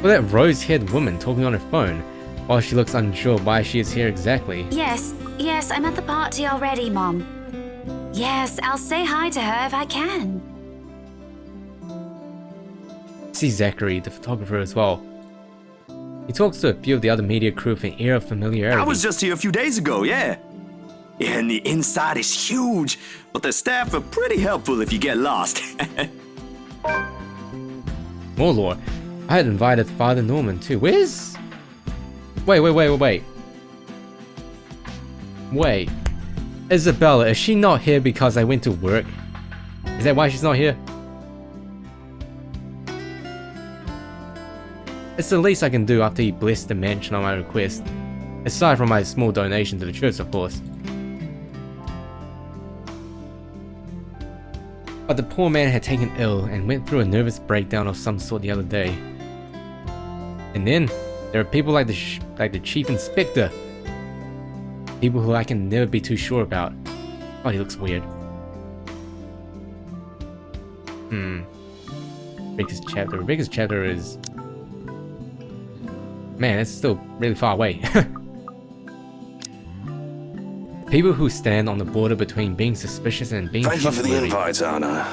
Speaker 1: Or that rose-haired woman talking on her phone, while she looks unsure why she is here exactly.
Speaker 8: Yes, I'm at the party already, Mom. Yes, I'll say hi to her if I can.
Speaker 1: See Zachary, the photographer, as well. He talks to a few of the other media crew with an air of familiarity.
Speaker 9: I was just here a few days ago, yeah. And the inside is huge, but the staff are pretty helpful if you get lost.
Speaker 1: More lore. I had invited Father Norman too. Where's... Wait. Wait. Isabella, is she not here because I went to work? Is that why she's not here? It's the least I can do after he blessed the mansion on my request. Aside from my small donation to the church, of course. But the poor man had taken ill and went through a nervous breakdown of some sort the other day. And then, there are people like the Chief Inspector. People who I can never be too sure about. Oh, he looks weird. Rebecca's chapter. Rebecca's chapter is... Man, it's still really far away. People who stand on the border between being suspicious and being
Speaker 19: Thank you for the
Speaker 1: trustworthy.
Speaker 19: invite, Anna.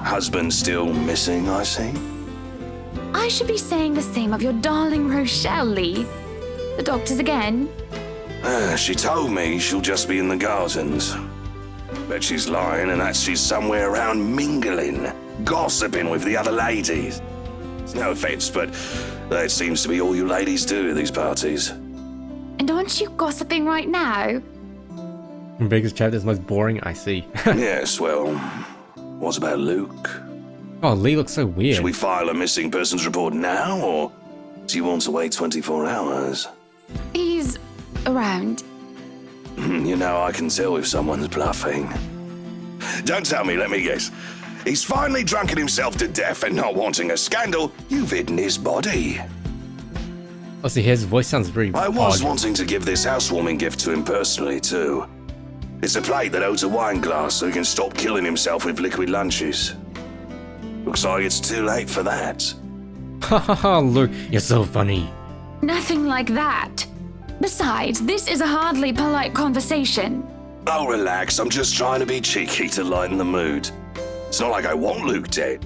Speaker 19: Husband still missing, I see?
Speaker 7: I should be saying the same of your darling Rochelle, Lee. The doctors again?
Speaker 19: She told me she'll just be in the gardens. Bet she's lying and that she's somewhere around mingling, gossiping with the other ladies. It's no offense, but that seems to be all you ladies do at these parties.
Speaker 7: And aren't you gossiping right now?
Speaker 1: Rebecca's chapter is the most boring, I see.
Speaker 19: Yes, well, what about Luke?
Speaker 1: Oh, Lee looks so weird.
Speaker 19: Should we file a missing persons report now, or do you want to wait 24 hours?
Speaker 7: He's around.
Speaker 19: You know, I can tell if someone's bluffing. Don't tell me, let me guess. He's finally drunken himself to death and not wanting a scandal, you've hidden his body.
Speaker 1: Oh, see, his voice sounds very
Speaker 19: I was
Speaker 1: odd.
Speaker 19: wanting to give this housewarming gift to him personally, too. It's a plate that holds a wine glass so he can stop killing himself with liquid lunches. Looks like it's too late for that.
Speaker 1: Hahaha, Luke, you're so funny.
Speaker 7: Nothing like that. Besides, this is a hardly polite conversation.
Speaker 19: Oh, relax, I'm just trying to be cheeky to lighten the mood. It's not like I want Luke dead.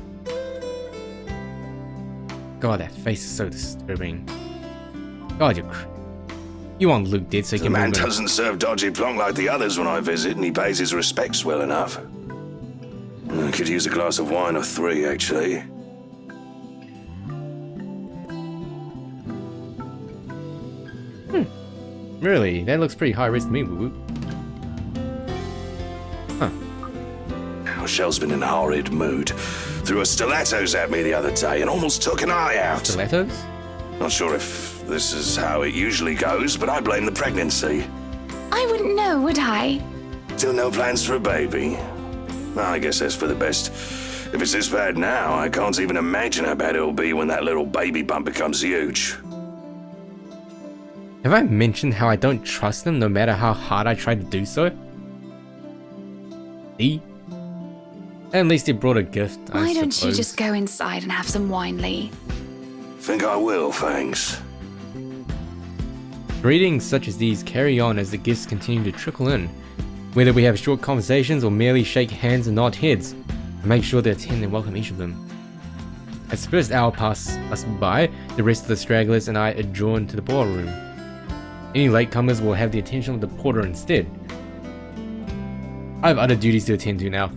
Speaker 1: God, that face is so disturbing. God, you want Luke dead so you
Speaker 19: The
Speaker 1: can
Speaker 19: man
Speaker 1: remember.
Speaker 19: doesn't serve dodgy plonk like the others when I visit, and he pays his respects well enough. I could use a glass of wine or 3, actually.
Speaker 1: Really? That looks pretty high risk to me, woo-woo.
Speaker 19: Rochelle's been in a horrid mood. Threw her stilettos at me the other day and almost took an eye out.
Speaker 1: Stilettos?
Speaker 19: Not sure if this is how it usually goes, but I blame the pregnancy.
Speaker 7: I wouldn't know, would I?
Speaker 19: Still no plans for a baby? Well, I guess that's for the best. If it's this bad now, I can't even imagine how bad it'll be when that little baby bump becomes huge.
Speaker 1: Have I mentioned how I don't trust them no matter how hard I try to do so? See? At least he brought a gift, I
Speaker 7: Why don't you
Speaker 1: suppose.
Speaker 7: just go inside and have some wine, Lee?
Speaker 19: Think I will, thanks.
Speaker 1: Greetings such as these carry on as the gifts continue to trickle in. Whether we have short conversations or merely shake hands and nod heads, I make sure to attend and welcome each of them. As the first hour passes us by, the rest of the stragglers and I adjourn to the ballroom. Any latecomers will have the attention of the porter instead. I have other duties to attend to now.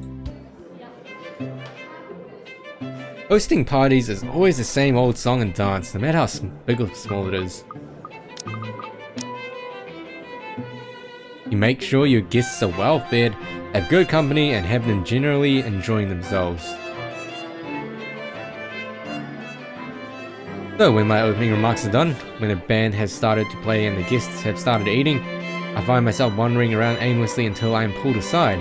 Speaker 1: Hosting parties is always the same old song and dance, no matter how big or small it is. You make sure your guests are well fed, have good company, and have them generally enjoying themselves. So when my opening remarks are done, when a band has started to play and the guests have started eating, I find myself wandering around aimlessly until I am pulled aside.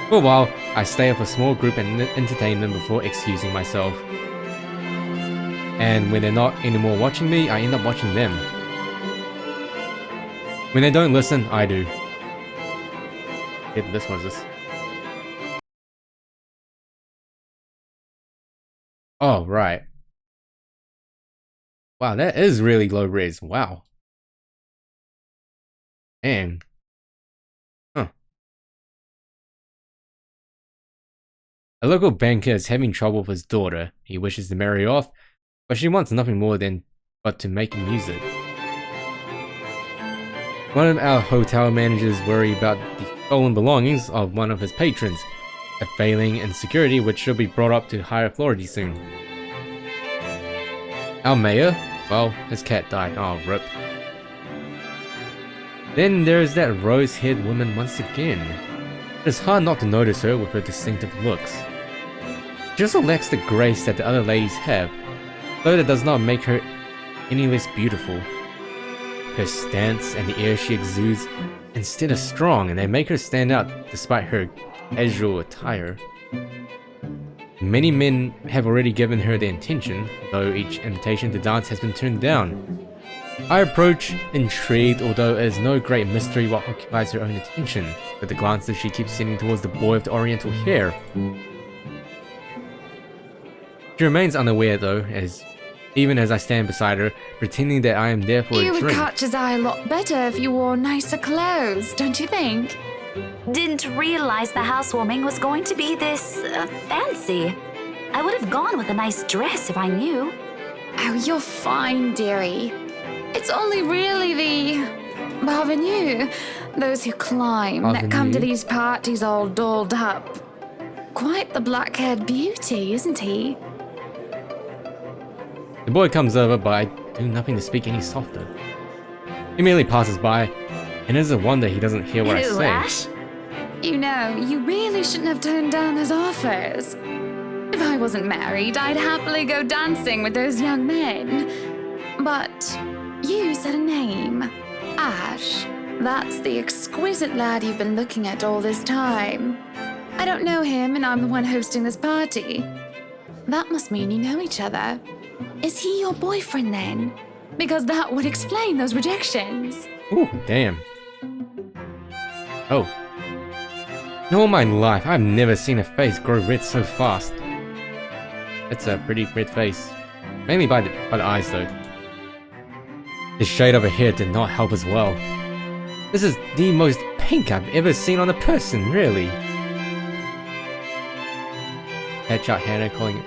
Speaker 1: For a while, I stay with a small group and entertain them before excusing myself. And when they're not anymore watching me, I end up watching them. When they don't listen, I do. Yep, this one's this. Oh, right. Wow, that is really low res. Wow. Man. Huh. A local banker is having trouble with his daughter. He wishes to marry her off, but she wants nothing more but to make music. One of our hotel managers worries about the stolen belongings of one of his patrons, a failing in security which should be brought up to higher authority soon. Our mayor? Well, his cat died. Oh, rip. Then there's that rose-haired woman once again. It is hard not to notice her with her distinctive looks. She also lacks the grace that the other ladies have, though that does not make her any less beautiful. Her stance and the air she exudes instead are strong, and they make her stand out despite her casual attire. Many men have already given her their attention, though each invitation to dance has been turned down. I approach, intrigued, although it is no great mystery what occupies her own attention, with the glances she keeps sending towards the boy with the oriental hair. She remains unaware though, even as I stand beside her, pretending that I am there for a
Speaker 7: You
Speaker 1: drink.
Speaker 7: would catch his eye a lot better if you wore nicer clothes, don't you think?
Speaker 8: Didn't realize the housewarming was going to be this fancy. I would have gone with a nice dress if I knew.
Speaker 7: Oh, you're fine, dearie. It's only really the parvenu, those who climb, that come to these parties all dolled up. Quite the black-haired beauty, isn't he?
Speaker 1: The boy comes over, but I do nothing to speak any softer. He merely passes by, and it is a wonder he doesn't hear what I say.
Speaker 8: Ash?
Speaker 7: You know, you really shouldn't have turned down those offers. If I wasn't married, I'd happily go dancing with those young men. But you said a name. Ash. That's the exquisite lad you've been looking at all this time. I don't know him, and I'm the one hosting this party. That must mean you know each other. Is he your boyfriend then? Because that would explain those rejections.
Speaker 1: Ooh, damn. Oh. In all my life, I've never seen a face grow red so fast. It's a pretty red face. Mainly by the eyes though. The shade of her hair did not help as well. This is the most pink I've ever seen on a person, really. Headshot Hannah calling it.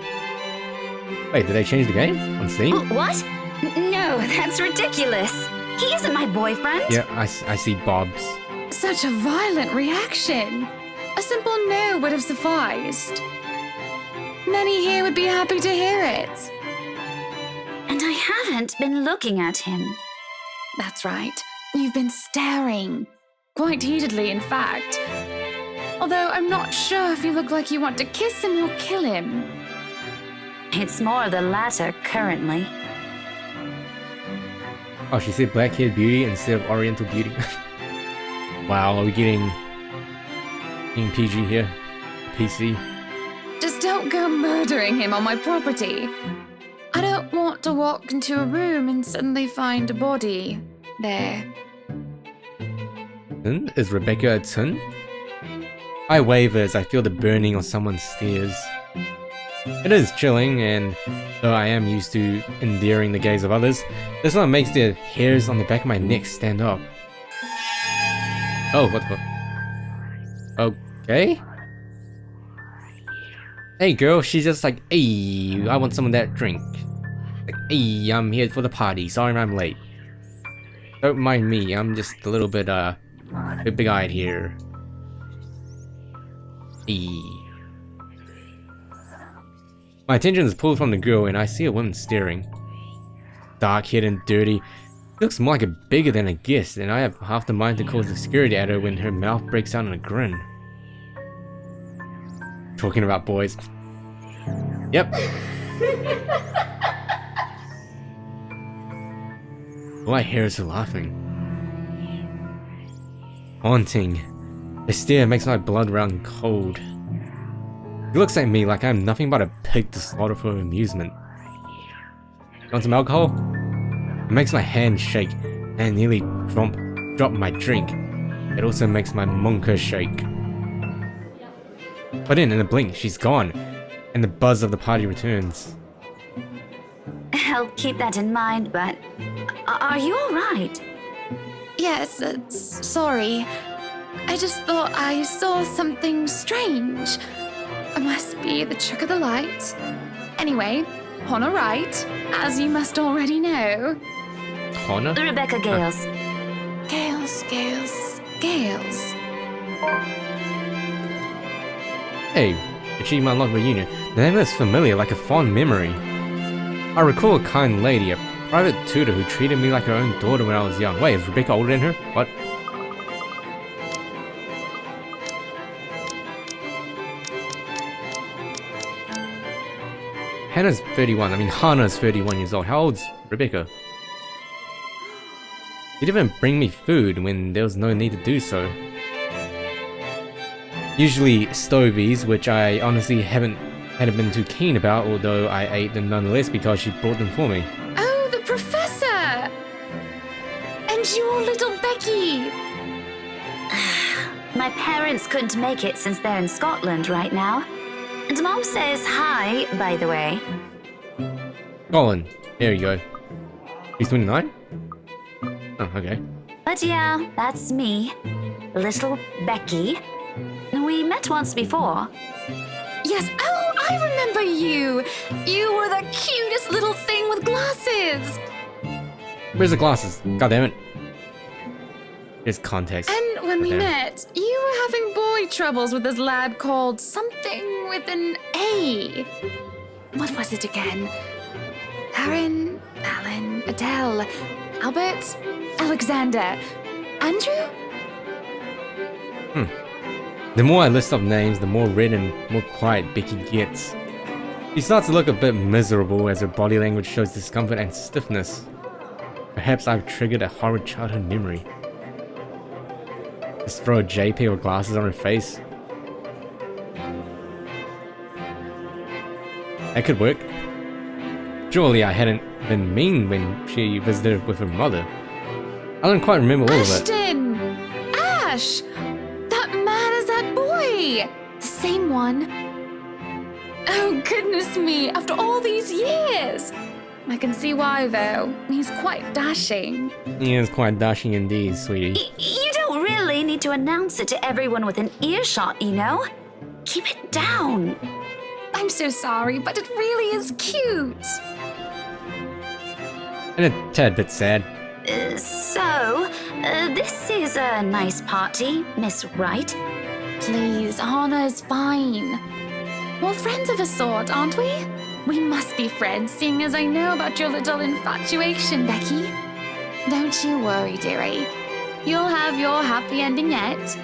Speaker 1: Wait, did they change the game on Steam?
Speaker 8: What? No, that's ridiculous. He isn't my boyfriend.
Speaker 1: Yeah, I see Bob's.
Speaker 7: Such a violent reaction. A simple no would have sufficed. Many here would be happy to hear it.
Speaker 8: And I haven't been looking at him.
Speaker 7: That's right. You've been staring. Quite heatedly, in fact. Although I'm not sure if you look like you want to kiss him or kill him.
Speaker 8: It's more the latter currently.
Speaker 1: Oh, she said black-haired beauty instead of oriental beauty. Wow, are we getting PG here? PC?
Speaker 7: Just don't go murdering him on my property. I don't want to walk into a room and suddenly find a body there.
Speaker 1: Is Rebecca a Tsun? I waver as I feel the burning of someone's stares. It is chilling, and though I am used to endearing the gaze of others, this one makes the hairs on the back of my neck stand up. Oh, what the... Okay? Hey girl, she's just like, hey, I want some of that drink. Like, hey, I'm here for the party, sorry I'm late. Don't mind me, I'm just a little bit, big-eyed here. Hey. My attention is pulled from the girl and I see a woman staring. Dark-haired and dirty. She looks more like a bigger than a guest, and I have half the mind to call the security at her when her mouth breaks out in a grin. Talking about boys. Yep. All I hear is her laughing. Haunting. The stare makes my blood run cold. He looks at me like I'm nothing but a pig to slaughter for amusement. Want some alcohol? It makes my hand shake and nearly drop my drink. It also makes my munker shake. But in a blink, she's gone, and the buzz of the party returns.
Speaker 8: I'll keep that in mind, but are you alright?
Speaker 7: Yes, sorry. I just thought I saw something strange. It must be the trick of the light. Anyway, Honor right, as you must already know.
Speaker 1: Honor?
Speaker 8: Rebecca Gales.
Speaker 7: Gales.
Speaker 1: Hey, achieved my love reunion. The name is familiar, like a fond memory. I recall a kind lady, a private tutor who treated me like her own daughter when I was young. Wait, is Rebecca older than her? What? Hannah's 31. I mean, Hannah's 31 years old. How old's Rebecca? She didn't even bring me food when there was no need to do so. Usually stovies, which I honestly hadn't been too keen about, although I ate them nonetheless because she brought them for me.
Speaker 7: Oh, the professor! And your little Becky!
Speaker 8: My parents couldn't make it since they're in Scotland right now. And Mom says hi, by the way.
Speaker 1: Colin, there you go. He's 29? Oh, okay.
Speaker 8: But yeah, that's me. Little Becky. We met once before.
Speaker 7: Yes, oh, I remember you! You were the cutest little thing with glasses!
Speaker 1: Where's the glasses? God damn it. Here's context.
Speaker 7: And when we met, you were having boy troubles with this lad called something with an A. What was it again? Aaron, Alan, Adele, Albert, Alexander, Andrew?
Speaker 1: The more I list off names, the more red and more quiet Becky gets. She starts to look a bit miserable as her body language shows discomfort and stiffness. Perhaps I've triggered a horrid childhood memory. Just throw a JP or glasses on her face. That could work. Surely I hadn't been mean when she visited with her mother. I don't quite remember all of it.
Speaker 7: Ashton! Ash! That man is that boy! The same one. Oh, goodness me, after all these years! I can see why, though. He's quite dashing.
Speaker 1: He is quite dashing indeed, sweetie.
Speaker 8: You don't really need to announce it to everyone with an earshot, you know? Keep it down.
Speaker 7: I'm so sorry, but it really is cute.
Speaker 1: And a tad bit sad.
Speaker 8: This is a nice party, Miss Wright.
Speaker 7: Please, Anna's fine. We're friends of a sort, aren't we? We must be friends, seeing as I know about your little infatuation, Becky. Don't you worry, dearie. You'll have your happy ending yet.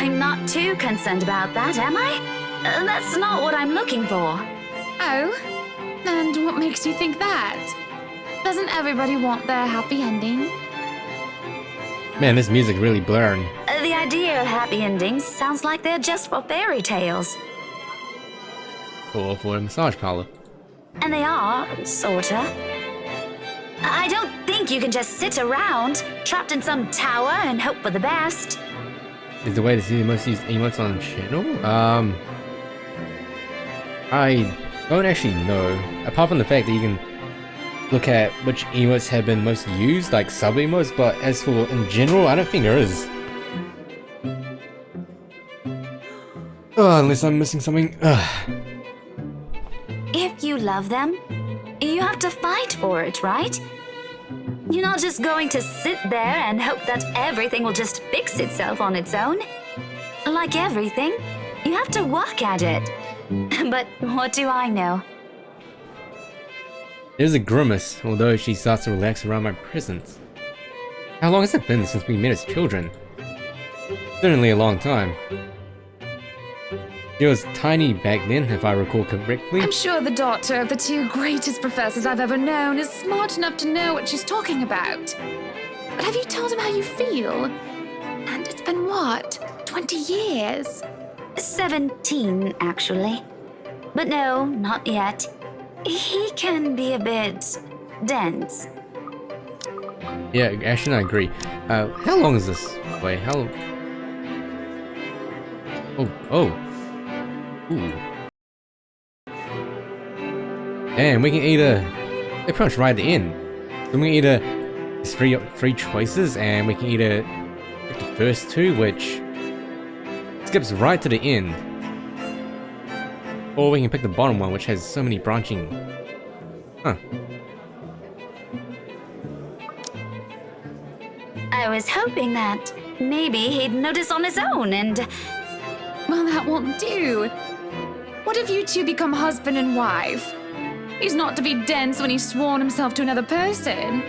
Speaker 8: I'm not too concerned about that, am I? That's not what I'm looking for.
Speaker 7: Oh? And what makes you think that? Doesn't everybody want their happy ending?
Speaker 1: Man, this music really blurring.
Speaker 8: The idea of happy endings sounds like they're just for fairy tales.
Speaker 1: Cool for a massage parlor.
Speaker 8: And they are, sorta. I don't think you can just sit around, trapped in some tower and hope for the best.
Speaker 1: Is the way to see the most used emotes on the channel? I don't actually know. Apart from the fact that you can look at which emotes have been most used, like sub-emotes, but as for in general, I don't think there is. Unless I'm missing something.
Speaker 8: If you love them, you have to fight for it, right? You're not just going to sit there and hope that everything will just fix itself on its own. Like everything, you have to work at it. But what do I know?
Speaker 1: There's a grimace, although she starts to relax around my presence. How long has it been since we met as children? Certainly a long time. She was tiny back then, if I recall correctly.
Speaker 7: I'm sure the daughter of the two greatest professors I've ever known is smart enough to know what she's talking about. But have you told him how you feel? And it's been what? 20 years?
Speaker 8: 17, actually. But no, not yet. He can be a bit dense.
Speaker 1: Yeah, actually, I agree. How long is this? Wait, how long? Oh. Ooh. And we can either... They're pretty much right at the end. So we can either... There's three choices, and we can either pick the first two, which skips right to the end. Or we can pick the bottom one, which has so many branching... Huh.
Speaker 8: I was hoping that maybe he'd notice on his own and...
Speaker 7: Well, that won't do. What if you two become husband and wife? He's not to be dense when he's sworn himself to another person.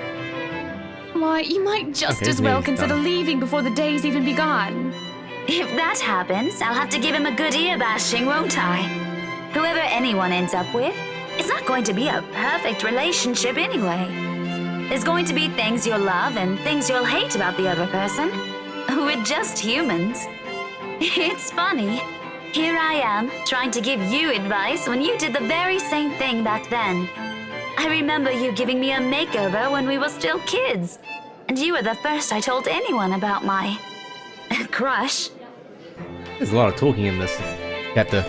Speaker 7: Why, you might just as well consider leaving before the day's even begun.
Speaker 8: If that happens, I'll have to give him a good ear bashing, won't I? Whoever anyone ends up with, it's not going to be a perfect relationship anyway. There's going to be things you'll love and things you'll hate about the other person. We're just humans. It's funny. Here I am, trying to give you advice when you did the very same thing back then. I remember you giving me a makeover when we were still kids. And you were the first I told anyone about my... crush.
Speaker 1: There's a lot of talking in this chapter.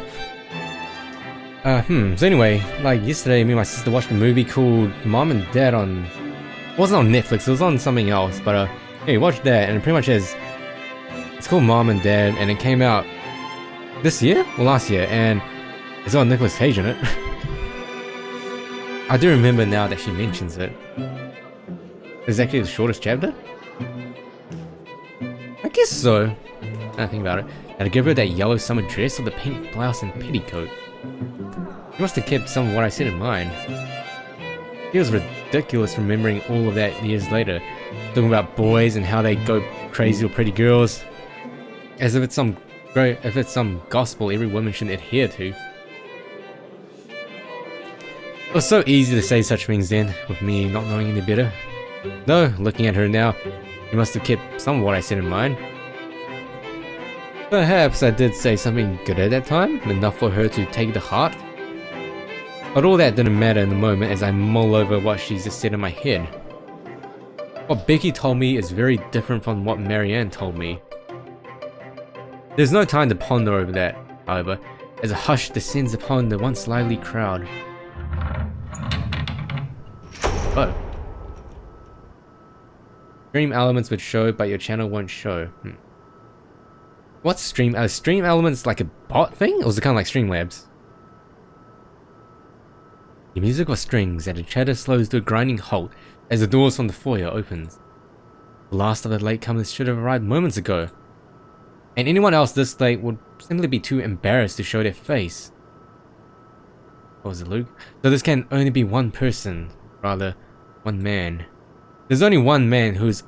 Speaker 1: So anyway, like yesterday, me and my sister watched a movie called Mom and Dad on... It wasn't on Netflix, it was on something else, but yeah, we watched that, and it pretty much has... It's called Mom and Dad, and it came out this year? Well, last year, and it's got Nicolas Cage in it. I do remember now that she mentions it. It's actually the shortest chapter? I guess so. Now I think about it. Had to give her that yellow summer dress with the pink blouse and petticoat. She must have kept some of what I said in mind. It was ridiculous remembering all of that years later. Talking about boys and how they go crazy with pretty girls. As if it's some gospel every woman should adhere to. It was so easy to say such things then, with me not knowing any better. Though, looking at her now, she must have kept some of what I said in mind. Perhaps I did say something good at that time, enough for her to take to heart. But all that didn't matter in the moment as I mull over what she just said in my head. What Becky told me is very different from what Marianne told me. There's no time to ponder over that, however, as a hush descends upon the once lively crowd. Oh. Stream elements would show, but your channel won't show. What's stream? Stream elements like a bot thing? Or is it kind of like Streamlabs? The music of strings and the chatter slows to a grinding halt as the doors from the foyer opens. The last of the latecomers should have arrived moments ago. And anyone else this late would simply be too embarrassed to show their face. What was it, Luke? So this can only be one person. Rather, one man. There's only one man who is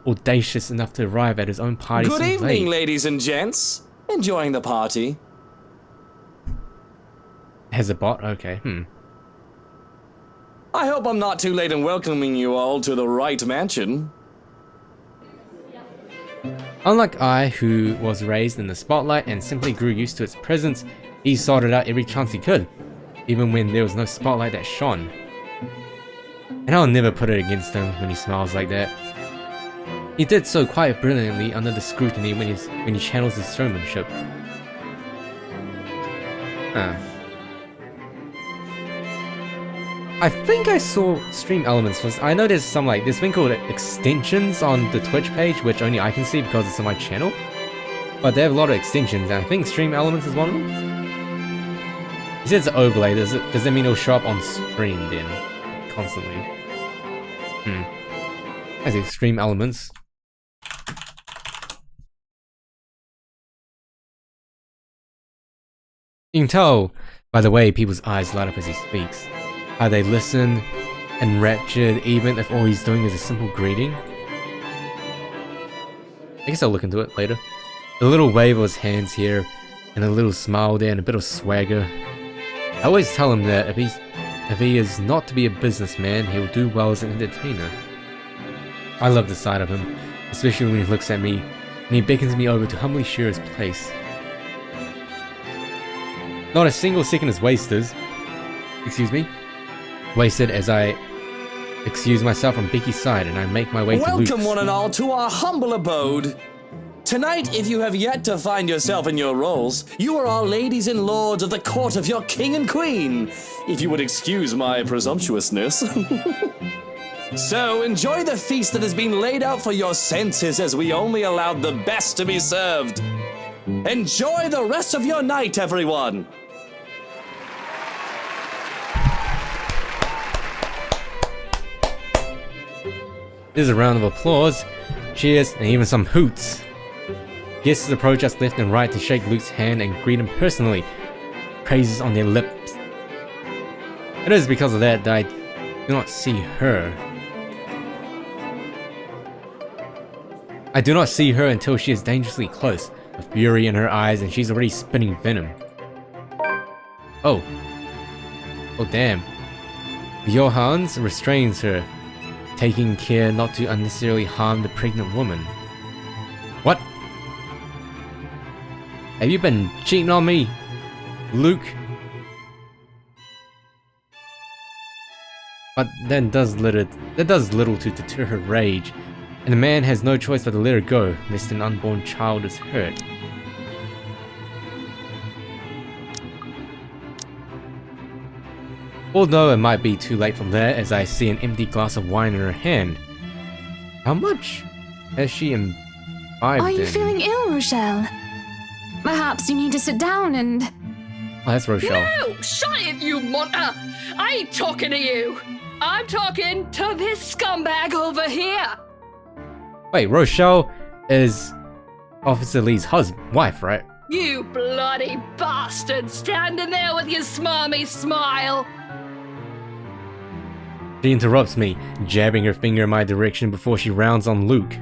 Speaker 1: audacious enough to arrive at his own party so
Speaker 6: Good evening,
Speaker 1: late.
Speaker 6: ladies and gents. Enjoying the party?
Speaker 1: Has a bot? Okay,
Speaker 6: I hope I'm not too late in welcoming you all to the right mansion.
Speaker 1: Unlike I, who was raised in the spotlight and simply grew used to its presence, he sought it out every chance he could, even when there was no spotlight that shone. And I'll never put it against him when he smiles like that. He did so quite brilliantly under the scrutiny when he channels his showmanship. I think I saw stream elements. I know there's some there's been called extensions on the Twitch page, which only I can see because it's on my channel. But they have a lot of extensions, and I think stream elements is one of them. He says it's overlay. Does that mean it'll show up on stream then? Constantly. I see stream elements. You can tell by the way people's eyes light up as he speaks. How they listen, enraptured, even if all he's doing is a simple greeting. I guess I'll look into it later. The little wave of his hands here and a little smile there and a bit of swagger. I always tell him that if he is not to be a businessman, he will do well as an entertainer. I love the sight of him, especially when he looks at me and he beckons me over to humbly share his place. Not a single second is wasted as I excuse myself from Becky's side and I make my way to Luke's.
Speaker 6: Welcome one and all to our humble abode. Tonight, if you have yet to find yourself in your roles, you are all ladies and lords of the court of your king and queen, if you would excuse my presumptuousness. So, enjoy the feast that has been laid out for your senses as we only allowed the best to be served. Enjoy the rest of your night, everyone!
Speaker 1: There's a round of applause, cheers, and even some hoots. Guests approach us left and right to shake Luke's hand and greet him personally, praises on their lips. It is because of that I do not see her. I do not see her until she is dangerously close, with fury in her eyes and she's already spitting venom. Oh. Oh damn. Johannes restrains her, taking care not to unnecessarily harm the pregnant woman. What? Have you been cheating on me, Luke? But that does little to deter her rage, and the man has no choice but to let her go, lest an unborn child is hurt. Although it might be too late from there, as I see an empty glass of wine in her hand. How much has she imbibed?
Speaker 7: Are you feeling ill, Rochelle? Perhaps you need to sit down and...
Speaker 1: Oh, that's Rochelle.
Speaker 3: No! Shut it, you monster! I ain't talking to you! I'm talking to this scumbag over here!
Speaker 1: Wait, Rochelle is Officer Lee's wife, right?
Speaker 3: You bloody bastard, standing there with your smarmy smile!
Speaker 1: She interrupts me, jabbing her finger in my direction before she rounds on Luke.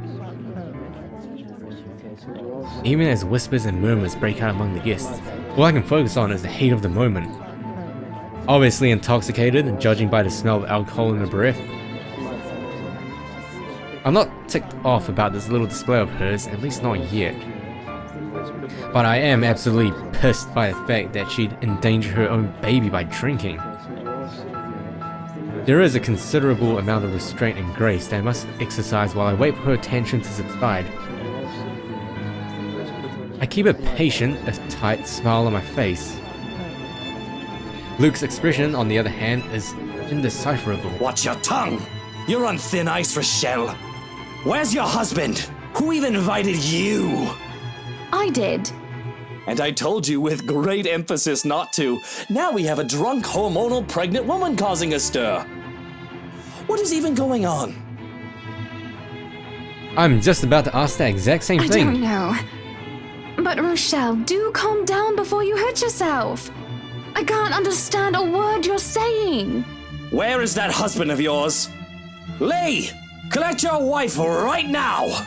Speaker 1: Even as whispers and murmurs break out among the guests, all I can focus on is the heat of the moment. Obviously intoxicated and judging by the smell of alcohol in her breath. I'm not ticked off about this little display of hers, at least not yet. But I am absolutely pissed by the fact that she'd endanger her own baby by drinking. There is a considerable amount of restraint and grace that I must exercise while I wait for her tantrum to subside. I keep a patient, a tight smile on my face. Luke's expression, on the other hand, is indecipherable.
Speaker 6: Watch your tongue! You're on thin ice, Rochelle. Where's your husband? Who even invited you?
Speaker 7: I did.
Speaker 6: And I told you with great emphasis not to. Now we have a drunk, hormonal, pregnant woman causing a stir. What is even going on?
Speaker 1: I'm just about to ask that exact same thing.
Speaker 7: I don't know. But Rochelle, do calm down before you hurt yourself. I can't understand a word you're saying.
Speaker 6: Where is that husband of yours? Lee! Collect your wife right now!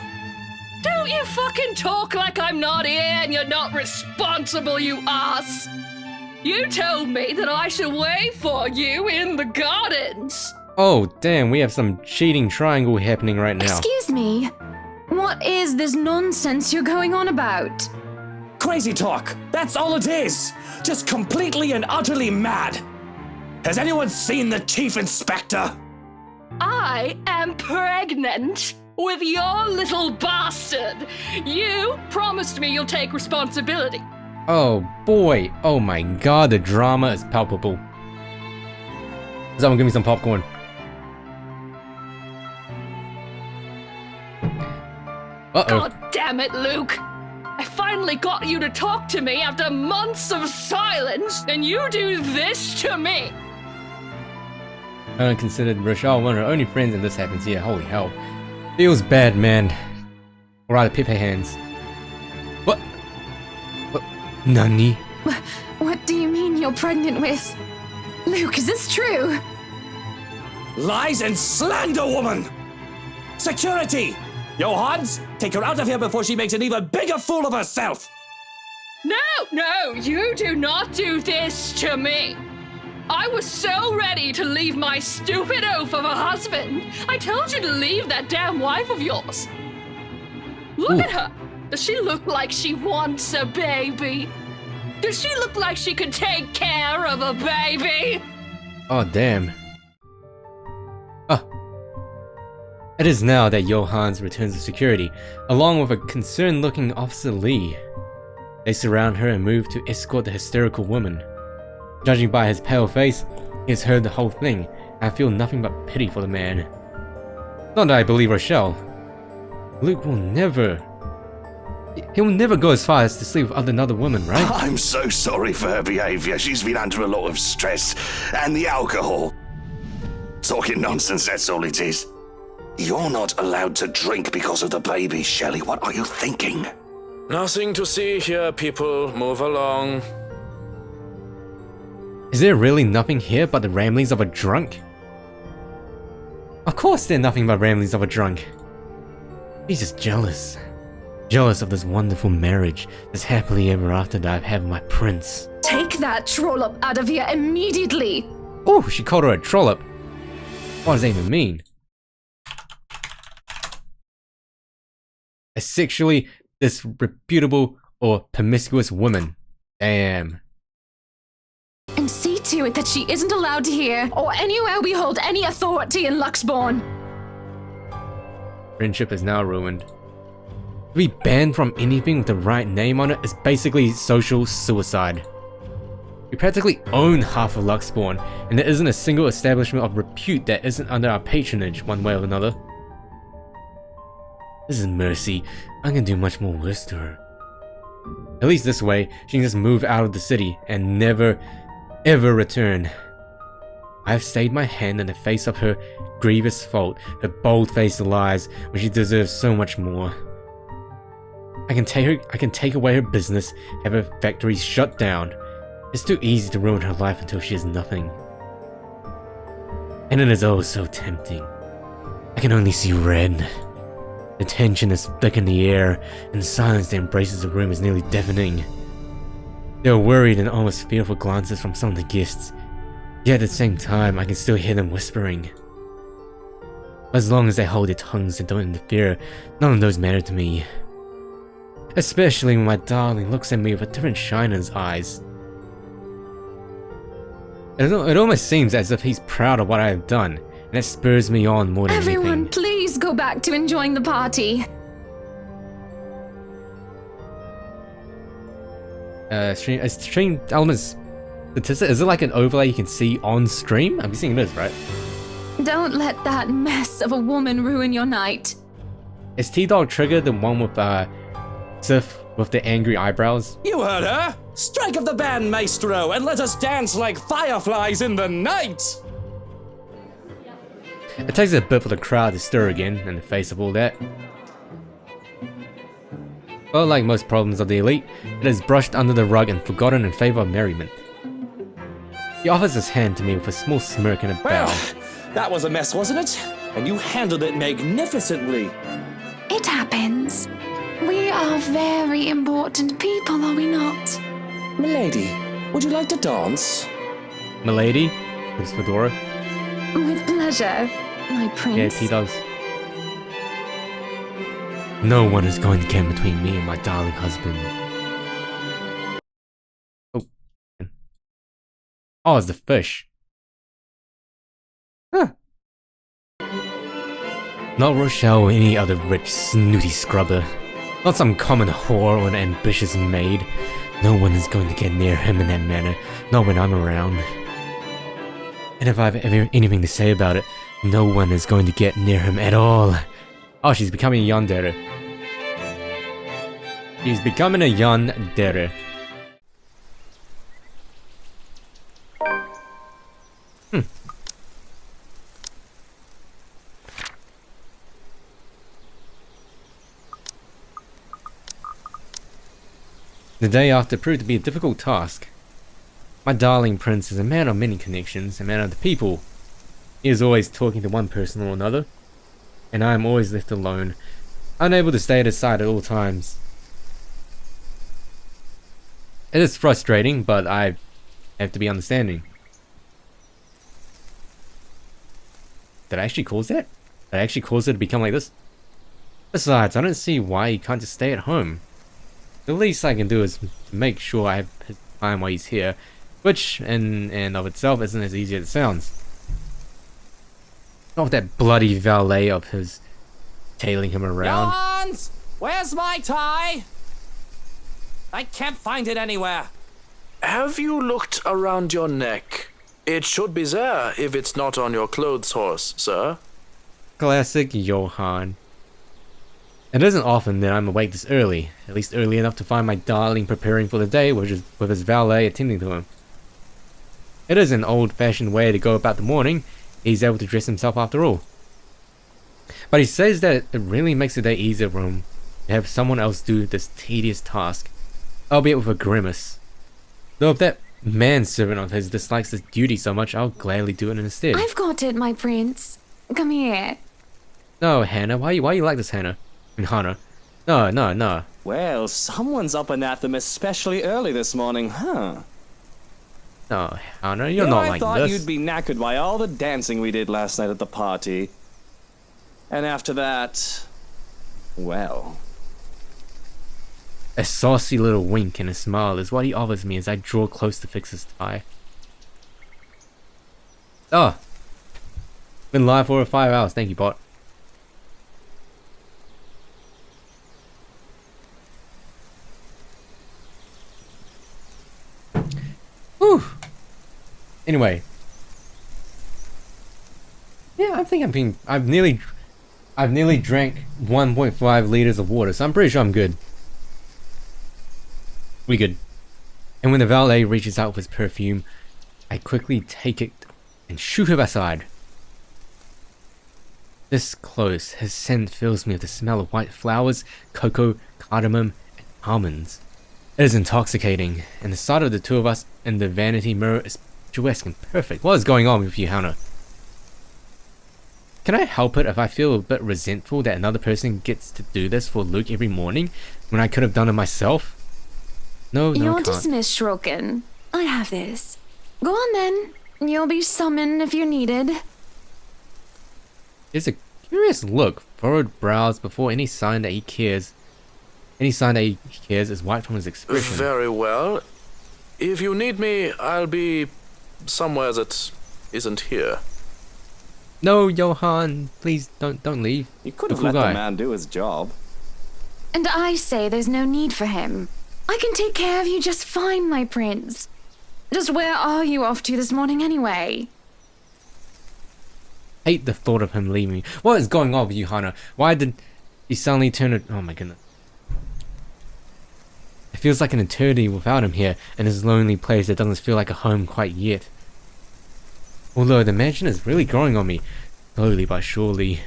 Speaker 3: Don't you fucking talk like I'm not here and you're not responsible, you ass! You told me that I should wait for you in the gardens!
Speaker 1: Oh, damn, we have some cheating triangle happening right now.
Speaker 7: Excuse me. What is this nonsense you're going on about?
Speaker 6: Crazy talk! That's all it is! Just completely and utterly mad! Has anyone seen the Chief Inspector?
Speaker 3: I am pregnant with your little bastard! You promised me you'll take responsibility.
Speaker 1: Oh boy, oh my god, the drama is palpable. Someone give me some popcorn. Uh-oh.
Speaker 3: God damn it, Luke! I finally got you to talk to me after months of silence, and you do this to me!
Speaker 1: I considered Rochelle one of her only friends and this happens here, holy hell. Feels bad, man. Or rather, Pepe hands. What? Nani?
Speaker 7: What do you mean you're pregnant with? Luke, is this true?
Speaker 6: Lies and slander, woman! Security! Johannes, take her out of here before she makes an even bigger fool of herself!
Speaker 3: No, you do not do this to me. I was so ready to leave my stupid oaf of a husband. I told you to leave that damn wife of yours. Look at her. Does she look like she wants a baby? Does she look like she could take care of a baby?
Speaker 1: Oh, damn. It is now that Johans returns to security, along with a concerned-looking Officer Lee. They surround her and move to escort the hysterical woman. Judging by his pale face, he has heard the whole thing, and I feel nothing but pity for the man. Not that I believe Rochelle. Luke will never... He will never go as far as to sleep with another woman, right?
Speaker 19: I'm so sorry for her behavior. She's been under a lot of stress, and the alcohol. Talking nonsense, that's all it is. You're not allowed to drink because of the baby, Shelley. What are you thinking?
Speaker 20: Nothing to see here, people. Move along.
Speaker 1: Is there really nothing here but the ramblings of a drunk? Of course there's nothing but ramblings of a drunk. He's just jealous. Jealous of this wonderful marriage, this happily ever after that I've had with my prince.
Speaker 7: Take that trollop out of here immediately!
Speaker 1: Oh, she called her a trollop. What does that even mean? A sexually disreputable or promiscuous woman. Damn.
Speaker 7: And see to it that she isn't allowed here or anywhere we hold any authority in Luxbourne.
Speaker 1: Friendship is now ruined. To be banned from anything with the right name on it is basically social suicide. We practically own half of Luxbourne, and there isn't a single establishment of repute that isn't under our patronage one way or another. This is mercy. I can do much more worse to her. At least this way, she can just move out of the city and never, ever return. I have stayed my hand in the face of her grievous fault, her bold-faced lies, when she deserves so much more. I can take away her business, have her factories shut down. It's too easy to ruin her life until she has nothing. And it is oh so tempting. I can only see red. The tension is thick in the air, and the silence that embraces the room is nearly deafening. There are worried and almost fearful glances from some of the guests, yet at the same time I can still hear them whispering. As long as they hold their tongues and don't interfere, none of those matter to me. Especially when my darling looks at me with a different shine in his eyes. It almost seems as if he's proud of what I have done, and it spurs me on more than
Speaker 7: Everyone,
Speaker 1: anything.
Speaker 7: please go back to enjoying the party.
Speaker 1: Stream elements statistic, is it like an overlay you can see on stream? I'm guessing it is, right?
Speaker 7: Don't let that mess of a woman ruin your night.
Speaker 1: Is T-Dog Trigger the one with Sif with the angry eyebrows?
Speaker 6: You heard her! Strike up the band, maestro, and let us dance like fireflies in the night!
Speaker 1: It takes a bit for the crowd to stir again in the face of all that. But like most problems of the elite, it is brushed under the rug and forgotten in favor of merriment. He offers his hand to me with a small smirk and a bow.
Speaker 6: Well, that was a mess, wasn't it? And you handled it magnificently.
Speaker 7: It happens. We are very important people, are we not?
Speaker 6: Milady, would you like to dance?
Speaker 1: Milady? Miss Fedora?
Speaker 7: With pleasure, my prince.
Speaker 1: Yes, he does. No one is going to get between me and my darling husband. Oh, it's the fish. Huh. Not Rochelle or any other rich, snooty scrubber. Not some common whore or an ambitious maid. No one is going to get near him in that manner, not when I'm around. And if I have ever anything to say about it, no one is going to get near him at all. Oh, she's becoming a yandere. She's becoming a yandere. The day after proved to be a difficult task. My darling prince is a man of many connections, a man of the people. He is always talking to one person or another, and I am always left alone, unable to stay at his side at all times. It is frustrating, but I have to be understanding. Did I actually cause that? Did I actually cause it to become like this? Besides, I don't see why he can't just stay at home. The least I can do is make sure I have his time while he's here, which in and of itself isn't as easy as it sounds. Not with that bloody valet of his tailing him around.
Speaker 6: Johns! Where's my tie? I can't find it anywhere.
Speaker 20: Have you looked around your neck? It should be there if it's not on your clothes horse, sir.
Speaker 1: Classic Johann. It isn't often that I'm awake this early, at least early enough to find my darling preparing for the day with his valet attending to him. It is an old-fashioned way to go about the morning. He's able to dress himself after all. But he says that it really makes the day easier for him to have someone else do this tedious task, albeit with a grimace. Though if that manservant of his dislikes this duty so much, I'll gladly do it instead.
Speaker 7: I've got it, my prince. Come here.
Speaker 1: No, Hannah, why you like this, Hannah? I mean, Hannah. No.
Speaker 6: Well, someone's up and at them especially early this morning, huh?
Speaker 1: No, Hannah, you're not like this.
Speaker 6: I thought you'd be knackered by all the dancing we did last night at the party. And after that, well...
Speaker 1: A saucy little wink and a smile is what he offers me as I draw close to fix his tie. Oh. Been live for 5 hours, thank you, bot. Whew. Anyway. Yeah, I think I've nearly drank 1.5 liters of water, so I'm pretty sure I'm good. We good. And when the valet reaches out with his perfume, I quickly take it and shoot her aside. This close, his scent fills me with the smell of white flowers, cocoa, cardamom, and almonds. It is intoxicating, and the sight of the two of us in the vanity mirror is picturesque and perfect. What is going on with you, Hannah? Can I help it if I feel a bit resentful that another person gets to do this for Luke every morning when I could have done it myself? No, I
Speaker 7: You're
Speaker 1: can't.
Speaker 7: dismissed, Shrokin. I have this. Go on then. You'll be summoned if you're needed.
Speaker 1: There's a curious look, furrowed brows before any sign that he cares. Any sign that he cares is wiped from his expression.
Speaker 20: Very well. If you need me, I'll be somewhere that isn't here.
Speaker 1: No, Johann, please don't leave.
Speaker 6: You could have let the man do his job.
Speaker 7: And I say there's no need for him. I can take care of you just fine, my prince. Just where are you off to this morning anyway?
Speaker 1: Hate the thought of him leaving me. What is going on with you, Hannah? Why did he suddenly turn it? Oh my goodness. It feels like an eternity without him here in this lonely place that doesn't feel like a home quite yet. Although the mansion is really growing on me, slowly but surely.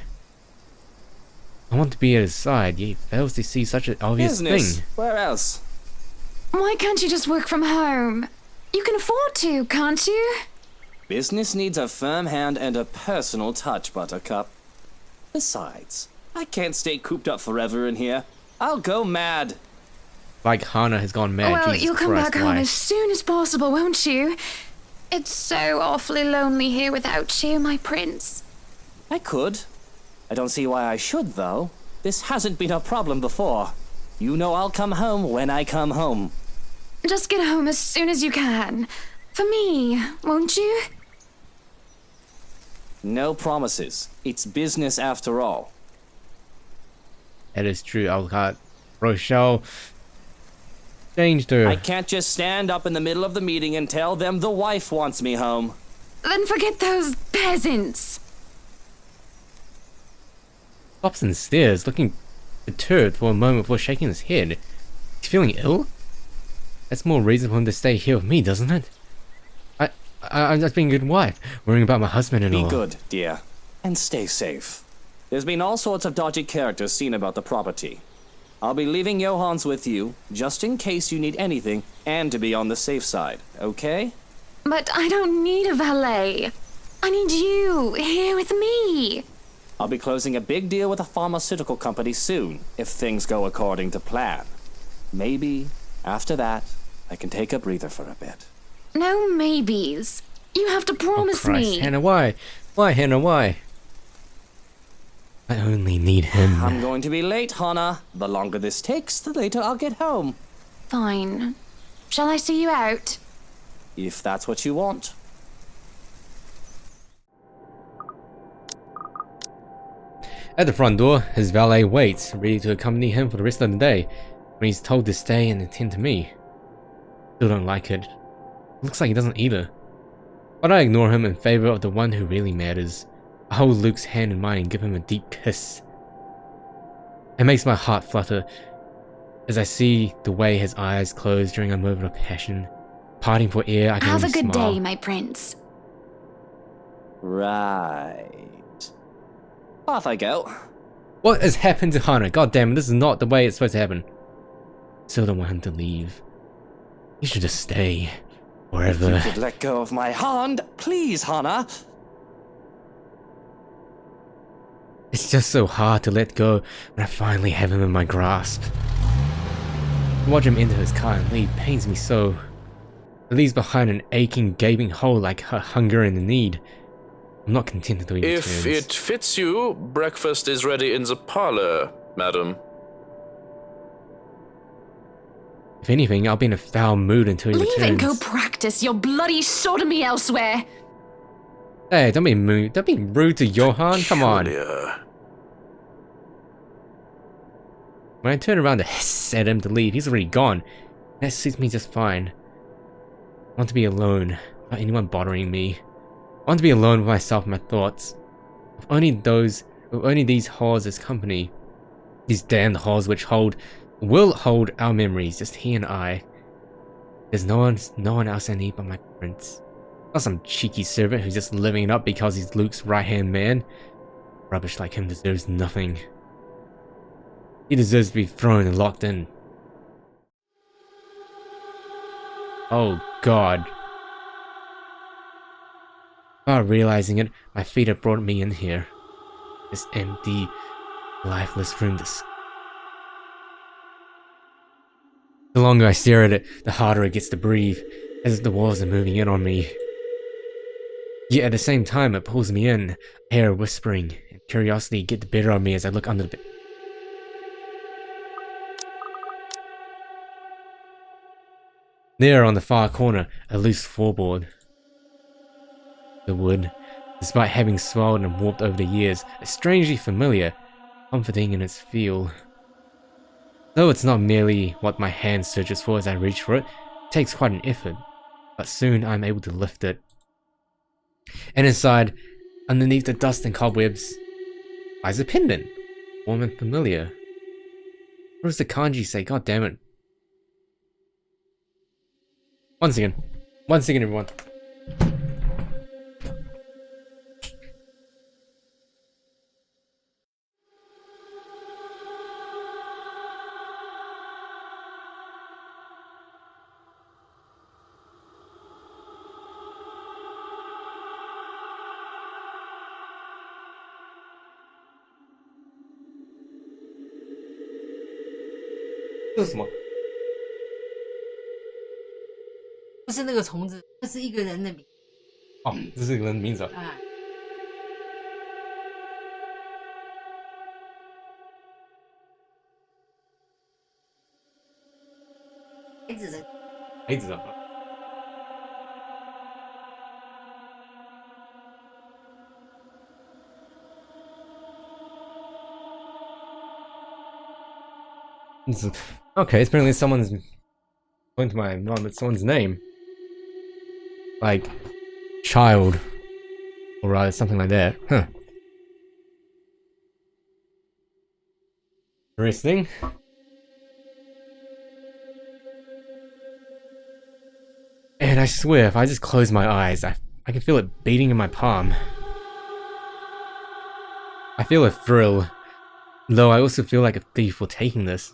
Speaker 1: I want to be at his side, yet he fails to see such an obvious thing.
Speaker 6: Where else?
Speaker 7: Why can't you just work from home? You can afford to, can't you?
Speaker 6: Business needs a firm hand and a personal touch, Buttercup. Besides, I can't stay cooped up forever in here. I'll go mad.
Speaker 1: Like Hannah has gone mad.
Speaker 7: Well,
Speaker 1: Jesus
Speaker 7: you'll come
Speaker 1: Christ,
Speaker 7: back
Speaker 1: why?
Speaker 7: home as soon as possible, won't you? It's so awfully lonely here without you, my prince.
Speaker 6: I could. I don't see why I should, though. This hasn't been a problem before. You know I'll come home when I come home.
Speaker 7: Just get home as soon as you can. For me, won't you?
Speaker 6: No promises. It's business after all.
Speaker 1: That is true, Alcott. Rochelle changed her.
Speaker 6: I can't just stand up in the middle of the meeting and tell them the wife wants me home.
Speaker 7: Then forget those peasants.
Speaker 1: Stops and stares, looking perturbed for a moment before shaking his head. He's feeling ill? That's more reason for him to stay here with me, doesn't it? I'm just being a good wife, worrying about my husband-in-law.
Speaker 6: Be good, dear. And stay safe. There's been all sorts of dodgy characters seen about the property. I'll be leaving Johann's with you, just in case you need anything, and to be on the safe side, okay?
Speaker 7: But I don't need a valet. I need you here with me.
Speaker 6: I'll be closing a big deal with a pharmaceutical company soon, if things go according to plan. Maybe, after that, I can take a breather for a bit.
Speaker 7: No maybes. You have to promise me.
Speaker 1: Hannah, why? Why, Hannah, why? I only need him.
Speaker 6: I'm going to be late, Hannah. The longer this takes, the later I'll get home.
Speaker 7: Fine. Shall I see you out?
Speaker 6: If that's what you want.
Speaker 1: At the front door, his valet waits, ready to accompany him for the rest of the day, when he's told to stay and attend to me. Still don't like it. Looks like he doesn't either. But I ignore him in favor of the one who really matters. I hold Luke's hand in mine and give him a deep kiss. It makes my heart flutter as I see the way his eyes close during a moment of passion. Parting for air, I can
Speaker 7: Have
Speaker 1: only
Speaker 7: a good
Speaker 1: smile.
Speaker 7: day, my prince.
Speaker 6: Right. Off I go.
Speaker 1: What has happened to Hannah? God damn it, this is not the way it's supposed to happen. Still don't want him to leave. He should just stay. Wherever.
Speaker 6: If you could let go of my hand, please, Hannah.
Speaker 1: It's just so hard to let go when I finally have him in my grasp. To watch him enter his car and leave pains me so. It leaves behind an aching, gaping hole like her hunger and need. I'm not content until he
Speaker 20: If
Speaker 1: returns.
Speaker 20: it fits you, breakfast is ready in the parlor, madam.
Speaker 1: If anything, I'll be in a foul mood until he
Speaker 7: Leave
Speaker 1: returns.
Speaker 7: and go practice your bloody sodomy elsewhere.
Speaker 1: Hey, don't be rude. Don't be rude to Johan. Come on. When I turn around to hiss at him to leave, he's already gone. That suits me just fine. I want to be alone, without anyone bothering me. I want to be alone with myself and my thoughts. With only these halls as company. These damned halls which will hold our memories, just he and I. There's no one else I need but my prince. Not some cheeky servant who's just living it up because he's Luke's right-hand man. Rubbish like him deserves nothing. He deserves to be thrown and locked in. Oh God. Without realizing it, my feet have brought me in here. This empty, lifeless room. The longer I stare at it, the harder it gets to breathe, as if the walls are moving in on me. Yet at the same time, it pulls me in, air whispering, and curiosity get the better of me as I look under the bed. There on the far corner, a loose floorboard. The wood, despite having swelled and warped over the years, is strangely familiar, comforting in its feel. Though it's not merely what my hand searches for as I reach for it, it takes quite an effort, but soon I'm able to lift it. And inside, underneath the dust and cobwebs, lies a pendant, warm and familiar. What does the kanji say? God damn it. One second, everyone.这是什么？
Speaker 10: 不是那个虫子，这是一个人的名。
Speaker 1: 哦，这是个人的名字。
Speaker 10: 哎。孩子的。
Speaker 1: 孩子的。Okay, apparently someone's going to my mom, it's someone's name. Like, child. Or something like that. Huh. Interesting. And I swear, if I just close my eyes, I can feel it beating in my palm. I feel a thrill. Though I also feel like a thief for taking this.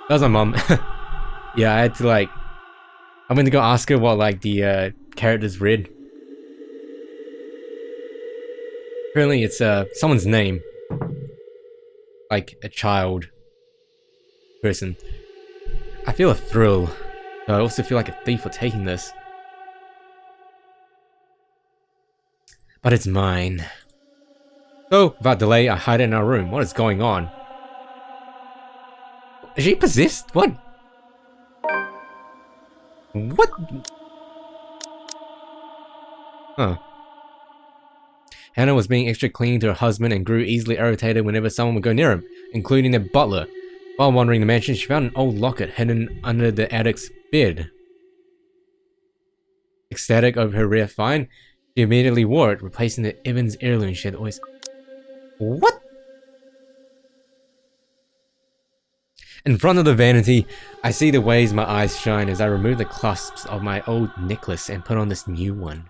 Speaker 1: That was my mom. Yeah, I had to like... I went to go ask her what like the characters read. Apparently it's someone's name. Like a child person. I feel a thrill. But I also feel like a thief for taking this. But it's mine. So, without delay, I hide it in our room. What is going on? Is she possessed? What? What? Huh. Hannah was being extra clingy to her husband and grew easily irritated whenever someone would go near him, including their butler. While wandering the mansion, she found an old locket hidden under the attic's bed. Ecstatic over her rare find, she immediately wore it, replacing the Evans heirloom she had always... What? In front of the vanity, I see the ways my eyes shine as I remove the clasps of my old necklace and put on this new one.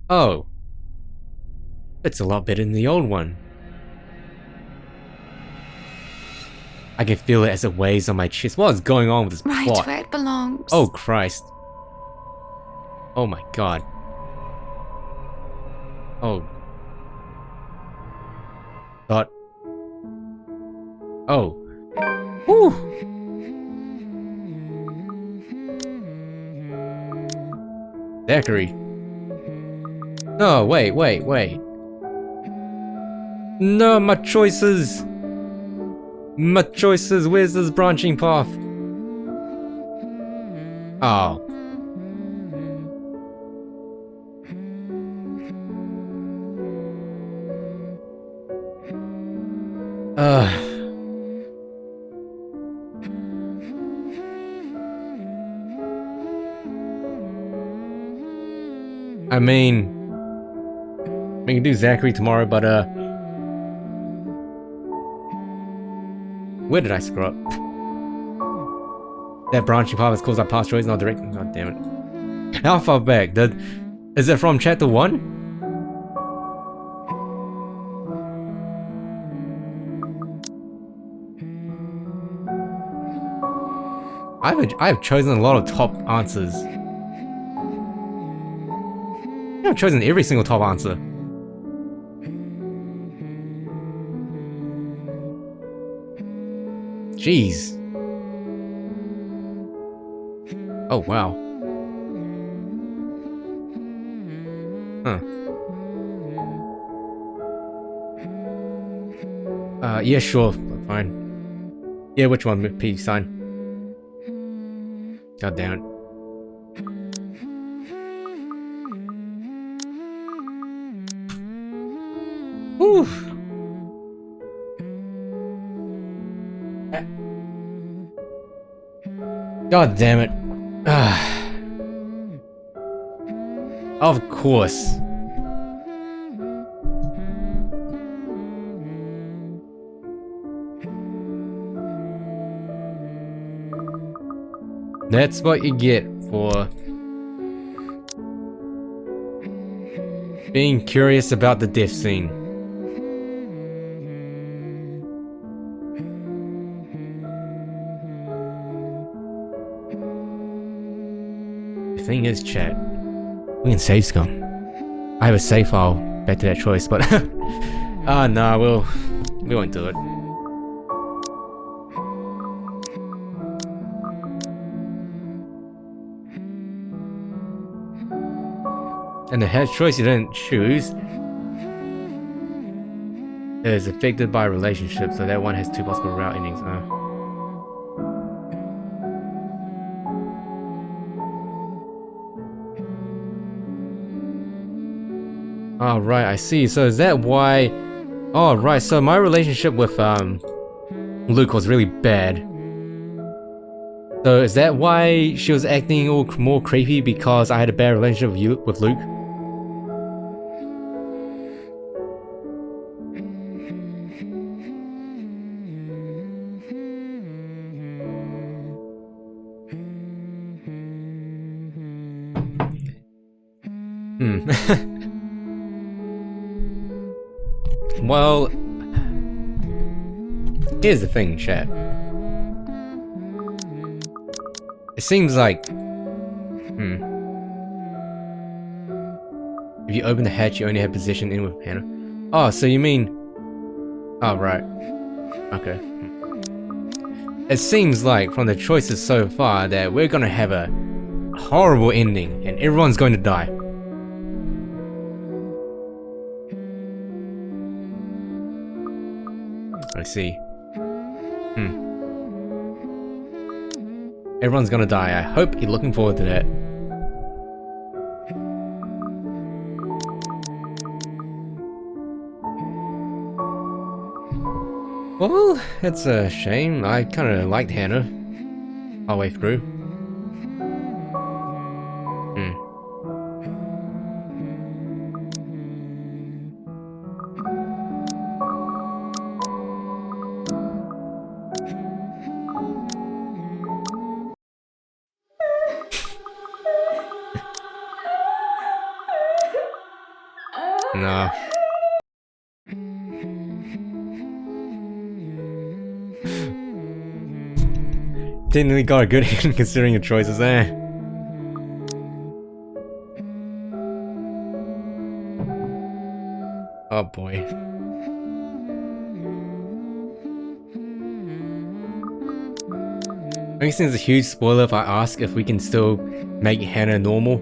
Speaker 1: Oh. It's a lot better than the old one. I can feel it as it weighs on my chest. What is going on with this plot?
Speaker 7: Right where it belongs.
Speaker 1: Oh Christ. Oh my god. Oh. Thought. Oh. Whew. Zachary. No, wait. No, my choices. My choices. Where's this branching path? Oh. I mean, we can do Zachary tomorrow, but where did I screw up? That branching path is caused by past choice, not direct. God damn it! How far back? Is it from chapter 1? I've chosen a lot of top answers. I've chosen every single top answer. Jeez. Oh wow. Huh. Yeah, sure, fine. Yeah, which one? P sign. God damn it. Whew. God damn it. Of course. That's what you get for being curious about the death scene. The thing is, chat, we can save Scum. I have a save file back to that choice, but nah, we won't do it. And the head choice you didn't choose is affected by relationships, so that one has two possible route endings. Oh, right, I see. So is that why... Oh, right, so my relationship with Luke was really bad. So is that why she was acting all more creepy, because I had a bad relationship with Luke? Well, here's the thing, chat. It seems like... If you open the hatch, you only have possession in with Hannah. Oh, so you mean... Oh, right. Okay. it seems like from the choices so far that we're gonna have a horrible ending and everyone's going to die. I see. Everyone's gonna die. I hope you're looking forward to that. Well, it's a shame. I kind of liked Hannah all the way through. No. Technically got a good hand considering your choices, eh? Oh boy. I guess it's a huge spoiler if I ask if we can still make Hannah normal.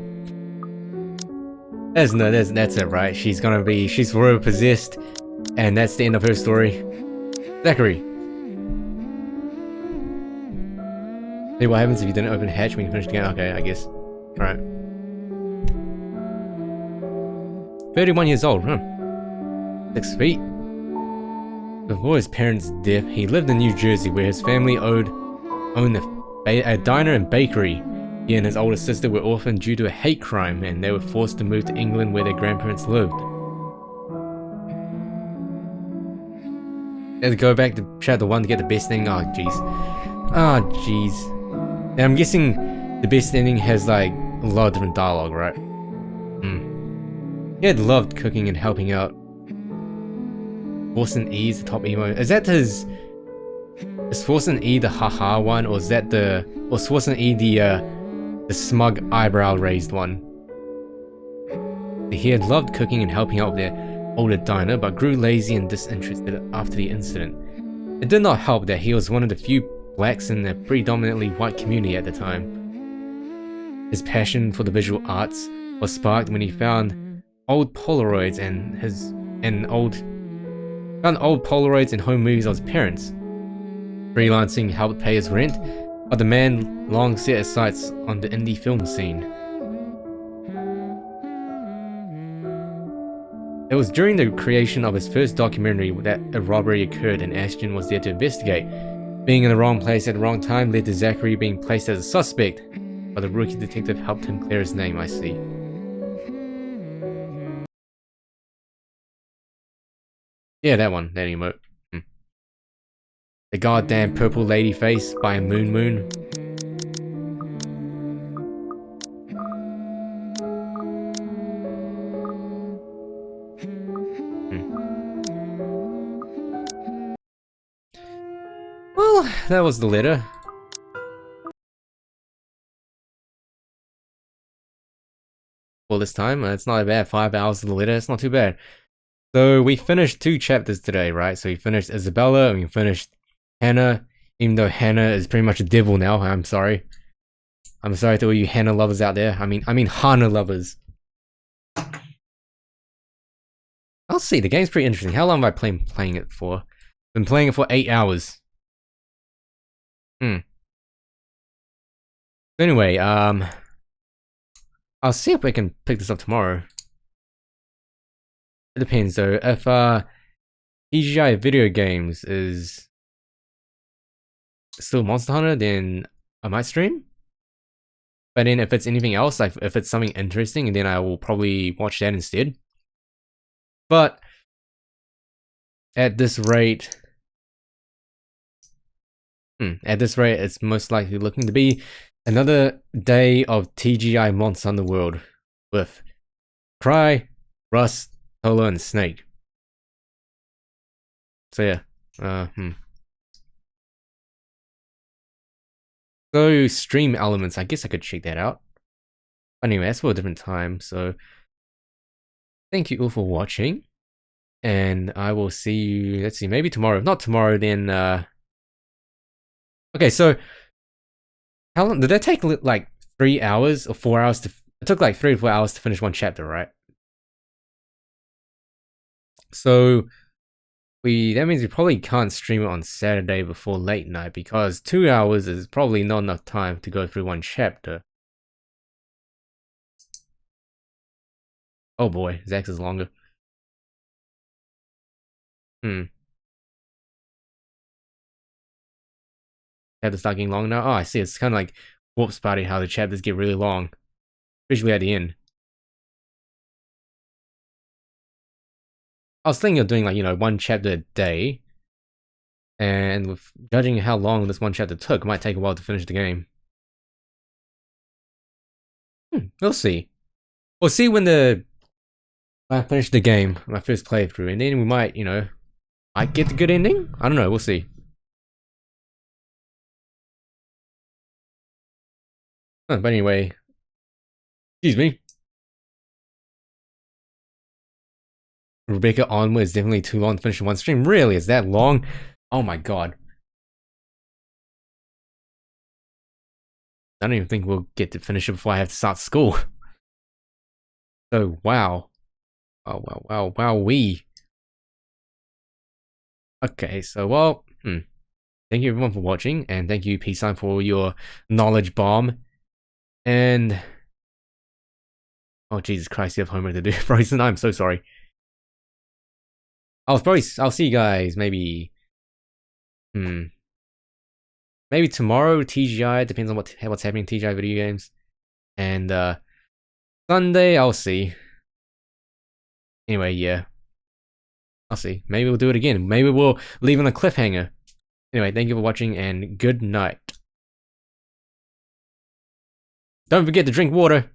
Speaker 1: That's it, right? She's forever possessed, and that's the end of her story. Zachary. See what happens if you didn't open hatch when you finish the game? Okay, I guess. Alright. 31 years old, huh? 6 feet. Before his parents' death, he lived in New Jersey where his family owned a diner and bakery. He and his older sister were orphaned due to a hate crime, and they were forced to move to England where their grandparents lived. Let's go back to chapter 1 to get the best thing. Oh jeez. Oh jeez. Now I'm guessing the best ending has like a lot of different dialogue, right? He had loved cooking and helping out. Forsen E is the top emo. Is that his... Is Forsen E the haha one, or is that the... Or is Forsen E the smug eyebrow raised one? He had loved cooking and helping out with their older diner, but grew lazy and disinterested after the incident. It did not help that he was one of the few blacks in the predominantly white community at the time. His passion for the visual arts was sparked when he found old Polaroids and old Polaroids and home movies of his parents. Freelancing helped pay his rent, but the man long set his sights on the indie film scene. It was during the creation of his first documentary that a robbery occurred and Ashton was there to investigate. Being in the wrong place at the wrong time led to Zachary being placed as a suspect, but the rookie detective helped him clear his name, I see. Yeah, that one, that emote. The goddamn purple lady face by Moon Moon. Well, that was the letter. Well, this time, it's not bad. 5 hours of the letter, it's not too bad. So we finished 2 chapters today, right? So we finished Isabella and we finished Hannah, even though Hannah is pretty much a devil now. I'm sorry. I'm sorry to all you Hannah lovers out there. I mean Hannah lovers. I'll see, the game's pretty interesting. How long have I been playing it for? Been playing it for 8 hours. Anyway, I'll see if I can pick this up tomorrow. It depends though. If TGI video games is still Monster Hunter, then I might stream. But then if it's anything else, like if it's something interesting, then I will probably watch that instead. But at this rate, it's most likely looking to be another day of TGI Monster Hunter World with Cry, Rust, Solo, and Snake. So yeah, So stream elements, I guess I could check that out. Anyway, that's for a different time, so thank you all for watching. And I will see you, let's see, maybe tomorrow. If not tomorrow, then Okay, so how long did that take? Like 3 hours or 4 hours to? It took like 3 or 4 hours to finish one chapter, right? So that means we probably can't stream it on Saturday before late night because 2 hours is probably not enough time to go through one chapter. Oh boy, Zax is longer. Chapters start getting long now. Oh, I see. It's kind of like Corpse Party, how the chapters get really long, especially at the end. I was thinking of doing like, you know, one chapter a day, and with judging how long this one chapter took, it might take a while to finish the game. We'll see. We'll see when I finish the game, my first playthrough, and then we might, you know, might get the good ending. I don't know. We'll see. But anyway, excuse me. Rebecca Onward is definitely too long to finish in one stream. Really? Is that long? Oh my god. I don't even think we'll get to finish it before I have to start school. So, wow. Oh, wowee. Okay, so, well, thank you everyone for watching, and thank you, Peace Sign, for your knowledge bomb. And... oh, Jesus Christ, you have homework to do. Frozen, I'm so sorry. I'll see you guys maybe maybe tomorrow TGI, depends on what's happening in TGI video games. And Sunday I'll see. Anyway, yeah. I'll see. Maybe we'll do it again. Maybe we'll leave on a cliffhanger. Anyway, thank you for watching and good night. Don't forget to drink water.